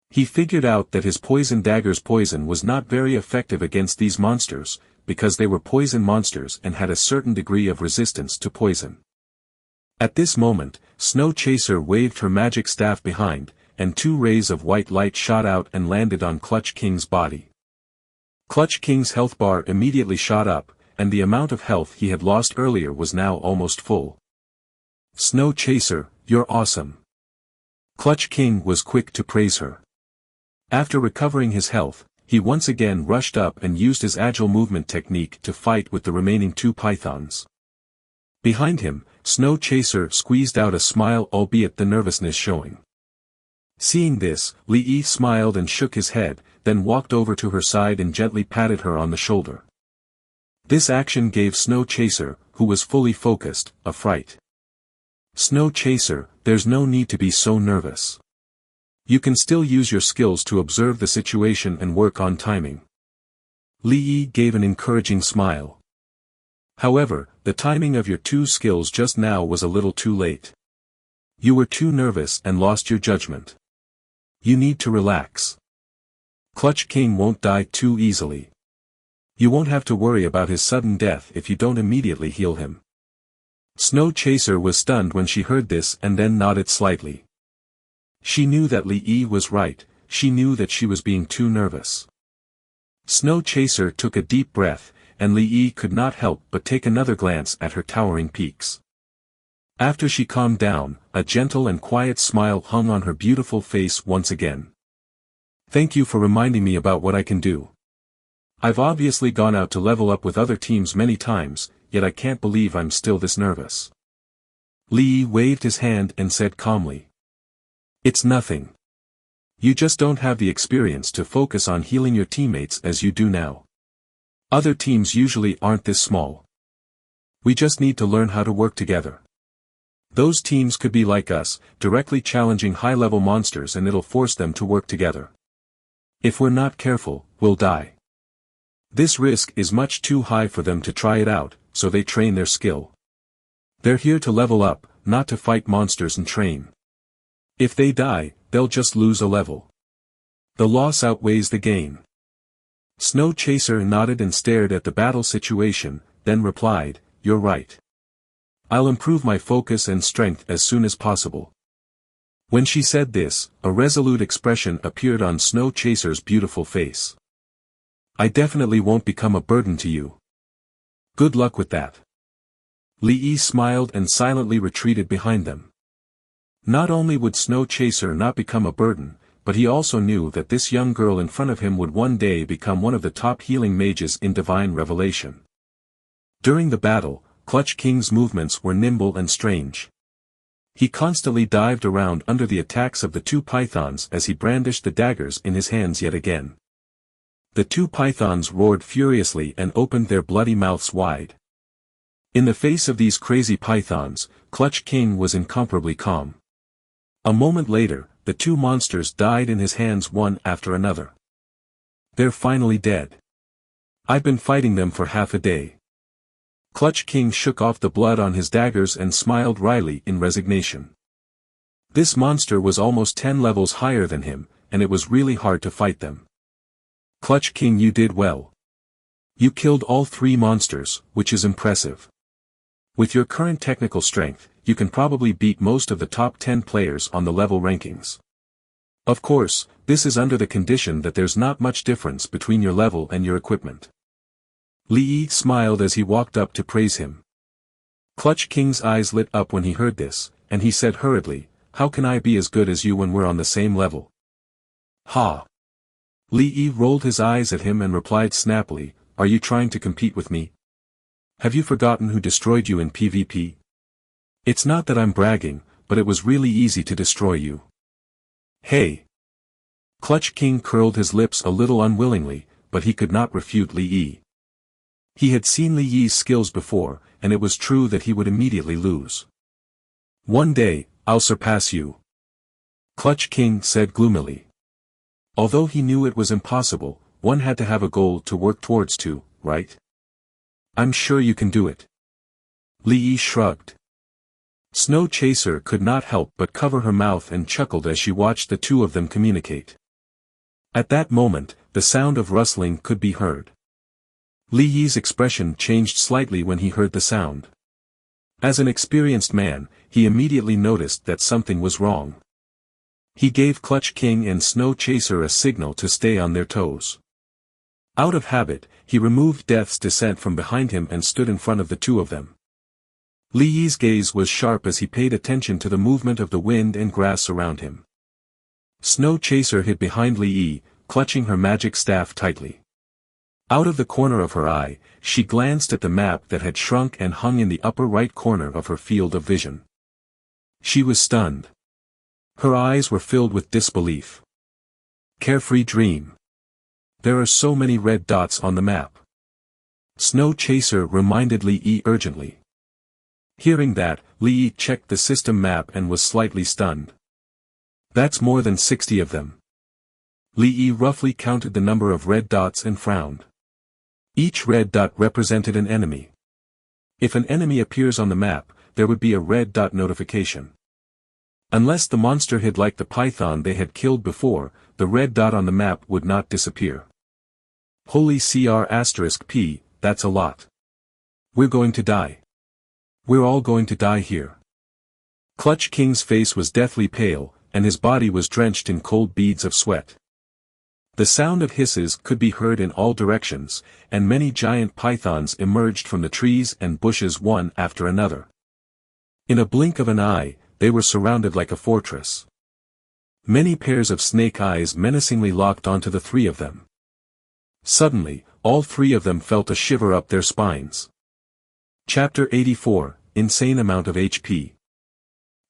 He figured out that his poison dagger's poison was not very effective against these monsters, because they were poison monsters and had a certain degree of resistance to poison. At this moment, Snow Chaser waved her magic staff behind, and 2 rays of white light shot out and landed on Clutch King's body. Clutch King's health bar immediately shot up, and the amount of health he had lost earlier was now almost full. Snow Chaser, you're awesome. Clutch King was quick to praise her. After recovering his health, he once again rushed up and used his agile movement technique to fight with the remaining 2 pythons. Behind him, Snow Chaser squeezed out a smile, albeit the nervousness showing. Seeing this, Li Yi smiled and shook his head, then walked over to her side and gently patted her on the shoulder. This action gave Snow Chaser, who was fully focused, a fright. Snow Chaser, there's no need to be so nervous. You can still use your skills to observe the situation and work on timing. Li Yi gave an encouraging smile. However, the timing of your 2 skills just now was a little too late. You were too nervous and lost your judgment. You need to relax. Clutch King won't die too easily. You won't have to worry about his sudden death if you don't immediately heal him. Snow Chaser was stunned when she heard this and then nodded slightly. She knew that Li Yi was right, she knew that she was being too nervous. Snow Chaser took a deep breath, and Li Yi could not help but take another glance at her towering peaks. After she calmed down, a gentle and quiet smile hung on her beautiful face once again. Thank you for reminding me about what I can do. I've obviously gone out to level up with other teams many times, yet I can't believe I'm still this nervous. Li Yi waved his hand and said calmly. It's nothing. You just don't have the experience to focus on healing your teammates as you do now. Other teams usually aren't this small. We just need to learn how to work together. Those teams could be like us, directly challenging high-level monsters, and it'll force them to work together. If we're not careful, we'll die. This risk is much too high for them to try it out, so they train their skill. They're here to level up, not to fight monsters and train. If they die, they'll just lose a level. The loss outweighs the gain. Snow Chaser nodded and stared at the battle situation, then replied, You're right. I'll improve my focus and strength as soon as possible. When she said this, a resolute expression appeared on Snow Chaser's beautiful face. I definitely won't become a burden to you. Good luck with that. Li Yi smiled and silently retreated behind them. Not only would Snow Chaser not become a burden, but he also knew that this young girl in front of him would one day become one of the top healing mages in Divine Revelation. During the battle, Clutch King's movements were nimble and strange. He constantly dived around under the attacks of the 2 pythons as he brandished the daggers in his hands yet again. The 2 pythons roared furiously and opened their bloody mouths wide. In the face of these crazy pythons, Clutch King was incomparably calm. A moment later, the 2 monsters died in his hands one after another. They're finally dead. I've been fighting them for half a day. Clutch King shook off the blood on his daggers and smiled wryly in resignation. This monster was almost 10 levels higher than him, and it was really hard to fight them. Clutch King, you did well. You killed all 3 monsters, which is impressive. With your current technical strength, you can probably beat most of the top 10 players on the level rankings. Of course, this is under the condition that there's not much difference between your level and your equipment. Li Yi smiled as he walked up to praise him. Clutch King's eyes lit up when he heard this, and he said hurriedly, How can I be as good as you when we're on the same level? Ha! Li Yi rolled his eyes at him and replied snappily, Are you trying to compete with me? Have you forgotten who destroyed you in PvP? It's not that I'm bragging, but it was really easy to destroy you. Hey! Clutch King curled his lips a little unwillingly, but he could not refute Li Yi. He had seen Li Yi's skills before, and it was true that he would immediately lose. One day, I'll surpass you. Clutch King said gloomily. Although he knew it was impossible, one had to have a goal to work towards too, right? I'm sure you can do it. Li Yi shrugged. Snow Chaser could not help but cover her mouth and chuckled as she watched the two of them communicate. At that moment, the sound of rustling could be heard. Li Yi's expression changed slightly when he heard the sound. As an experienced man, he immediately noticed that something was wrong. He gave Clutch King and Snow Chaser a signal to stay on their toes. Out of habit, he removed Death's Descent from behind him and stood in front of the two of them. Li Yi's gaze was sharp as he paid attention to the movement of the wind and grass around him. Snow Chaser hid behind Li Yi, clutching her magic staff tightly. Out of the corner of her eye, she glanced at the map that had shrunk and hung in the upper right corner of her field of vision. She was stunned. Her eyes were filled with disbelief. Carefree dream. There are so many red dots on the map. Snow Chaser reminded Li Yi urgently. Hearing that, Li Yi checked the system map and was slightly stunned. That's more than 60 of them. Li Yi roughly counted the number of red dots and frowned. Each red dot represented an enemy. If an enemy appears on the map, there would be a red dot notification. Unless the monster hid like the python they had killed before, the red dot on the map would not disappear. Holy CR*P, that's a lot. We're going to die. We're all going to die here. Clutch King's face was deathly pale, and his body was drenched in cold beads of sweat. The sound of hisses could be heard in all directions, and many giant pythons emerged from the trees and bushes one after another. In a blink of an eye, they were surrounded like a fortress. Many pairs of snake eyes menacingly locked onto the three of them. Suddenly, all three of them felt a shiver up their spines. Chapter 84, Insane Amount of HP.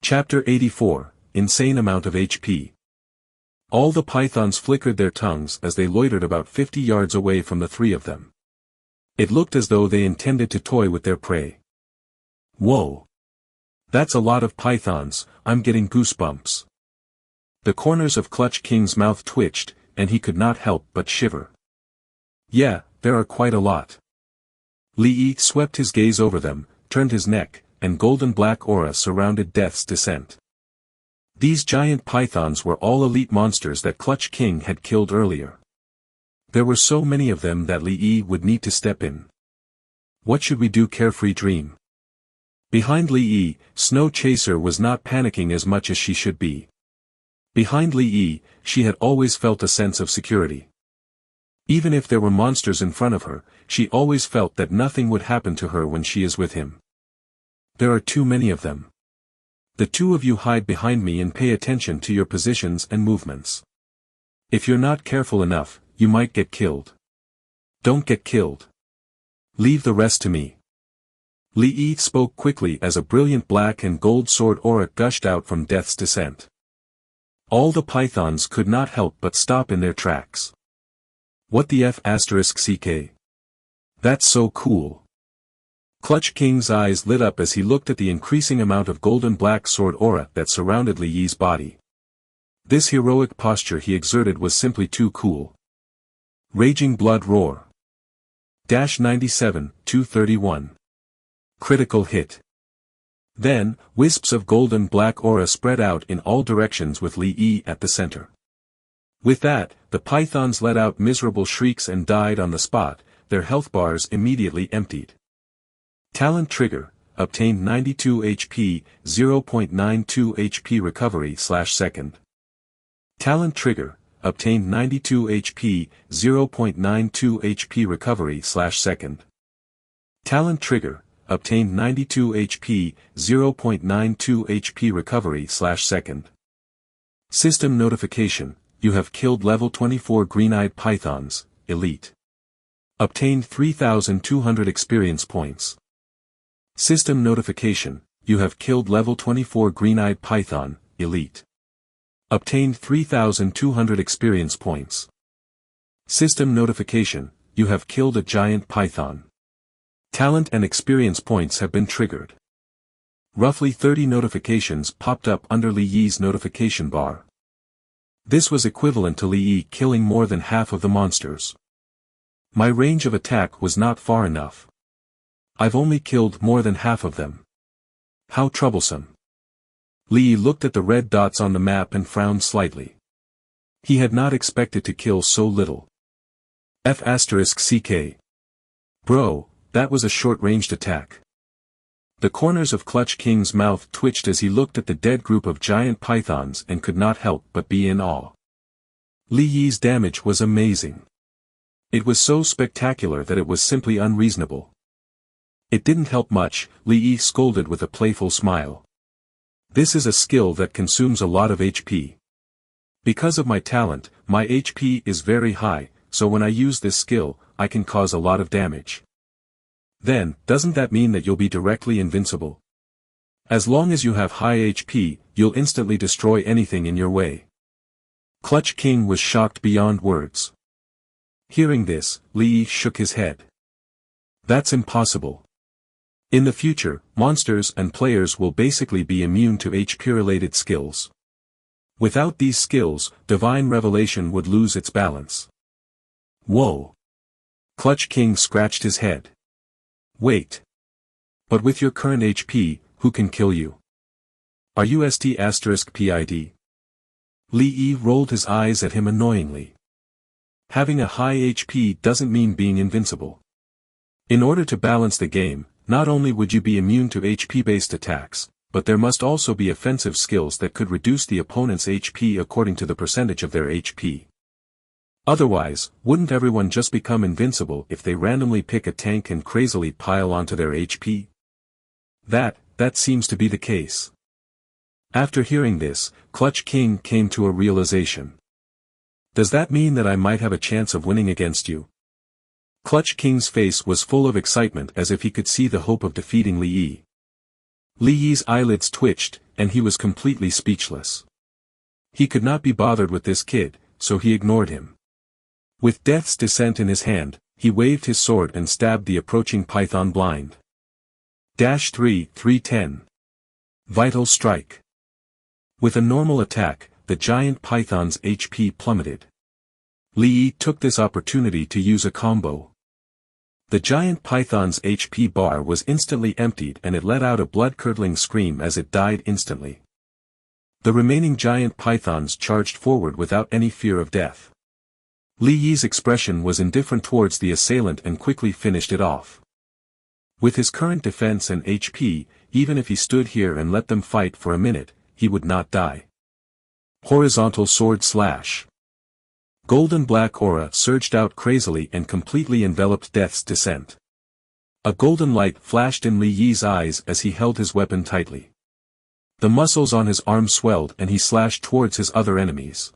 Chapter 84, Insane Amount of HP. All the pythons flickered their tongues as they loitered about 50 yards away from the three of them. It looked as though they intended to toy with their prey. Whoa! That's a lot of pythons, I'm getting goosebumps. The corners of Clutch King's mouth twitched, and he could not help but shiver. Yeah, there are quite a lot. Li Yi swept his gaze over them, turned his neck, and golden black aura surrounded Death's Descent. These giant pythons were all elite monsters that Clutch King had killed earlier. There were so many of them that Li Yi would need to step in. What should we do, Carefree Dream? Behind Li Yi, Snow Chaser was not panicking as much as she should be. Behind Li Yi, she had always felt a sense of security. Even if there were monsters in front of her, she always felt that nothing would happen to her when she is with him. There are too many of them. The two of you hide behind me and pay attention to your positions and movements. If you're not careful enough, you might get killed. Don't get killed. Leave the rest to me. Li Yi spoke quickly as a brilliant black and gold sword aura gushed out from Death's Descent. All the pythons could not help but stop in their tracks. What the F***CK? That's so cool. Clutch King's eyes lit up as he looked at the increasing amount of golden black sword aura that surrounded Li Yi's body. This heroic posture he exerted was simply too cool. Raging Blood Roar. -97, 231. Critical hit. Then, wisps of golden black aura spread out in all directions with Li Yi at the center. With that, the pythons let out miserable shrieks and died on the spot, their health bars immediately emptied. Talent Trigger, obtained 92 HP, 0.92 HP recovery/second. Talent Trigger, obtained 92 HP, 0.92 HP recovery/second. Talent Trigger, obtained 92 HP, 0.92 HP recovery/second. System Notification, you have killed level 24 green-eyed pythons, elite. Obtained 3,200 experience points. System Notification, you have killed level 24 green-eyed python, elite. Obtained 3,200 experience points. System Notification, you have killed a giant python. Talent and experience points have been triggered. Roughly 30 notifications popped up under Li Yi's notification bar. This was equivalent to Li Yi killing more than half of the monsters. My range of attack was not far enough. I've only killed more than half of them. How troublesome. Li Yi looked at the red dots on the map and frowned slightly. He had not expected to kill so little. F***CK. Bro, that was a short-ranged attack. The corners of Clutch King's mouth twitched as he looked at the dead group of giant pythons and could not help but be in awe. Li Yi's damage was amazing. It was so spectacular that it was simply unreasonable. It didn't help much, Li Yi scolded with a playful smile. This is a skill that consumes a lot of HP. Because of my talent, my HP is very high, so when I use this skill, I can cause a lot of damage. Then, doesn't that mean that you'll be directly invincible? As long as you have high HP, you'll instantly destroy anything in your way. Clutch King was shocked beyond words. Hearing this, Li Yi shook his head. That's impossible. In the future, monsters and players will basically be immune to HP-related skills. Without these skills, Divine Revelation would lose its balance. Whoa! Clutch King scratched his head. Wait. But with your current HP, who can kill you? Are you **PID? Li Yi rolled his eyes at him annoyingly. Having a high HP doesn't mean being invincible. In order to balance the game, not only would you be immune to HP-based attacks, but there must also be offensive skills that could reduce the opponent's HP according to the percentage of their HP. Otherwise, wouldn't everyone just become invincible if they randomly pick a tank and crazily pile onto their HP? That seems to be the case. After hearing this, Clutch King came to a realization. Does that mean that I might have a chance of winning against you? Clutch King's face was full of excitement as if he could see the hope of defeating Li Yi. Li Yi's eyelids twitched, and he was completely speechless. He could not be bothered with this kid, so he ignored him. With Death's Descent in his hand, he waved his sword and stabbed the approaching python blind. -3-310. Vital Strike. With a normal attack, the giant python's HP plummeted. Li Yi took this opportunity to use a combo. The giant python's HP bar was instantly emptied and it let out a blood-curdling scream as it died instantly. The remaining giant pythons charged forward without any fear of death. Li Yi's expression was indifferent towards the assailant and quickly finished it off. With his current defense and HP, even if he stood here and let them fight for a minute, he would not die. Horizontal Sword Slash. Golden black aura surged out crazily and completely enveloped Death's Descent. A golden light flashed in Li Yi's eyes as he held his weapon tightly. The muscles on his arm swelled and he slashed towards his other enemies.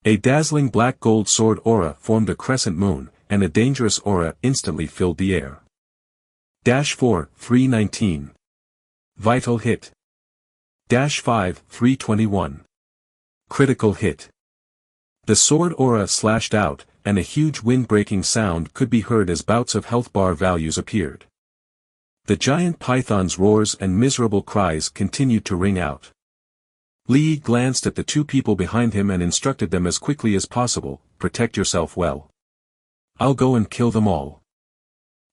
A dazzling black-gold sword aura formed a crescent moon, and a dangerous aura instantly filled the air. -4-319. Vital Hit. -5-321. Critical Hit. The sword aura slashed out, and a huge wind-breaking sound could be heard as bouts of health bar values appeared. The giant python's roars and miserable cries continued to ring out. Li Yi glanced at the two people behind him and instructed them as quickly as possible, "Protect yourself well. I'll go and kill them all."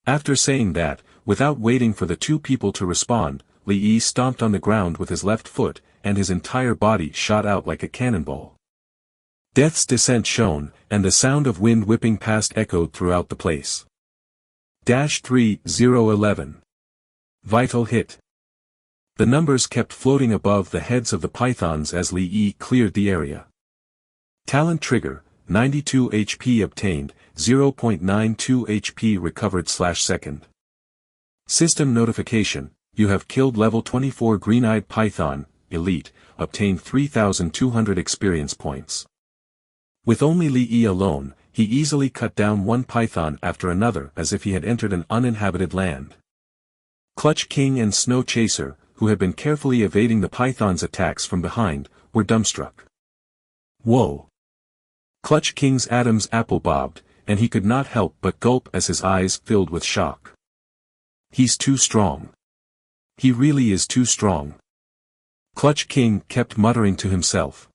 After saying that, without waiting for the two people to respond, Li Yi stomped on the ground with his left foot, and his entire body shot out like a cannonball. Death's Descent shone, and the sound of wind whipping past echoed throughout the place. -3011. Vital Hit. The numbers kept floating above the heads of the pythons as Li Yi cleared the area. Talent Trigger, 92 HP obtained, 0.92 HP recovered/second. System Notification, you have killed level 24 Green-Eyed Python, Elite, obtained 3,200 experience points. With only Li Yi alone, he easily cut down one python after another as if he had entered an uninhabited land. Clutch King and Snow Chaser, who had been carefully evading the python's attacks from behind, were dumbstruck. Whoa! Clutch King's Adam's apple bobbed, and he could not help but gulp as his eyes filled with shock. He's too strong. He really is too strong. Clutch King kept muttering to himself.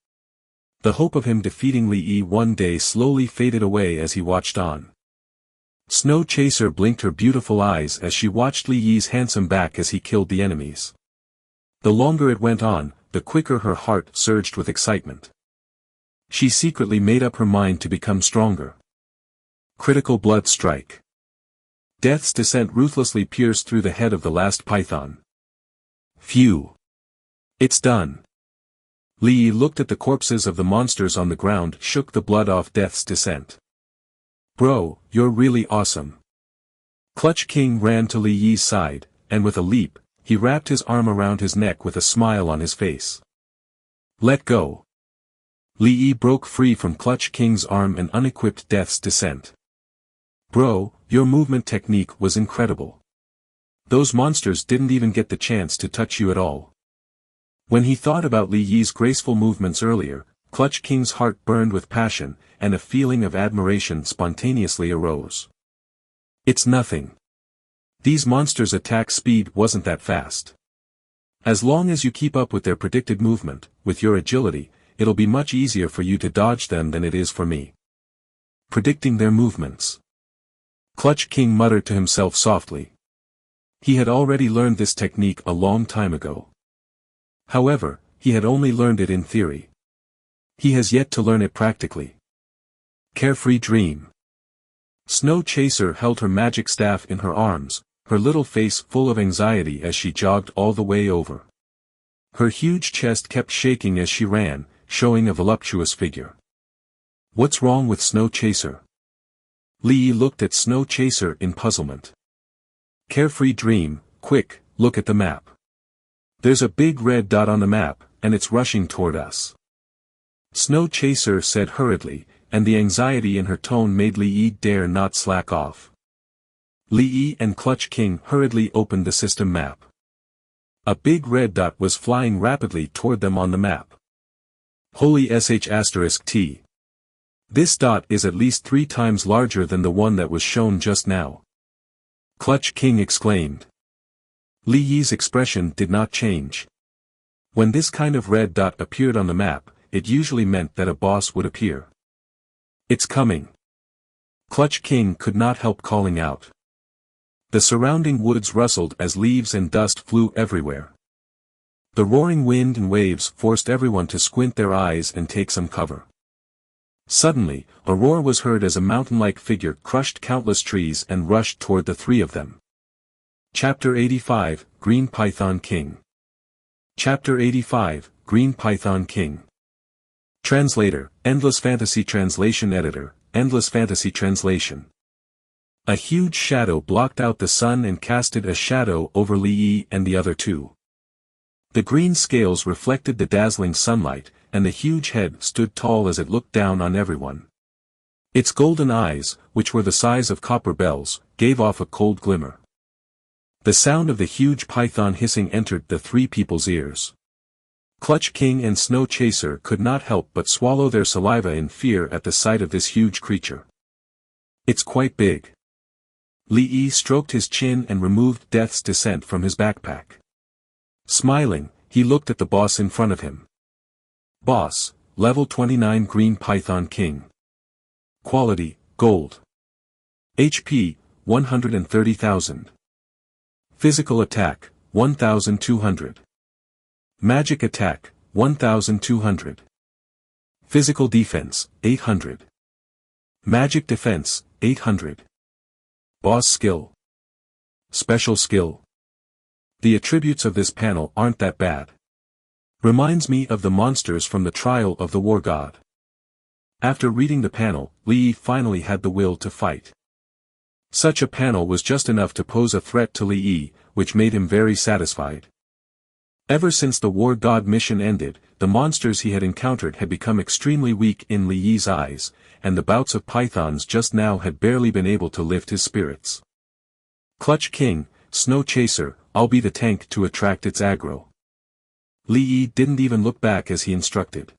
The hope of him defeating Li Yi one day slowly faded away as he watched on. Snow Chaser blinked her beautiful eyes as she watched Li Yi's handsome back as he killed the enemies. The longer it went on, the quicker her heart surged with excitement. She secretly made up her mind to become stronger. Critical blood strike. Death's descent ruthlessly pierced through the head of the last python. Phew! It's done. Li Yi looked at the corpses of the monsters on the ground, shook the blood off Death's descent. Bro, you're really awesome. Clutch King ran to Li Yi's side, and with a leap, he wrapped his arm around his neck with a smile on his face. Let go. Li Yi broke free from Clutch King's arm and unequipped Death's descent. Bro, your movement technique was incredible. Those monsters didn't even get the chance to touch you at all. When he thought about Li Yi's graceful movements earlier, Clutch King's heart burned with passion, and a feeling of admiration spontaneously arose. It's nothing. These monsters' attack speed wasn't that fast. As long as you keep up with their predicted movement, with your agility, it'll be much easier for you to dodge them than it is for me. Predicting their movements. Clutch King muttered to himself softly. He had already learned this technique a long time ago. However, he had only learned it in theory. He has yet to learn it practically. Carefree dream. Snow Chaser held her magic staff in her arms, her little face full of anxiety as she jogged all the way over. Her huge chest kept shaking as she ran, showing a voluptuous figure. What's wrong with Snow Chaser? Li Yi looked at Snow Chaser in puzzlement. Carefree dream, quick, look at the map. There's a big red dot on the map, and it's rushing toward us. Snow Chaser said hurriedly, and the anxiety in her tone made Li Yi dare not slack off. Li Yi and Clutch King hurriedly opened the system map. A big red dot was flying rapidly toward them on the map. Holy sh*T. This dot is at least 3 times larger than the one that was shown just now. Clutch King exclaimed. Li Yi's expression did not change. When this kind of red dot appeared on the map, it usually meant that a boss would appear. It's coming. Clutch King could not help calling out. The surrounding woods rustled as leaves and dust flew everywhere. The roaring wind and waves forced everyone to squint their eyes and take some cover. Suddenly, a roar was heard as a mountain-like figure crushed countless trees and rushed toward the 3 of them. Chapter 85, Green Python King. Chapter 85, Green Python King. Translator, Endless Fantasy Translation Editor, Endless Fantasy Translation. A huge shadow blocked out the sun and casted a shadow over Li Yi and the other 2. The green scales reflected the dazzling sunlight, and the huge head stood tall as it looked down on everyone. Its golden eyes, which were the size of copper bells, gave off a cold glimmer. The sound of the huge python hissing entered the 3 people's ears. Clutch King and Snow Chaser could not help but swallow their saliva in fear at the sight of this huge creature. It's quite big. Li Yi stroked his chin and removed Death's descent from his backpack. Smiling, he looked at the boss in front of him. Boss, level 29 Green Python King. Quality, Gold. HP, 130,000. Physical attack, 1,200. Magic attack, 1,200. Physical defense, 800. Magic defense, 800. Boss skill. Special skill. The attributes of this panel aren't that bad. Reminds me of the monsters from the trial of the war god. After reading the panel, Li Yi finally had the will to fight. Such a panel was just enough to pose a threat to Li Yi, which made him very satisfied. Ever since the war god mission ended, the monsters he had encountered had become extremely weak in Li Yi's eyes, and the bouts of pythons just now had barely been able to lift his spirits. Clutch King, Snow Chaser, I'll be the tank to attract its aggro. Li Yi didn't even look back as he instructed.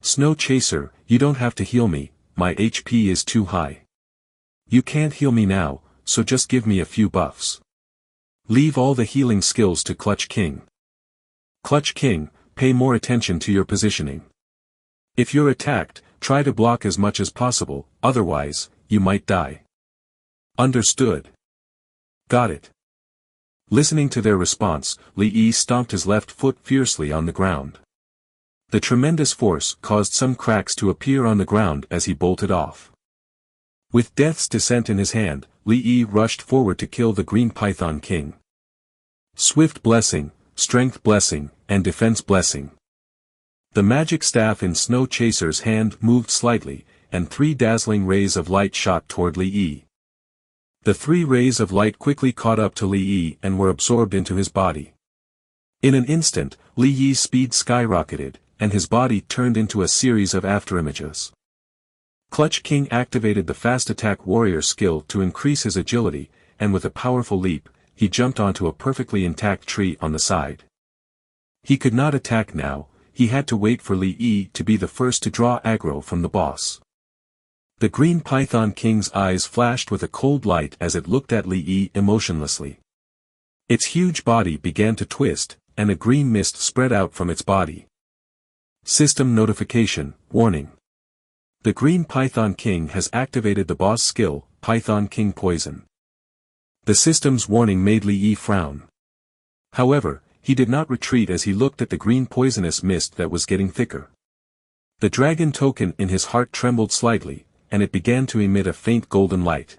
Snow Chaser, you don't have to heal me, my HP is too high. You can't heal me now, so just give me a few buffs. Leave all the healing skills to Clutch King. Clutch King, pay more attention to your positioning. If you're attacked, try to block as much as possible, otherwise, you might die. Understood. Got it. Listening to their response, Li Yi stomped his left foot fiercely on the ground. The tremendous force caused some cracks to appear on the ground as he bolted off. With Death's Descent in his hand, Li Yi rushed forward to kill the Green Python King. Swift Blessing, Strength Blessing, and Defense Blessing. The magic staff in Snow Chaser's hand moved slightly, and 3 dazzling rays of light shot toward Li Yi. The 3 rays of light quickly caught up to Li Yi and were absorbed into his body. In an instant, Li Yi's speed skyrocketed, and his body turned into a series of afterimages. Clutch King activated the Fast Attack Warrior skill to increase his agility, and with a powerful leap, he jumped onto a perfectly intact tree on the side. He could not attack now, he had to wait for Li Yi to be the first to draw aggro from the boss. The Green Python King's eyes flashed with a cold light as it looked at Li Yi emotionlessly. Its huge body began to twist, and a green mist spread out from its body. System notification, warning. The Green Python King has activated the boss skill, Python King Poison. The system's warning made Li Yi frown. However, he did not retreat as he looked at the green poisonous mist that was getting thicker. The dragon token in his heart trembled slightly, and it began to emit a faint golden light.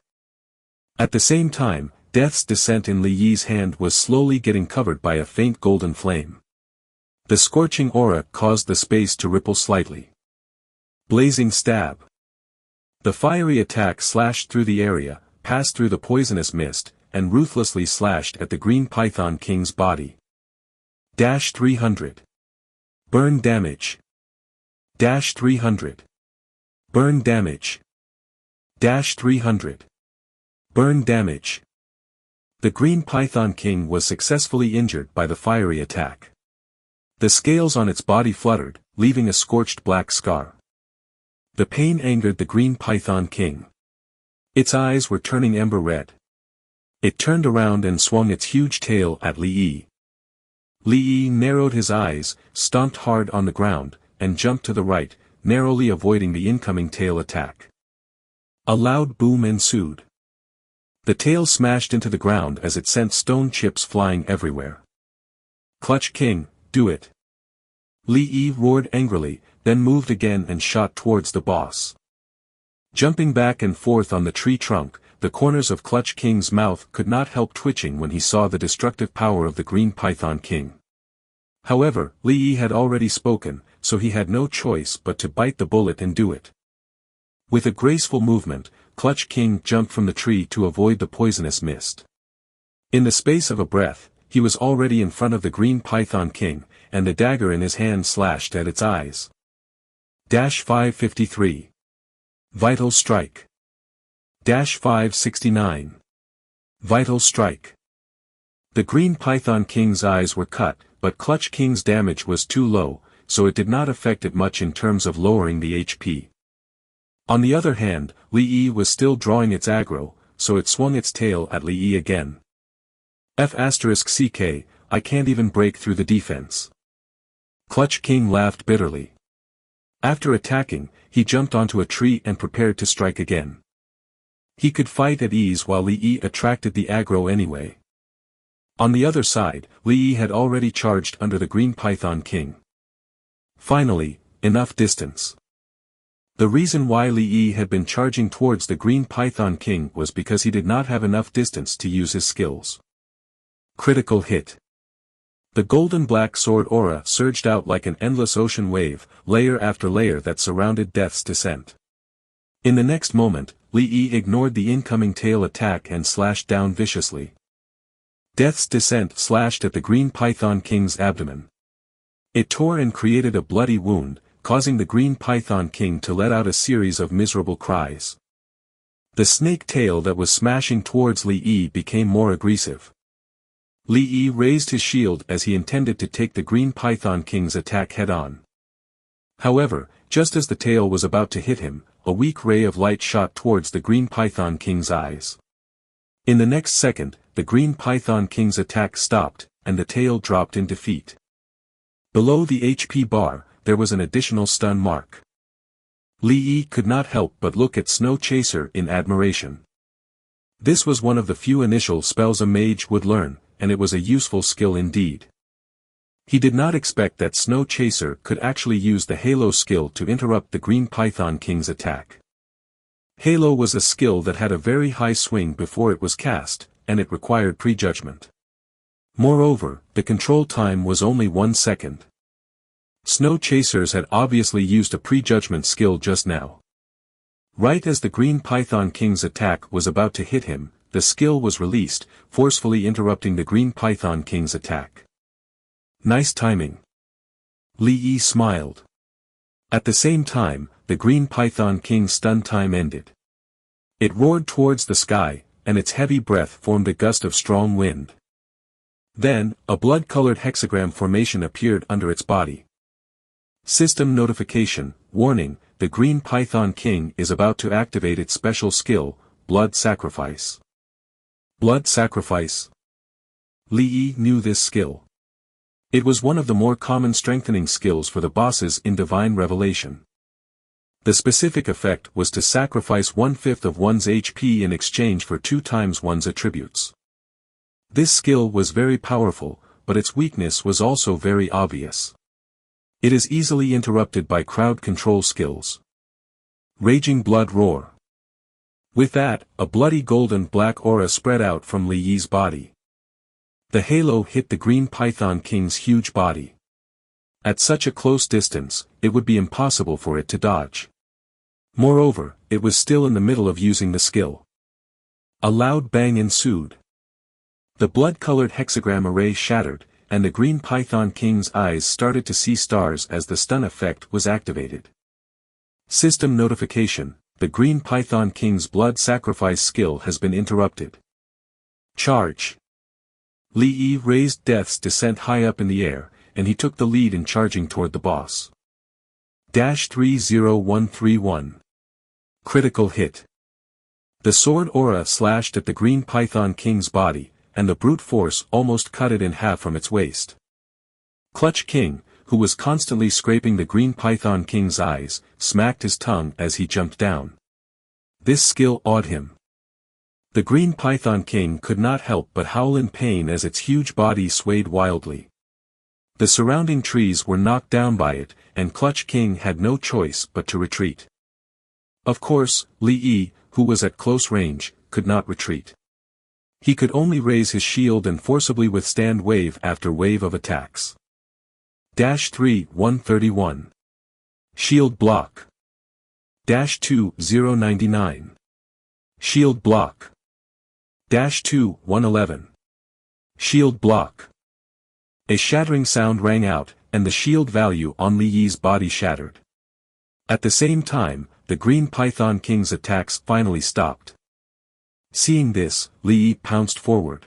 At the same time, Death's Descent in Li Yi's hand was slowly getting covered by a faint golden flame. The scorching aura caused the space to ripple slightly. Blazing Stab. The fiery attack slashed through the area, passed through the poisonous mist, and ruthlessly slashed at the Green Python King's body. 300. Burn damage. 300. Burn damage. 300. Burn damage. The Green Python King was successfully injured by the fiery attack. The scales on its body fluttered, leaving a scorched black scar. The pain angered the Green Python King. Its eyes were turning ember red. It turned around and swung its huge tail at Li Yi. Li Yi narrowed his eyes, stomped hard on the ground, and jumped to the right, narrowly avoiding the incoming tail attack. A loud boom ensued. The tail smashed into the ground as it sent stone chips flying everywhere. Clutch King, do it. Li Yi roared angrily, then moved again and shot towards the boss. Jumping back and forth on the tree trunk, the corners of Clutch King's mouth could not help twitching when he saw the destructive power of the Green Python King. However, Li Yi had already spoken, so he had no choice but to bite the bullet and do it. With a graceful movement, Clutch King jumped from the tree to avoid the poisonous mist. In the space of a breath, he was already in front of the Green Python King, and the dagger in his hand slashed at its eyes. 553. Vital Strike. 569. Vital Strike. The Green Python King's eyes were cut, but Clutch King's damage was too low, so it did not affect it much in terms of lowering the HP. On the other hand, Li Yi was still drawing its aggro, so it swung its tail at Li Yi again. F***CK, I can't even break through the defense. Clutch King laughed bitterly. After attacking, he jumped onto a tree and prepared to strike again. He could fight at ease while Li Yi attracted the aggro anyway. On the other side, Li Yi had already charged under the Green Python King. Finally, enough distance. The reason why Li Yi had been charging towards the Green Python King was because he did not have enough distance to use his skills. Critical hit. The golden black sword aura surged out like an endless ocean wave, layer after layer that surrounded Death's Descent. In the next moment, Li Yi ignored the incoming tail attack and slashed down viciously. Death's Descent slashed at the Green Python King's abdomen. It tore and created a bloody wound, causing the Green Python King to let out a series of miserable cries. The snake tail that was smashing towards Li Yi became more aggressive. Li Yi raised his shield as he intended to take the Green Python King's attack head-on. However, just as the tail was about to hit him, a weak ray of light shot towards the Green Python King's eyes. In the next second, the Green Python King's attack stopped, and the tail dropped in defeat. Below the HP bar, there was an additional stun mark. Li Yi could not help but look at Snow Chaser in admiration. This was one of the few initial spells a mage would learn, and it was a useful skill indeed. He did not expect that Snow Chaser could actually use the Halo skill to interrupt the Green Python King's attack. Halo was a skill that had a very high swing before it was cast, and it required prejudgment. Moreover, the control time was only 1 second. Snow Chasers had obviously used a prejudgment skill just now. Right as the Green Python King's attack was about to hit him, the skill was released, forcefully interrupting the Green Python King's attack. Nice timing. Li Yi smiled. At the same time, the Green Python King's stun time ended. It roared towards the sky, and its heavy breath formed a gust of strong wind. Then, a blood-colored hexagram formation appeared under its body. System notification, warning, the Green Python King is about to activate its special skill, Blood Sacrifice. Blood Sacrifice. Li Yi knew this skill. It was one of the more common strengthening skills for the bosses in Divine Revelation. The specific effect was to sacrifice 1/5 of one's HP in exchange for 2 times one's attributes. This skill was very powerful, but its weakness was also very obvious. It is easily interrupted by crowd control skills. Raging Blood Roar. With that, a bloody golden black aura spread out from Li Yi's body. The halo hit the Green Python King's huge body. At such a close distance, it would be impossible for it to dodge. Moreover, it was still in the middle of using the skill. A loud bang ensued. The blood-colored hexagram array shattered, and the Green Python King's eyes started to see stars as the stun effect was activated. System notification, the Green Python King's blood sacrifice skill has been interrupted. Charge. Li Yi raised Death's Descent high up in the air, and he took the lead in charging toward the boss. 30131. Critical hit. The sword aura slashed at the Green Python King's body, and the brute force almost cut it in half from its waist. Clutch King, who was constantly scraping the Green Python King's eyes, smacked his tongue as he jumped down. This skill awed him. The Green Python King could not help but howl in pain as its huge body swayed wildly. The surrounding trees were knocked down by it, and Clutch King had no choice but to retreat. Of course, Li Yi, who was at close range, could not retreat. He could only raise his shield and forcibly withstand wave after wave of attacks. 131. Shield Block. 2099. Shield Block. 111. Shield Block. A shattering sound rang out, and the shield value on Li Yi's body shattered. At the same time, the Green Python King's attacks finally stopped. Seeing this, Li Yi pounced forward.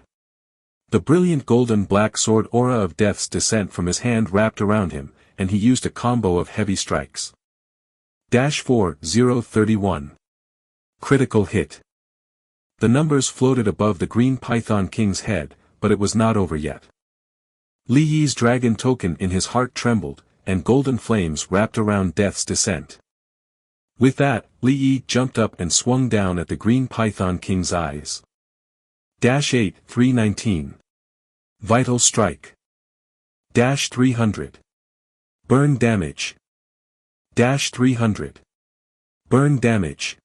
The brilliant golden black sword aura of Death's Descent from his hand wrapped around him, and he used a combo of heavy strikes. 4031. Critical hit. The numbers floated above the Green Python King's head, but it was not over yet. Li Yi's dragon token in his heart trembled, and golden flames wrapped around Death's Descent. With that, Li Yi jumped up and swung down at the Green Python King's eyes. 319. Vital Strike. 300. Burn Damage. 300. Burn Damage.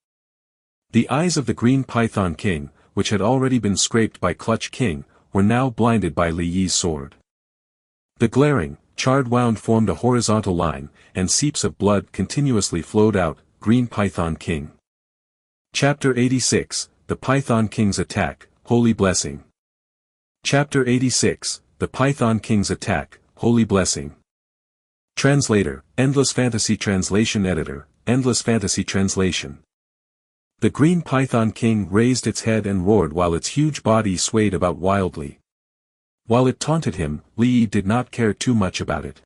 The eyes of the Green Python King, which had already been scraped by Clutch King, were now blinded by Li Yi's sword. The glaring, charred wound formed a horizontal line, and seeps of blood continuously flowed out. Green Python King. Chapter 86, The Python King's Attack, Holy Blessing. Chapter 86, The Python King's Attack, Holy Blessing. Translator, Endless Fantasy Translation Editor, Endless Fantasy Translation. The Green Python King raised its head and roared while its huge body swayed about wildly. While it taunted him, Li Yi did not care too much about it.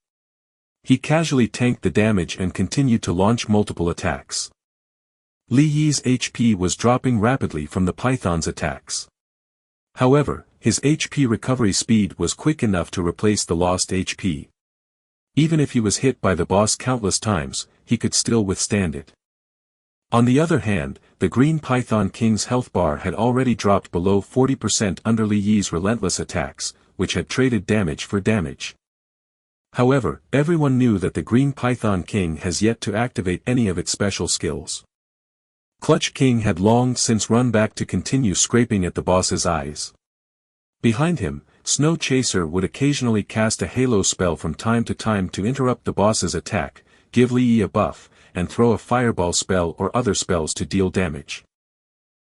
He casually tanked the damage and continued to launch multiple attacks. Li Yi's HP was dropping rapidly from the Python's attacks. However, his HP recovery speed was quick enough to replace the lost HP. Even if he was hit by the boss countless times, he could still withstand it. On the other hand, the Green Python King's health bar had already dropped below 40% under Li Yi's relentless attacks, which had traded damage for damage. However, everyone knew that the Green Python King has yet to activate any of its special skills. Clutch King had long since run back to continue scraping at the boss's eyes. Behind him, Snow Chaser would occasionally cast a halo spell from time to time to interrupt the boss's attack, give Li Yi a buff, and throw a fireball spell or other spells to deal damage.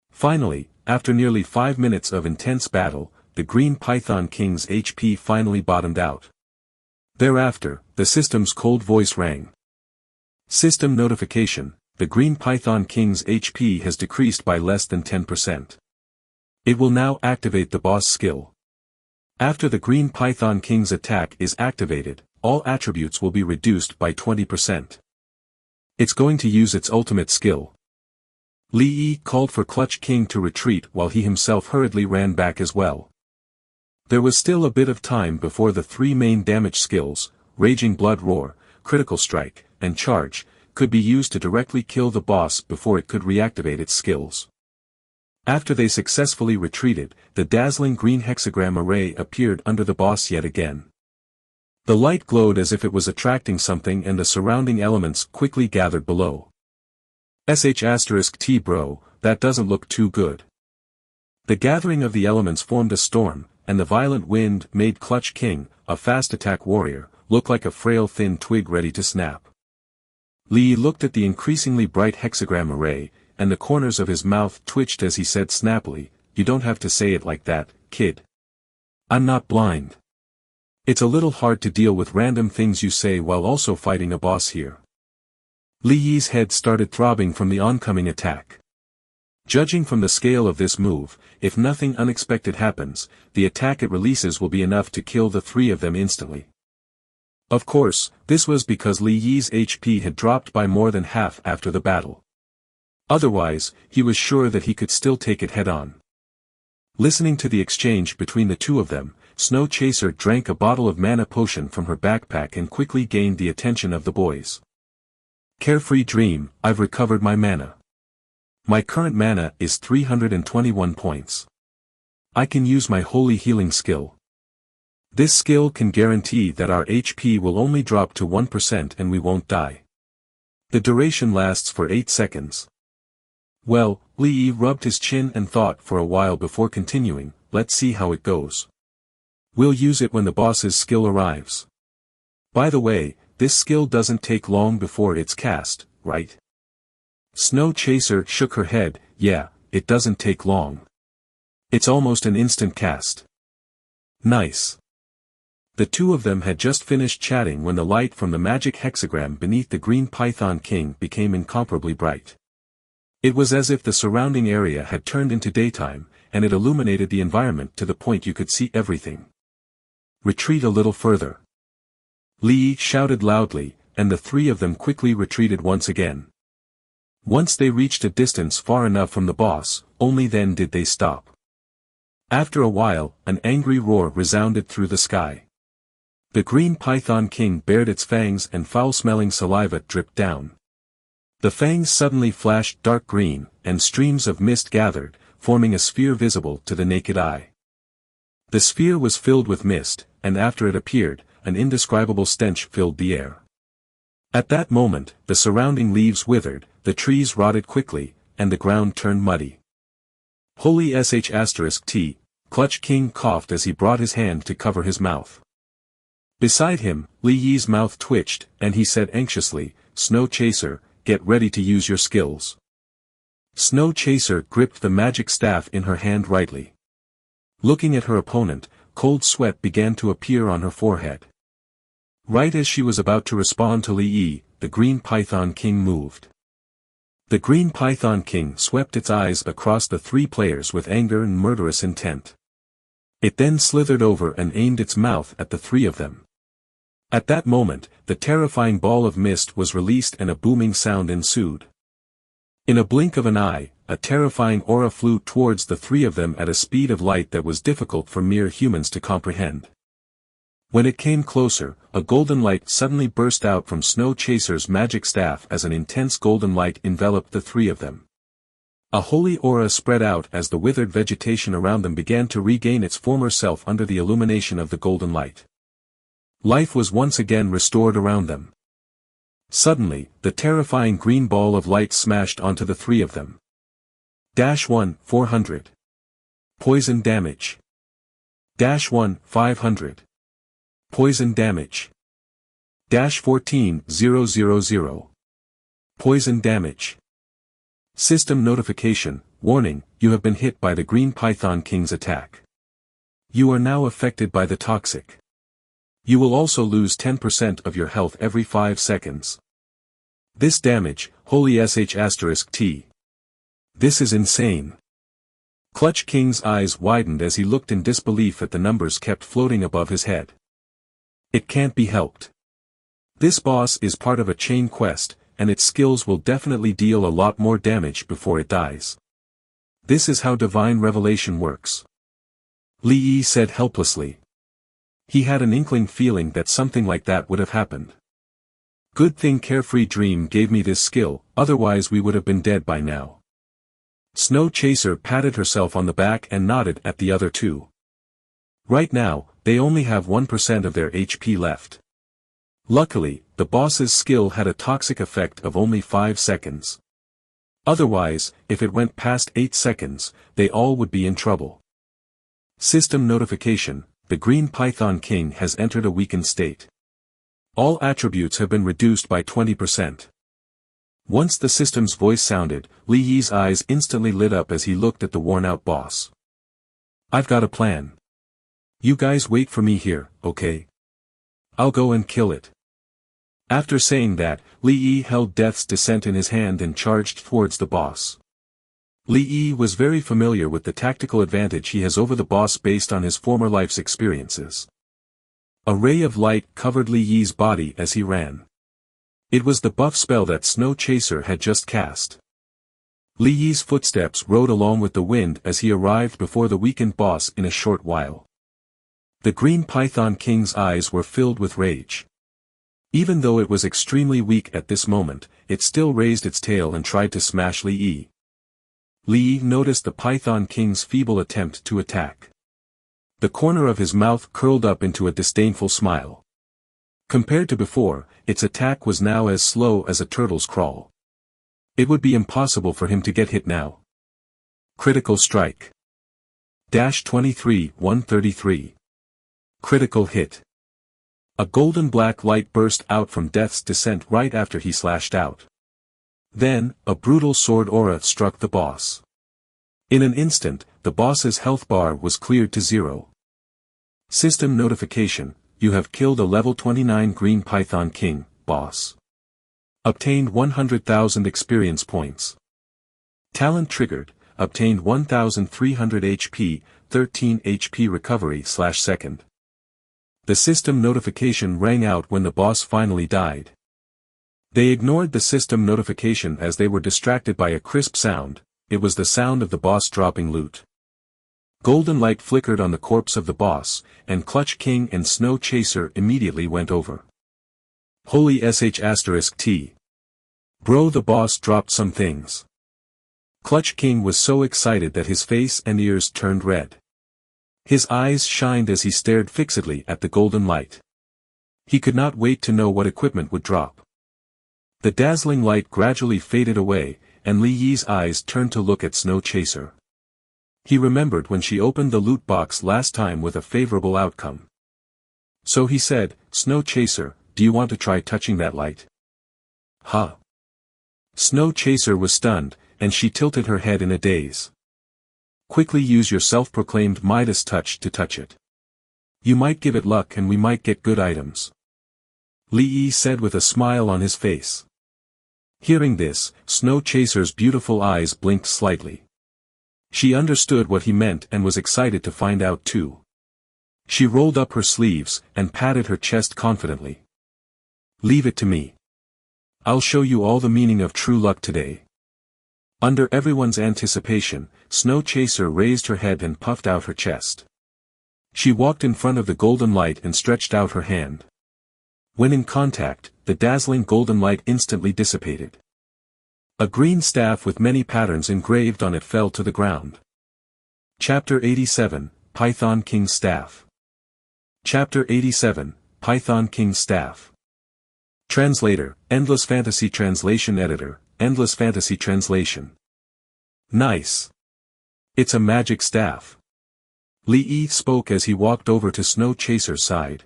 Finally, after nearly 5 minutes of intense battle, the Green Python King's HP finally bottomed out. Thereafter, the system's cold voice rang. System notification: the Green Python King's HP has decreased by less than 10%. It will now activate the boss skill. After the Green Python King's attack is activated, all attributes will be reduced by 20%. It's going to use its ultimate skill. Li Yi called for Clutch King to retreat while he himself hurriedly ran back as well. There was still a bit of time before the 3 main damage skills, Raging Blood Roar, Critical Strike, and Charge, could be used to directly kill the boss before it could reactivate its skills. After they successfully retreated, the dazzling green hexagram array appeared under the boss yet again. The light glowed as if it was attracting something, and the surrounding elements quickly gathered below. SSS-T bro, that doesn't look too good. The gathering of the elements formed a storm, and the violent wind made Clutch King, a fast attack warrior, look like a frail thin twig ready to snap. Li Yi looked at the increasingly bright hexagram array, and the corners of his mouth twitched as he said snappily, "You don't have to say it like that, kid. I'm not blind. It's a little hard to deal with random things you say while also fighting a boss here." Li Yi's head started throbbing from the oncoming attack. Judging from the scale of this move, if nothing unexpected happens, the attack it releases will be enough to kill the 3 of them instantly. Of course, this was because Li Yi's HP had dropped by more than half after the battle. Otherwise, he was sure that he could still take it head-on. Listening to the exchange between the 2 of them, Snow Chaser drank a bottle of mana potion from her backpack and quickly gained the attention of the boys. "Carefree Dream, I've recovered my mana. My current mana is 321 points. I can use my Holy Healing skill. This skill can guarantee that our HP will only drop to 1% and we won't die. The duration lasts for 8 seconds. Well, Li Yi rubbed his chin and thought for a while before continuing, "Let's see how it goes. We'll use it when the boss's skill arrives. By the way, this skill doesn't take long before it's cast, right?" Snow Chaser shook her head. "Yeah, it doesn't take long. It's almost an instant cast." "Nice." The 2 of them had just finished chatting when the light from the magic hexagram beneath the Green Python King became incomparably bright. It was as if the surrounding area had turned into daytime, and it illuminated the environment to the point you could see everything. "Retreat a little further." Li Yi shouted loudly, and the 3 of them quickly retreated once again. Once they reached a distance far enough from the boss, only then did they stop. After a while, an angry roar resounded through the sky. The Green Python King bared its fangs and foul-smelling saliva dripped down. The fangs suddenly flashed dark green, and streams of mist gathered, forming a sphere visible to the naked eye. The sphere was filled with mist, and after it appeared, an indescribable stench filled the air. At that moment, the surrounding leaves withered, the trees rotted quickly, and the ground turned muddy. "Holy SSS-T, Clutch King coughed as he brought his hand to cover his mouth. Beside him, Li Yi's mouth twitched, and he said anxiously, "Snow Chaser, get ready to use your skills." Snow Chaser gripped the magic staff in her hand rightly. Looking at her opponent, cold sweat began to appear on her forehead. Right as she was about to respond to Li Yi, the Green Python King moved. The Green Python King swept its eyes across the 3 players with anger and murderous intent. It then slithered over and aimed its mouth at the 3 of them. At that moment, the terrifying ball of mist was released and a booming sound ensued. In a blink of an eye, a terrifying aura flew towards the 3 of them at a speed of light that was difficult for mere humans to comprehend. When it came closer, a golden light suddenly burst out from Snow Chaser's magic staff as an intense golden light enveloped the three of them. A holy aura spread out as the withered vegetation around them began to regain its former self under the illumination of the golden light. Life was once again restored around them. Suddenly, the terrifying green ball of light smashed onto the three of them. -1, 400. Poison damage. -1, 500. Poison damage. -14, 000. Poison damage. System notification, warning, you have been hit by the Green Python King's attack. You are now affected by the toxic. You will also lose 10% of your health every 5 seconds. This damage, holy sh*T. This is insane. Clutch King's eyes widened as he looked in disbelief at the numbers kept floating above his head. It can't be helped. This boss is part of a chain quest, and its skills will definitely deal a lot more damage before it dies. This is how divine revelation works. Li Yi said helplessly. He had an inkling feeling that something like that would have happened. Good thing Carefree Dream gave me this skill, otherwise we would have been dead by now. Snow Chaser patted herself on the back and nodded at the other two. Right now, they only have 1% of their HP left. Luckily, the boss's skill had a toxic effect of only 5 seconds. Otherwise, if it went past 8 seconds, they all would be in trouble. System notification, the Green Python King has entered a weakened state. All attributes have been reduced by 20%. Once the system's voice sounded, Li Yi's eyes instantly lit up as he looked at the worn-out boss. I've got a plan. You guys wait for me here, okay? I'll go and kill it. After saying that, Li Yi held Death's Descent in his hand and charged towards the boss. Li Yi was very familiar with the tactical advantage he has over the boss based on his former life's experiences. A ray of light covered Li Yi's body as he ran. It was the buff spell that Snow Chaser had just cast. Li Yi's footsteps rode along with the wind as he arrived before the weakened boss in a short while. The Green Python King's eyes were filled with rage. Even though it was extremely weak at this moment, it still raised its tail and tried to smash Li Yi. Li Yi noticed the Python King's feeble attempt to attack. The corner of his mouth curled up into a disdainful smile. Compared to before, its attack was now as slow as a turtle's crawl. It would be impossible for him to get hit now. Critical strike. -23, 133. Critical hit. A golden black light burst out from Death's Descent right after he slashed out. Then, a brutal sword aura struck the boss. In an instant, the boss's health bar was cleared to 0. System notification, you have killed a level 29 Green Python King, boss. Obtained 100,000 experience points. Talent triggered, obtained 1,300 HP, 13 HP recovery/second. The system notification rang out when the boss finally died. They ignored the system notification as they were distracted by a crisp sound. It was the sound of the boss dropping loot. Golden light flickered on the corpse of the boss, and Clutch King and Snow Chaser immediately went over. Holy sh*T. Bro, the boss dropped some things. Clutch King was so excited that his face and ears turned red. His eyes shined as he stared fixedly at the golden light. He could not wait to know what equipment would drop. The dazzling light gradually faded away, and Li Yi's eyes turned to look at Snow Chaser. He remembered when she opened the loot box last time with a favorable outcome. So he said, Snow Chaser, do you want to try touching that light? Huh? Snow Chaser was stunned, and she tilted her head in a daze. Quickly use your self-proclaimed Midas touch to touch it. You might give it luck and we might get good items. Li Yi said with a smile on his face. Hearing this, Snow Chaser's beautiful eyes blinked slightly. She understood what he meant and was excited to find out too. She rolled up her sleeves and patted her chest confidently. Leave it to me. I'll show you all the meaning of true luck today. Under everyone's anticipation, Snow Chaser raised her head and puffed out her chest. She walked in front of the golden light and stretched out her hand. When in contact, the dazzling golden light instantly dissipated. A green staff with many patterns engraved on it fell to the ground. Chapter 87, Python King's Staff. Chapter 87, Python King's Staff. Translator, Endless Fantasy Translation Editor, Endless Fantasy Translation. Nice. It's a magic staff. Li Yi spoke as he walked over to Snow Chaser's side.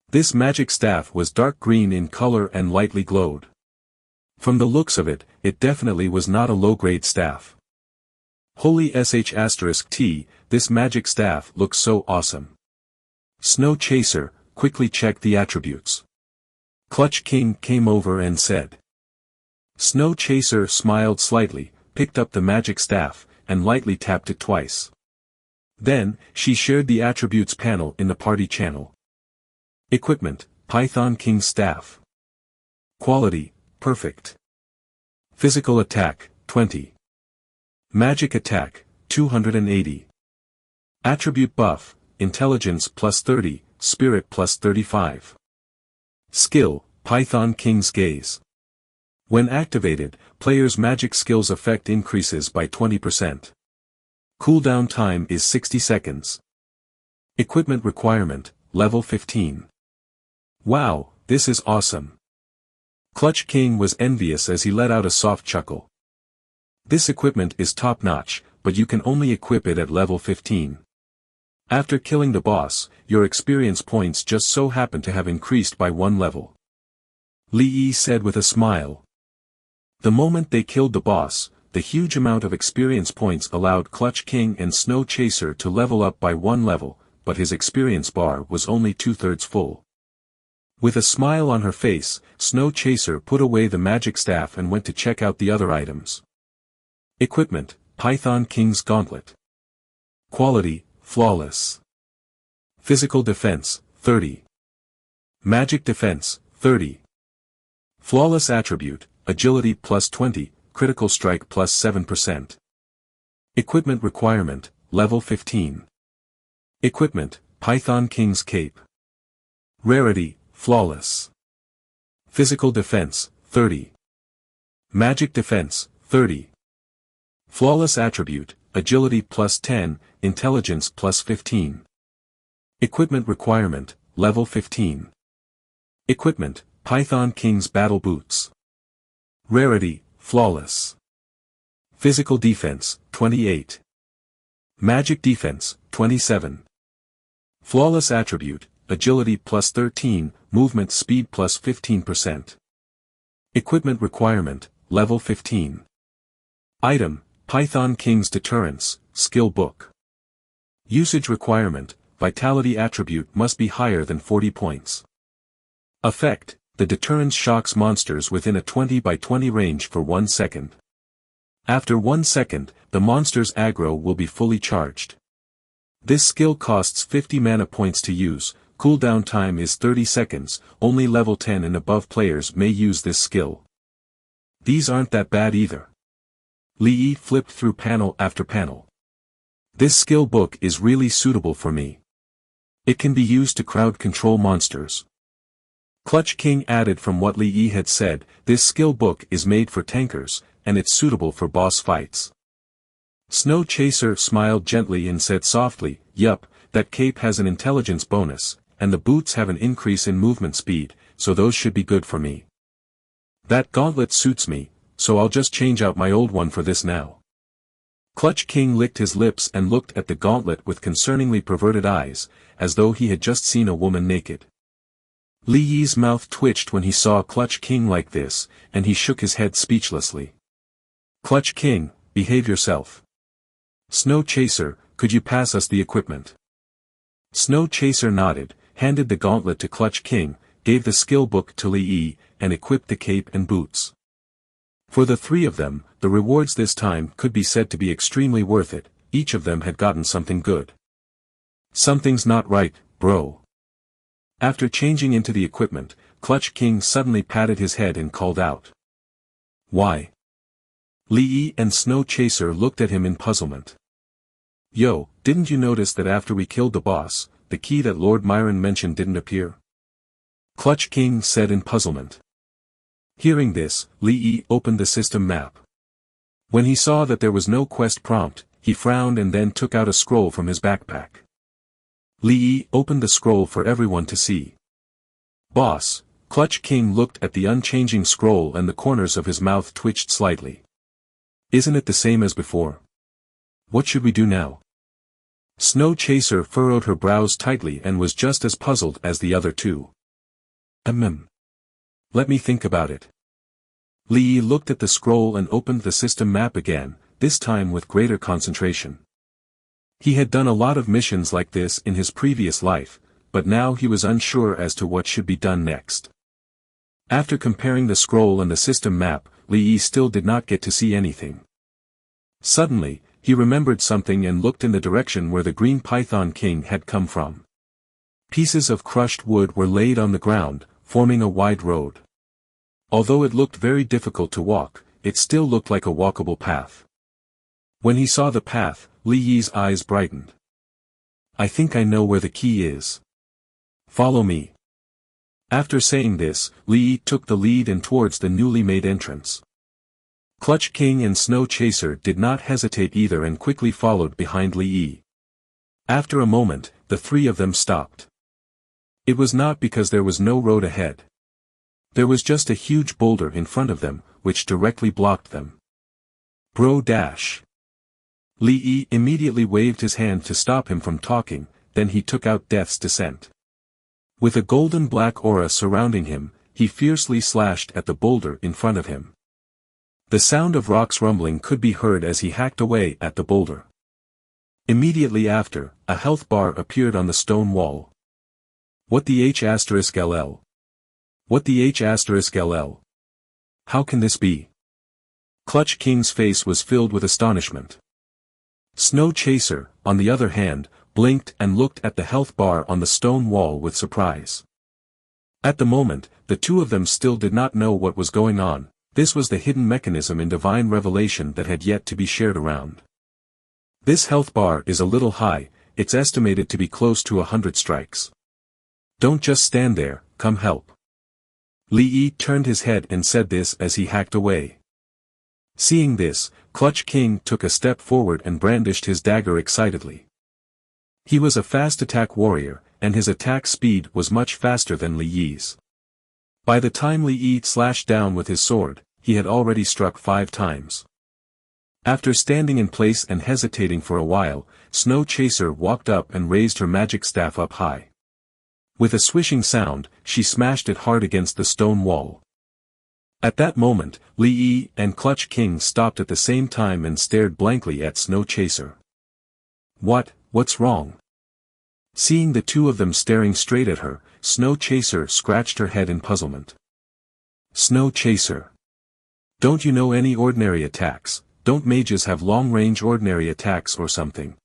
This magic staff was dark green in color and lightly glowed. From the looks of it, it definitely was not a low-grade staff. Holy sh*t, this magic staff looks so awesome. Snow Chaser, quickly checked the attributes. Clutch King came over and said. Snow Chaser smiled slightly, picked up the magic staff, and lightly tapped it twice. Then, she shared the attributes panel in the party channel. Equipment, Python King's Staff. Quality, perfect. Physical attack, 20. Magic attack, 280. Attribute buff, intelligence plus 30, spirit plus 35. Skill, Python King's Gaze. When activated, players' magic skills effect increases by 20%. Cooldown time is 60 seconds. Equipment requirement, level 15. Wow, this is awesome. Clutch King was envious as he let out a soft chuckle. This equipment is top-notch, but you can only equip it at level 15. After killing the boss, your experience points just so happen to have increased by 1 level. Li Yi said with a smile. The moment they killed the boss, the huge amount of experience points allowed Clutch King and Snow Chaser to level up by 1 level, but his experience bar was only 2/3 full. With a smile on her face, Snow Chaser put away the magic staff and went to check out the other items. Equipment, Python King's Gauntlet. Quality, flawless. Physical defense, 30. Magic defense, 30. Flawless attribute, agility plus 20, critical strike plus 7%. Equipment requirement, level 15. Equipment, Python King's Cape. Rarity, flawless. Physical defense, 30. Magic defense, 30. Flawless attribute, agility plus 10, intelligence plus 15. Equipment requirement, level 15. Equipment, Python King's Battle Boots. Rarity, flawless. Physical defense, 28. Magic defense, 27. Flawless attribute, agility plus 13, movement speed plus 15%. Equipment requirement, level 15. Item, Python King's Deterrence, Skill Book. Usage requirement, Vitality attribute must be higher than 40 points. Effect, the deterrence shocks monsters within a 20 by 20 range for 1 second. After 1 second, the monster's aggro will be fully charged. This skill costs 50 mana points to use. Cooldown time is 30 seconds, only level 10 and above players may use this skill. These aren't that bad either. Li Yi flipped through panel after panel. This skill book is really suitable for me. It can be used to crowd control monsters. Clutch King added from what Li Yi had said, this skill book is made for tankers, and it's suitable for boss fights. Snow Chaser smiled gently and said softly, yup, that cape has an intelligence bonus, and the boots have an increase in movement speed, so those should be good for me. That gauntlet suits me, so I'll just change out my old one for this now. Clutch King licked his lips and looked at the gauntlet with concerningly perverted eyes, as though he had just seen a woman naked. Li Yi's mouth twitched when he saw Clutch King like this, and he shook his head speechlessly. Clutch King, behave yourself. Snow Chaser, could you pass us the equipment? Snow Chaser nodded, handed the gauntlet to Clutch King, gave the skill book to Li Yi, and equipped the cape and boots. For the 3 of them, the rewards this time could be said to be extremely worth it. Each of them had gotten something good. Something's not right, bro. After changing into the equipment, Clutch King suddenly patted his head and called out. Why? Li Yi and Snow Chaser looked at him in puzzlement. Yo, didn't you notice that after we killed the boss, the key that Lord Myron mentioned didn't appear? Clutch King said in puzzlement. Hearing this, Li Yi opened the system map. When he saw that there was no quest prompt, he frowned and then took out a scroll from his backpack. Li Yi opened the scroll for everyone to see. Boss, Clutch King looked at the unchanging scroll and the corners of his mouth twitched slightly. Isn't it the same as before? What should we do now? Snow Chaser furrowed her brows tightly and was just as puzzled as the other two. Let me think about it. Li Yi looked at the scroll and opened the system map again, this time with greater concentration. He had done a lot of missions like this in his previous life, but now he was unsure as to what should be done next. After comparing the scroll and the system map, Li Yi still did not get to see anything. Suddenly, he remembered something and looked in the direction where the Green Python King had come from. Pieces of crushed wood were laid on the ground, forming a wide road. Although it looked very difficult to walk, it still looked like a walkable path. When he saw the path, Li Yi's eyes brightened. I think I know where the key is. Follow me. After saying this, Li Yi took the lead and towards the newly made entrance. Clutch King and Snow Chaser did not hesitate either and quickly followed behind Li Yi. After a moment, the three of them stopped. It was not because there was no road ahead. There was just a huge boulder in front of them, which directly blocked them. Bro dash. Li Yi immediately waved his hand to stop him from talking, then he took out Death's Descent. With a golden black aura surrounding him, he fiercely slashed at the boulder in front of him. The sound of rocks rumbling could be heard as he hacked away at the boulder. Immediately after, a health bar appeared on the stone wall. What the H*LL? What the H*LL? How can this be? Clutch King's face was filled with astonishment. Snow Chaser, on the other hand, blinked and looked at the health bar on the stone wall with surprise. At the moment, the two of them still did not know what was going on. This was the hidden mechanism in divine revelation that had yet to be shared around. This health bar is a little high, it's estimated to be close to 100 strikes. Don't just stand there, come help. Li Yi turned his head and said this as he hacked away. Seeing this, Clutch King took a step forward and brandished his dagger excitedly. He was a fast attack warrior, and his attack speed was much faster than Li Yi's. By the time Li Yi slashed down with his sword, he had already struck 5 times. After standing in place and hesitating for a while, Snow Chaser walked up and raised her magic staff up high. With a swishing sound, she smashed it hard against the stone wall. At that moment, Li Yi and Clutch King stopped at the same time and stared blankly at Snow Chaser. What's wrong? Seeing the two of them staring straight at her, Snow Chaser scratched her head in puzzlement. Snow Chaser. Don't you know any ordinary attacks? Don't mages have long-range ordinary attacks or something?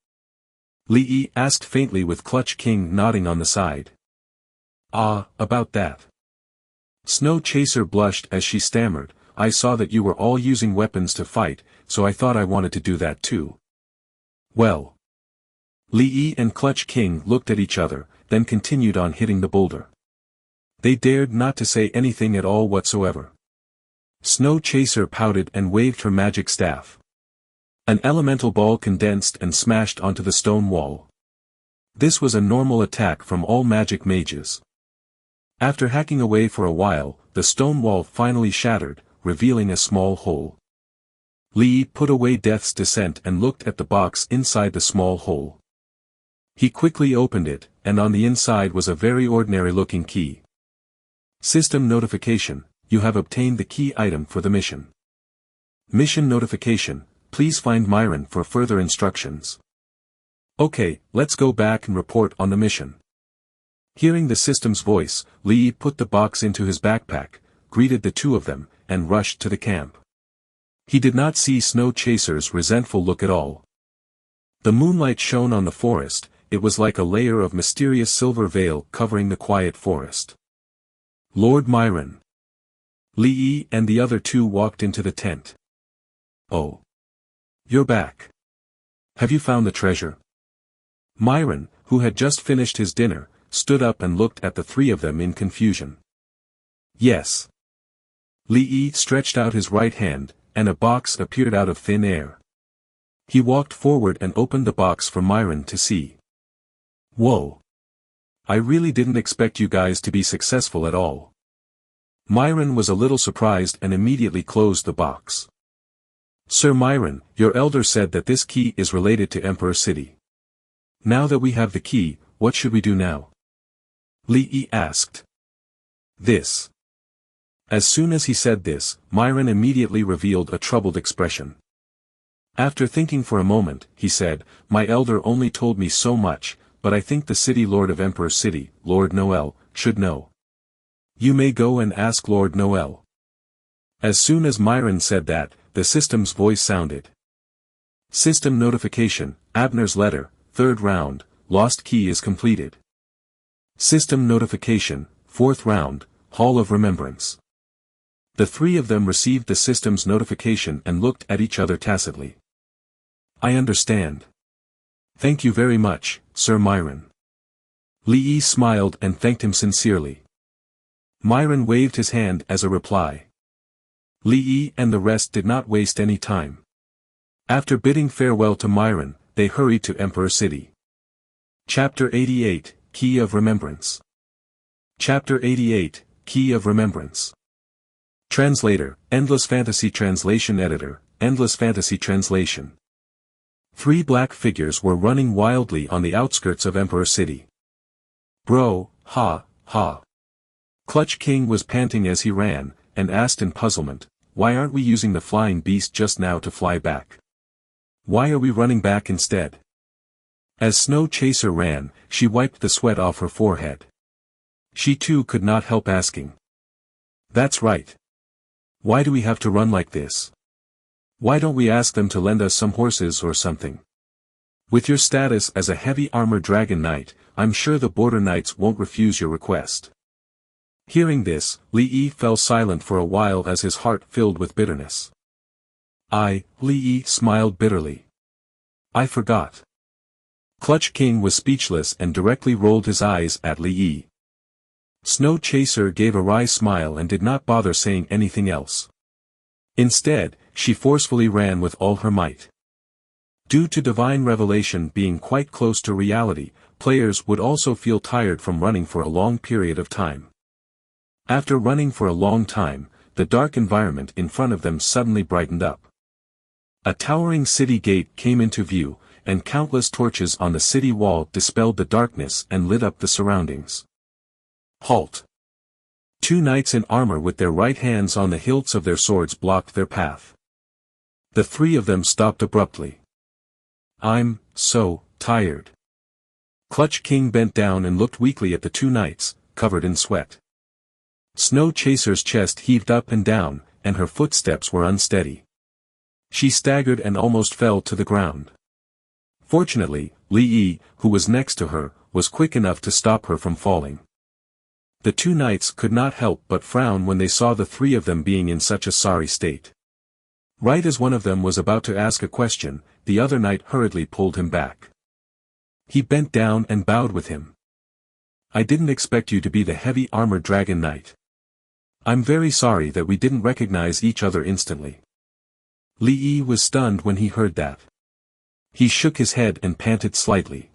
Li Yi asked faintly with Clutch King nodding on the side. About that. Snow Chaser blushed as she stammered, I saw that you were all using weapons to fight, so I thought I wanted to do that too. Well. Li Yi and Clutch King looked at each other, then continued on hitting the boulder. They dared not to say anything at all whatsoever. Snow Chaser pouted and waved her magic staff. An elemental ball condensed and smashed onto the stone wall. This was a normal attack from all magic mages. After hacking away for a while, the stone wall finally shattered, revealing a small hole. Li Yi put away Death's Descent and looked at the box inside the small hole. He quickly opened it, and on the inside was a very ordinary-looking key. System notification, you have obtained the key item for the mission. Mission notification, please find Myron for further instructions. Okay, let's go back and report on the mission. Hearing the system's voice, Li Yi put the box into his backpack, greeted the two of them, and rushed to the camp. He did not see Snow Chaser's resentful look at all. The moonlight shone on the forest, it was like a layer of mysterious silver veil covering the quiet forest. Lord Myron. Li Yi and the other two walked into the tent. Oh. You're back. Have you found the treasure? Myron, who had just finished his dinner, stood up and looked at the three of them in confusion. Yes. Li Yi stretched out his right hand, and a box appeared out of thin air. He walked forward and opened the box for Myron to see. Whoa! I really didn't expect you guys to be successful at all. Myron was a little surprised and immediately closed the box. Sir Myron, your elder said that this key is related to Emperor City. Now that we have the key, what should we do now? Li Yi asked. This. As soon as he said this, Myron immediately revealed a troubled expression. After thinking for a moment, he said, my elder only told me so much, but I think the city lord of Emperor City, Lord Noel, should know. You may go and ask Lord Noel. As soon as Myron said that, the system's voice sounded. System notification, Abner's letter, 3rd round, lost key is completed. System notification, 4th round, Hall of Remembrance. The three of them received the system's notification and looked at each other tacitly. I understand. Thank you very much, Sir Myron. Li Yi smiled and thanked him sincerely. Myron waved his hand as a reply. Li Yi and the rest did not waste any time. After bidding farewell to Myron, they hurried to Emperor City. Chapter 88, Key of Remembrance. Chapter 88, Key of Remembrance. Translator, Endless Fantasy Translation Editor, Endless Fantasy Translation. 3 black figures were running wildly on the outskirts of Emperor City. Bro, ha, ha. Clutch King was panting as he ran, and asked in puzzlement, why aren't we using the flying beast just now to fly back? Why are we running back instead? As Snow Chaser ran, she wiped the sweat off her forehead. She too could not help asking. That's right. Why do we have to run like this? Why don't we ask them to lend us some horses or something? With your status as a heavy armored dragon knight, I'm sure the border knights won't refuse your request. Hearing this, Li Yi fell silent for a while as his heart filled with bitterness. Li Yi smiled bitterly. I forgot. Clutch King was speechless and directly rolled his eyes at Li Yi. Snow Chaser gave a wry smile and did not bother saying anything else. Instead, she forcefully ran with all her might. Due to divine revelation being quite close to reality, players would also feel tired from running for a long period of time. After running for a long time, the dark environment in front of them suddenly brightened up. A towering city gate came into view, and countless torches on the city wall dispelled the darkness and lit up the surroundings. Halt! 2 knights in armor with their right hands on the hilts of their swords blocked their path. The 3 of them stopped abruptly. I'm so tired. Clutch King bent down and looked weakly at the 2 knights, covered in sweat. Snow Chaser's chest heaved up and down, and her footsteps were unsteady. She staggered and almost fell to the ground. Fortunately, Li Yi, who was next to her, was quick enough to stop her from falling. The 2 knights could not help but frown when they saw the 3 of them being in such a sorry state. Right as one of them was about to ask a question, the other knight hurriedly pulled him back. He bent down and bowed with him. I didn't expect you to be the heavy armored dragon knight. I'm very sorry that we didn't recognize each other instantly. Li Yi was stunned when he heard that. He shook his head and panted slightly.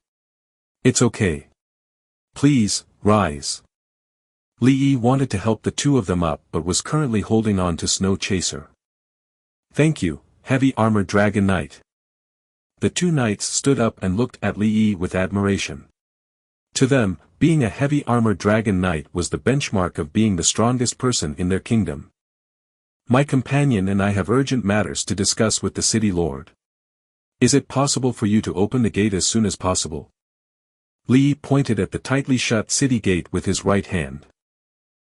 It's okay. Please, rise. Li Yi wanted to help the 2 of them up but was currently holding on to Snow Chaser. Thank you, heavy armored dragon knight. The 2 knights stood up and looked at Li Yi with admiration. To them, being a heavy armored dragon knight was the benchmark of being the strongest person in their kingdom. My companion and I have urgent matters to discuss with the city lord. Is it possible for you to open the gate as soon as possible? Li Yi pointed at the tightly shut city gate with his right hand.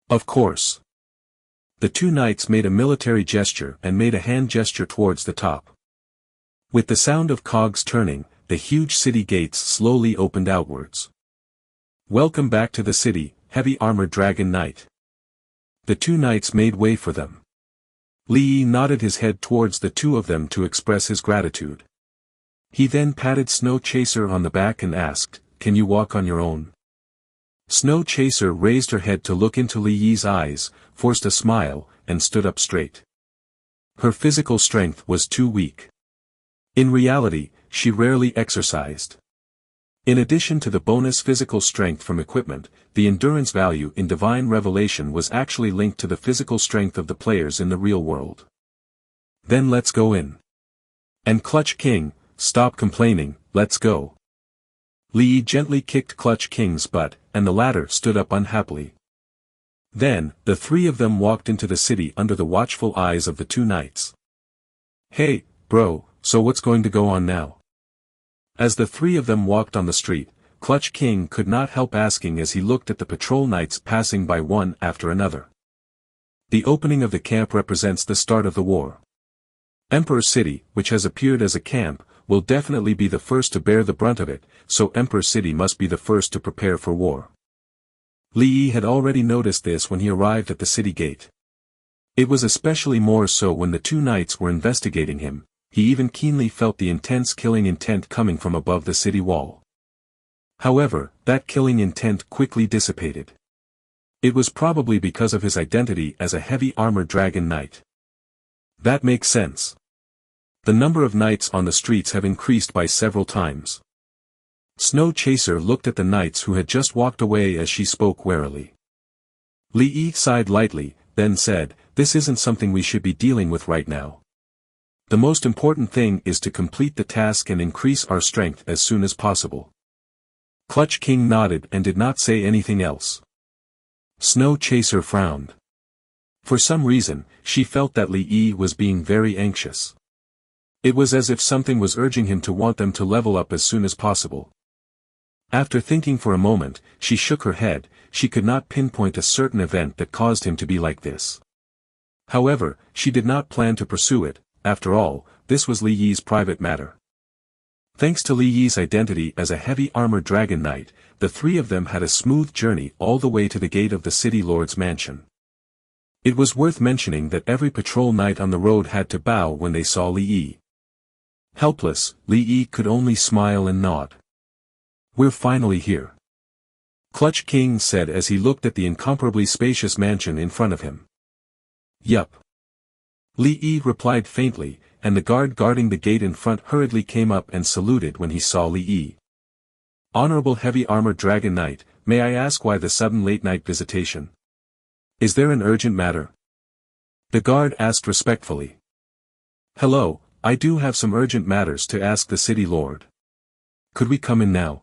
Of course. The 2 knights made a military gesture and made a hand gesture towards the top. With the sound of cogs turning, the huge city gates slowly opened outwards. Welcome back to the city, heavy armored dragon knight. The 2 knights made way for them. Li Yi nodded his head towards the 2 of them to express his gratitude. He then patted Snow Chaser on the back and asked, "Can you walk on your own?" Snow Chaser raised her head to look into Li Yi's eyes, forced a smile, and stood up straight. Her physical strength was too weak. In reality, she rarely exercised. In addition to the bonus physical strength from equipment, the endurance value in Divine Revelation was actually linked to the physical strength of the players in the real world. "Then let's go in. And Clutch King, stop complaining, let's go." Li Yi gently kicked Clutch King's butt, and the latter stood up unhappily. Then, the three of them walked into the city under the watchful eyes of the two knights. "Hey, bro, so what's going to go on now?" As the three of them walked on the street, Clutch King could not help asking as he looked at the patrol knights passing by one after another. The opening of the camp represents the start of the war. Emperor City, which has appeared as a camp, will definitely be the first to bear the brunt of it, so Emperor City must be the first to prepare for war. Li Yi had already noticed this when he arrived at the city gate. It was especially more so when the two knights were investigating him. He even keenly felt the intense killing intent coming from above the city wall. However, that killing intent quickly dissipated. It was probably because of his identity as a heavy armored dragon knight. That makes sense. The number of knights on the streets have increased by several times. Snow Chaser looked at the knights who had just walked away as she spoke warily. Li Yi sighed lightly, then said, "This isn't something we should be dealing with right now. The most important thing is to complete the task and increase our strength as soon as possible." Clutch King nodded and did not say anything else. Snow Chaser frowned. For some reason, she felt that Li Yi was being very anxious. It was as if something was urging him to want them to level up as soon as possible. After thinking for a moment, she shook her head. She could not pinpoint a certain event that caused him to be like this. However, she did not plan to pursue it. After all, this was Li Yi's private matter. Thanks to Li Yi's identity as a heavy armored dragon knight, the three of them had a smooth journey all the way to the gate of the city lord's mansion. It was worth mentioning that every patrol knight on the road had to bow when they saw Li Yi. Helpless, Li Yi could only smile and nod. "We're finally here," Clutch King said as he looked at the incomparably spacious mansion in front of him. "Yup." Li Yi replied faintly, and the guard guarding the gate in front hurriedly came up and saluted when he saw Li Yi. "Honorable heavy armored dragon knight, may I ask why the sudden late-night visitation? Is there an urgent matter?" The guard asked respectfully. "Hello, I do have some urgent matters to ask the city lord. Could we come in now?"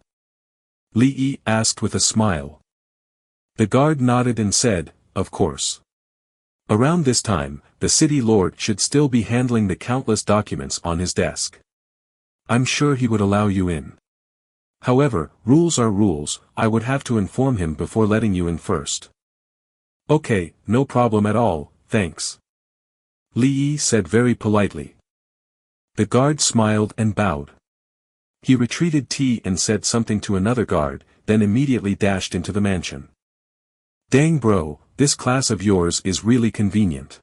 Li Yi asked with a smile. The guard nodded and said, "Of course." Around this time, the city lord should still be handling the countless documents on his desk. I'm sure he would allow you in. However, rules are rules. I would have to inform him before letting you in first. "Okay, no problem at all, thanks," Li Yi said very politely. The guard smiled and bowed. He retreated and said something to another guard, then immediately dashed into the mansion. "Dang bro, this class of yours is really convenient."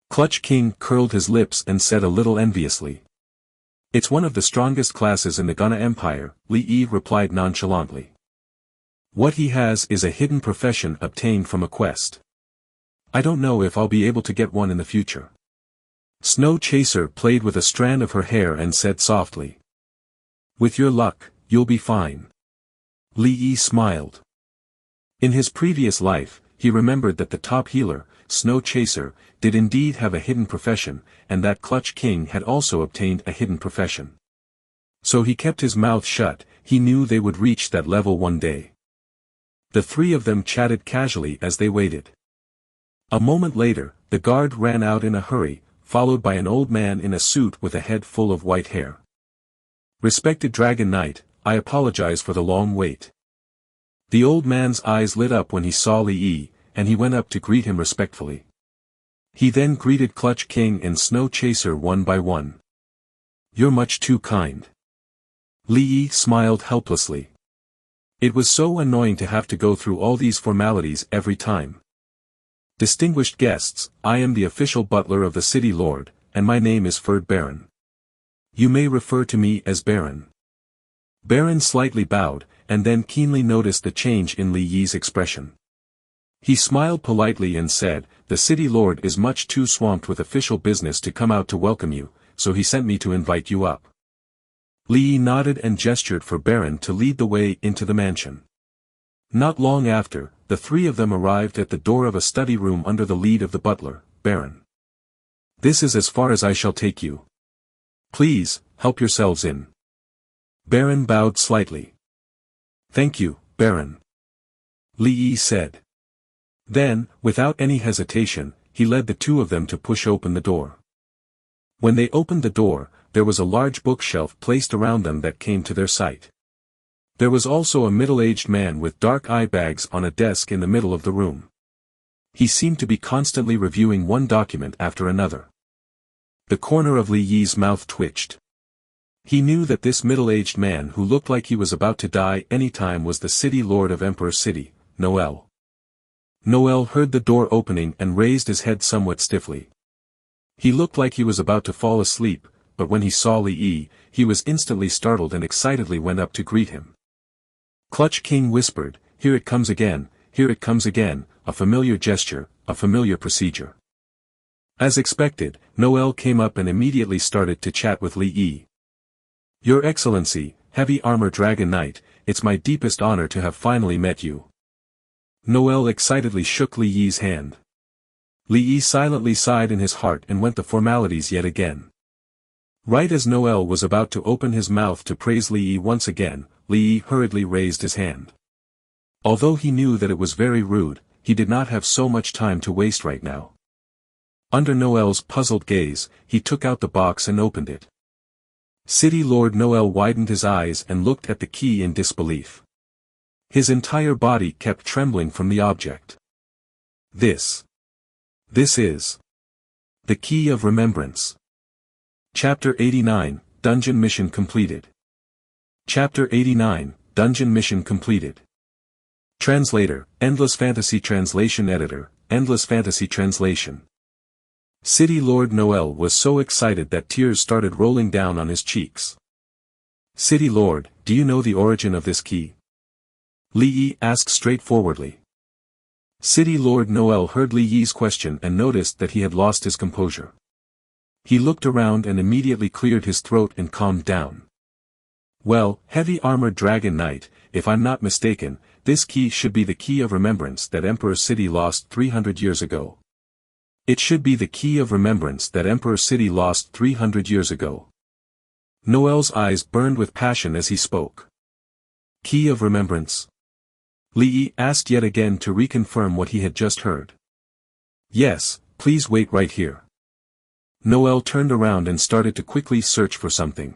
Clutch King curled his lips and said a little enviously. "It's one of the strongest classes in the Gunna Empire," Li Yi replied nonchalantly. "What he has is a hidden profession obtained from a quest. I don't know if I'll be able to get one in the future." Snow Chaser played with a strand of her hair and said softly. "With your luck, you'll be fine." Li Yi smiled. In his previous life, he remembered that the top healer, Snow Chaser, did indeed have a hidden profession, and that Clutch King had also obtained a hidden profession. So he kept his mouth shut. He knew they would reach that level one day. The three of them chatted casually as they waited. A moment later, the guard ran out in a hurry, followed by an old man in a suit with a head full of white hair. "Respected Dragon Knight, I apologize for the long wait." The old man's eyes lit up when he saw Li Yi, and he went up to greet him respectfully. He then greeted Clutch King and Snow Chaser one by one. "You're much too kind." Li Yi smiled helplessly. It was so annoying to have to go through all these formalities every time. "Distinguished guests, I am the official butler of the city lord, and my name is Ferd Baron. You may refer to me as Baron. Baron slightly bowed, and then keenly noticed the change in Li Yi's expression. He smiled politely and said, "The city lord is much too swamped with official business to come out to welcome you, so he sent me to invite you up." Li Yi nodded and gestured for Baron to lead the way into the mansion. Not long after, the three of them arrived at the door of a study room under the lead of the butler, Baron. "This is as far as I shall take you. Please, help yourselves in." Baron bowed slightly. "Thank you, Baron," Li Yi said. Then, without any hesitation, he led the two of them to push open the door. When they opened the door, there was a large bookshelf placed around them that came to their sight. There was also a middle-aged man with dark eye bags on a desk in the middle of the room. He seemed to be constantly reviewing one document after another. The corner of Li Yi's mouth twitched. He knew that this middle-aged man who looked like he was about to die any time was the city lord of Emperor City, Noel. Noel heard the door opening and raised his head somewhat stiffly. He looked like he was about to fall asleep, but when he saw Li Yi, he was instantly startled and excitedly went up to greet him. Clutch King whispered, "Here it comes again, here it comes again," a familiar gesture, a familiar procedure. As expected, Noel came up and immediately started to chat with Li Yi. "Your Excellency, Heavy Armor Dragon Knight, it's my deepest honor to have finally met you." Noel excitedly shook Li Yi's hand. Li Yi silently sighed in his heart and went the formalities yet again. Right as Noel was about to open his mouth to praise Li Yi once again, Li Yi hurriedly raised his hand. Although he knew that it was very rude, he did not have so much time to waste right now. Under Noel's puzzled gaze, he took out the box and opened it. City Lord Noel widened his eyes and looked at the key in disbelief. His entire body kept trembling from the object. This is the Key of Remembrance. Chapter 89, Dungeon Mission Completed. Chapter 89, Dungeon Mission Completed. Translator, Endless Fantasy Translation Editor, Endless Fantasy Translation. City Lord Noel was so excited that tears started rolling down on his cheeks. "City Lord, do you know the origin of this key?" Li Yi asked straightforwardly. City Lord Noel heard Li Yi's question and noticed that he had lost his composure. He looked around and immediately cleared his throat and calmed down. "Well, Heavy Armored Dragon Knight, if I'm not mistaken, this key should be the Key of Remembrance that Emperor City lost 300 years ago. It should be the Key of Remembrance that Emperor City lost 300 years ago." Noel's eyes burned with passion as he spoke. "Key of Remembrance?" Li Yi asked yet again to reconfirm what he had just heard. "Yes, please wait right here." Noel turned around and started to quickly search for something.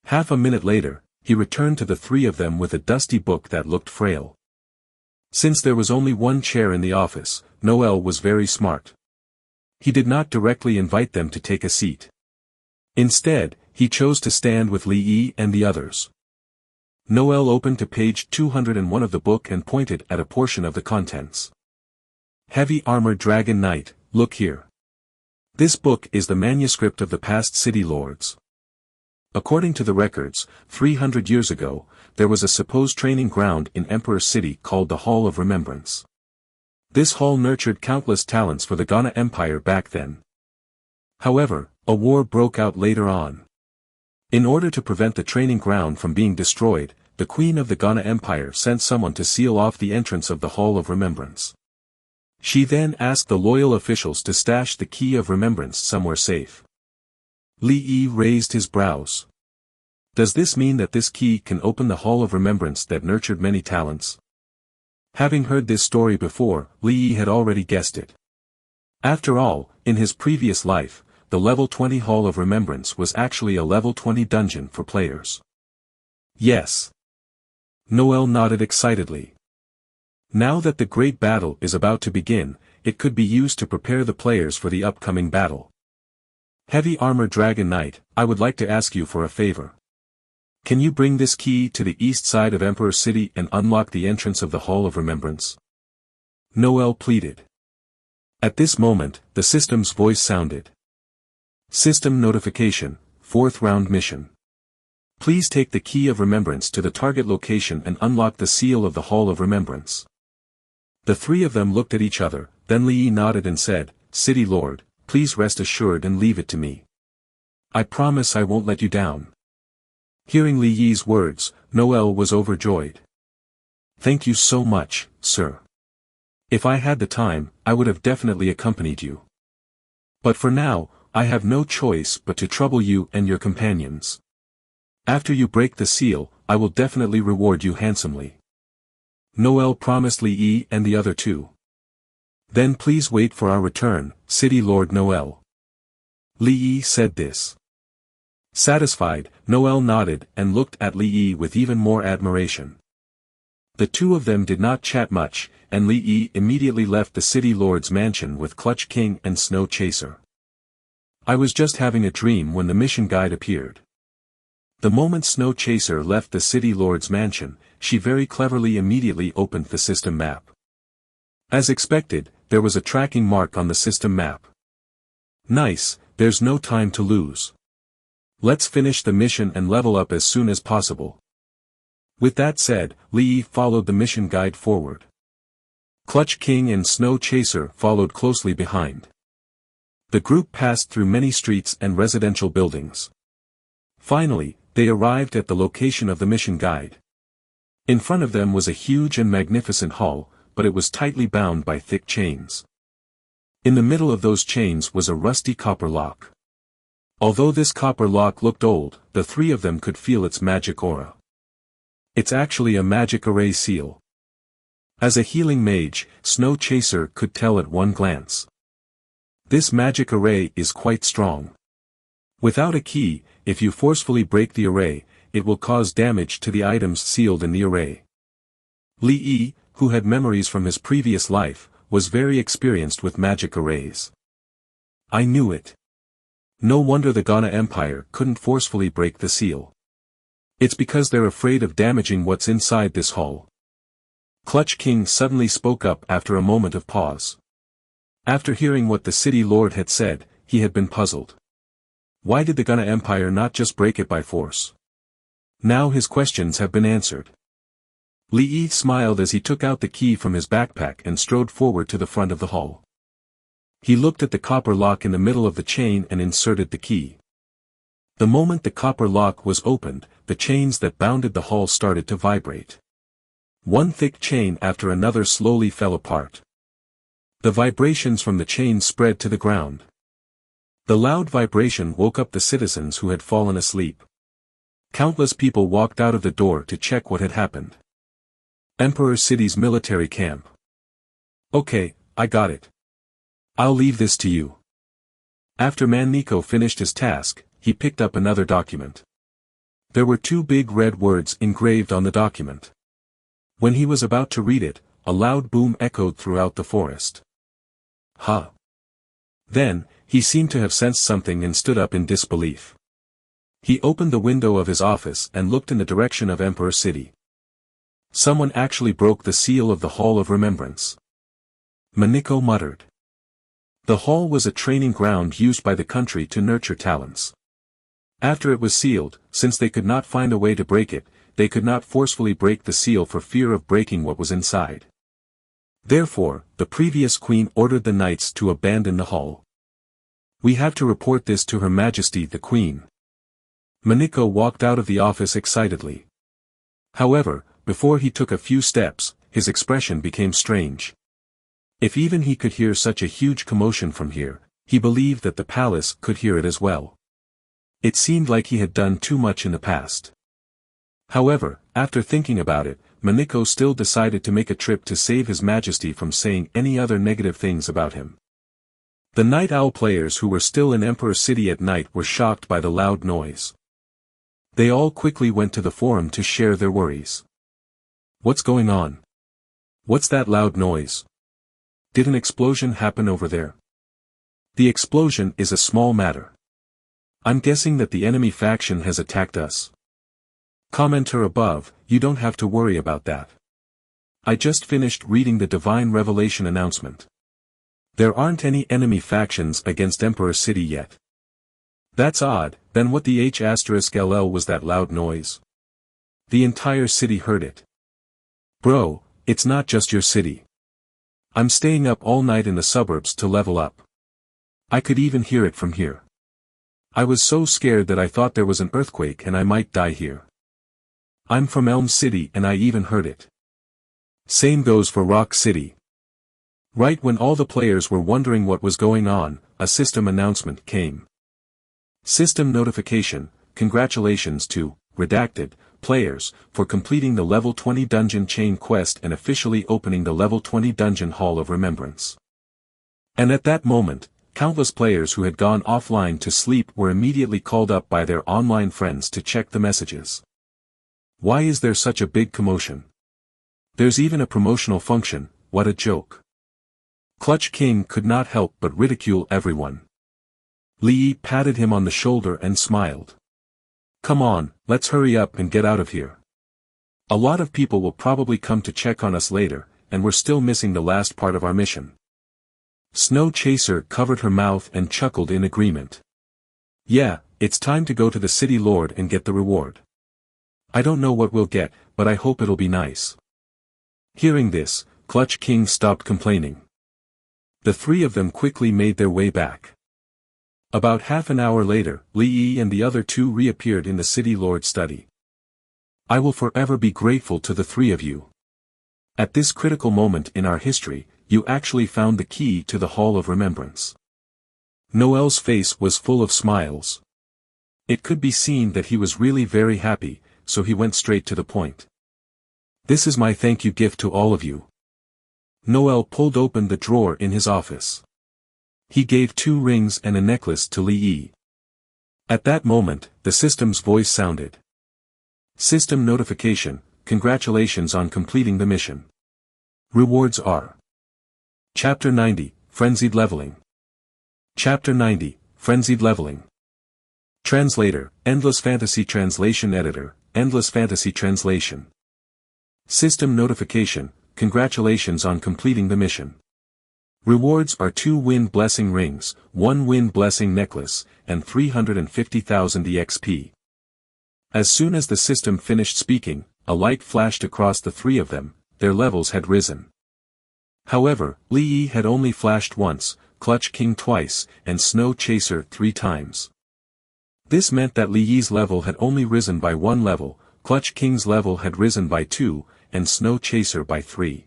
Half a minute later, he returned to the three of them with a dusty book that looked frail. Since there was only one chair in the office, Noel was very smart. He did not directly invite them to take a seat. Instead, he chose to stand with Li Yi and the others. Noel opened to page 201 of the book and pointed at a portion of the contents. "Heavy Armored Dragon Knight, look here. This book is the manuscript of the past city lords. According to the records, 300 years ago, there was a supposed training ground in Emperor City called the Hall of Remembrance. This hall nurtured countless talents for the Ghana Empire back then. However, a war broke out later on. In order to prevent the training ground from being destroyed, the Queen of the Ghana Empire sent someone to seal off the entrance of the Hall of Remembrance. She then asked the loyal officials to stash the Key of Remembrance somewhere safe." Li Yi raised his brows. "Does this mean that this key can open the Hall of Remembrance that nurtured many talents?" Having heard this story before, Li Yi had already guessed it. After all, in his previous life, the level 20 Hall of Remembrance was actually a level 20 dungeon for players. "Yes." Noel nodded excitedly. Now that the great battle is about to begin, it could be used to prepare the players for the upcoming battle. "Heavy Armor Dragon Knight, I would like to ask you for a favor. Can you bring this key to the east side of Emperor City and unlock the entrance of the Hall of Remembrance?" Noel pleaded. At this moment, the system's voice sounded. "System notification, 4th round mission. Please take the key of remembrance to the target location and unlock the seal of the Hall of Remembrance. The three of them looked at each other, then Li Yi nodded and said, City Lord, please rest assured and leave it to me. I promise I won't let you down. Hearing Li Yi's words, Noel was overjoyed. Thank you so much, sir. If I had the time, I would have definitely accompanied you. But for now, I have no choice but to trouble you and your companions. After you break the seal, I will definitely reward you handsomely. Noel promised Li Yi and the other two. Then please wait for our return, City Lord Noel. Li Yi said this. Satisfied, Noel nodded and looked at Li Yi with even more admiration. The two of them did not chat much, and Li Yi immediately left the City Lord's mansion with Clutch King and Snow Chaser. I was just having a dream when the mission guide appeared. The moment Snow Chaser left the City Lord's mansion, she very cleverly immediately opened the system map. As expected, there was a tracking mark on the system map. Nice, there's no time to lose. Let's finish the mission and level up as soon as possible. With that said, Li Yi followed the mission guide forward. Clutch King and Snow Chaser followed closely behind. The group passed through many streets and residential buildings. Finally, they arrived at the location of the mission guide. In front of them was a huge and magnificent hall, but it was tightly bound by thick chains. In the middle of those chains was a rusty copper lock. Although this copper lock looked old, the three of them could feel its magic aura. It's actually a magic array seal. As a healing mage, Snow Chaser could tell at one glance. This magic array is quite strong. Without a key, if you forcefully break the array, it will cause damage to the items sealed in the array. Li Yi, who had memories from his previous life, was very experienced with magic arrays. I knew it. No wonder the Ghana Empire couldn't forcefully break the seal. It's because they're afraid of damaging what's inside this hall. Clutch King suddenly spoke up after a moment of pause. After hearing what the City Lord had said, he had been puzzled. Why did the Ghana Empire not just break it by force? Now his questions have been answered. Li Yi smiled as he took out the key from his backpack and strode forward to the front of the hall. He looked at the copper lock in the middle of the chain and inserted the key. The moment the copper lock was opened, the chains that bounded the hall started to vibrate. One thick chain after another slowly fell apart. The vibrations from the chain spread to the ground. The loud vibration woke up the citizens who had fallen asleep. Countless people walked out of the door to check what had happened. Emperor City's military camp. Okay, I got it. I'll leave this to you. After Manhwa finished his task, he picked up another document. There were two big red words engraved on the document. When he was about to read it, a loud boom echoed throughout the forest. Huh. Then, he seemed to have sensed something and stood up in disbelief. He opened the window of his office and looked in the direction of Emperor City. Someone actually broke the seal of the Hall of Remembrance. Manhwa muttered. The hall was a training ground used by the country to nurture talents. After it was sealed, since they could not find a way to break it, they could not forcefully break the seal for fear of breaking what was inside. Therefore, the previous queen ordered the knights to abandon the hall. We have to report this to Her Majesty the Queen. Manhwa walked out of the office excitedly. However, before he took a few steps, his expression became strange. If even he could hear such a huge commotion from here, he believed that the palace could hear it as well. It seemed like he had done too much in the past. However, after thinking about it, Manhwa still decided to make a trip to save His Majesty from saying any other negative things about him. The Night Owl players who were still in Emperor City at night were shocked by the loud noise. They all quickly went to the forum to share their worries. What's going on? What's that loud noise? Did an explosion happen over there? The explosion is a small matter. I'm guessing that the enemy faction has attacked us. Commenter above, you don't have to worry about that. I just finished reading the Divine Revelation announcement. There aren't any enemy factions against Emperor City yet. That's odd, then what the H*LL was that loud noise? The entire city heard it. Bro, it's not just your city. I'm staying up all night in the suburbs to level up. I could even hear it from here. I was so scared that I thought there was an earthquake and I might die here. I'm from Elm City and I even heard it. Same goes for Rock City. Right when all the players were wondering what was going on, a system announcement came. System notification, congratulations to, redacted, players, for completing the level 20 dungeon chain quest and officially opening the level 20 dungeon Hall of Remembrance. And at that moment, countless players who had gone offline to sleep were immediately called up by their online friends to check the messages. Why is there such a big commotion? There's even a promotional function, what a joke. Clutch King could not help but ridicule everyone. Lee patted him on the shoulder and smiled. Come on, let's hurry up and get out of here. A lot of people will probably come to check on us later, and we're still missing the last part of our mission. Snow Chaser covered her mouth and chuckled in agreement. Yeah, it's time to go to the City Lord and get the reward. I don't know what we'll get, but I hope it'll be nice. Hearing this, Clutch King stopped complaining. The three of them quickly made their way back. About half an hour later, Lee and the other two reappeared in the City Lord's study. I will forever be grateful to the three of you. At this critical moment in our history, you actually found the key to the Hall of Remembrance. Noel's face was full of smiles. It could be seen that he was really very happy, so he went straight to the point. This is my thank you gift to all of you. Noel pulled open the drawer in his office. He gave 2 rings and a necklace to Lee. At that moment, the system's voice sounded. System notification, congratulations on completing the mission. Rewards are. Chapter 90, Frenzied Leveling. Chapter 90, Frenzied Leveling. Translator, Endless Fantasy Translation Editor, Endless Fantasy Translation. System notification, congratulations on completing the mission. Rewards are 2 Wind Blessing Rings, 1 Wind Blessing Necklace, and 350,000 EXP. As soon as the system finished speaking, a light flashed across the three of them, their levels had risen. However, Lee had only flashed once, Clutch King twice, and Snow Chaser 3 times. This meant that Lee's level had only risen by 1 level, Clutch King's level had risen by 2, and Snow Chaser by 3.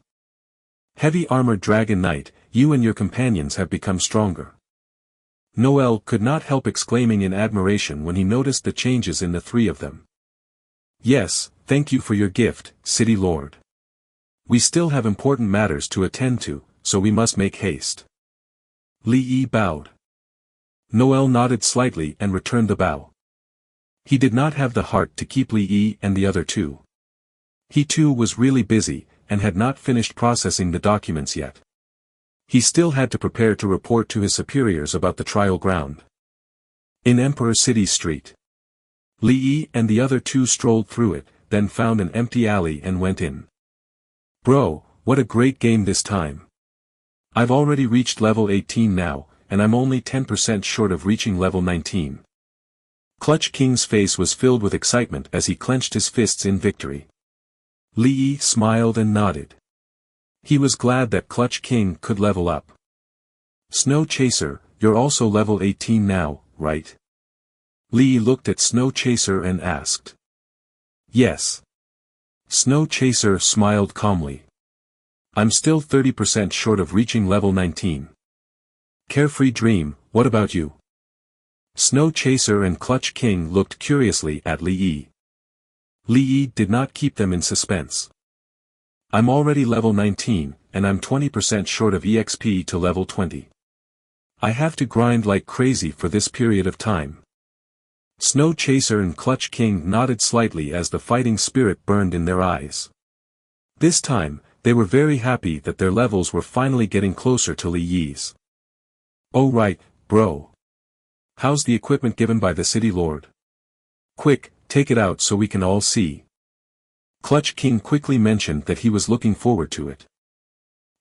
Heavy Armored Dragon Knight, you and your companions have become stronger. Noel could not help exclaiming in admiration when he noticed the changes in the three of them. Yes, thank you for your gift, City Lord. We still have important matters to attend to, so we must make haste. Lee bowed. Noel nodded slightly and returned the bow. He did not have the heart to keep Lee and the other two. He too was really busy, and had not finished processing the documents yet. He still had to prepare to report to his superiors about the trial ground. In Emperor City Street. Lee and the other two strolled through it, then found an empty alley and went in. Bro, what a great game this time. I've already reached level 18 now, and I'm only 10% short of reaching level 19. Clutch King's face was filled with excitement as he clenched his fists in victory. Lee smiled and nodded. He was glad that Clutch King could level up. Snow Chaser, you're also level 18 now, right? Lee looked at Snow Chaser and asked. Yes. Snow Chaser smiled calmly. I'm still 30% short of reaching level 19. Carefree Dream, what about you? Snow Chaser and Clutch King looked curiously at Lee. Lee did not keep them in suspense. I'm already level 19, and I'm 20% short of EXP to level 20. I have to grind like crazy for this period of time. Snow Chaser and Clutch King nodded slightly as the fighting spirit burned in their eyes. This time, they were very happy that their levels were finally getting closer to Lee's. Oh right, bro. How's the equipment given by the City Lord? Quick, take it out so we can all see. Clutch King quickly mentioned that he was looking forward to it.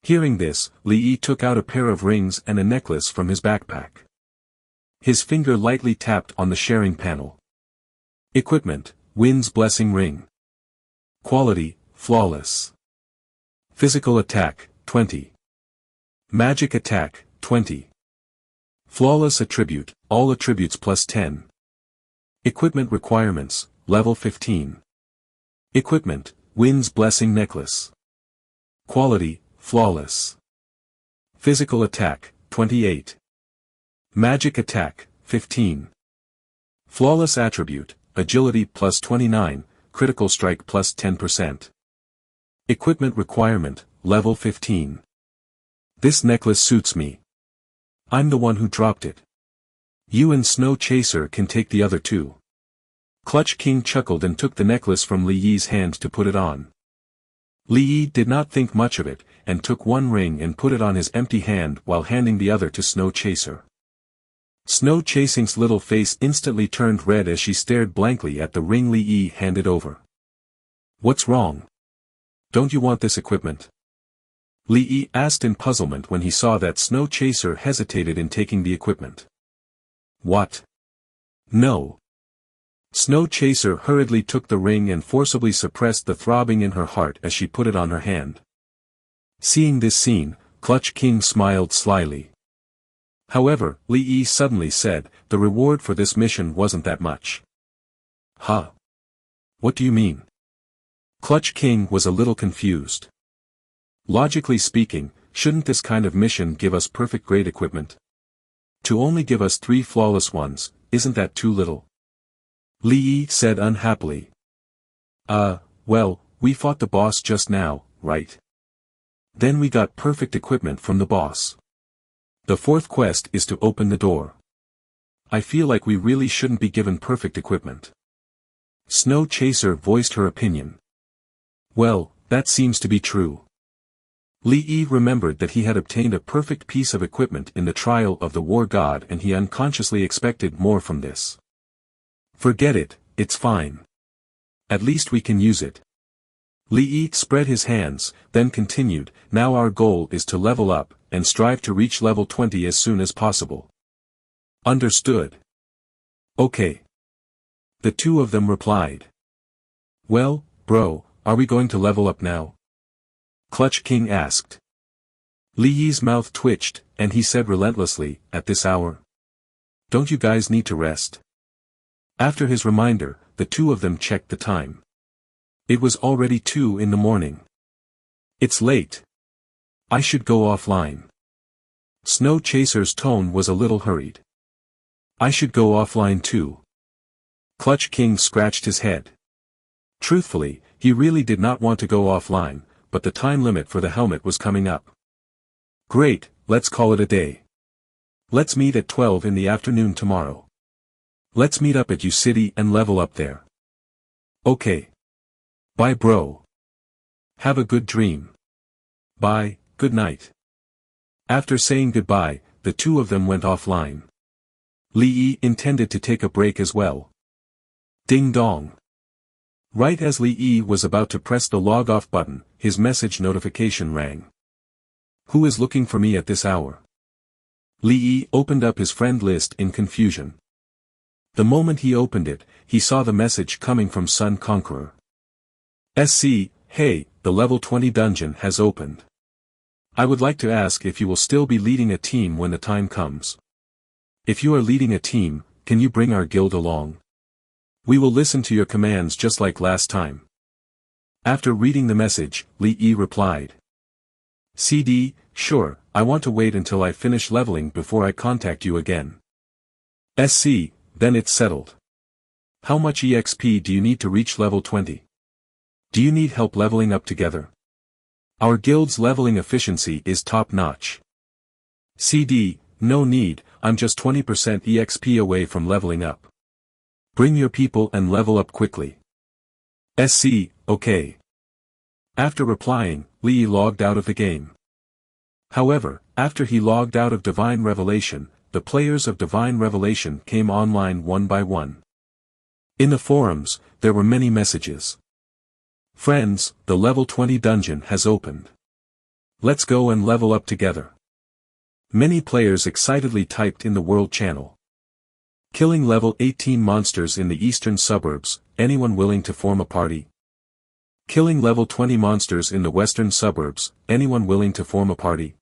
Hearing this, Lee took out a pair of rings and a necklace from his backpack. His finger lightly tapped on the sharing panel. Equipment, Wind's Blessing Ring. Quality, flawless. Physical attack, 20. Magic attack, 20. Flawless attribute, all attributes plus 10. Equipment requirements, level 15. Equipment, Wind's Blessing Necklace. Quality, flawless. Physical attack, 28. Magic attack, 15. Flawless attribute, agility plus 29, critical strike plus 10%. Equipment requirement, level 15. This necklace suits me. I'm the one who dropped it. You and Snow Chaser can take the other two. Clutch King chuckled and took the necklace from Li Yi's hand to put it on. Li Yi did not think much of it, and took one ring and put it on his empty hand while handing the other to Snow Chaser. Snow Chasing's little face instantly turned red as she stared blankly at the ring Li Yi handed over. What's wrong? Don't you want this equipment? Li Yi asked in puzzlement when he saw that Snow Chaser hesitated in taking the equipment. What? No. Snow Chaser hurriedly took the ring and forcibly suppressed the throbbing in her heart as she put it on her hand. Seeing this scene, Clutch King smiled slyly. However, Li Yi suddenly said, the reward for this mission wasn't that much. Huh? What do you mean? Clutch King was a little confused. Logically speaking, shouldn't this kind of mission give us perfect grade equipment? To only give us 3 flawless ones, isn't that too little? Li Yi said unhappily. Well, we fought the boss just now, right? Then we got perfect equipment from the boss. The 4th quest is to open the door. I feel like we really shouldn't be given perfect equipment. Snow Chaser voiced her opinion. Well, that seems to be true. Li Yi remembered that he had obtained a perfect piece of equipment in the trial of the war god and he unconsciously expected more from this. Forget it, it's fine. At least we can use it. Li Yi spread his hands, then continued, now our goal is to level up, and strive to reach level 20 as soon as possible. Understood. Okay. The two of them replied. Well, bro, are we going to level up now? Clutch King asked. Li Yi's mouth twitched, and he said relentlessly, at this hour? Don't you guys need to rest? After his reminder, the two of them checked the time. It was already 2 in the morning. It's late. I should go offline. Snow Chaser's tone was a little hurried. I should go offline too. Clutch King scratched his head. Truthfully, he really did not want to go offline, but the time limit for the helmet was coming up. Great, let's call it a day. Let's meet at 12 in the afternoon tomorrow. Let's meet up at U City and level up there. Okay. Bye bro. Have a good dream. Bye, good night. After saying goodbye, the two of them went offline. Li Yi intended to take a break as well. Ding dong. Right as Li Yi was about to press the log off button, his message notification rang. Who is looking for me at this hour? Li Yi opened up his friend list in confusion. The moment he opened it, he saw the message coming from Sun Conqueror. SC, hey, the level 20 dungeon has opened. I would like to ask if you will still be leading a team when the time comes. If you are leading a team, can you bring our guild along? We will listen to your commands just like last time. After reading the message, Li Yi replied. CD, sure, I want to wait until I finish leveling before I contact you again. SC, then it's settled. How much EXP do you need to reach level 20? Do you need help leveling up together? Our guild's leveling efficiency is top-notch. CD, no need, I'm just 20% EXP away from leveling up. Bring your people and level up quickly. SC, okay. After replying, Li logged out of the game. However, after he logged out of Divine Revelation, the players of Divine Revelation came online one by one. In the forums, there were many messages. Friends, the level 20 dungeon has opened. Let's go and level up together. Many players excitedly typed in the world channel. Killing level 18 monsters in the eastern suburbs, anyone willing to form a party? Killing level 20 monsters in the western suburbs, anyone willing to form a party?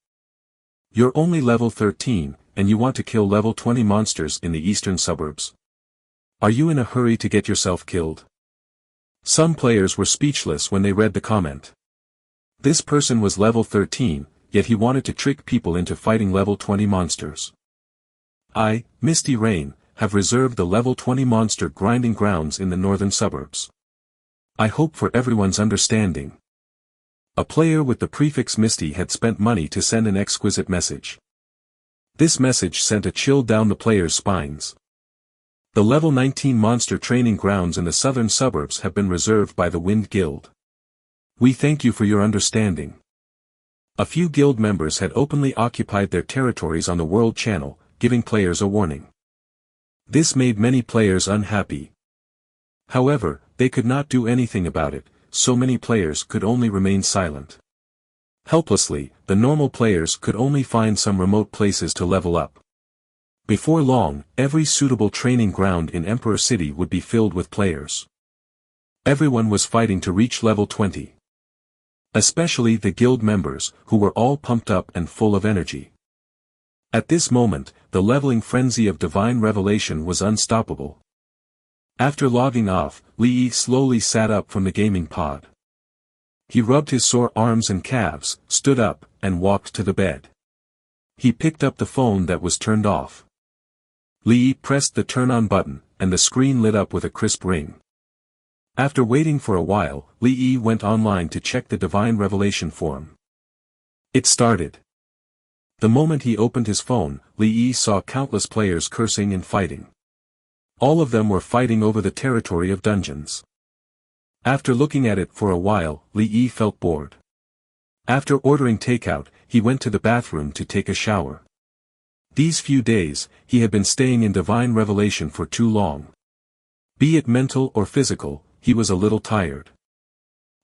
You're only level 13, and you want to kill level 20 monsters in the eastern suburbs. Are you in a hurry to get yourself killed? Some players were speechless when they read the comment. This person was level 13, yet he wanted to trick people into fighting level 20 monsters. I, Misty Rain, have reserved the level 20 monster grinding grounds in the northern suburbs. I hope for everyone's understanding. A player with the prefix Misty had spent money to send an exquisite message. This message sent a chill down the player's spines. The level 19 monster training grounds in the southern suburbs have been reserved by the Wind Guild. We thank you for your understanding. A few guild members had openly occupied their territories on the World Channel, giving players a warning. This made many players unhappy. However, they could not do anything about it, so many players could only remain silent. Helplessly, the normal players could only find some remote places to level up. Before long, every suitable training ground in Emperor City would be filled with players. Everyone was fighting to reach level 20. Especially the guild members, who were all pumped up and full of energy. At this moment, the leveling frenzy of divine revelation was unstoppable. After logging off, Lee slowly sat up from the gaming pod. He rubbed his sore arms and calves, stood up, and walked to the bed. He picked up the phone that was turned off. Lee pressed the turn-on button, and the screen lit up with a crisp ring. After waiting for a while, Lee went online to check the Divine Revelation forum. It started. The moment he opened his phone, Lee saw countless players cursing and fighting. All of them were fighting over the territory of dungeons. After looking at it for a while, Lee felt bored. After ordering takeout, he went to the bathroom to take a shower. These few days, he had been staying in Divine Revelation for too long. Be it mental or physical, he was a little tired.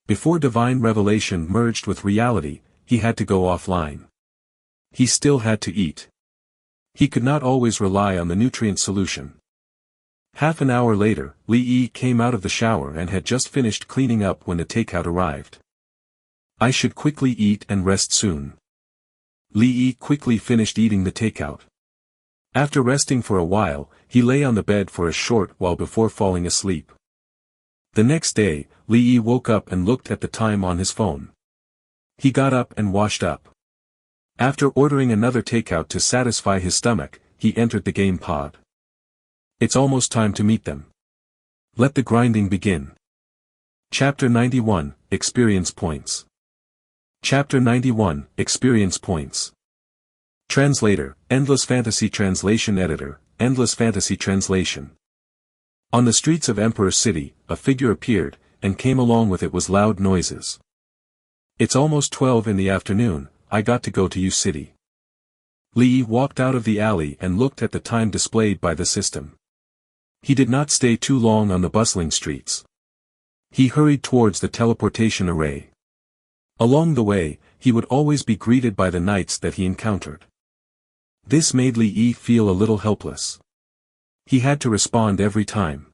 Before Divine Revelation merged with reality, he had to go offline. He still had to eat. He could not always rely on the nutrient solution. Half an hour later, Lee came out of the shower and had just finished cleaning up when the takeout arrived. I should quickly eat and rest soon. Lee quickly finished eating the takeout. After resting for a while, he lay on the bed for a short while before falling asleep. The next day, Lee woke up and looked at the time on his phone. He got up and washed up. After ordering another takeout to satisfy his stomach, he entered the game pod. It's almost time to meet them. Let the grinding begin. Chapter 91, Experience Points. Chapter 91, Experience Points. Translator, Endless Fantasy Translation Editor, Endless Fantasy Translation. On the streets of Emperor City, a figure appeared, and came along with it was loud noises. It's almost 12 in the afternoon, I got to go to U City. Lee walked out of the alley and looked at the time displayed by the system. He did not stay too long on the bustling streets. He hurried towards the teleportation array. Along the way, he would always be greeted by the knights that he encountered. This made Lee feel a little helpless. He had to respond every time.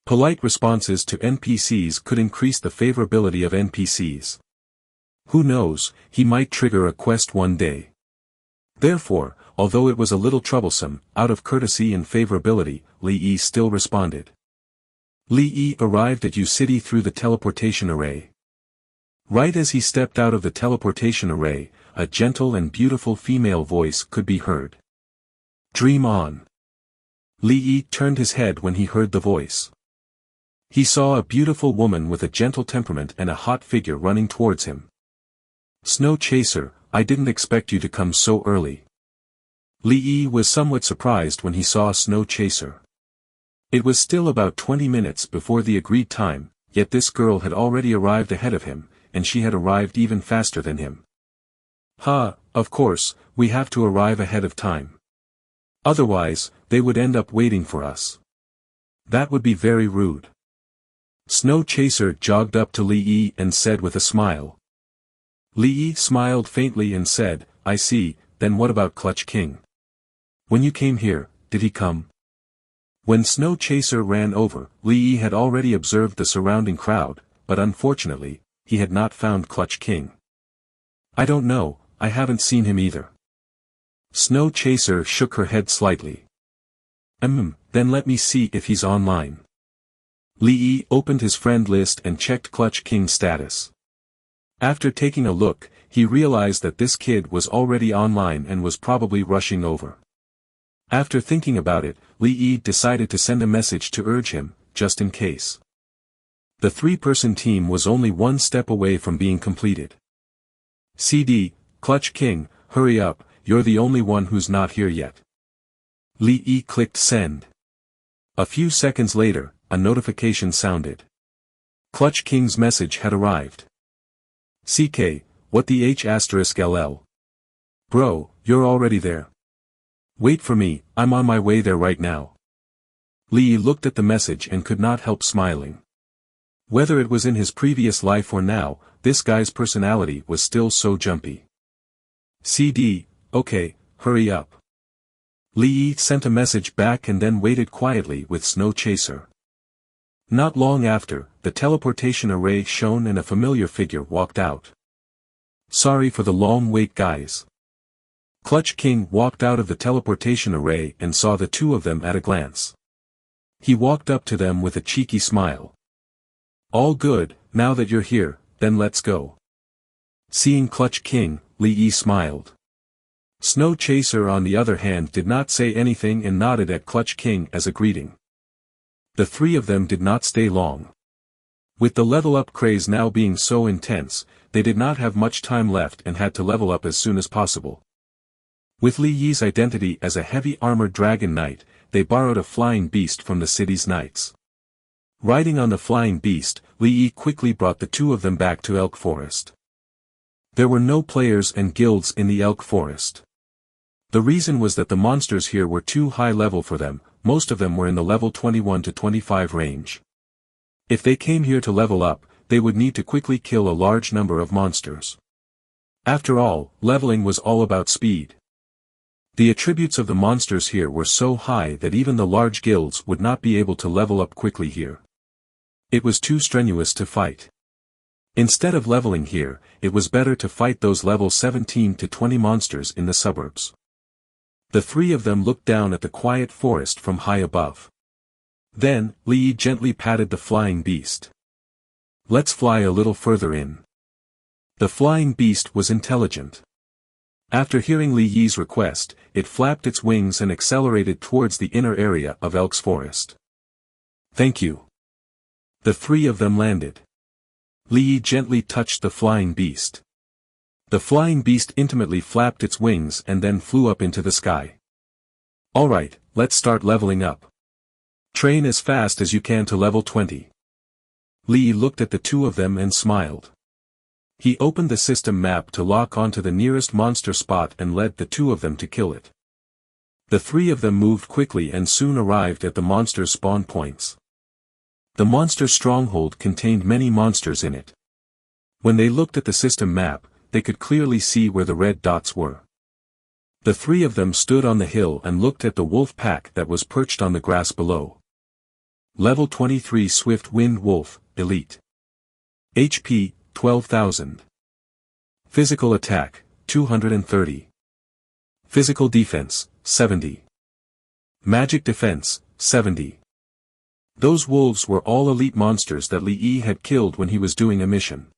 Polite responses to NPCs could increase the favorability of NPCs. Who knows, he might trigger a quest one day. Therefore, although it was a little troublesome, out of courtesy and favorability, Lee still responded. Lee arrived at U City through the teleportation array. Right as he stepped out of the teleportation array, a gentle and beautiful female voice could be heard. Dream on. Lee turned his head when he heard the voice. He saw a beautiful woman with a gentle temperament and a hot figure running towards him. Snow Chaser, I didn't expect you to come so early. Lee was somewhat surprised when he saw Snow Chaser. It was still about 20 minutes before the agreed time, yet this girl had already arrived ahead of him, and she had arrived even faster than him. Of course, we have to arrive ahead of time. Otherwise, they would end up waiting for us. That would be very rude. Snow Chaser jogged up to Lee and said with a smile. Lee smiled faintly and said, I see, then what about Clutch King? When you came here, did he come? When Snow Chaser ran over, Li Yi had already observed the surrounding crowd, but unfortunately, he had not found Clutch King. I don't know, I haven't seen him either. Snow Chaser shook her head slightly. Then let me see if he's online. Li Yi opened his friend list and checked Clutch King's status. After taking a look, he realized that this kid was already online and was probably rushing over. After thinking about it, Li Yi decided to send a message to urge him, just in case. The three-person team was only one step away from being completed. CD, Clutch King, hurry up, you're the only one who's not here yet. Li Yi clicked send. A few seconds later, a notification sounded. Clutch King's message had arrived. CK, what the H*LL? Bro, you're already there. Wait for me, I'm on my way there right now. Li Yi looked at the message and could not help smiling. Whether it was in his previous life or now, this guy's personality was still so jumpy. CD, okay, hurry up. Li Yi sent a message back and then waited quietly with Snow Chaser. Not long after, the teleportation array shone and a familiar figure walked out. Sorry for the long wait, guys. Clutch King walked out of the teleportation array and saw the two of them at a glance. He walked up to them with a cheeky smile. All good, now that you're here, then let's go. Seeing Clutch King, Li Yi smiled. Snow Chaser on the other hand did not say anything and nodded at Clutch King as a greeting. The three of them did not stay long. With the level up craze now being so intense, they did not have much time left and had to level up as soon as possible. With Li Yi's identity as a heavy armored dragon knight, they borrowed a flying beast from the city's knights. Riding on the flying beast, Li Yi quickly brought the two of them back to Elk Forest. There were no players and guilds in the Elk Forest. The reason was that the monsters here were too high level for them, most of them were in the level 21 to 25 range. If they came here to level up, they would need to quickly kill a large number of monsters. After all, leveling was all about speed. The attributes of the monsters here were so high that even the large guilds would not be able to level up quickly here. It was too strenuous to fight. Instead of leveling here, it was better to fight those level 17 to 20 monsters in the suburbs. The three of them looked down at the quiet forest from high above. Then, Li Yi gently patted the flying beast. Let's fly a little further in. The flying beast was intelligent. After hearing Li Yi's request, it flapped its wings and accelerated towards the inner area of Elk's Forest. Thank you. The three of them landed. Li Yi gently touched the flying beast. The flying beast intimately flapped its wings and then flew up into the sky. Alright, let's start leveling up. Train as fast as you can to level 20. Li Yi looked at the two of them and smiled. He opened the system map to lock onto the nearest monster spot and led the two of them to kill it. The three of them moved quickly and soon arrived at the monster's spawn points. The monster's stronghold contained many monsters in it. When they looked at the system map, they could clearly see where the red dots were. The three of them stood on the hill and looked at the wolf pack that was perched on the grass below. Level 23 Swift Wind Wolf, Elite. HP, 12,000. Physical attack, 230. Physical defense, 70. Magic defense, 70. Those wolves were all elite monsters that Li Yi had killed when he was doing a mission.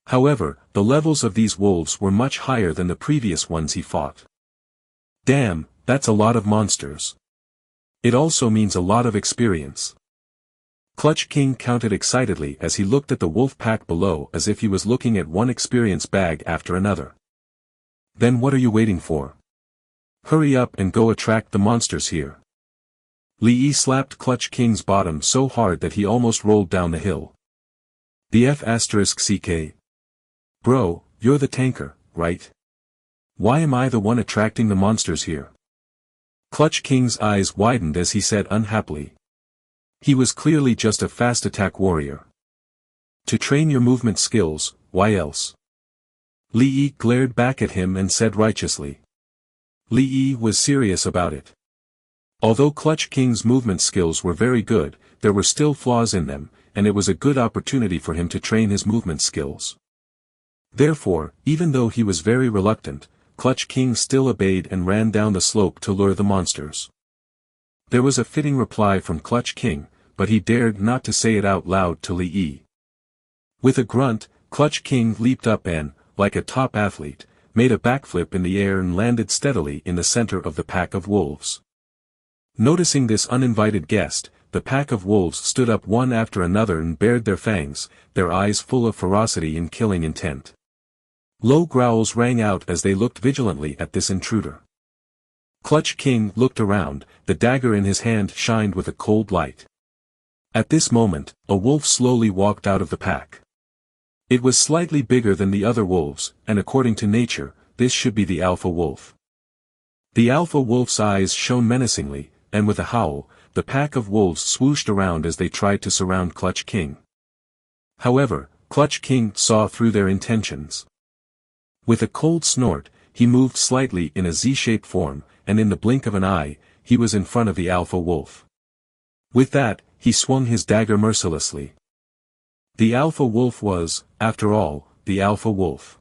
However, the levels of these wolves were much higher than the previous ones he fought. Damn, that's a lot of monsters. It also means a lot of experience. Clutch King counted excitedly as he looked at the wolf pack below as if he was looking at one experience bag after another. Then what are you waiting for? Hurry up and go attract the monsters here. Li Yi slapped Clutch King's bottom so hard that he almost rolled down the hill. The F***CK. Bro, you're the tanker, right? Why am I the one attracting the monsters here? Clutch King's eyes widened as he said unhappily. He was clearly just a fast attack warrior. To train your movement skills, why else? Li Yi glared back at him and said righteously. Li Yi was serious about it. Although Clutch King's movement skills were very good, there were still flaws in them, and it was a good opportunity for him to train his movement skills. Therefore, even though he was very reluctant, Clutch King still obeyed and ran down the slope to lure the monsters. There was a fitting reply from Clutch King, but he dared not to say it out loud to Li Yi. With a grunt, Clutch King leaped up and, like a top athlete, made a backflip in the air and landed steadily in the center of the pack of wolves. Noticing this uninvited guest, the pack of wolves stood up one after another and bared their fangs, their eyes full of ferocity and killing intent. Low growls rang out as they looked vigilantly at this intruder. Clutch King looked around, the dagger in his hand shined with a cold light. At this moment, a wolf slowly walked out of the pack. It was slightly bigger than the other wolves, and according to nature, this should be the alpha wolf. The alpha wolf's eyes shone menacingly, and with a howl, the pack of wolves swooshed around as they tried to surround Clutch King. However, Clutch King saw through their intentions. With a cold snort, he moved slightly in a Z-shaped form, and in the blink of an eye, he was in front of the alpha wolf. With that, he swung his dagger mercilessly. The alpha wolf was, after all, the alpha wolf.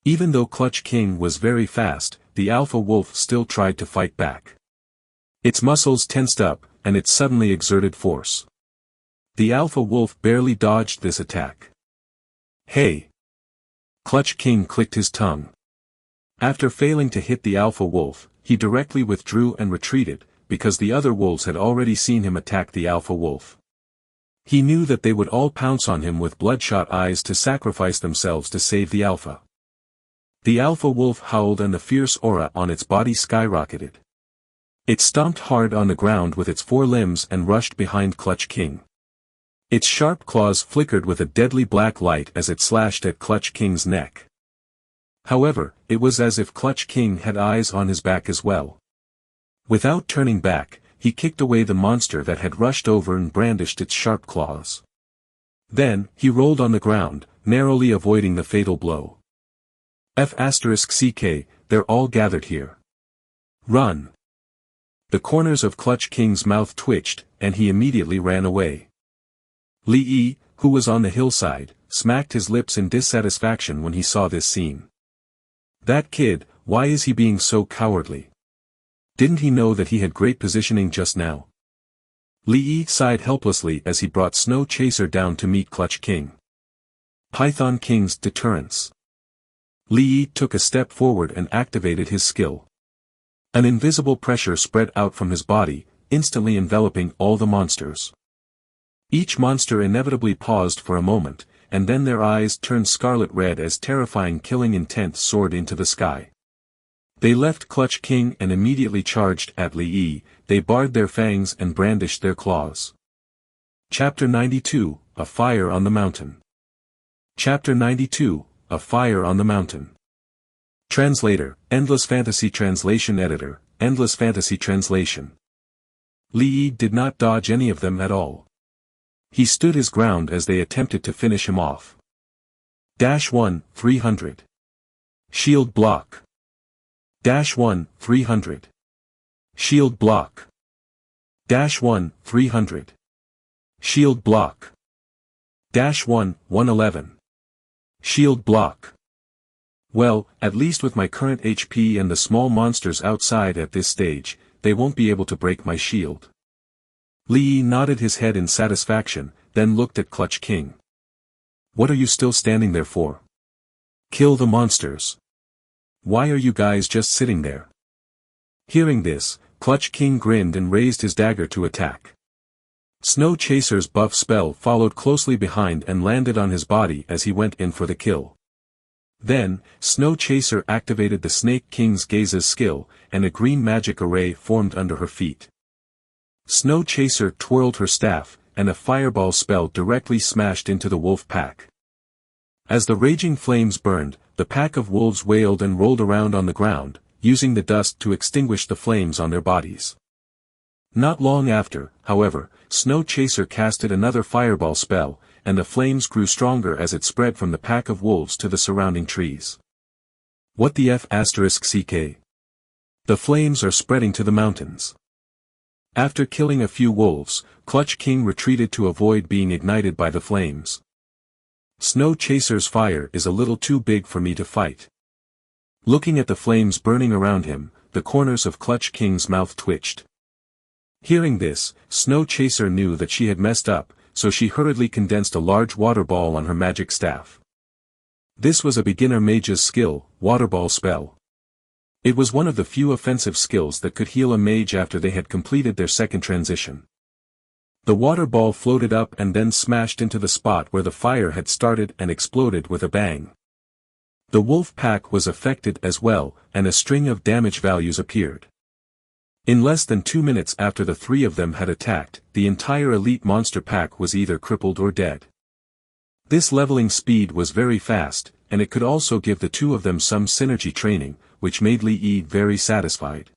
Even though Clutch King was very fast, the alpha wolf still tried to fight back. Its muscles tensed up, and it suddenly exerted force. The alpha wolf barely dodged this attack. Hey! Clutch King clicked his tongue. After failing to hit the alpha wolf, he directly withdrew and retreated, because the other wolves had already seen him attack the alpha wolf. He knew that they would all pounce on him with bloodshot eyes to sacrifice themselves to save the alpha. The alpha wolf howled and the fierce aura on its body skyrocketed. It stomped hard on the ground with its four limbs and rushed behind Clutch King. Its sharp claws flickered with a deadly black light as it slashed at Clutch King's neck. However, it was as if Clutch King had eyes on his back as well. Without turning back, he kicked away the monster that had rushed over and brandished its sharp claws. Then, he rolled on the ground, narrowly avoiding the fatal blow. F***CK, they're all gathered here. Run! The corners of Clutch King's mouth twitched, and he immediately ran away. Li Yi, who was on the hillside, smacked his lips in dissatisfaction when he saw this scene. That kid, why is he being so cowardly? Didn't he know that he had great positioning just now? Li Yi sighed helplessly as he brought Snow Chaser down to meet Clutch King. Python King's deterrence. Li Yi took a step forward and activated his skill. An invisible pressure spread out from his body, instantly enveloping all the monsters. Each monster inevitably paused for a moment, and then their eyes turned scarlet red as terrifying killing intent soared into the sky. They left Clutch King and immediately charged at Li Yi. They bared their fangs and brandished their claws. Chapter 92, A Fire on the Mountain. Chapter 92, A Fire on the Mountain. Translator, Endless Fantasy Translation Editor, Endless Fantasy Translation. Li Yi did not dodge any of them at all. He stood his ground as they attempted to finish him off. -1, 300. Shield block. -1, 300. Shield block. -1, 300. Shield block. -1, 111. Shield block. Well, at least with my current HP and the small monsters outside at this stage, they won't be able to break my shield. Li Yi nodded his head in satisfaction, then looked at Clutch King. What are you still standing there for? Kill the monsters. Why are you guys just sitting there? Hearing this, Clutch King grinned and raised his dagger to attack. Snow Chaser's buff spell followed closely behind and landed on his body as he went in for the kill. Then, Snow Chaser activated the Snake King's Gaze's skill, and a green magic array formed under her feet. Snow Chaser twirled her staff, and a fireball spell directly smashed into the wolf pack. As the raging flames burned, the pack of wolves wailed and rolled around on the ground, using the dust to extinguish the flames on their bodies. Not long after, however, Snow Chaser casted another fireball spell, and the flames grew stronger as it spread from the pack of wolves to the surrounding trees. What the F***CK? The flames are spreading to the mountains. After killing a few wolves, Clutch King retreated to avoid being ignited by the flames. Snow Chaser's fire is a little too big for me to fight. Looking at the flames burning around him, the corners of Clutch King's mouth twitched. Hearing this, Snow Chaser knew that she had messed up, so she hurriedly condensed a large water ball on her magic staff. This was a beginner mage's skill, water ball spell. It was one of the few offensive skills that could heal a mage after they had completed their second transition. The water ball floated up and then smashed into the spot where the fire had started and exploded with a bang. The wolf pack was affected as well, and a string of damage values appeared. In less than 2 minutes after the three of them had attacked, the entire elite monster pack was either crippled or dead. This leveling speed was very fast, and it could also give the two of them some synergy training, which made Li Yi very satisfied.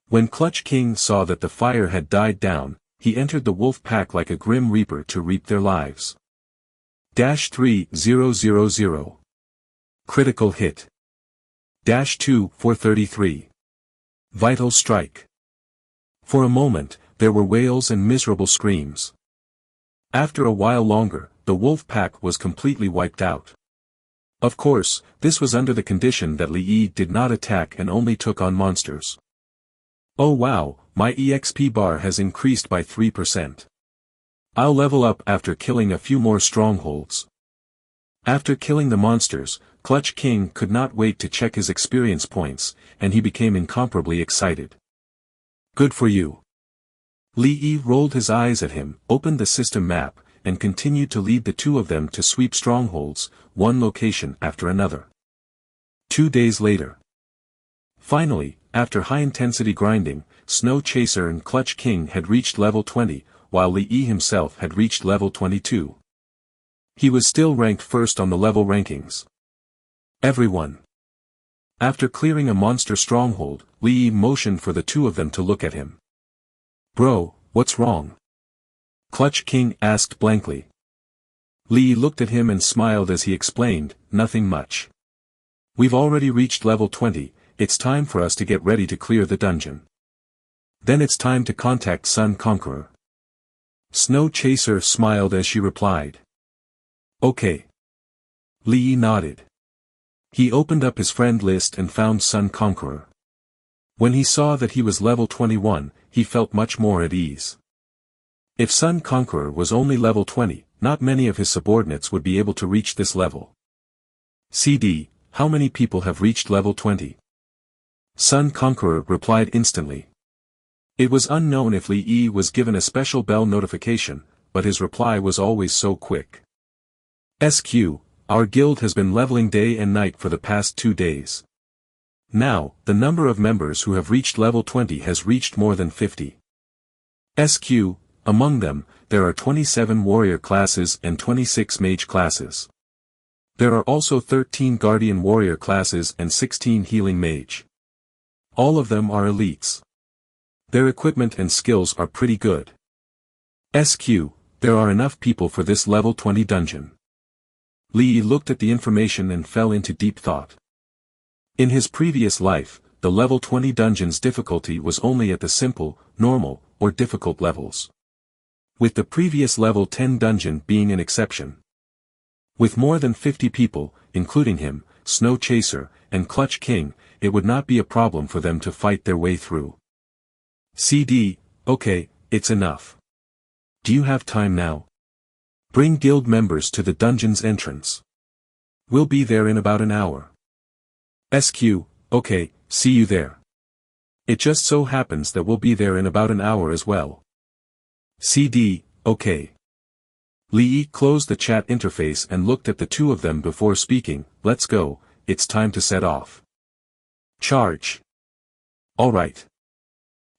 When Clutch King saw that the fire had died down, he entered the wolf pack like a grim reaper to reap their lives. -3000. Critical hit. -2 Vital strike. For a moment, there were wails and miserable screams. After a while longer, the wolf pack was completely wiped out. Of course, this was under the condition that Li Yi did not attack and only took on monsters. Oh wow, my EXP bar has increased by 3%. I'll level up after killing a few more strongholds. After killing the monsters, Clutch King could not wait to check his experience points, and he became incomparably excited. Good for you. Li Yi rolled his eyes at him, opened the system map, and continued to lead the two of them to sweep strongholds, one location after another. 2 days later. Finally, after high-intensity grinding, Snow Chaser and Clutch King had reached level 20, while Li Yi himself had reached level 22. He was still ranked first on the level rankings. Everyone. After clearing a monster stronghold, Li Yi motioned for the two of them to look at him. Bro, what's wrong? Clutch King asked blankly. Li Yi looked at him and smiled as he explained, nothing much. We've already reached level 20, it's time for us to get ready to clear the dungeon. Then it's time to contact Sun Conqueror. Snow Chaser smiled as she replied. Okay. Li Yi nodded. He opened up his friend list and found Sun Conqueror. When he saw that he was level 21, he felt much more at ease. If Sun Conqueror was only level 20, not many of his subordinates would be able to reach this level. CD, how many people have reached level 20? Sun Conqueror replied instantly. It was unknown if Li Yi was given a special bell notification, but his reply was always so quick. SQ, our guild has been leveling day and night for the past 2 days. Now, the number of members who have reached level 20 has reached more than 50. SQ, among them, there are 27 warrior classes and 26 mage classes. There are also 13 guardian warrior classes and 16 healing mage. All of them are elites. Their equipment and skills are pretty good. SQ, there are enough people for this level 20 dungeon. Li Yi looked at the information and fell into deep thought. In his previous life, the level 20 dungeon's difficulty was only at the simple, normal, or difficult levels. With the previous level 10 dungeon being an exception. With more than 50 people, including him, Snow Chaser, and Clutch King, it would not be a problem for them to fight their way through. CD, okay, it's enough. Do you have time now? Bring guild members to the dungeon's entrance. We'll be there in about an hour. SQ, okay, see you there. It just so happens that we'll be there in about an hour as well. CD, okay. Li Yi closed the chat interface and looked at the two of them before speaking, let's go, it's time to set off. Charge. Alright.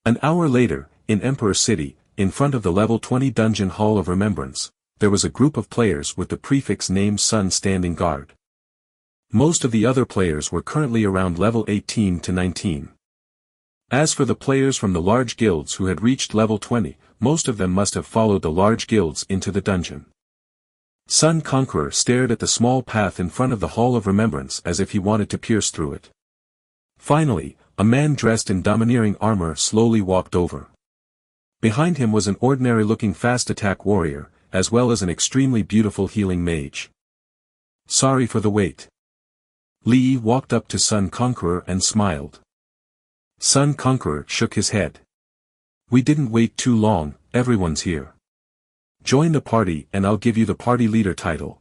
An hour later, in Emperor City, in front of the level 20 dungeon Hall of Remembrance, there was a group of players with the prefix name Sun standing guard. Most of the other players were currently around level 18 to 19. As for the players from the large guilds who had reached level 20, most of them must have followed the large guilds into the dungeon. Sun Conqueror stared at the small path in front of the Hall of Remembrance as if he wanted to pierce through it. Finally, a man dressed in domineering armor slowly walked over. Behind him was an ordinary-looking fast-attack warrior, as well as an extremely beautiful healing mage. Sorry for the wait. Li Yi walked up to Sun Conqueror and smiled. Sun Conqueror shook his head. We didn't wait too long, everyone's here. Join the party and I'll give you the party leader title.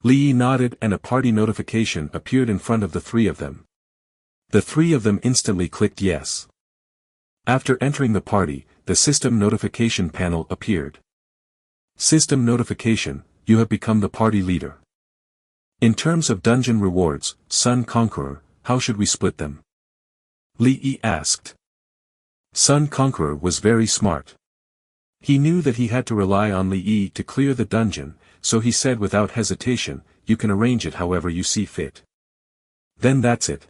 Li Yi nodded and a party notification appeared in front of the three of them. The three of them instantly clicked yes. After entering the party, the system notification panel appeared. System notification, you have become the party leader. In terms of dungeon rewards, Sun Conqueror, how should we split them? Li Yi asked. Sun Conqueror was very smart. He knew that he had to rely on Li Yi to clear the dungeon, so he said without hesitation, you can arrange it however you see fit. Then that's it.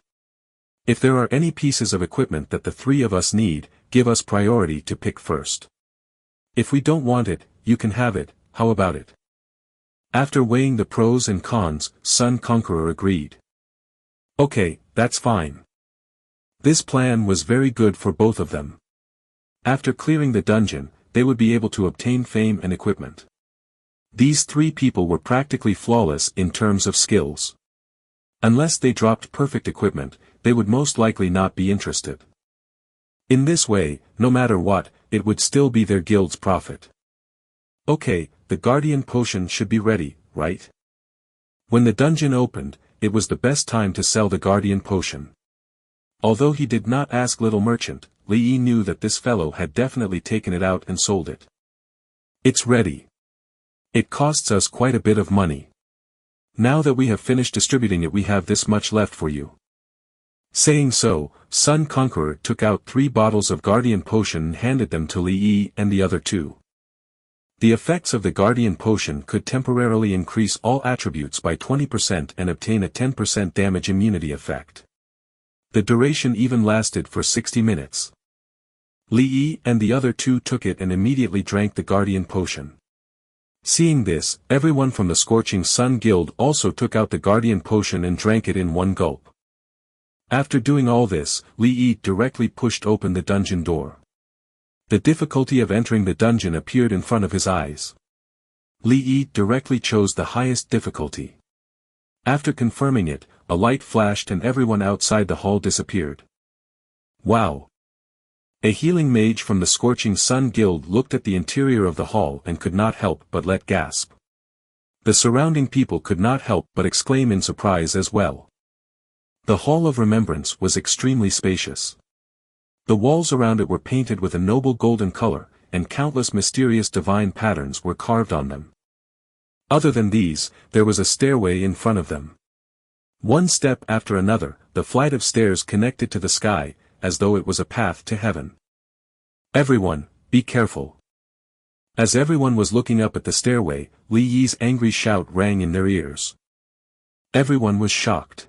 If there are any pieces of equipment that the three of us need, give us priority to pick first. If we don't want it, you can have it, how about it? After weighing the pros and cons, Sun Conqueror agreed. Okay, that's fine. This plan was very good for both of them. After clearing the dungeon, they would be able to obtain fame and equipment. These three people were practically flawless in terms of skills. Unless they dropped perfect equipment, they would most likely not be interested. In this way, no matter what, it would still be their guild's profit. Okay, the Guardian Potion should be ready, right? When the dungeon opened, it was the best time to sell the Guardian Potion. Although he did not ask Little Merchant, Li Yi knew that this fellow had definitely taken it out and sold it. It's ready. It costs us quite a bit of money. Now that we have finished distributing it, we have this much left for you. Saying so, Sun Conqueror took out 3 bottles of Guardian Potion and handed them to Li Yi and the other 2. The effects of the Guardian Potion could temporarily increase all attributes by 20% and obtain a 10% damage immunity effect. The duration even lasted for 60 minutes. Li Yi and the other 2 took it and immediately drank the Guardian Potion. Seeing this, everyone from the Scorching Sun Guild also took out the Guardian Potion and drank it in one gulp. After doing all this, Li Yi directly pushed open the dungeon door. The difficulty of entering the dungeon appeared in front of his eyes. Li Yi directly chose the highest difficulty. After confirming it, a light flashed and everyone outside the hall disappeared. Wow! A healing mage from the Scorching Sun Guild looked at the interior of the hall and could not help but let gasp. The surrounding people could not help but exclaim in surprise as well. The Hall of Remembrance was extremely spacious. The walls around it were painted with a noble golden color, and countless mysterious divine patterns were carved on them. Other than these, there was a stairway in front of them. One step after another, the flight of stairs connected to the sky, as though it was a path to heaven. Everyone, be careful. As everyone was looking up at the stairway, Li Yi's angry shout rang in their ears. Everyone was shocked.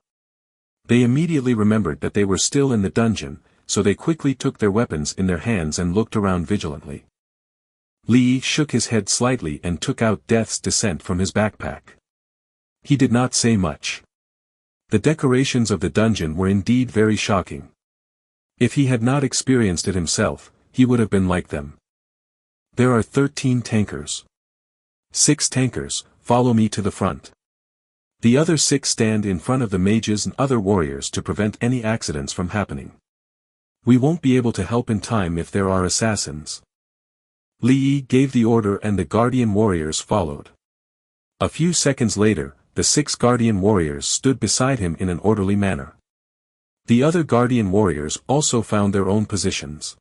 They immediately remembered that they were still in the dungeon, so they quickly took their weapons in their hands and looked around vigilantly. Li Yi shook his head slightly and took out Death's Descent from his backpack. He did not say much. The decorations of the dungeon were indeed very shocking. If he had not experienced it himself, he would have been like them. There are 13 tankers. 6 tankers, follow me to the front. The other 6 stand in front of the mages and other warriors to prevent any accidents from happening. We won't be able to help in time if there are assassins. Li Yi gave the order and the Guardian warriors followed. A few seconds later, the 6 Guardian warriors stood beside him in an orderly manner. The other Guardian warriors also found their own positions.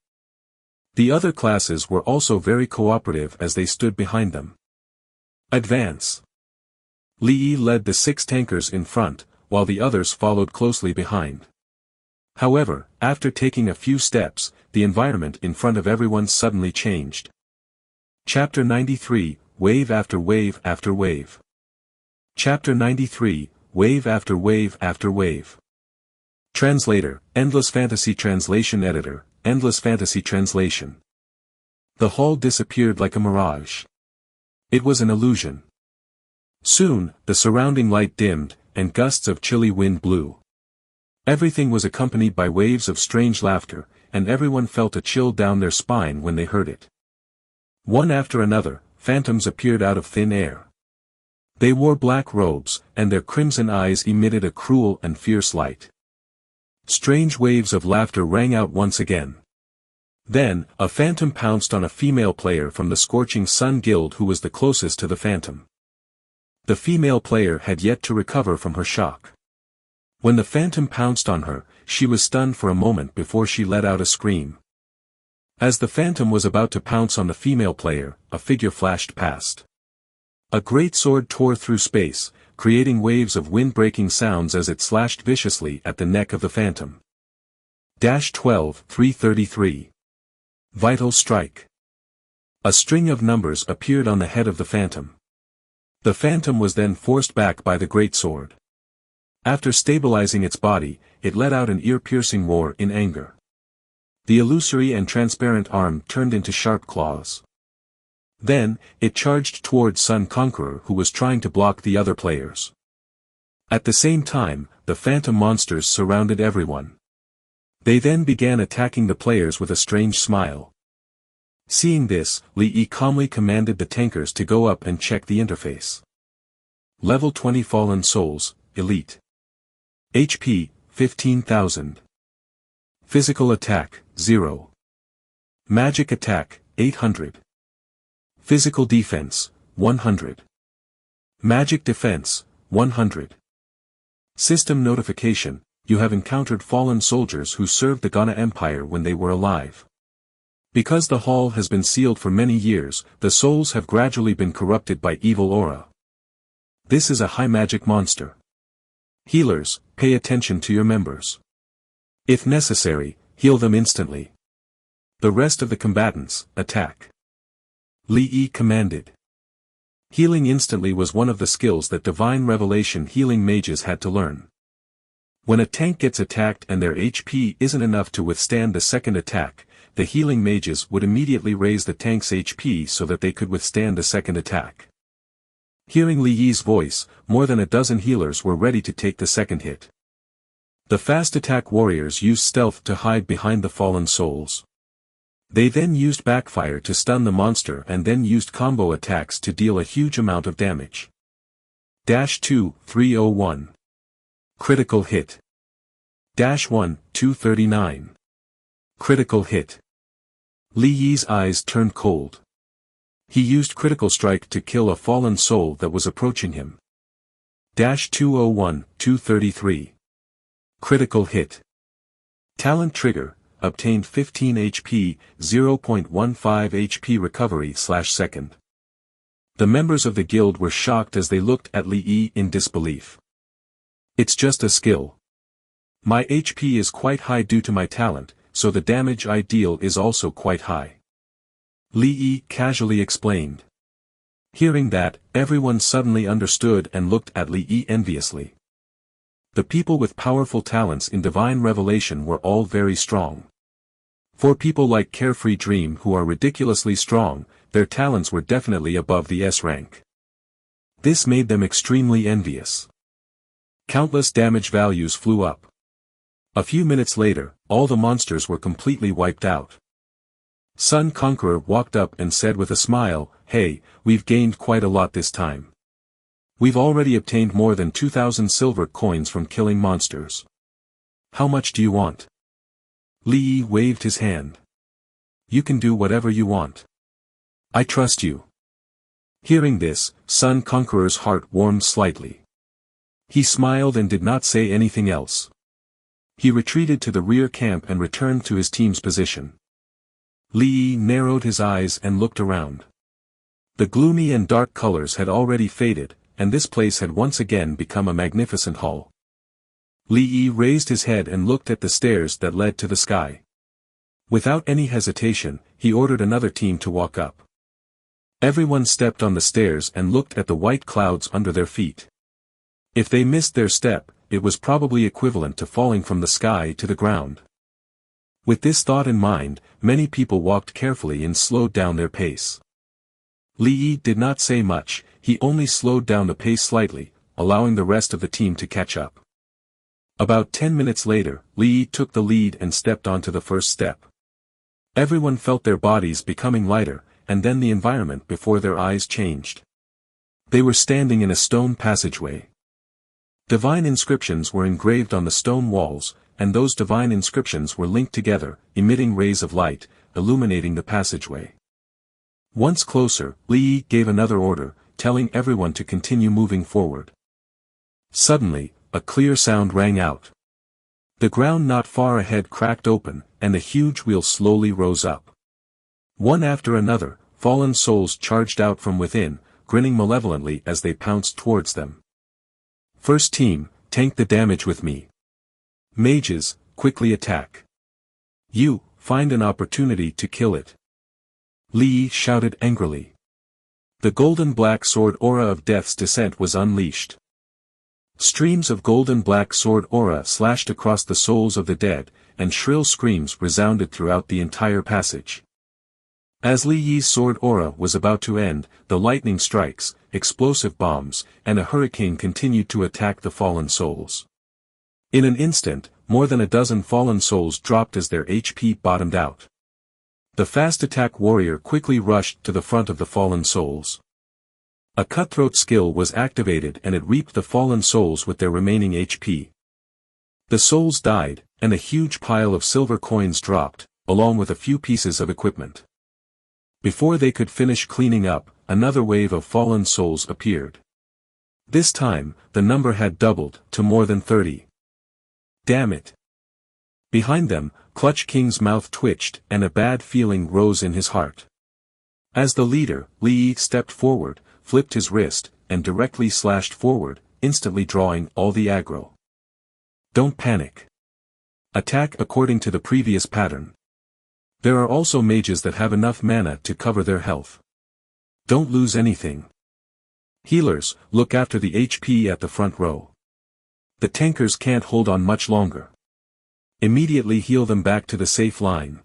The other classes were also very cooperative as they stood behind them. Advance! Li Yi led the 6 tankers in front, while the others followed closely behind. However, after taking a few steps, the environment in front of everyone suddenly changed. Chapter 93, Wave after wave after wave. Chapter 93, Wave after wave after wave. Translator, Endless Fantasy Translation Editor, Endless Fantasy Translation. The hall disappeared like a mirage. It was an illusion. Soon, the surrounding light dimmed, and gusts of chilly wind blew. Everything was accompanied by waves of strange laughter, and everyone felt a chill down their spine when they heard it. One after another, phantoms appeared out of thin air. They wore black robes, and their crimson eyes emitted a cruel and fierce light. Strange waves of laughter rang out once again. Then, a phantom pounced on a female player from the Scorching Sun Guild who was the closest to the phantom. The female player had yet to recover from her shock. When the phantom pounced on her, she was stunned for a moment before she let out a scream. As the phantom was about to pounce on the female player, a figure flashed past. A great sword tore through space, creating waves of wind-breaking sounds as it slashed viciously at the neck of the phantom. 12-333. Vital Strike. A string of numbers appeared on the head of the phantom. The phantom was then forced back by the great sword. After stabilizing its body, it let out an ear-piercing roar in anger. The illusory and transparent arm turned into sharp claws. Then, it charged toward Sun Conqueror who was trying to block the other players. At the same time, the phantom monsters surrounded everyone. They then began attacking the players with a strange smile. Seeing this, Li calmly commanded the tankers to go up and check the interface. Level 20 Fallen Souls, Elite. HP, 15,000. Physical Attack, 0. Magic Attack, 800. Physical Defense, 100. Magic Defense, 100. System Notification: you have encountered fallen soldiers who served the Ghana Empire when they were alive. Because the hall has been sealed for many years, the souls have gradually been corrupted by evil aura. This is a high magic monster. Healers, pay attention to your members. If necessary, heal them instantly. The rest of the combatants, attack. Li commanded. Healing instantly was one of the skills that Divine Revelation healing mages had to learn. When a tank gets attacked and their HP isn't enough to withstand the second attack, the healing mages would immediately raise the tank's HP so that they could withstand the second attack. Hearing Li's voice, more than a dozen healers were ready to take the second hit. The fast attack warriors used stealth to hide behind the fallen souls. They then used backfire to stun the monster and then used combo attacks to deal a huge amount of damage. 2-301. Critical hit. 1-239. Critical hit. Li's eyes turned cold. He used critical strike to kill a fallen soul that was approaching him. 201-233. Critical hit. Talent trigger, obtained 15 HP, 0.15 HP recovery/second. The members of the guild were shocked as they looked at Li in disbelief. It's just a skill. My HP is quite high due to my talent, so the damage I deal is also quite high. Li casually explained. Hearing that, everyone suddenly understood and looked at Li enviously. The people with powerful talents in Divine Revelation were all very strong. For people like Carefree Dream who are ridiculously strong, their talents were definitely above the S rank. This made them extremely envious. Countless damage values flew up. A few minutes later, all the monsters were completely wiped out. Sun Conqueror walked up and said with a smile, "Hey, we've gained quite a lot this time. We've already obtained more than 2,000 silver coins from killing monsters. How much do you want?" Li waved his hand. "You can do whatever you want. I trust you." Hearing this, Sun Conqueror's heart warmed slightly. He smiled and did not say anything else. He retreated to the rear camp and returned to his team's position. Li narrowed his eyes and looked around. The gloomy and dark colors had already faded, and this place had once again become a magnificent hall. Li raised his head and looked at the stairs that led to the sky. Without any hesitation, he ordered another team to walk up. Everyone stepped on the stairs and looked at the white clouds under their feet. If they missed their step, it was probably equivalent to falling from the sky to the ground. With this thought in mind, many people walked carefully and slowed down their pace. Li did not say much, he only slowed down the pace slightly, allowing the rest of the team to catch up. About 10 minutes later, Li Yi took the lead and stepped onto the first step. Everyone felt their bodies becoming lighter, and then the environment before their eyes changed. They were standing in a stone passageway. Divine inscriptions were engraved on the stone walls, and those divine inscriptions were linked together, emitting rays of light, illuminating the passageway. Once closer, Li Yi gave another order, telling everyone to continue moving forward. Suddenly, a clear sound rang out. The ground not far ahead cracked open, and a huge wheel slowly rose up. One after another, fallen souls charged out from within, grinning malevolently as they pounced towards them. First team, tank the damage with me. Mages, quickly attack. You, find an opportunity to kill it. Li Yi shouted angrily. The golden black sword aura of death's descent was unleashed. Streams of golden black sword aura slashed across the souls of the dead, and shrill screams resounded throughout the entire passage. As Li Yi's sword aura was about to end, the lightning strikes, explosive bombs, and a hurricane continued to attack the fallen souls. In an instant, more than a dozen fallen souls dropped as their HP bottomed out. The fast attack warrior quickly rushed to the front of the fallen souls. A cutthroat skill was activated and it reaped the fallen souls with their remaining HP. The souls died, and a huge pile of silver coins dropped, along with a few pieces of equipment. Before they could finish cleaning up, another wave of fallen souls appeared. This time, the number had doubled, to more than 30. Damn it! Behind them, Clutch King's mouth twitched and a bad feeling rose in his heart. As the leader, Li Yi stepped forward, flipped his wrist, and directly slashed forward, instantly drawing all the aggro. Don't panic. Attack according to the previous pattern. There are also mages that have enough mana to cover their health. Don't lose anything. Healers, look after the HP at the front row. The tankers can't hold on much longer. Immediately heal them back to the safe line.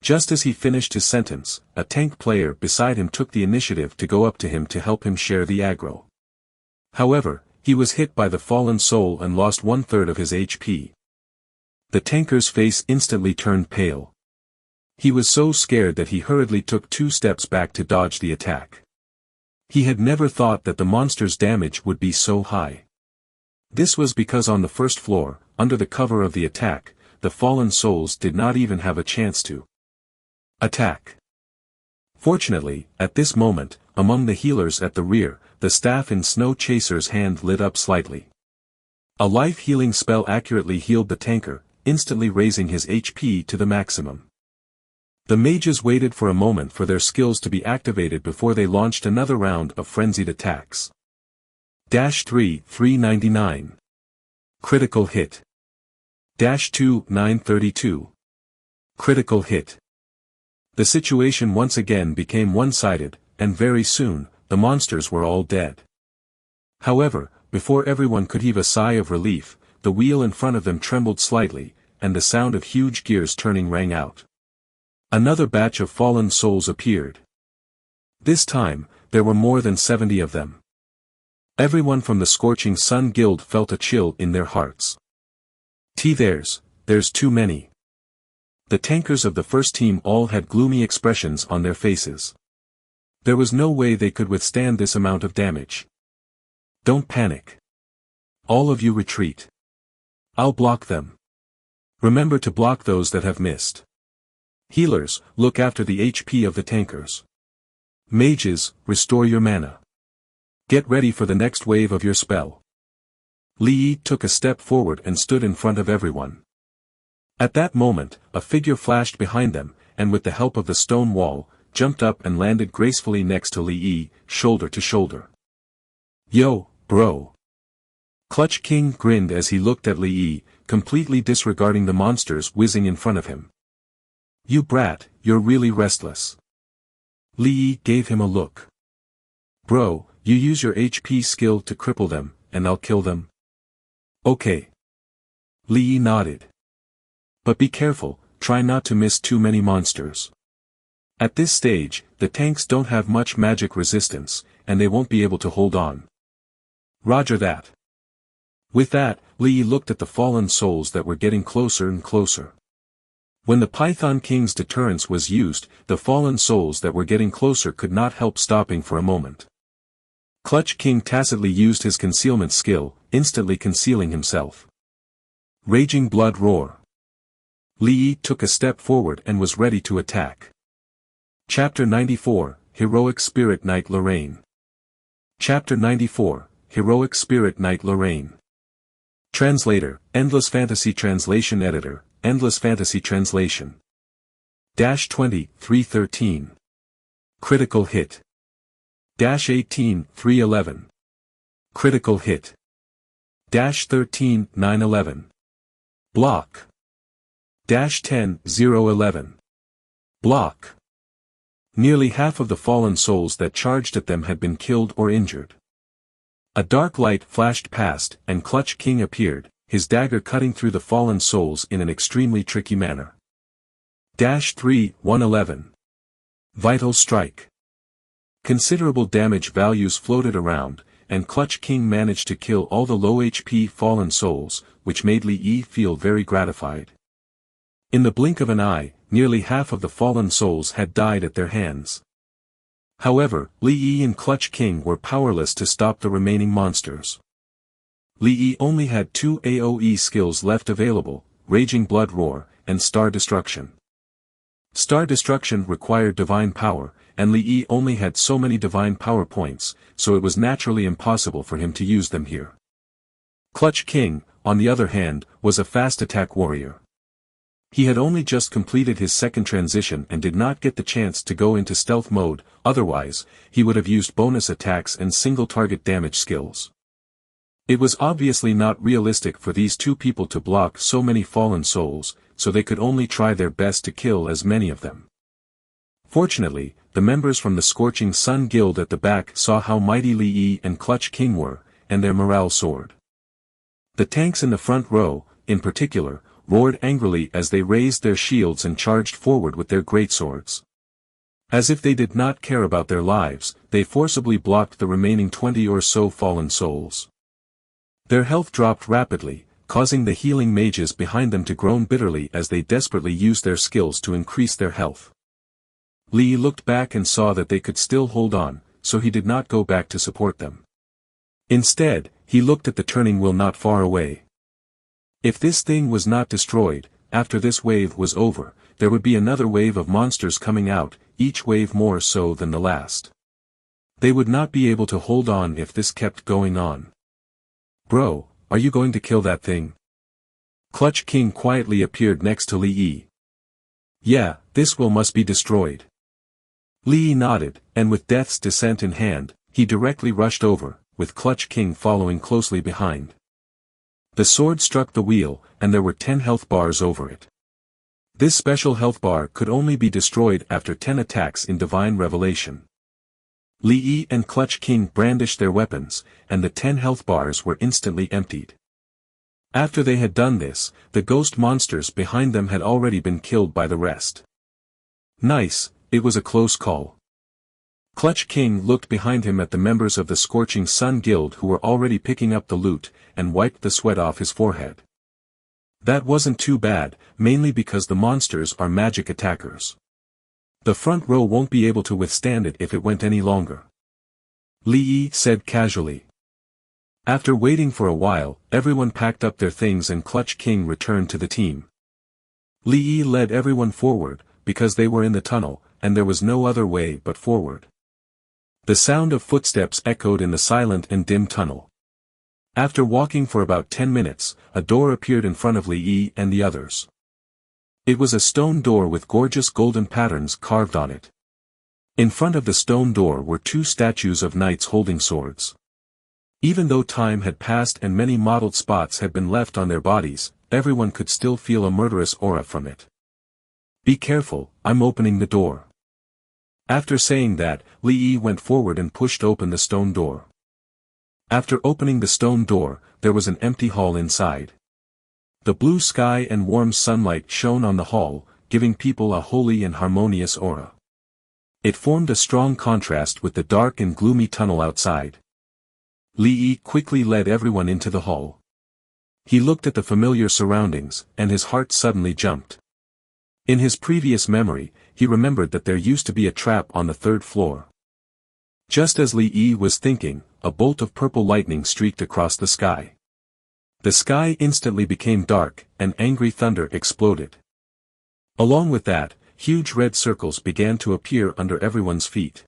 Just as he finished his sentence, a tank player beside him took the initiative to go up to him to help him share the aggro. However, he was hit by the fallen soul and lost 1/3 of his HP. The tanker's face instantly turned pale. He was so scared that he hurriedly took 2 steps back to dodge the attack. He had never thought that the monster's damage would be so high. This was because on the first floor, under the cover of the attack, the fallen souls did not even have a chance to attack. Fortunately, at this moment, among the healers at the rear, the staff in Snow Chaser's hand lit up slightly. A life-healing spell accurately healed the tanker, instantly raising his HP to the maximum. The mages waited for a moment for their skills to be activated before they launched another round of frenzied attacks. -3, 399. Critical hit. -2, 932. Critical hit. The situation once again became one-sided, and very soon, the monsters were all dead. However, before everyone could heave a sigh of relief, the wheel in front of them trembled slightly, and the sound of huge gears turning rang out. Another batch of fallen souls appeared. This time, there were more than 70 of them. Everyone from the Scorching Sun Guild felt a chill in their hearts. There's too many. The tankers of the first team all had gloomy expressions on their faces. There was no way they could withstand this amount of damage. Don't panic. All of you retreat. I'll block them. Remember to block those that have missed. Healers, look after the HP of the tankers. Mages, restore your mana. Get ready for the next wave of your spell. Li Yi took a step forward and stood in front of everyone. At that moment, a figure flashed behind them, and with the help of the stone wall, jumped up and landed gracefully next to Li Yi, shoulder to shoulder. Yo, bro. Clutch King grinned as he looked at Li Yi, completely disregarding the monsters whizzing in front of him. You brat, you're really restless. Li Yi gave him a look. Bro, you use your HP skill to cripple them, and I'll kill them? Okay. Li Yi nodded. But be careful, try not to miss too many monsters. At this stage, the tanks don't have much magic resistance, and they won't be able to hold on. Roger that. With that, Li Yi looked at the fallen souls that were getting closer and closer. When the Python King's deterrence was used, the fallen souls that were getting closer could not help stopping for a moment. Clutch King tacitly used his concealment skill, instantly concealing himself. Raging blood roar. Li Yi took a step forward and was ready to attack. Chapter 94, Heroic Spirit Knight Lorraine. Chapter 94, Heroic Spirit Knight Lorraine. Translator, Endless Fantasy Translation Editor, Endless Fantasy Translation. Dash 20, 313. Critical hit. Dash 18, 311. Critical hit. Dash 13, 911. Block. Dash 10, 011. Block. Nearly half of the fallen souls that charged at them had been killed or injured. A dark light flashed past, and Clutch King appeared, his dagger cutting through the fallen souls in an extremely tricky manner. Dash 3, 111. Vital Strike. Considerable damage values floated around, and Clutch King managed to kill all the low HP fallen souls, which made Li Yi feel very gratified. In the blink of an eye, nearly half of the fallen souls had died at their hands. However, Li Yi and Clutch King were powerless to stop the remaining monsters. Li Yi only had 2 AoE skills left available, Raging Blood Roar, and Star Destruction. Star Destruction required divine power, and Li Yi only had so many divine power points, so it was naturally impossible for him to use them here. Clutch King, on the other hand, was a fast attack warrior. He had only just completed his second transition and did not get the chance to go into stealth mode, otherwise, he would have used bonus attacks and single target damage skills. It was obviously not realistic for these two people to block so many fallen souls, so they could only try their best to kill as many of them. Fortunately, the members from the Scorching Sun Guild at the back saw how mighty Li Yi and Clutch King were, and their morale soared. The tanks in the front row, in particular, roared angrily as they raised their shields and charged forward with their greatswords. As if they did not care about their lives, they forcibly blocked the remaining 20 or so fallen souls. Their health dropped rapidly, causing the healing mages behind them to groan bitterly as they desperately used their skills to increase their health. Li looked back and saw that they could still hold on, so he did not go back to support them. Instead, he looked at the turning wheel not far away. If this thing was not destroyed, after this wave was over, there would be another wave of monsters coming out, each wave more so than the last. They would not be able to hold on if this kept going on. Bro, are you going to kill that thing? Clutch King quietly appeared next to Li Yi. Yeah, this will must be destroyed. Li Yi nodded, and with Death's Descent in hand, he directly rushed over, with Clutch King following closely behind. The sword struck the wheel, and there were 10 health bars over it. This special health bar could only be destroyed after 10 attacks in Divine Revelation. Li Yi and Clutch King brandished their weapons, and the 10 health bars were instantly emptied. After they had done this, the ghost monsters behind them had already been killed by the rest. Nice, it was a close call. Clutch King looked behind him at the members of the Scorching Sun Guild who were already picking up the loot, and wiped the sweat off his forehead. That wasn't too bad, mainly because the monsters are magic attackers. The front row won't be able to withstand it if it went any longer. Li Yi said casually. After waiting for a while, everyone packed up their things and Clutch King returned to the team. Li Yi led everyone forward, because they were in the tunnel, and there was no other way but forward. The sound of footsteps echoed in the silent and dim tunnel. After walking for about 10 minutes, a door appeared in front of Li Yi and the others. It was a stone door with gorgeous golden patterns carved on it. In front of the stone door were 2 statues of knights holding swords. Even though time had passed and many mottled spots had been left on their bodies, everyone could still feel a murderous aura from it. Be careful, I'm opening the door. After saying that, Li Yi went forward and pushed open the stone door. After opening the stone door, there was an empty hall inside. The blue sky and warm sunlight shone on the hall, giving people a holy and harmonious aura. It formed a strong contrast with the dark and gloomy tunnel outside. Li Yi quickly led everyone into the hall. He looked at the familiar surroundings, and his heart suddenly jumped. In his previous memory, he remembered that there used to be a trap on the third floor. Just as Li Yi was thinking, a bolt of purple lightning streaked across the sky. The sky instantly became dark, and angry thunder exploded. Along with that, huge red circles began to appear under everyone's feet.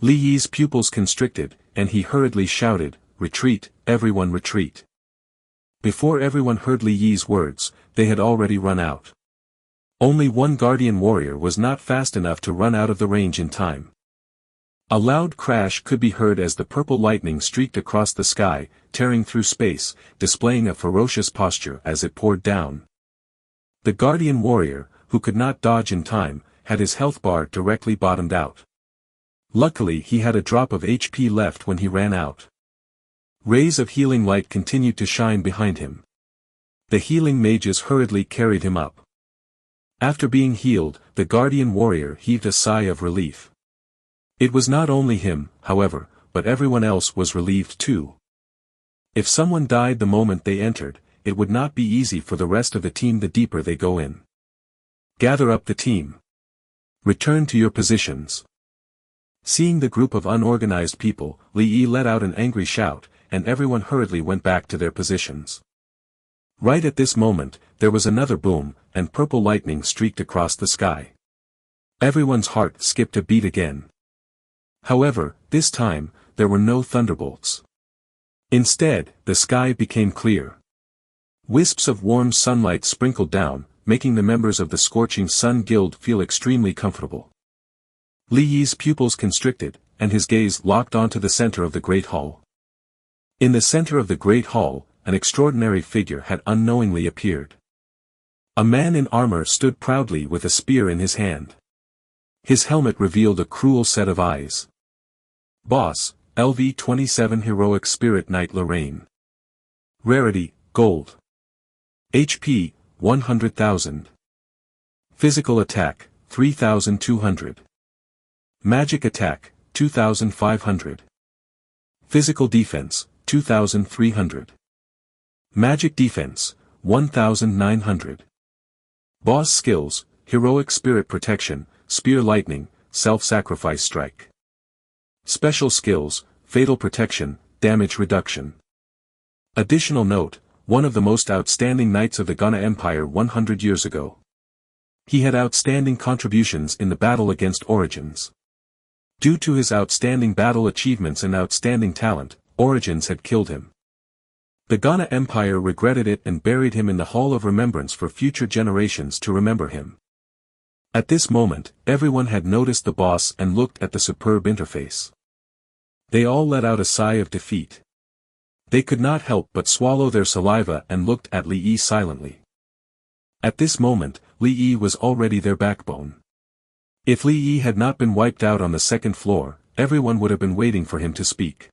Li Yi's pupils constricted, and he hurriedly shouted, "Retreat, everyone retreat." Before everyone heard Li Yi's words, they had already run out. Only one guardian warrior was not fast enough to run out of the range in time. A loud crash could be heard as the purple lightning streaked across the sky, tearing through space, displaying a ferocious posture as it poured down. The guardian warrior, who could not dodge in time, had his health bar directly bottomed out. Luckily he had a drop of HP left when he ran out. Rays of healing light continued to shine behind him. The healing mages hurriedly carried him up. After being healed, the guardian warrior heaved a sigh of relief. It was not only him, however, but everyone else was relieved too. If someone died the moment they entered, it would not be easy for the rest of the team the deeper they go in. Gather up the team. Return to your positions. Seeing the group of unorganized people, Li Yi let out an angry shout, and everyone hurriedly went back to their positions. Right at this moment, there was another boom, and purple lightning streaked across the sky. Everyone's heart skipped a beat again. However, this time, there were no thunderbolts. Instead, the sky became clear. Wisps of warm sunlight sprinkled down, making the members of the Scorching Sun Guild feel extremely comfortable. Li Yi's pupils constricted, and his gaze locked onto the center of the Great Hall. In the center of the Great Hall, an extraordinary figure had unknowingly appeared. A man in armor stood proudly with a spear in his hand. His helmet revealed a cruel set of eyes. Boss, LV-27 Heroic Spirit Knight Lorraine. Rarity, Gold. HP, 100,000. Physical Attack, 3,200. Magic Attack, 2,500. Physical Defense, 2,300. Magic Defense, 1,900. Boss Skills, Heroic Spirit Protection, Spear Lightning, Self-Sacrifice Strike. Special Skills, Fatal Protection, Damage Reduction. Additional note, one of the most outstanding knights of the Ghana Empire 100 years ago. He had outstanding contributions in the battle against Origins. Due to his outstanding battle achievements and outstanding talent, Origins had killed him. The Ghana Empire regretted it and buried him in the Hall of Remembrance for future generations to remember him. At this moment, everyone had noticed the boss and looked at the superb interface. They all let out a sigh of defeat. They could not help but swallow their saliva and looked at Li Yi silently. At this moment, Li Yi was already their backbone. If Li Yi had not been wiped out on the second floor, everyone would have been waiting for him to speak.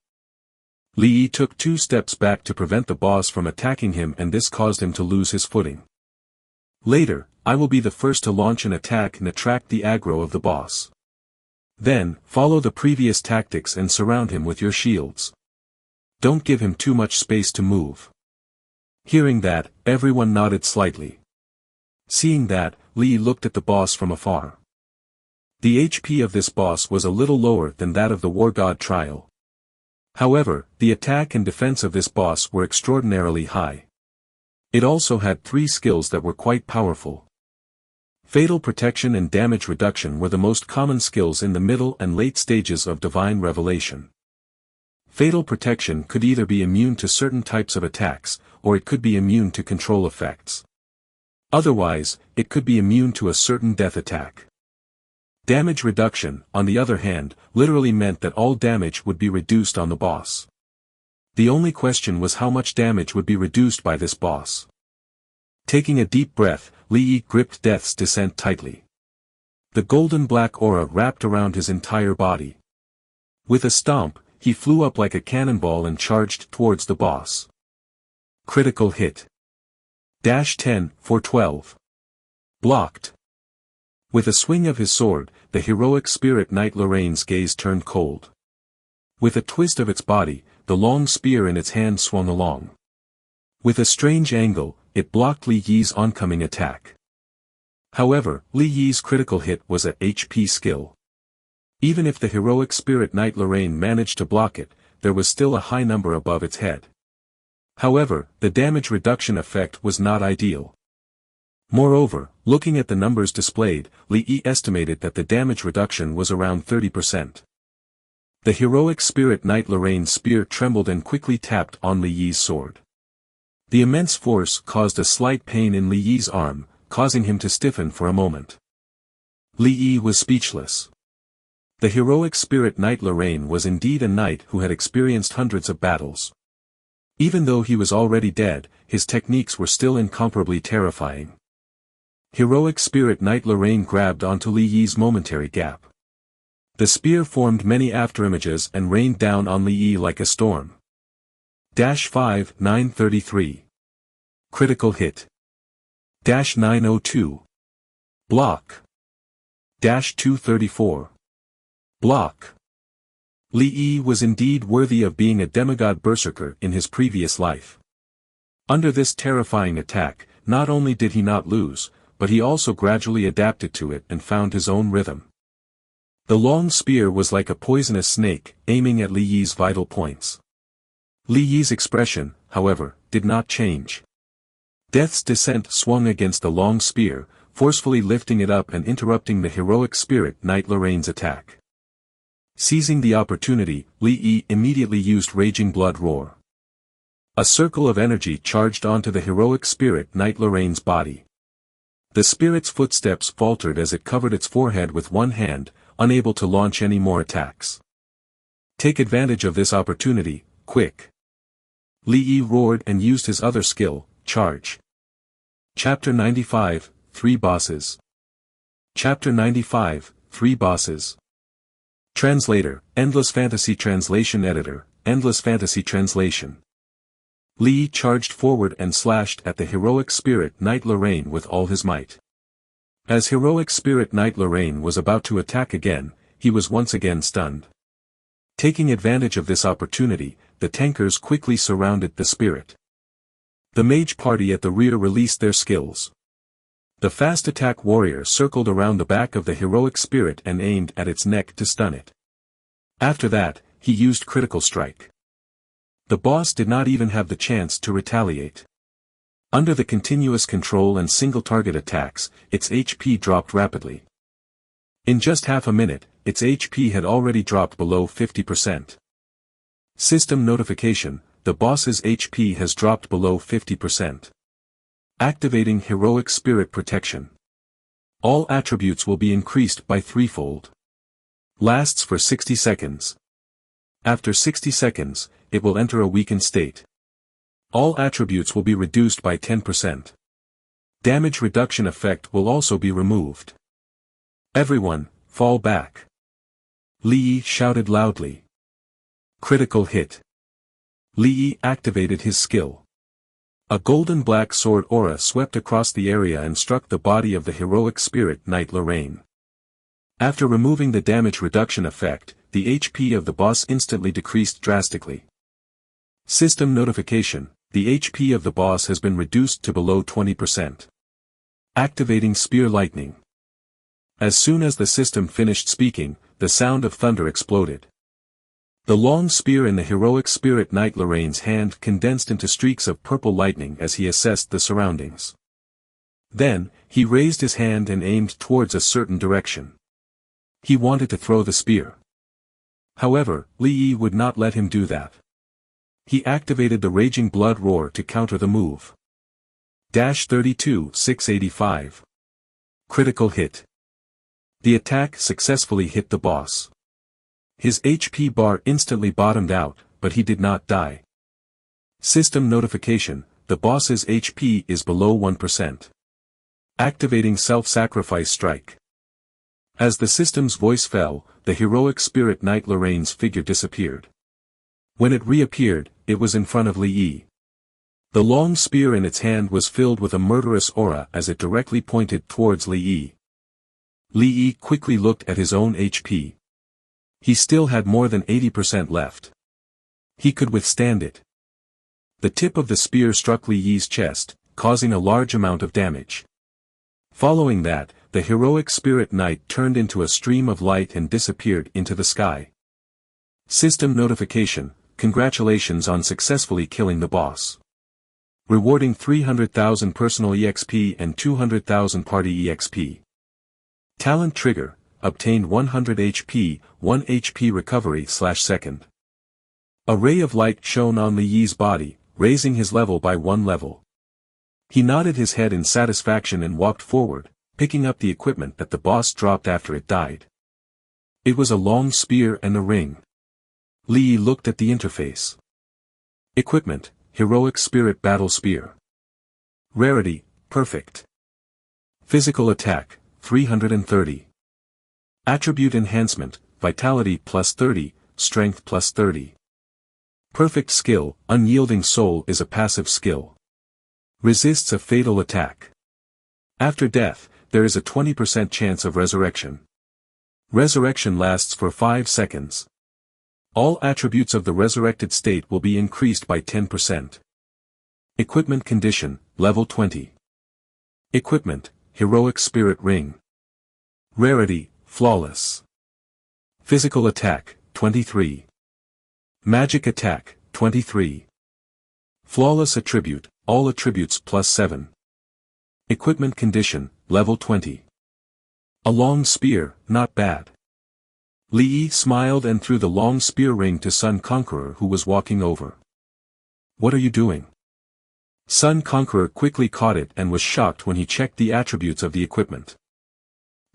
Li Yi took 2 steps back to prevent the boss from attacking him, and this caused him to lose his footing. Later, I will be the first to launch an attack and attract the aggro of the boss. Then, follow the previous tactics and surround him with your shields. Don't give him too much space to move. Hearing that, everyone nodded slightly. Seeing that, Li Yi looked at the boss from afar. The HP of this boss was a little lower than that of the War God Trial. However, the attack and defense of this boss were extraordinarily high. It also had 3 skills that were quite powerful. Fatal Protection and Damage Reduction were the most common skills in the middle and late stages of Divine Revelation. Fatal Protection could either be immune to certain types of attacks, or it could be immune to control effects. Otherwise, it could be immune to a certain death attack. Damage Reduction, on the other hand, literally meant that all damage would be reduced on the boss. The only question was how much damage would be reduced by this boss. Taking a deep breath, Li Yi gripped Death's Descent tightly. The golden black aura wrapped around his entire body. With a stomp, he flew up like a cannonball and charged towards the boss. Critical hit. -10 for 12. Blocked. With a swing of his sword, the heroic spirit knight Lorraine's gaze turned cold. With a twist of its body, the long spear in its hand swung along. With a strange angle, it blocked Li Yi's oncoming attack. However, Li Yi's critical hit was a HP skill. Even if the heroic spirit Knight Lorraine managed to block it, there was still a high number above its head. However, the damage reduction effect was not ideal. Moreover, looking at the numbers displayed, Li Yi estimated that the damage reduction was around 30%. The heroic spirit Knight Lorraine's spear trembled and quickly tapped on Li Yi's sword. The immense force caused a slight pain in Li Yi's arm, causing him to stiffen for a moment. Li Yi was speechless. The heroic spirit Knight Lorraine was indeed a knight who had experienced hundreds of battles. Even though he was already dead, his techniques were still incomparably terrifying. Heroic spirit Knight Lorraine grabbed onto Li Yi's momentary gap. The spear formed many afterimages and rained down on Li Yi like a storm. -5, 933. Critical hit. -902. Block. -234. Block. Li Yi was indeed worthy of being a demigod berserker in his previous life. Under this terrifying attack, not only did he not lose, but he also gradually adapted to it and found his own rhythm. The long spear was like a poisonous snake, aiming at Li Yi's vital points. Li Yi's expression, however, did not change. Death's descent swung against the long spear, forcefully lifting it up and interrupting the heroic spirit Knight Lorraine's attack. Seizing the opportunity, Li Yi immediately used Raging Blood Roar. A circle of energy charged onto the heroic spirit Knight Lorraine's body. The spirit's footsteps faltered as it covered its forehead with one hand, unable to launch any more attacks. Take advantage of this opportunity, quick! Li Yi roared and used his other skill, Charge. Chapter 95, 3 Bosses. Chapter 95, 3 Bosses. Translator, Endless Fantasy Translation Editor, Endless Fantasy Translation. Li Yi charged forward and slashed at the heroic spirit Knight Lorraine with all his might. As heroic spirit Knight Lorraine was about to attack again, he was once again stunned. Taking advantage of this opportunity, the tankers quickly surrounded the spirit. The mage party at the rear released their skills. The fast attack warrior circled around the back of the heroic spirit and aimed at its neck to stun it. After that, he used critical strike. The boss did not even have the chance to retaliate. Under the continuous control and single target attacks, its HP dropped rapidly. In just half a minute, its HP had already dropped below 50%. System notification: the boss's HP has dropped below 50%. Activating Heroic Spirit Protection. All attributes will be increased by threefold. Lasts for 60 seconds. After 60 seconds, it will enter a weakened state. All attributes will be reduced by 10%. Damage reduction effect will also be removed. Everyone, fall back! Li Yi shouted loudly. Critical hit. Li Yi activated his skill. A golden black sword aura swept across the area and struck the body of the heroic spirit Knight Lorraine. After removing the damage reduction effect, the HP of the boss instantly decreased drastically. System notification: the HP of the boss has been reduced to below 20%. Activating Spear Lightning. As soon as the system finished speaking, the sound of thunder exploded. The long spear in the heroic spirit Knight Lorraine's hand condensed into streaks of purple lightning as he assessed the surroundings. Then, he raised his hand and aimed towards a certain direction. He wanted to throw the spear. However, Li Yi would not let him do that. He activated the Raging Blood Roar to counter the move. -32, 685. Critical hit. The attack successfully hit the boss. His HP bar instantly bottomed out, but he did not die. System notification: the boss's HP is below 1%. Activating Self-Sacrifice Strike. As the system's voice fell, the heroic spirit Knight Lorraine's figure disappeared. When it reappeared, it was in front of Li Yi. The long spear in its hand was filled with a murderous aura as it directly pointed towards Li Yi. Li Yi quickly looked at his own HP. He still had more than 80% left. He could withstand it. The tip of the spear struck Li Yi's chest, causing a large amount of damage. Following that, the heroic spirit knight turned into a stream of light and disappeared into the sky. System notification: congratulations on successfully killing the boss. Rewarding 300,000 personal EXP and 200,000 party EXP. Talent trigger: obtained 100 HP, 1 HP recovery/second. A ray of light shone on Li Yi's body, raising his level by 1 level. He nodded his head in satisfaction and walked forward, picking up the equipment that the boss dropped after it died. It was a long spear and a ring. Li Yi looked at the interface. Equipment: Heroic Spirit Battle Spear. Rarity: Perfect. Physical attack: 330. Attribute enhancement: Vitality plus 30, Strength plus 30. Perfect skill: Unyielding Soul is a passive skill. Resists a fatal attack. After death, there is a 20% chance of resurrection. Resurrection lasts for 5 seconds. All attributes of the resurrected state will be increased by 10%. Equipment condition: level 20. Equipment: Heroic Spirit Ring. Rarity: Flawless. Physical attack: 23. Magic attack: 23. Flawless attribute: all attributes plus 7. Equipment condition: level 20. A long spear: not bad. Li Yi smiled and threw the long spear ring to Sun Conqueror, who was walking over. What are you doing? Sun Conqueror quickly caught it and was shocked when he checked the attributes of the equipment.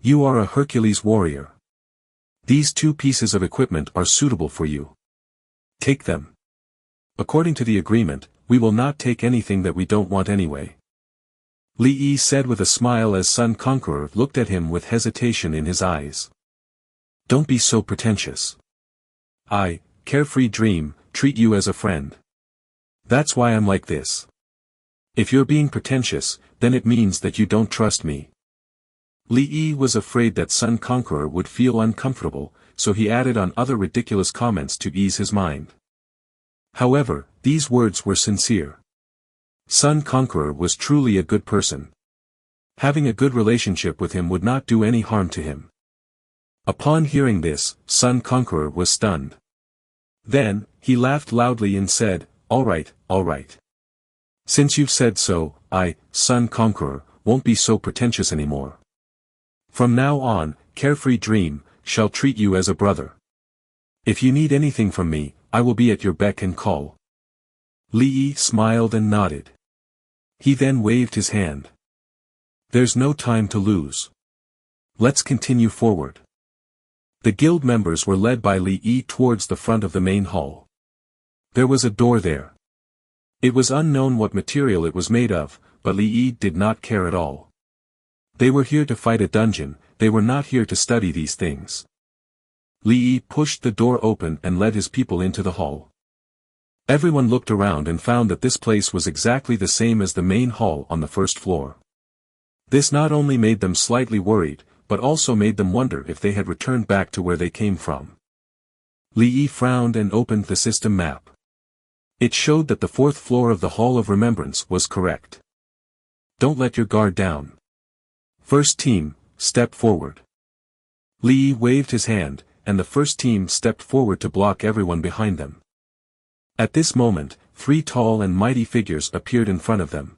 You are a Hercules warrior. These 2 pieces of equipment are suitable for you. Take them. According to the agreement, we will not take anything that we don't want anyway. Li Yi said with a smile as Sun Conqueror looked at him with hesitation in his eyes. Don't be so pretentious. I, Carefree Dream, treat you as a friend. That's why I'm like this. If you're being pretentious, then it means that you don't trust me. Li Yi was afraid that Sun Conqueror would feel uncomfortable, so he added on other ridiculous comments to ease his mind. However, these words were sincere. Sun Conqueror was truly a good person. Having a good relationship with him would not do any harm to him. Upon hearing this, Sun Conqueror was stunned. Then, he laughed loudly and said, all right. Since you've said so, I, Sun Conqueror, won't be so pretentious anymore. From now on, Carefree Dream, shall treat you as a brother. If you need anything from me, I will be at your beck and call. Li Yi smiled and nodded. He then waved his hand. There's no time to lose. Let's continue forward. The guild members were led by Li Yi towards the front of the main hall. There was a door there. It was unknown what material it was made of, but Li Yi did not care at all. They were here to fight a dungeon, they were not here to study these things. Li Yi pushed the door open and led his people into the hall. Everyone looked around and found that this place was exactly the same as the main hall on the first floor. This not only made them slightly worried, but also made them wonder if they had returned back to where they came from. Li Yi frowned and opened the system map. It showed that the 4th floor of the Hall of Remembrance was correct. Don't let your guard down. First team, step forward. Li Yi waved his hand, and the first team stepped forward to block everyone behind them. At this moment, 3 tall and mighty figures appeared in front of them.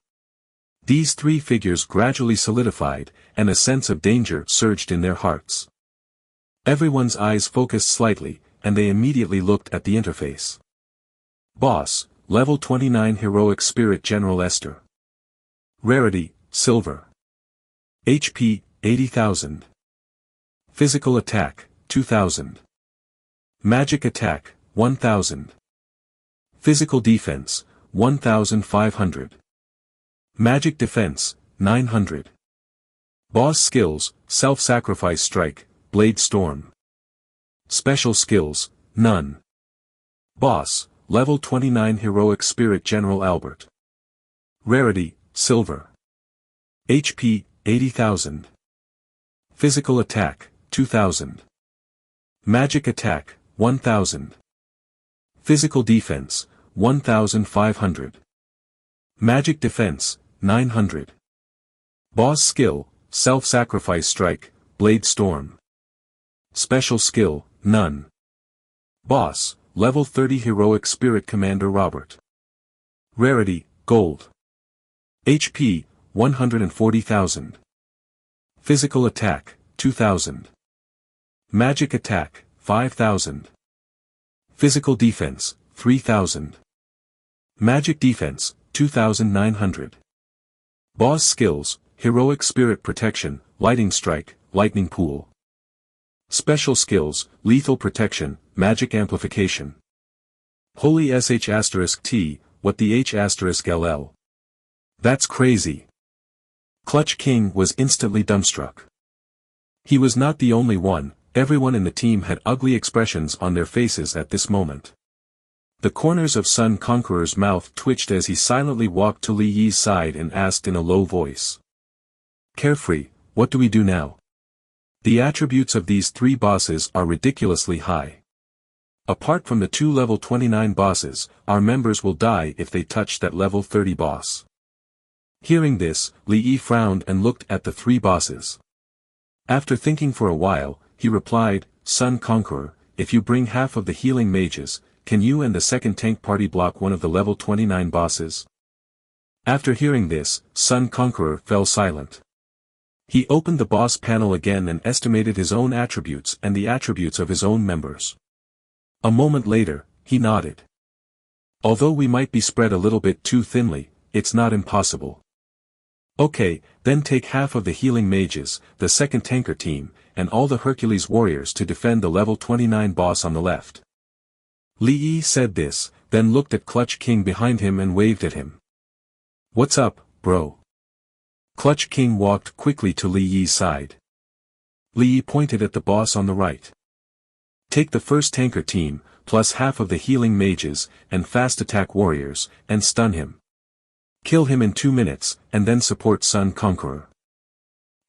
These 3 figures gradually solidified, and a sense of danger surged in their hearts. Everyone's eyes focused slightly, and they immediately looked at the interface. Boss, level 29 Heroic Spirit General Esther. Rarity, Silver. HP, 80,000. Physical attack, 2,000. Magic attack, 1,000. Physical defense, 1,500. Magic defense, 900. Boss skills, self-sacrifice strike, blade storm. Special skills, none. Boss, level 29 Heroic Spirit General Albert. Rarity, Silver. HP, 80,000. Physical attack, 2,000. Magic attack, 1,000. Physical defense, 1500. Magic defense, 900. Boss skill, self-sacrifice strike, blade storm. Special skill, none. Boss, level 30 heroic spirit commander Robert. Rarity, gold. HP, 140,000. Physical attack, 2,000. Magic attack, 5,000. Physical defense, 3,000. Magic defense, 2,900. Boss skills, heroic spirit protection, lightning strike, lightning pool. Special skills, lethal protection, magic amplification. Holy sh*t, what the h*ll. That's crazy. Clutch King was instantly dumbstruck. He was not the only one, everyone in the team had ugly expressions on their faces at this moment. The corners of Sun Conqueror's mouth twitched as he silently walked to Li Yi's side and asked in a low voice. Carefree, what do we do now? The attributes of these three bosses are ridiculously high. Apart from the two level 29 bosses, our members will die if they touch that level 30 boss. Hearing this, Li Yi frowned and looked at the three bosses. After thinking for a while, he replied, Sun Conqueror, if you bring half of the healing mages, can you and the second tank party block one of the level 29 bosses? After hearing this, Sun Conqueror fell silent. He opened the boss panel again and estimated his own attributes and the attributes of his own members. A moment later, he nodded. Although we might be spread a little bit too thinly, it's not impossible. Okay, then take half of the healing mages, the second tanker team, and all the Hercules warriors to defend the level 29 boss on the left. Li Yi said this, then looked at Clutch King behind him and waved at him. What's up, bro? Clutch King walked quickly to Li Yi's side. Li Yi pointed at the boss on the right. Take the first tanker team, plus half of the healing mages, and fast attack warriors, and stun him. Kill him in 2 minutes, and then support Sun Conqueror.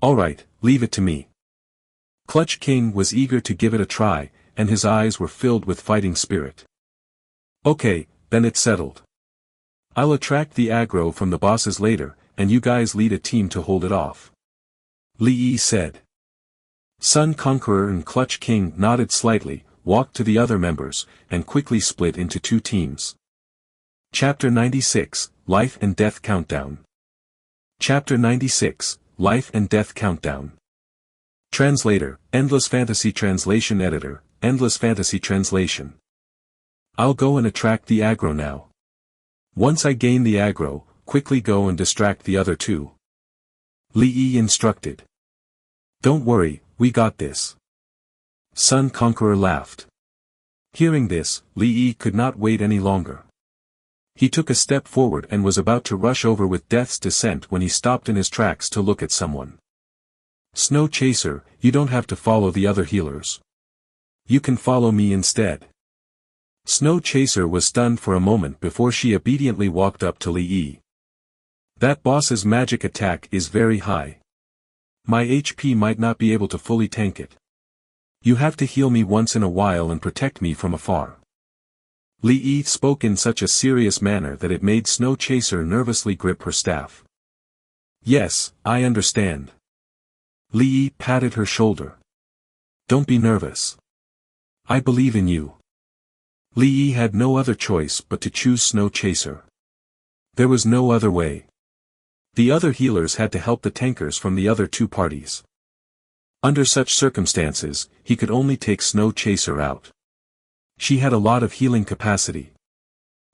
Alright, leave it to me. Clutch King was eager to give it a try, and his eyes were filled with fighting spirit. Okay, then it's settled. I'll attract the aggro from the bosses later, and you guys lead a team to hold it off. Li Yi said. Sun Conqueror and Clutch King nodded slightly, walked to the other members, and quickly split into two teams. Chapter 96, Life and Death Countdown. Chapter 96, Life and Death Countdown. Translator, Endless Fantasy Translation Editor, Endless Fantasy Translation. I'll go and attract the aggro now. Once I gain the aggro, quickly go and distract the other two. Li Yi instructed. Don't worry, we got this. Sun Conqueror laughed. Hearing this, Li Yi could not wait any longer. He took a step forward and was about to rush over with Death's Descent when he stopped in his tracks to look at someone. Snow Chaser, you don't have to follow the other healers. You can follow me instead. Snow Chaser was stunned for a moment before she obediently walked up to Li Yi. That boss's magic attack is very high. My HP might not be able to fully tank it. You have to heal me once in a while and protect me from afar. Li Yi spoke in such a serious manner that it made Snow Chaser nervously grip her staff. Yes, I understand. Li Yi patted her shoulder. Don't be nervous. I believe in you. Li Yi had no other choice but to choose Snow Chaser. There was no other way. The other healers had to help the tankers from the other two parties. Under such circumstances, he could only take Snow Chaser out. She had a lot of healing capacity.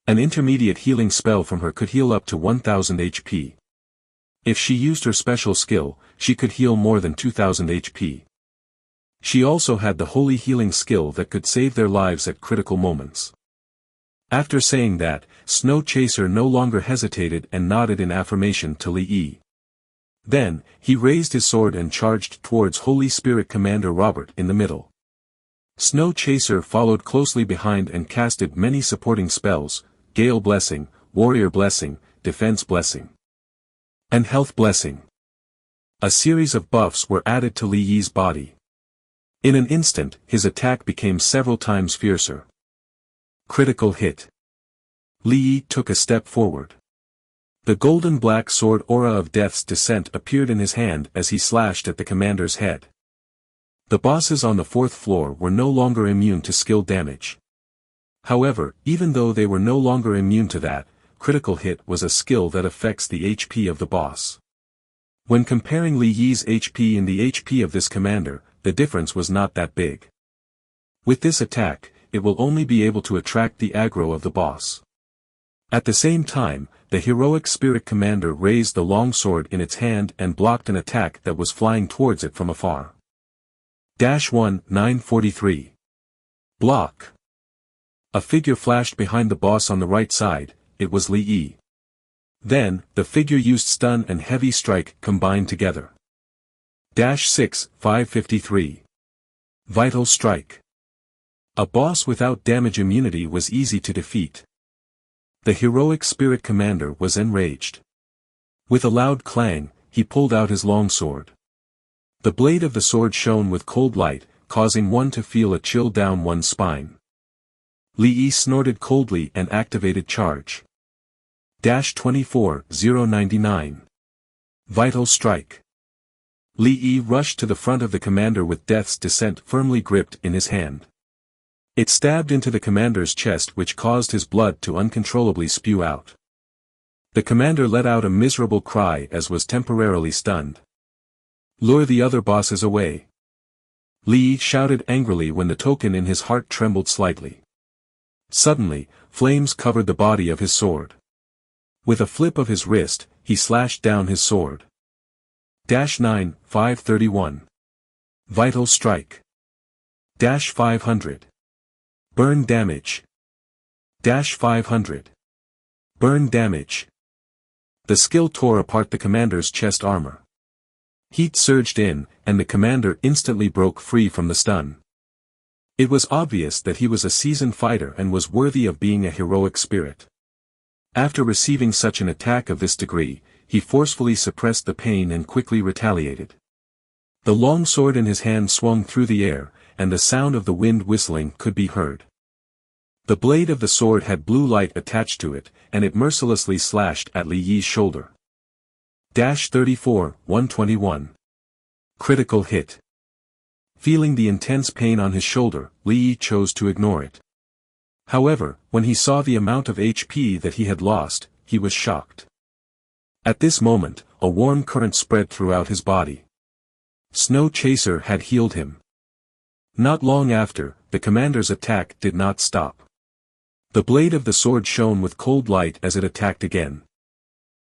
An intermediate healing spell from her could heal up to 1000 HP. If she used her special skill, she could heal more than 2000 HP. She also had the holy healing skill that could save their lives at critical moments. After saying that, Snow Chaser no longer hesitated and nodded in affirmation to Li Yi. Then, he raised his sword and charged towards Holy Spirit Commander Robert in the middle. Snow Chaser followed closely behind and casted many supporting spells, Gale Blessing, Warrior Blessing, Defense Blessing, and Health Blessing. A series of buffs were added to Li Yi's body. In an instant, his attack became several times fiercer. Critical hit. Li Yi took a step forward. The golden-black sword aura of Death's Descent appeared in his hand as he slashed at the commander's head. The bosses on the fourth floor were no longer immune to skill damage. However, even though they were no longer immune to that, critical hit was a skill that affects the HP of the boss. When comparing Li Yi's HP and the HP of this commander, the difference was not that big. With this attack, it will only be able to attract the aggro of the boss. At the same time, the heroic spirit commander raised the long sword in its hand and blocked an attack that was flying towards it from afar. -1 943. Block. A figure flashed behind the boss on the right side. It was Li Yi. Then, the figure used stun and heavy strike combined together. -6 553. Vital strike. A boss without damage immunity was easy to defeat. The heroic spirit commander was enraged. With a loud clang, he pulled out his longsword. The blade of the sword shone with cold light, causing one to feel a chill down one's spine. Li Yi snorted coldly and activated charge. -24 099. Vital strike. Li Yi rushed to the front of the commander with Death's Descent firmly gripped in his hand. It stabbed into the commander's chest, which caused his blood to uncontrollably spew out. The commander let out a miserable cry as was temporarily stunned. Lure the other bosses away. Li Yi shouted angrily when the token in his heart trembled slightly. Suddenly, flames covered the body of his sword. With a flip of his wrist, he slashed down his sword. -9 531. Vital strike. -500. Burn damage. -500. Burn damage. The skill tore apart the commander's chest armor. Heat surged in, and the commander instantly broke free from the stun. It was obvious that he was a seasoned fighter and was worthy of being a heroic spirit. After receiving such an attack of this degree, he forcefully suppressed the pain and quickly retaliated. The long sword in his hand swung through the air, and the sound of the wind whistling could be heard. The blade of the sword had blue light attached to it, and it mercilessly slashed at Li Yi's shoulder. -34 121. Critical hit. Feeling the intense pain on his shoulder, Li Yi chose to ignore it. However, when he saw the amount of HP that he had lost, he was shocked. At this moment, a warm current spread throughout his body. Snow Chaser had healed him. Not long after, the commander's attack did not stop. The blade of the sword shone with cold light as it attacked again.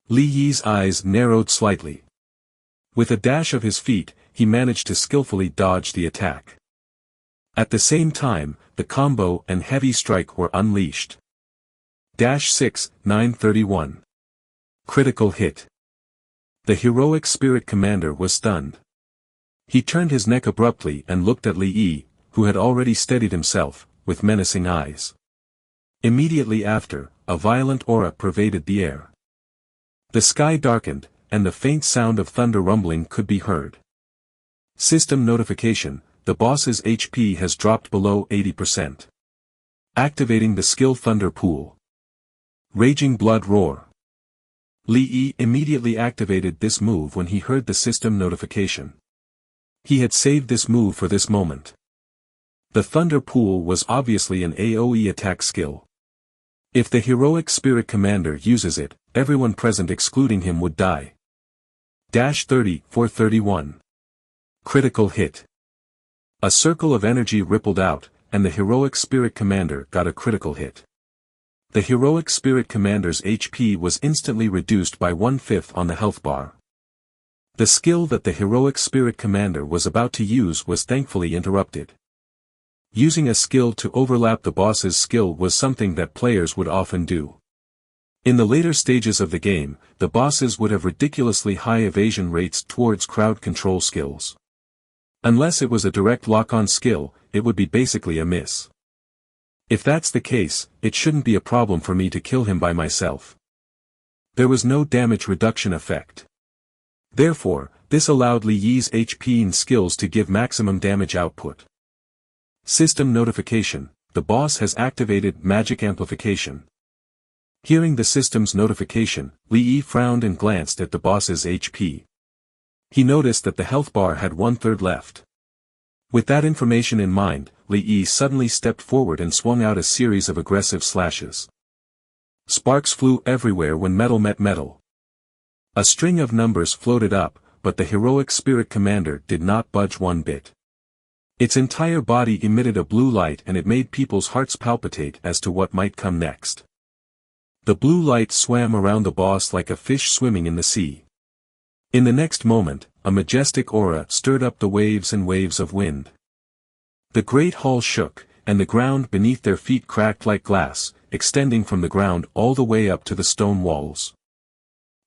Li Yi's eyes narrowed slightly. With a dash of his feet, he managed to skillfully dodge the attack. At the same time, the combo and heavy strike were unleashed. -6 931. Critical hit. The heroic spirit commander was stunned. He turned his neck abruptly and looked at Li Yi, who had already steadied himself, with menacing eyes. Immediately after, a violent aura pervaded the air. The sky darkened, and the faint sound of thunder rumbling could be heard. System notification: the boss's HP has dropped below 80%. Activating the skill Thunder Pool. Raging Blood Roar. Li Yi immediately activated this move when he heard the system notification. He had saved this move for this moment. The Thunder Pool was obviously an AoE attack skill. If the heroic spirit commander uses it, everyone present excluding him would die. -30 431. Critical hit. A circle of energy rippled out, and the heroic spirit commander got a critical hit. The heroic spirit commander's HP was instantly reduced by 1/5 on the health bar. The skill that the heroic spirit commander was about to use was thankfully interrupted. Using a skill to overlap the boss's skill was something that players would often do. In the later stages of the game, the bosses would have ridiculously high evasion rates towards crowd control skills. Unless it was a direct lock-on skill, it would be basically a miss. If that's the case, it shouldn't be a problem for me to kill him by myself. There was no damage reduction effect. Therefore, this allowed Li Yi's HP and skills to give maximum damage output. System notification: the boss has activated magic amplification. Hearing the system's notification, Li Yi frowned and glanced at the boss's HP. He noticed that the health bar had 1/3 left. With that information in mind, Li Yi suddenly stepped forward and swung out a series of aggressive slashes. Sparks flew everywhere when metal met metal. A string of numbers floated up, but the heroic spirit commander did not budge one bit. Its entire body emitted a blue light and it made people's hearts palpitate as to what might come next. The blue light swam around the boss like a fish swimming in the sea. In the next moment, a majestic aura stirred up the waves and waves of wind. The great hall shook, and the ground beneath their feet cracked like glass, extending from the ground all the way up to the stone walls.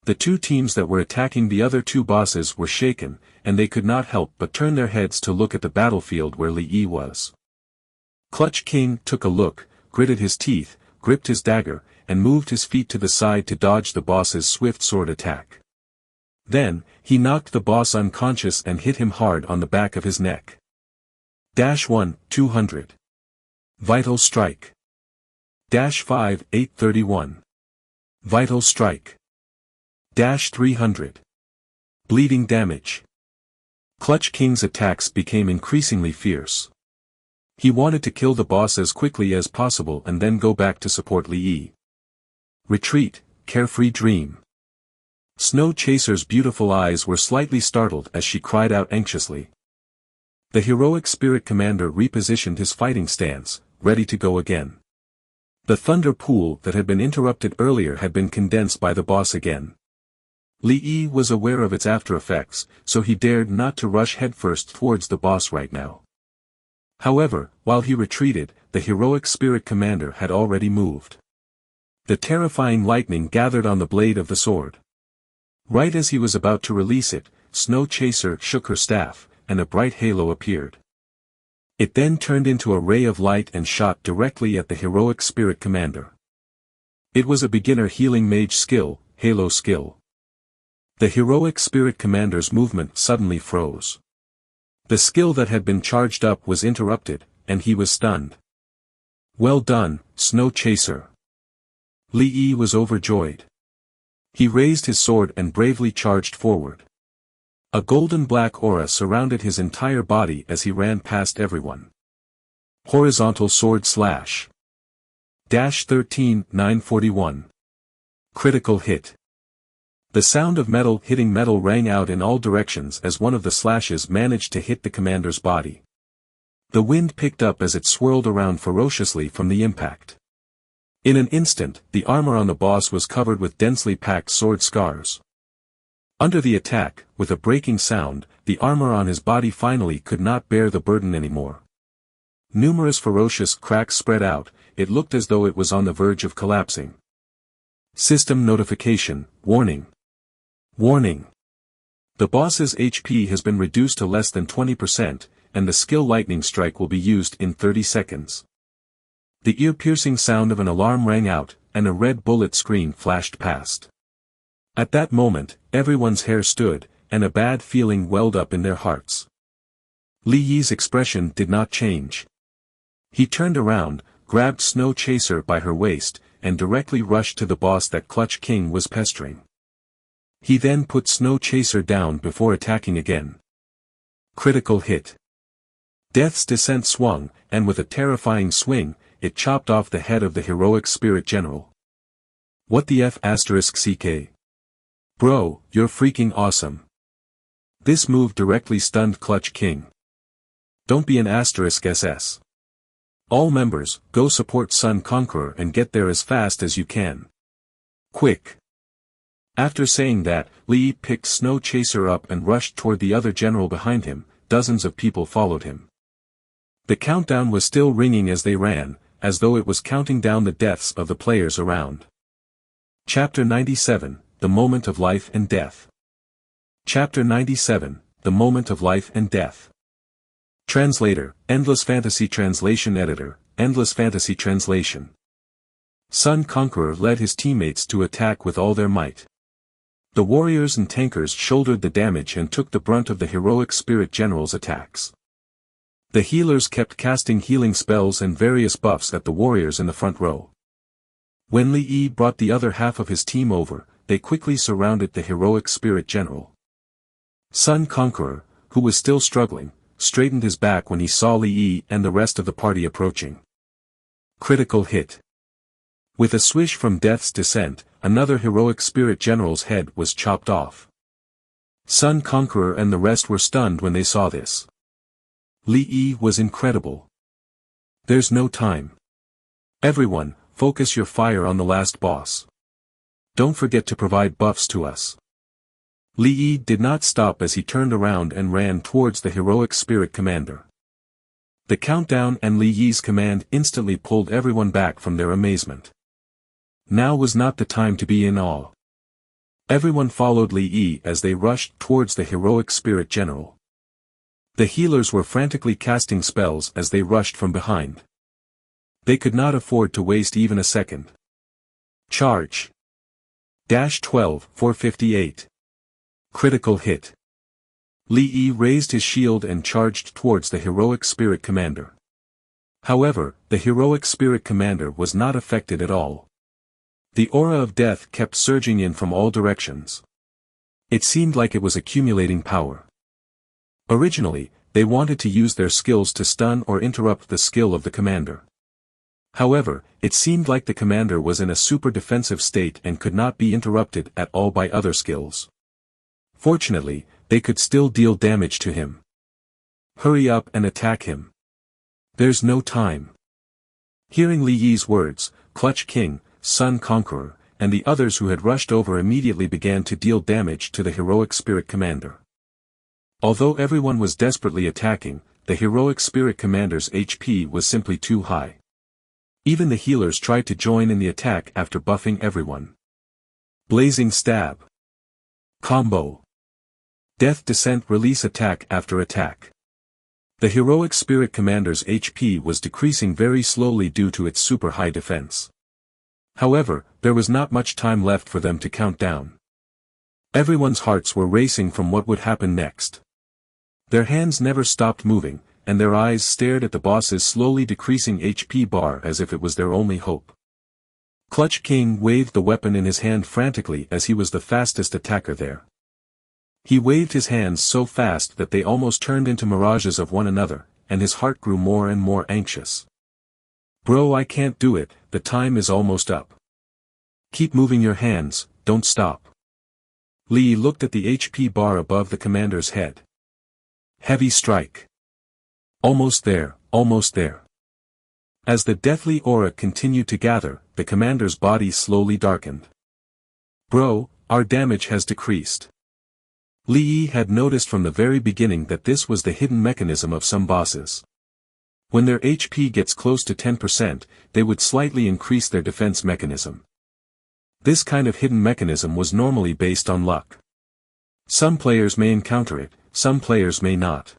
The two teams that were attacking the other two bosses were shaken, and they could not help but turn their heads to look at the battlefield where Li Yi was. Clutch King took a look, gritted his teeth, gripped his dagger, and moved his feet to the side to dodge the boss's swift sword attack. Then, he knocked the boss unconscious and hit him hard on the back of his neck. -1, 200. Vital Strike. -5, 831. Vital Strike. -300. Bleeding damage. Clutch King's attacks became increasingly fierce. He wanted to kill the boss as quickly as possible and then go back to support Li Yi. Retreat, carefree dream. Snow Chaser's beautiful eyes were slightly startled as she cried out anxiously. The heroic spirit commander repositioned his fighting stance, ready to go again. The thunder pool that had been interrupted earlier had been condensed by the boss again. Li Yi was aware of its after-effects, so he dared not to rush headfirst towards the boss right now. However, while he retreated, the heroic spirit commander had already moved. The terrifying lightning gathered on the blade of the sword. Right as he was about to release it, Snow Chaser shook her staff, and a bright halo appeared. It then turned into a ray of light and shot directly at the heroic spirit commander. It was a beginner healing mage skill, halo skill. The heroic spirit commander's movement suddenly froze. The skill that had been charged up was interrupted, and he was stunned. Well done, Snow Chaser. Li Yi was overjoyed. He raised his sword and bravely charged forward. A golden-black aura surrounded his entire body as he ran past everyone. Horizontal sword slash. -13, 941. Critical hit. The sound of metal hitting metal rang out in all directions as one of the slashes managed to hit the commander's body. The wind picked up as it swirled around ferociously from the impact. In an instant, the armor on the boss was covered with densely packed sword scars. Under the attack, with a breaking sound, the armor on his body finally could not bear the burden anymore. Numerous ferocious cracks spread out, it looked as though it was on the verge of collapsing. System notification, warning. Warning. The boss's HP has been reduced to less than 20%, and the skill lightning strike will be used in 30 seconds. The ear-piercing sound of an alarm rang out, and a red bullet screen flashed past. At that moment, everyone's hair stood, and a bad feeling welled up in their hearts. Li Yi's expression did not change. He turned around, grabbed Snow Chaser by her waist, and directly rushed to the boss that Clutch King was pestering. He then put Snow Chaser down before attacking again. Critical hit. Death's Descent swung, and with a terrifying swing, it chopped off the head of the heroic spirit general. What the F***CK? Bro, you're freaking awesome. This move directly stunned Clutch King. Don't be an *SS. All members, go support Sun Conqueror and get there as fast as you can. Quick. After saying that, Li Yi picked Snow Chaser up and rushed toward the other general behind him. Dozens of people followed him. The countdown was still ringing as they ran, as though it was counting down the deaths of the players around. Chapter 97, The Moment of Life and Death. Chapter 97, The Moment of Life and Death. Translator, Endless Fantasy Translation Editor, Endless Fantasy Translation. Sun Conqueror led his teammates to attack with all their might. The warriors and tankers shouldered the damage and took the brunt of the heroic spirit general's attacks. The healers kept casting healing spells and various buffs at the warriors in the front row. When Li Yi brought the other half of his team over, they quickly surrounded the heroic spirit general. Sun Conqueror, who was still struggling, straightened his back when he saw Li Yi and the rest of the party approaching. Critical hit. With a swish from Death's Descent, another heroic spirit general's head was chopped off. Sun Conqueror and the rest were stunned when they saw this. Li Yi was incredible. There's no time. Everyone, focus your fire on the last boss. Don't forget to provide buffs to us. Li Yi did not stop as he turned around and ran towards the heroic spirit commander. The countdown and Li Yi's command instantly pulled everyone back from their amazement. Now was not the time to be in awe. Everyone followed Li Yi as they rushed towards the heroic spirit general. The healers were frantically casting spells as they rushed from behind. They could not afford to waste even a second. Charge. -12-458. Critical hit. Li Yi raised his shield and charged towards the heroic spirit commander. However, the heroic spirit commander was not affected at all. The aura of death kept surging in from all directions. It seemed like it was accumulating power. Originally, they wanted to use their skills to stun or interrupt the skill of the commander. However, it seemed like the commander was in a super defensive state and could not be interrupted at all by other skills. Fortunately, they could still deal damage to him. Hurry up and attack him. There's no time. Hearing Li Yi's words, Clutch King, Sun Conqueror, and the others who had rushed over immediately began to deal damage to the heroic spirit commander. Although everyone was desperately attacking, the heroic spirit commander's HP was simply too high. Even the healers tried to join in the attack after buffing everyone. Blazing Stab. Combo. Death Descent release attack after attack. The heroic spirit commander's HP was decreasing very slowly due to its super high defense. However, there was not much time left for them to count down. Everyone's hearts were racing from what would happen next. Their hands never stopped moving, and their eyes stared at the boss's slowly decreasing HP bar as if it was their only hope. Clutch King waved the weapon in his hand frantically as he was the fastest attacker there. He waved his hands so fast that they almost turned into mirages of one another, and his heart grew more and more anxious. Bro, I can't do it, the time is almost up. Keep moving your hands, don't stop. Li looked at the HP bar above the commander's head. Heavy strike. Almost there, almost there. As the deathly aura continued to gather, the commander's body slowly darkened. Bro, our damage has decreased. Li Yi had noticed from the very beginning that this was the hidden mechanism of some bosses. When their HP gets close to 10%, they would slightly increase their defense mechanism. This kind of hidden mechanism was normally based on luck. Some players may encounter it, some players may not.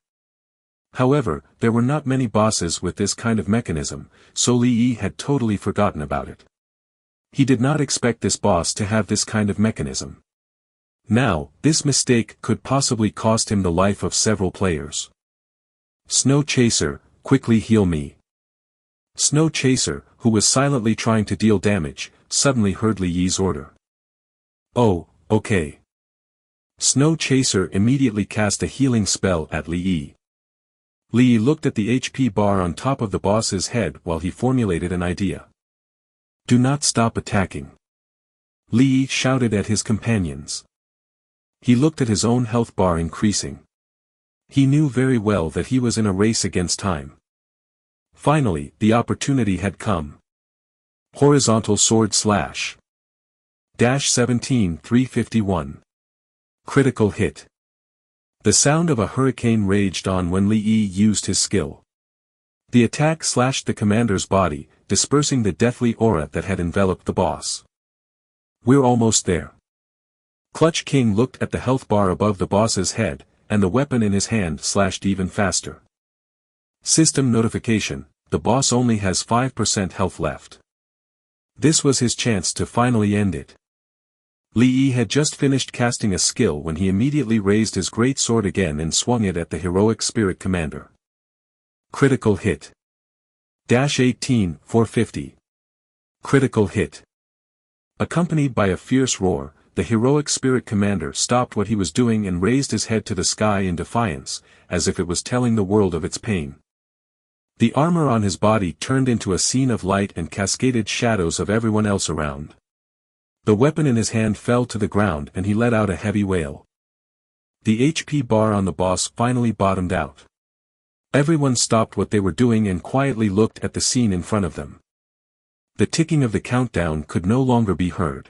However, there were not many bosses with this kind of mechanism, so Li Yi had totally forgotten about it. He did not expect this boss to have this kind of mechanism. Now, this mistake could possibly cost him the life of several players. Snow Chaser, quickly heal me. Snow Chaser, who was silently trying to deal damage, suddenly heard Li Yi's order. Oh, okay. Snow Chaser immediately cast a healing spell at Li Yi. Li Yi looked at the HP bar on top of the boss's head while he formulated an idea. Do not stop attacking. Li Yi shouted at his companions. He looked at his own health bar increasing. He knew very well that he was in a race against time. Finally, the opportunity had come. Horizontal Sword Slash. -17-351. Critical hit. The sound of a hurricane raged on when Li Yi used his skill. The attack slashed the commander's body, dispersing the deathly aura that had enveloped the boss. We're almost there. Clutch King looked at the health bar above the boss's head, and the weapon in his hand slashed even faster. System notification, the boss only has 5% health left. This was his chance to finally end it. Li Yi had just finished casting a skill when he immediately raised his great sword again and swung it at the heroic spirit commander. Critical hit. -18-450. Critical hit. Accompanied by a fierce roar, the heroic spirit commander stopped what he was doing and raised his head to the sky in defiance, as if it was telling the world of its pain. The armor on his body turned into a scene of light and cascaded shadows of everyone else around. The weapon in his hand fell to the ground and he let out a heavy wail. The HP bar on the boss finally bottomed out. Everyone stopped what they were doing and quietly looked at the scene in front of them. The ticking of the countdown could no longer be heard.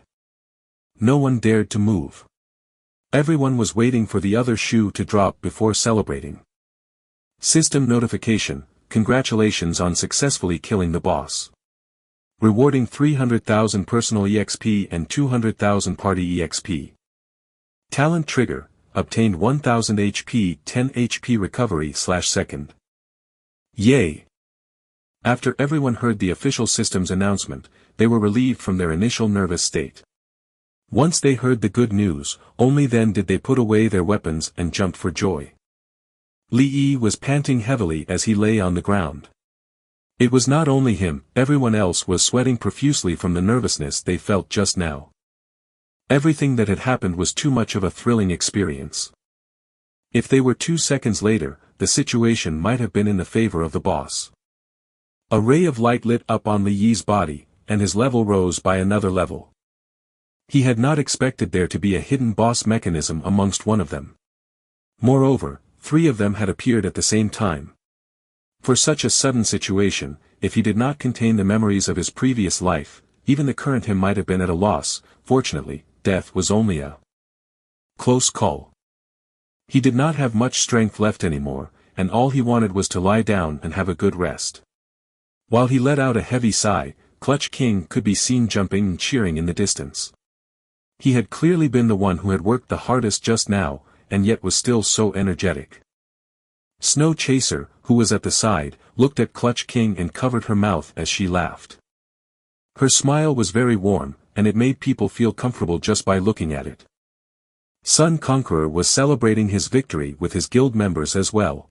No one dared to move. Everyone was waiting for the other shoe to drop before celebrating. System notification: congratulations on successfully killing the boss. Rewarding 300,000 personal EXP and 200,000 party EXP. Talent trigger: obtained 1000 HP, 10 HP recovery/second. Yay! After everyone heard the official system's announcement, they were relieved from their initial nervous state. Once they heard the good news, only then did they put away their weapons and jumped for joy. Li Yi was panting heavily as he lay on the ground. It was not only him, everyone else was sweating profusely from the nervousness they felt just now. Everything that had happened was too much of a thrilling experience. If they were 2 seconds later, the situation might have been in the favor of the boss. A ray of light lit up on Li Yi's body, and his level rose by another level. He had not expected there to be a hidden boss mechanism amongst one of them. Moreover, 3 of them had appeared at the same time. For such a sudden situation, if he did not contain the memories of his previous life, even the current him might have been at a loss. Fortunately, death was only a close call. He did not have much strength left anymore, and all he wanted was to lie down and have a good rest. While he let out a heavy sigh, Clutch King could be seen jumping and cheering in the distance. He had clearly been the one who had worked the hardest just now, and yet was still so energetic. Snow Chaser, who was at the side, looked at Clutch King and covered her mouth as she laughed. Her smile was very warm, and it made people feel comfortable just by looking at it. Sun Conqueror was celebrating his victory with his guild members as well.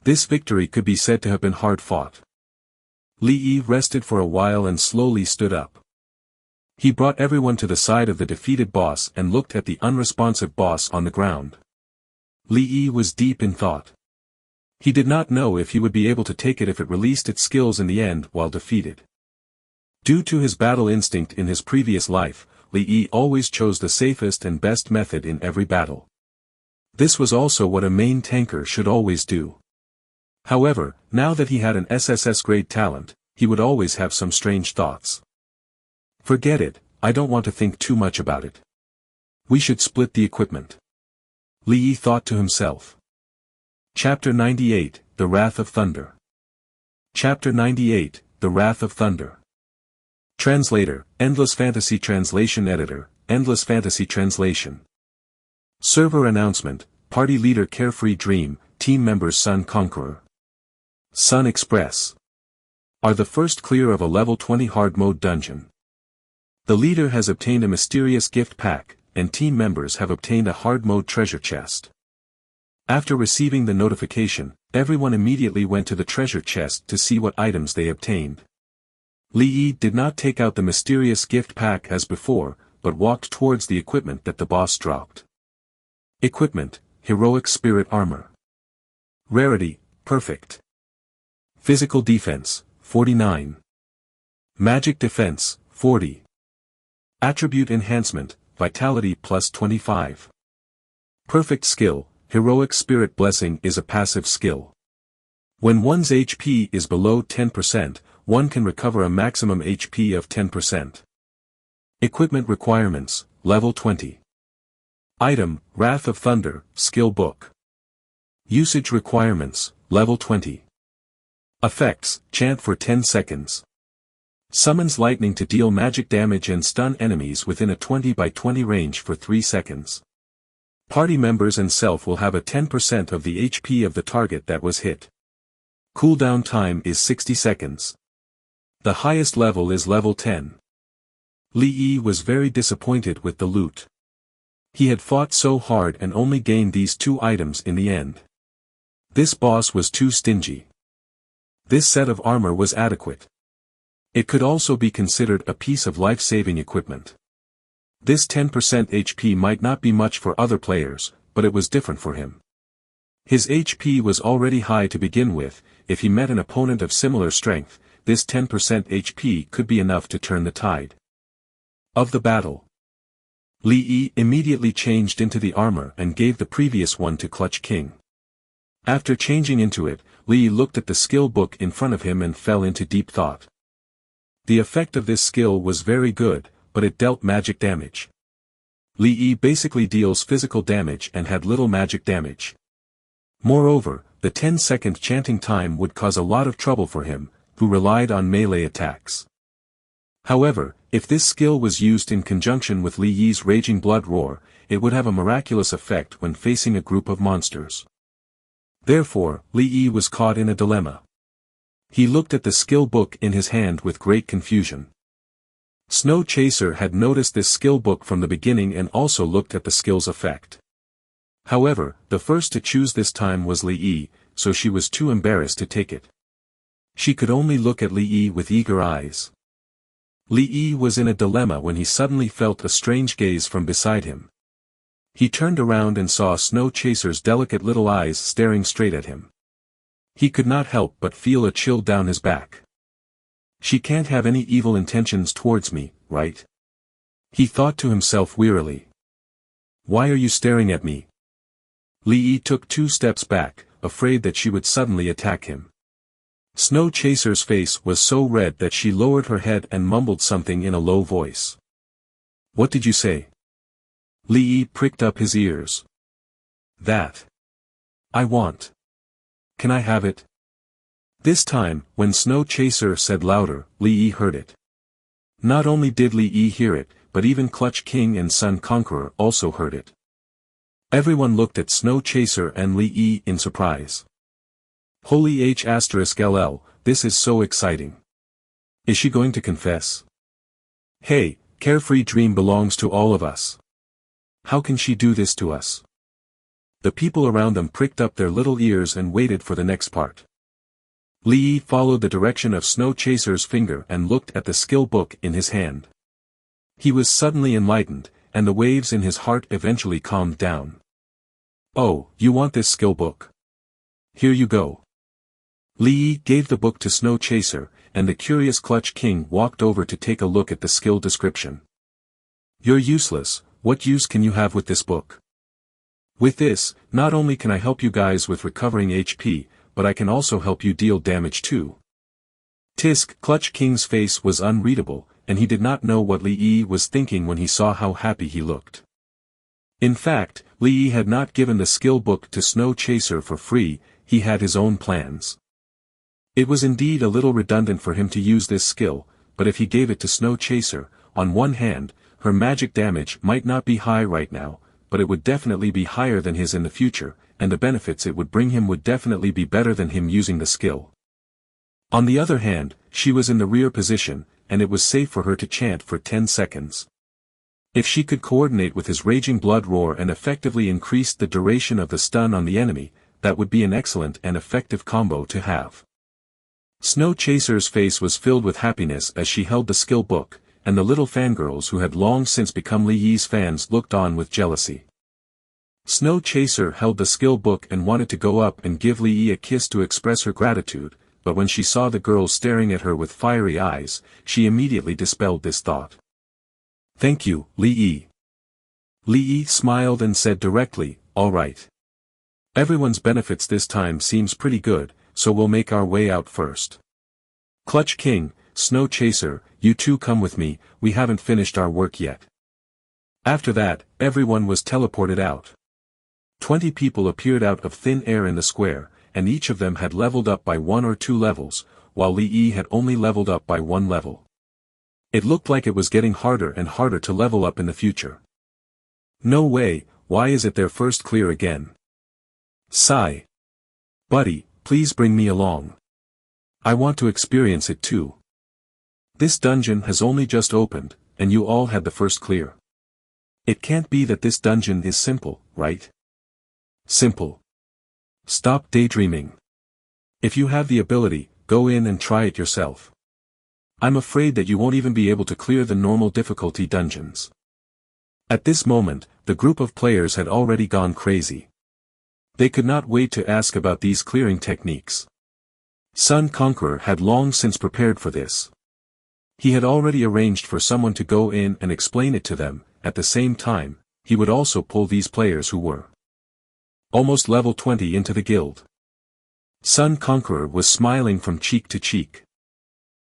This victory could be said to have been hard fought. Li Yi rested for a while and slowly stood up. He brought everyone to the side of the defeated boss and looked at the unresponsive boss on the ground. Li Yi was deep in thought. He did not know if he would be able to take it if it released its skills in the end while defeated. Due to his battle instinct in his previous life, Li Yi always chose the safest and best method in every battle. This was also what a main tanker should always do. However, now that he had an SSS-grade talent, he would always have some strange thoughts. Forget it, I don't want to think too much about it. We should split the equipment. Li Yi thought to himself. Chapter 98, The Wrath of Thunder. Chapter 98, The Wrath of Thunder. Translator, Endless Fantasy Translation Editor, Endless Fantasy Translation. Server announcement, Party Leader Carefree Dream, Team Members Sun Conqueror. Sun Express. Are the first clear of a level 20 hard mode dungeon. The leader has obtained a mysterious gift pack, and team members have obtained a hard mode treasure chest. After receiving the notification, everyone immediately went to the treasure chest to see what items they obtained. Li Yi did not take out the mysterious gift pack as before, but walked towards the equipment that the boss dropped. Equipment, Heroic Spirit Armor. Rarity, Perfect. Physical Defense, 49. Magic Defense, 40. Attribute Enhancement, Vitality plus 25. Perfect Skill, Heroic Spirit Blessing is a passive skill. When one's HP is below 10%, one can recover a maximum HP of 10%. Equipment Requirements, Level 20. Item, Wrath of Thunder, Skill Book. Usage Requirements, Level 20. Effects, Chant for 10 seconds. Summons lightning to deal magic damage and stun enemies within a 20 by 20 range for 3 seconds. Party members and self will have a 10% of the HP of the target that was hit. Cooldown time is 60 seconds. The highest level is level 10. Li Yi was very disappointed with the loot. He had fought so hard and only gained these 2 items in the end. This boss was too stingy. This set of armor was adequate. It could also be considered a piece of life-saving equipment. This 10% HP might not be much for other players, but it was different for him. His HP was already high to begin with. If he met an opponent of similar strength, this 10% HP could be enough to turn the tide of the battle. Li Yi immediately changed into the armor and gave the previous one to Clutch King. After changing into it, Li Yi looked at the skill book in front of him and fell into deep thought. The effect of this skill was very good, but it dealt magic damage. Li Yi basically deals physical damage and had little magic damage. Moreover, the 10-second chanting time would cause a lot of trouble for him, who relied on melee attacks. However, if this skill was used in conjunction with Li Yi's raging blood roar, it would have a miraculous effect when facing a group of monsters. Therefore, Li Yi was caught in a dilemma. He looked at the skill book in his hand with great confusion. Snow Chaser had noticed this skill book from the beginning and also looked at the skill's effect. However, the first to choose this time was Li Yi, so she was too embarrassed to take it. She could only look at Li Yi with eager eyes. Li Yi was in a dilemma when he suddenly felt a strange gaze from beside him. He turned around and saw Snow Chaser's delicate little eyes staring straight at him. He could not help but feel a chill down his back. She can't have any evil intentions towards me, right? He thought to himself wearily. Why are you staring at me? Li Yi took 2 steps back, afraid that she would suddenly attack him. Snow Chaser's face was so red that she lowered her head and mumbled something in a low voice. What did you say? Li Yi pricked up his ears. That. I want. Can I have it? This time, when Snow Chaser said louder, Li Yi heard it. Not only did Li Yi hear it, but even Clutch King and Sun Conqueror also heard it. Everyone looked at Snow Chaser and Li Yi in surprise. Holy H*LL, this is so exciting. Is she going to confess? Hey, Carefree Dream belongs to all of us. How can she do this to us? The people around them pricked up their little ears and waited for the next part. Li Yi followed the direction of Snow Chaser's finger and looked at the skill book in his hand. He was suddenly enlightened, and the waves in his heart eventually calmed down. Oh, you want this skill book? Here you go. Li Yi gave the book to Snow Chaser, and the curious Clutch King walked over to take a look at the skill description. You're useless, what use can you have with this book? With this, not only can I help you guys with recovering HP, but I can also help you deal damage too. Tisk, Clutch King's face was unreadable, and he did not know what Li Yi was thinking when he saw how happy he looked. In fact, Li Yi had not given the skill book to Snow Chaser for free, he had his own plans. It was indeed a little redundant for him to use this skill, but if he gave it to Snow Chaser, on one hand, her magic damage might not be high right now, but it would definitely be higher than his in the future, and the benefits it would bring him would definitely be better than him using the skill. On the other hand, she was in the rear position, and it was safe for her to chant for 10 seconds. If she could coordinate with his raging blood roar and effectively increase the duration of the stun on the enemy, that would be an excellent and effective combo to have. Snow Chaser's face was filled with happiness as she held the skill book, and the little fangirls who had long since become Li Yi's fans looked on with jealousy. Snow Chaser held the skill book and wanted to go up and give Li Yi a kiss to express her gratitude, but when she saw the girls staring at her with fiery eyes, she immediately dispelled this thought. Thank you, Li Yi. Li Yi smiled and said directly, all right. Everyone's benefits this time seems pretty good, so we'll make our way out first. Clutch King, Snow Chaser, you two come with me, we haven't finished our work yet. After that, everyone was teleported out. 20 people appeared out of thin air in the square, and each of them had leveled up by 1 or 2 levels, while Li Yi had only leveled up by 1 level. It looked like it was getting harder and harder to level up in the future. No way, why is it their first clear again? Sigh. Buddy, please bring me along. I want to experience it too. This dungeon has only just opened, and you all had the first clear. It can't be that this dungeon is simple, right? Simple. Stop daydreaming. If you have the ability, go in and try it yourself. I'm afraid that you won't even be able to clear the normal difficulty dungeons. At this moment, the group of players had already gone crazy. They could not wait to ask about these clearing techniques. Sun Conqueror had long since prepared for this. He had already arranged for someone to go in and explain it to them. At the same time, he would also pull these players who were almost level 20 into the guild. Sun Conqueror was smiling from cheek to cheek.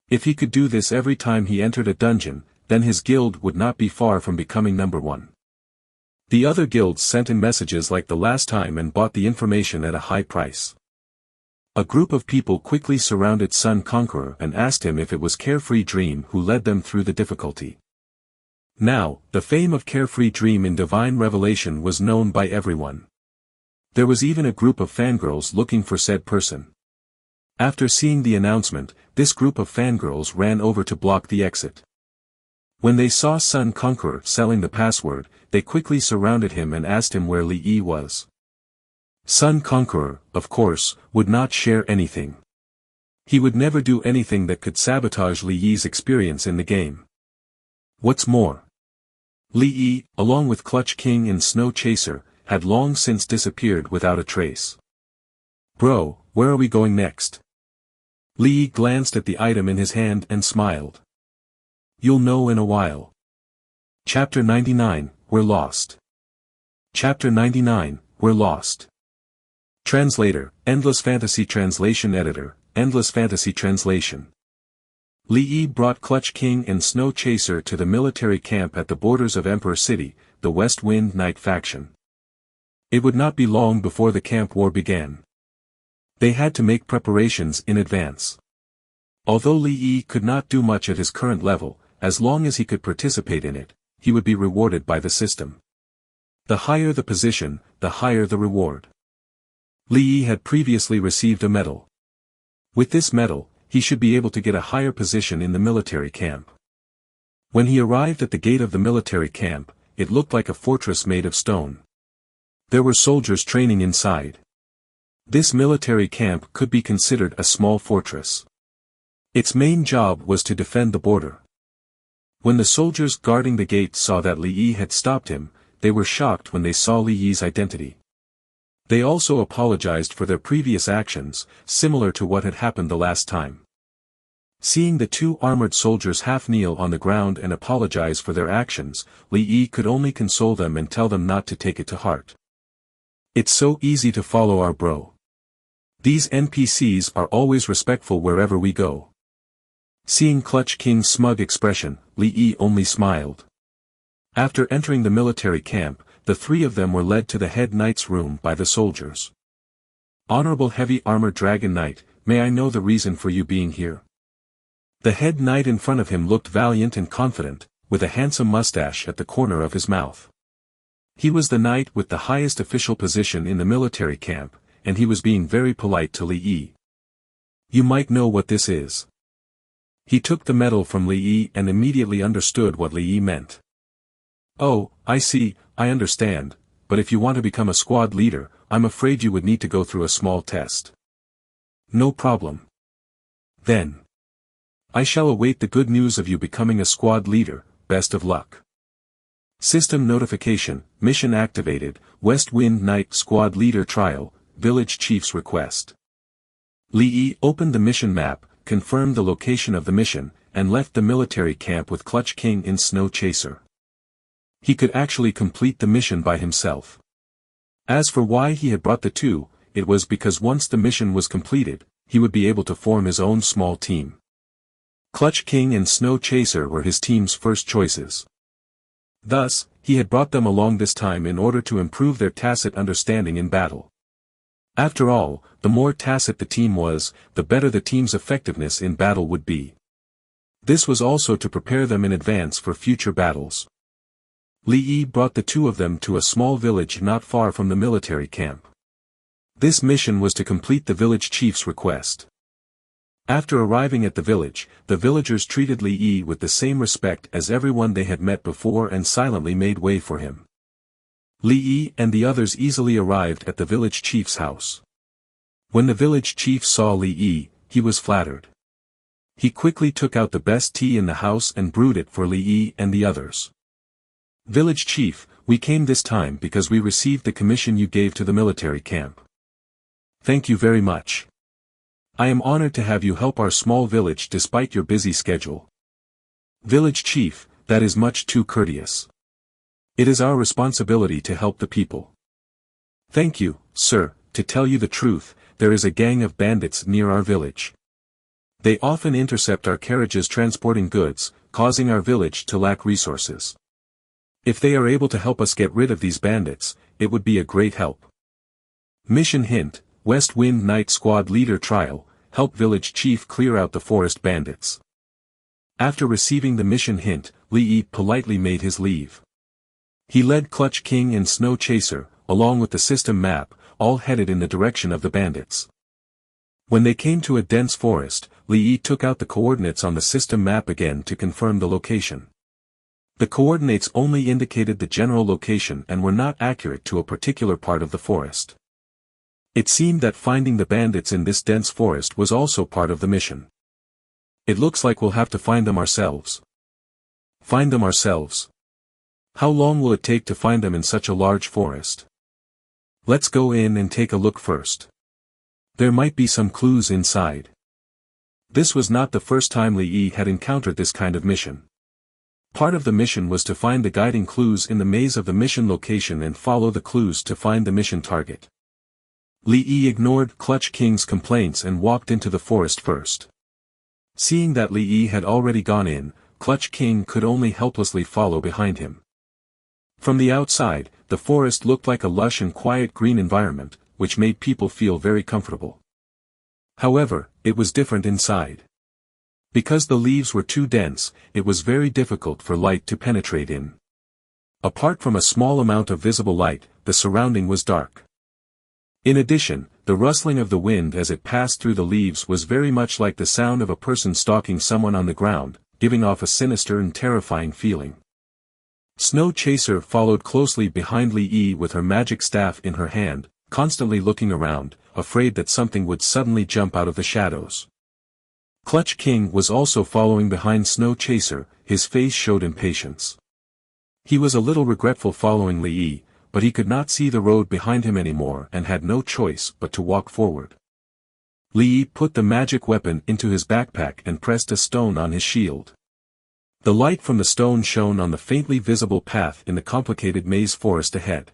If he could do this every time he entered a dungeon, then his guild would not be far from becoming number 1. The other guilds sent him messages like the last time and bought the information at a high price. A group of people quickly surrounded Sun Conqueror and asked him if it was Carefree Dream who led them through the difficulty. Now, the fame of Carefree Dream in Divine Revelation was known by everyone. There was even a group of fangirls looking for said person. After seeing the announcement, this group of fangirls ran over to block the exit. When they saw Sun Conqueror selling the password, they quickly surrounded him and asked him where Li Yi was. Sun Conqueror, of course, would not share anything. He would never do anything that could sabotage Li Yi's experience in the game. What's more, Li Yi, along with Clutch King and Snow Chaser, had long since disappeared without a trace. Bro, where are we going next? Li Yi glanced at the item in his hand and smiled. You'll know in a while. Chapter 99, We're Lost. Chapter 99, We're Lost. Translator, Endless Fantasy Translation Editor, Endless Fantasy Translation. Li Yi brought Clutch King and Snow Chaser to the military camp at the borders of Emperor City, the West Wind Knight faction. It would not be long before the camp war began. They had to make preparations in advance. Although Li Yi could not do much at his current level, as long as he could participate in it, he would be rewarded by the system. The higher the position, the higher the reward. Li Yi had previously received a medal. With this medal, he should be able to get a higher position in the military camp. When he arrived at the gate of the military camp, it looked like a fortress made of stone. There were soldiers training inside. This military camp could be considered a small fortress. Its main job was to defend the border. When the soldiers guarding the gate saw that Li Yi had stopped him, they were shocked when they saw Li Yi's identity. They also apologized for their previous actions, similar to what had happened the last time. Seeing the two armored soldiers half kneel on the ground and apologize for their actions, Li Yi could only console them and tell them not to take it to heart. It's so easy to follow our bro. These NPCs are always respectful wherever we go. Seeing Clutch King's smug expression, Li Yi only smiled. After entering the military camp, the three of them were led to the head knight's room by the soldiers. Honorable Heavy Armor Dragon Knight, may I know the reason for you being here? The head knight in front of him looked valiant and confident, with a handsome mustache at the corner of his mouth. He was the knight with the highest official position in the military camp, and he was being very polite to Li Yi. You might know what this is. He took the medal from Li Yi and immediately understood what Li Yi meant. Oh, I see, I understand, but if you want to become a squad leader, I'm afraid you would need to go through a small test. No problem. Then. I shall await the good news of you becoming a squad leader, best of luck. System notification, mission activated, West Wind Knight Squad Leader Trial, Village Chief's request. Li Yi opened the mission map, confirmed the location of the mission, and left the military camp with Clutch King and Snow Chaser. He could actually complete the mission by himself. As for why he had brought the two, it was because once the mission was completed, he would be able to form his own small team. Clutch King and Snow Chaser were his team's first choices. Thus, he had brought them along this time in order to improve their tacit understanding in battle. After all, the more tacit the team was, the better the team's effectiveness in battle would be. This was also to prepare them in advance for future battles. Li Yi brought the two of them to a small village not far from the military camp. This mission was to complete the village chief's request. After arriving at the village, the villagers treated Li Yi with the same respect as everyone they had met before and silently made way for him. Li Yi and the others easily arrived at the village chief's house. When the village chief saw Li Yi, he was flattered. He quickly took out the best tea in the house and brewed it for Li Yi and the others. "Village chief, we came this time because we received the commission you gave to the military camp. Thank you very much. I am honored to have you help our small village despite your busy schedule." "Village chief, that is much too courteous. It is our responsibility to help the people." "Thank you, sir. To tell you the truth, there is a gang of bandits near our village. They often intercept our carriages transporting goods, causing our village to lack resources. If they are able to help us get rid of these bandits, it would be a great help." Mission hint: West Wind Night Squad Leader Trial, help village chief clear out the forest bandits. After receiving the mission hint, Li Yi politely made his leave. He led Clutch King and Snow Chaser, along with the system map, all headed in the direction of the bandits. When they came to a dense forest, Li Yi took out the coordinates on the system map again to confirm the location. The coordinates only indicated the general location and were not accurate to a particular part of the forest. It seemed that finding the bandits in this dense forest was also part of the mission. "It looks like we'll have to find them ourselves." "Find them ourselves? How long will it take to find them in such a large forest?" "Let's go in and take a look first. There might be some clues inside." This was not the first time Li Yi had encountered this kind of mission. Part of the mission was to find the guiding clues in the maze of the mission location and follow the clues to find the mission target. Li Yi ignored Clutch King's complaints and walked into the forest first. Seeing that Li Yi had already gone in, Clutch King could only helplessly follow behind him. From the outside, the forest looked like a lush and quiet green environment, which made people feel very comfortable. However, it was different inside. Because the leaves were too dense, it was very difficult for light to penetrate in. Apart from a small amount of visible light, the surrounding was dark. In addition, the rustling of the wind as it passed through the leaves was very much like the sound of a person stalking someone on the ground, giving off a sinister and terrifying feeling. Snow Chaser followed closely behind Li Yi with her magic staff in her hand, constantly looking around, afraid that something would suddenly jump out of the shadows. Clutch King was also following behind Snow Chaser, his face showed impatience. He was a little regretful following Li Yi, but he could not see the road behind him anymore and had no choice but to walk forward. Li Yi put the magic weapon into his backpack and pressed a stone on his shield. The light from the stone shone on the faintly visible path in the complicated maze forest ahead.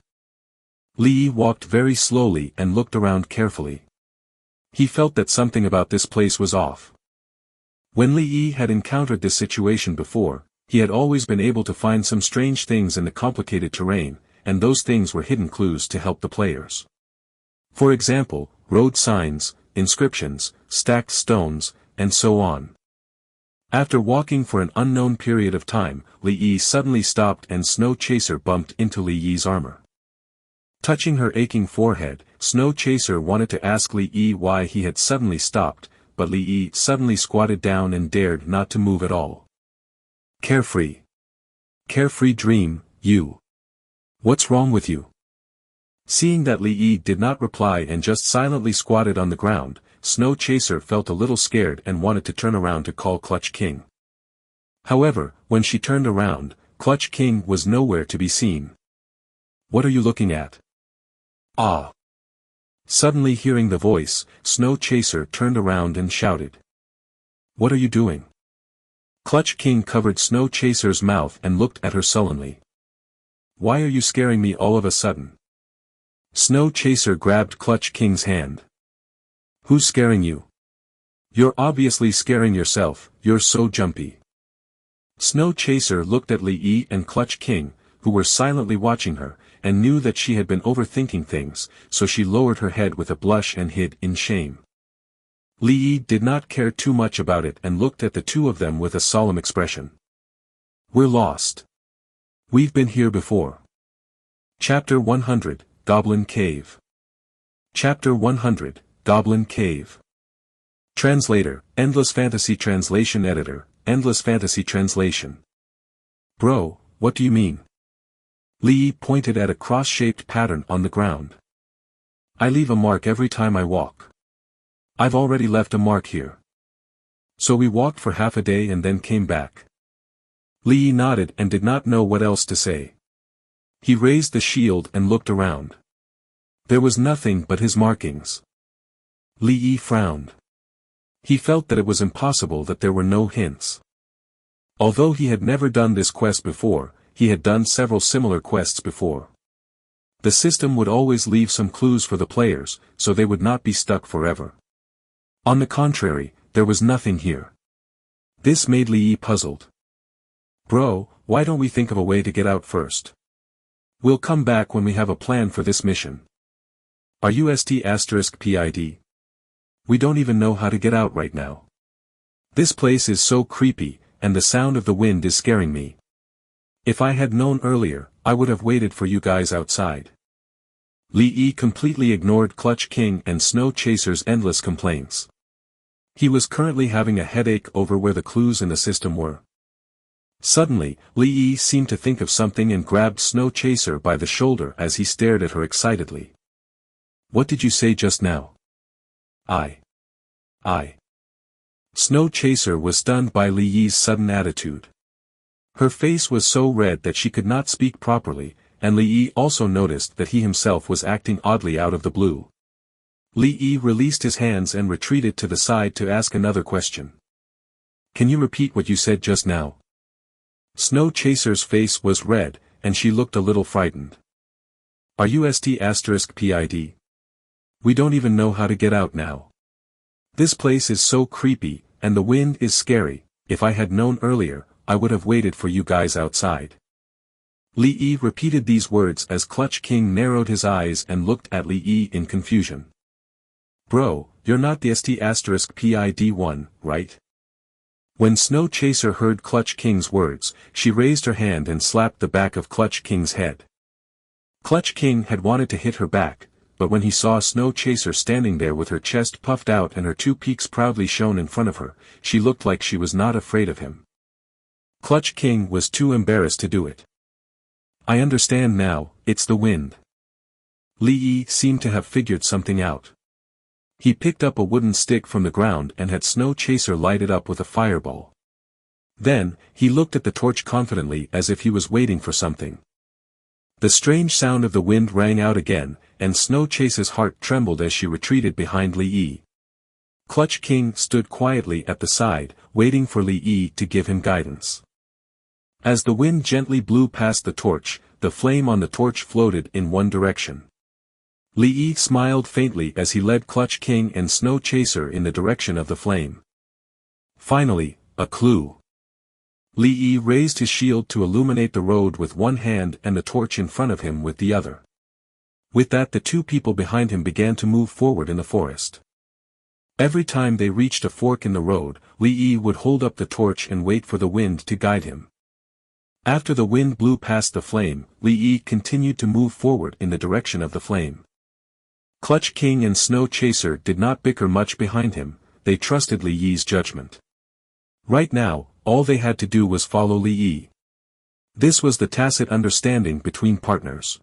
Li Yi walked very slowly and looked around carefully. He felt that something about this place was off. When Li Yi had encountered this situation before, he had always been able to find some strange things in the complicated terrain, and those things were hidden clues to help the players. For example, road signs, inscriptions, stacked stones, and so on. After walking for an unknown period of time, Li Yi suddenly stopped and Snow Chaser bumped into Li Yi's armor. Touching her aching forehead, Snow Chaser wanted to ask Li Yi why he had suddenly stopped, but Li Yi suddenly squatted down and dared not to move at all. "Carefree. Carefree dream, you. What's wrong with you?" Seeing that Li Yi did not reply and just silently squatted on the ground, Snow Chaser felt a little scared and wanted to turn around to call Clutch King. However, when she turned around, Clutch King was nowhere to be seen. "What are you looking at?" "Ah!" Suddenly hearing the voice, Snow Chaser turned around and shouted. "What are you doing?" Clutch King covered Snow Chaser's mouth and looked at her sullenly. "Why are you scaring me all of a sudden?" Snow Chaser grabbed Clutch King's hand. "Who's scaring you?" "You're obviously scaring yourself, you're so jumpy." Snow Chaser looked at Li Yi and Clutch King, who were silently watching her, and knew that she had been overthinking things, so she lowered her head with a blush and hid in shame. Li Yi did not care too much about it and looked at the two of them with a solemn expression. "We're lost. We've been here before." Chapter 100, Goblin Cave. Chapter 100, Goblin Cave. Translator, Endless Fantasy Translation Editor, Endless Fantasy Translation. "Bro, what do you mean?" Li Yi pointed at a cross-shaped pattern on the ground. "I leave a mark every time I walk. I've already left a mark here." So we walked for half a day and then came back. Li Yi nodded and did not know what else to say. He raised the shield and looked around. There was nothing but his markings. Li Yi frowned. He felt that it was impossible that there were no hints. Although he had never done this quest before, he had done several similar quests before. The system would always leave some clues for the players, so they would not be stuck forever. On the contrary, there was nothing here. This made Li Yi puzzled. Bro, why don't we think of a way to get out first? We'll come back when we have a plan for this mission. Are you **PID? We don't even know how to get out right now. This place is so creepy, and the sound of the wind is scaring me. If I had known earlier, I would have waited for you guys outside. Li Yi completely ignored Clutch King and Snow Chaser's endless complaints. He was currently having a headache over where the clues in the system were. Suddenly, Li Yi seemed to think of something and grabbed Snow Chaser by the shoulder as he stared at her excitedly. What did you say just now? I. Snow Chaser was stunned by Li Yi's sudden attitude. Her face was so red that she could not speak properly, and Li Yi also noticed that he himself was acting oddly out of the blue. Li Yi released his hands and retreated to the side to ask another question. Can you repeat what you said just now? Snow Chaser's face was red, and she looked a little frightened. Are you **PID? We don't even know how to get out now. This place is so creepy, and the wind is scary. If I had known earlier, I would have waited for you guys outside. Li Yi repeated these words as Clutch King narrowed his eyes and looked at Li Yi in confusion. Bro, you're not the **PID one, right? When Snow Chaser heard Clutch King's words, she raised her hand and slapped the back of Clutch King's head. Clutch King had wanted to hit her back, but when he saw Snow Chaser standing there with her chest puffed out and her two peaks proudly shown in front of her, she looked like she was not afraid of him. Clutch King was too embarrassed to do it. I understand now, it's the wind. Li Yi seemed to have figured something out. He picked up a wooden stick from the ground and had Snow Chaser light it up with a fireball. Then, he looked at the torch confidently as if he was waiting for something. The strange sound of the wind rang out again, and Snow Chaser's heart trembled as she retreated behind Li Yi. Clutch King stood quietly at the side, waiting for Li Yi to give him guidance. As the wind gently blew past the torch, the flame on the torch floated in one direction. Li Yi smiled faintly as he led Clutch King and Snow Chaser in the direction of the flame. Finally, a clue. Li Yi raised his shield to illuminate the road with one hand and the torch in front of him with the other. With that, the two people behind him began to move forward in the forest. Every time they reached a fork in the road, Li Yi would hold up the torch and wait for the wind to guide him. After the wind blew past the flame, Li Yi continued to move forward in the direction of the flame. Clutch King and Snow Chaser did not bicker much behind him, they trusted Li Yi's judgment. Right now, all they had to do was follow Li Yi. This was the tacit understanding between partners.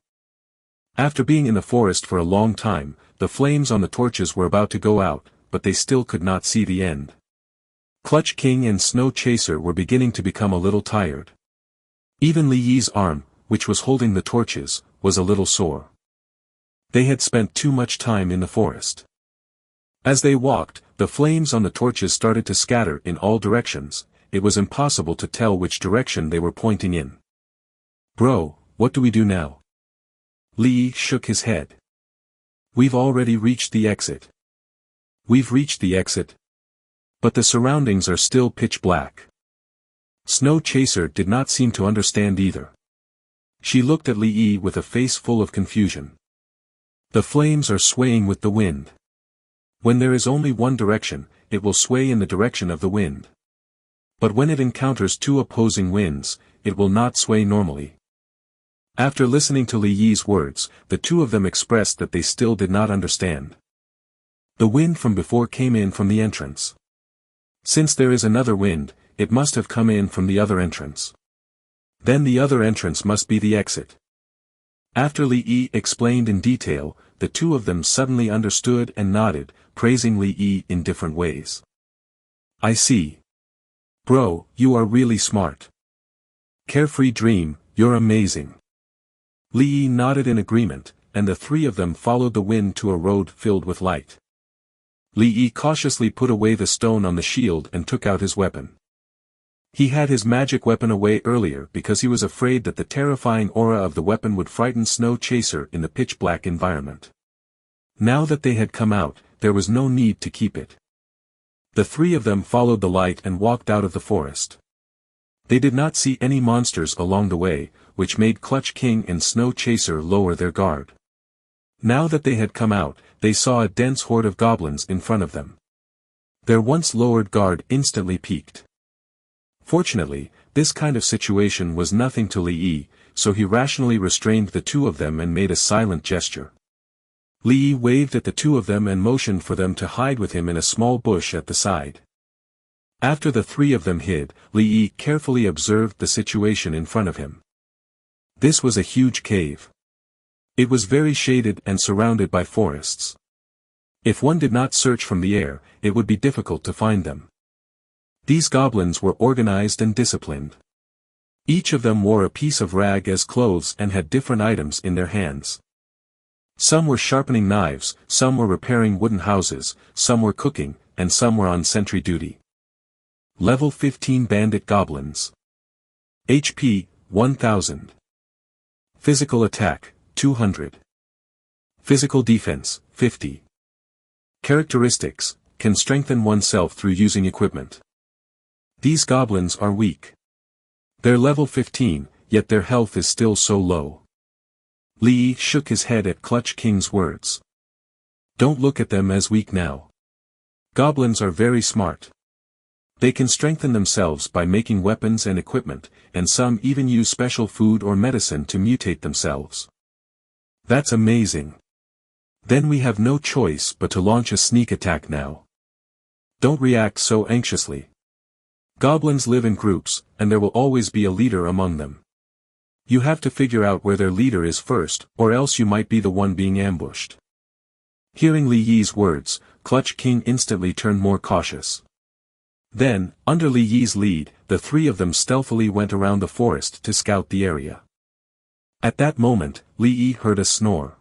After being in the forest for a long time, the flames on the torches were about to go out, but they still could not see the end. Clutch King and Snow Chaser were beginning to become a little tired. Even Li Yi's arm, which was holding the torches, was a little sore. They had spent too much time in the forest. As they walked, the flames on the torches started to scatter in all directions. It was impossible to tell which direction they were pointing in. Bro, what do we do now? Li Yi shook his head. We've already reached the exit. We've reached the exit. But the surroundings are still pitch black. Snow Chaser did not seem to understand either. She looked at Li Yi with a face full of confusion. The flames are swaying with the wind. When there is only one direction, it will sway in the direction of the wind. But when it encounters two opposing winds, it will not sway normally. After listening to Li Yi's words, the two of them expressed that they still did not understand. The wind from before came in from the entrance. Since there is another wind, it must have come in from the other entrance. Then the other entrance must be the exit. After Li Yi explained in detail, the two of them suddenly understood and nodded, praising Li Yi in different ways. I see. Bro, you are really smart. Carefree dream, you're amazing. Li Yi nodded in agreement, and the three of them followed the wind to a road filled with light. Li Yi cautiously put away the stone on the shield and took out his weapon. He had his magic weapon away earlier because he was afraid that the terrifying aura of the weapon would frighten Snow Chaser in the pitch-black environment. Now that they had come out, there was no need to keep it. The three of them followed the light and walked out of the forest. They did not see any monsters along the way, which made Clutch King and Snow Chaser lower their guard. Now that they had come out, they saw a dense horde of goblins in front of them. Their once lowered guard instantly peaked. Fortunately, this kind of situation was nothing to Li Yi, so he rationally restrained the two of them and made a silent gesture. Li Yi waved at the two of them and motioned for them to hide with him in a small bush at the side. After the three of them hid, Li Yi carefully observed the situation in front of him. This was a huge cave. It was very shaded and surrounded by forests. If one did not search from the air, it would be difficult to find them. These goblins were organized and disciplined. Each of them wore a piece of rag as clothes and had different items in their hands. Some were sharpening knives, some were repairing wooden houses, some were cooking, and some were on sentry duty. Level 15 Bandit Goblins. HP, 1000. Physical Attack, 200. Physical Defense, 50. Characteristics, can strengthen oneself through using equipment. These goblins are weak. They're level 15, yet their health is still so low. Li Yi shook his head at Clutch King's words. Don't look at them as weak now. Goblins are very smart. They can strengthen themselves by making weapons and equipment, and some even use special food or medicine to mutate themselves. That's amazing. Then we have no choice but to launch a sneak attack now. Don't react so anxiously. Goblins live in groups, and there will always be a leader among them. You have to figure out where their leader is first, or else you might be the one being ambushed. Hearing Li Yi's words, Clutch King instantly turned more cautious. Then, under Li Yi's lead, the three of them stealthily went around the forest to scout the area. At that moment, Li Yi heard a snore.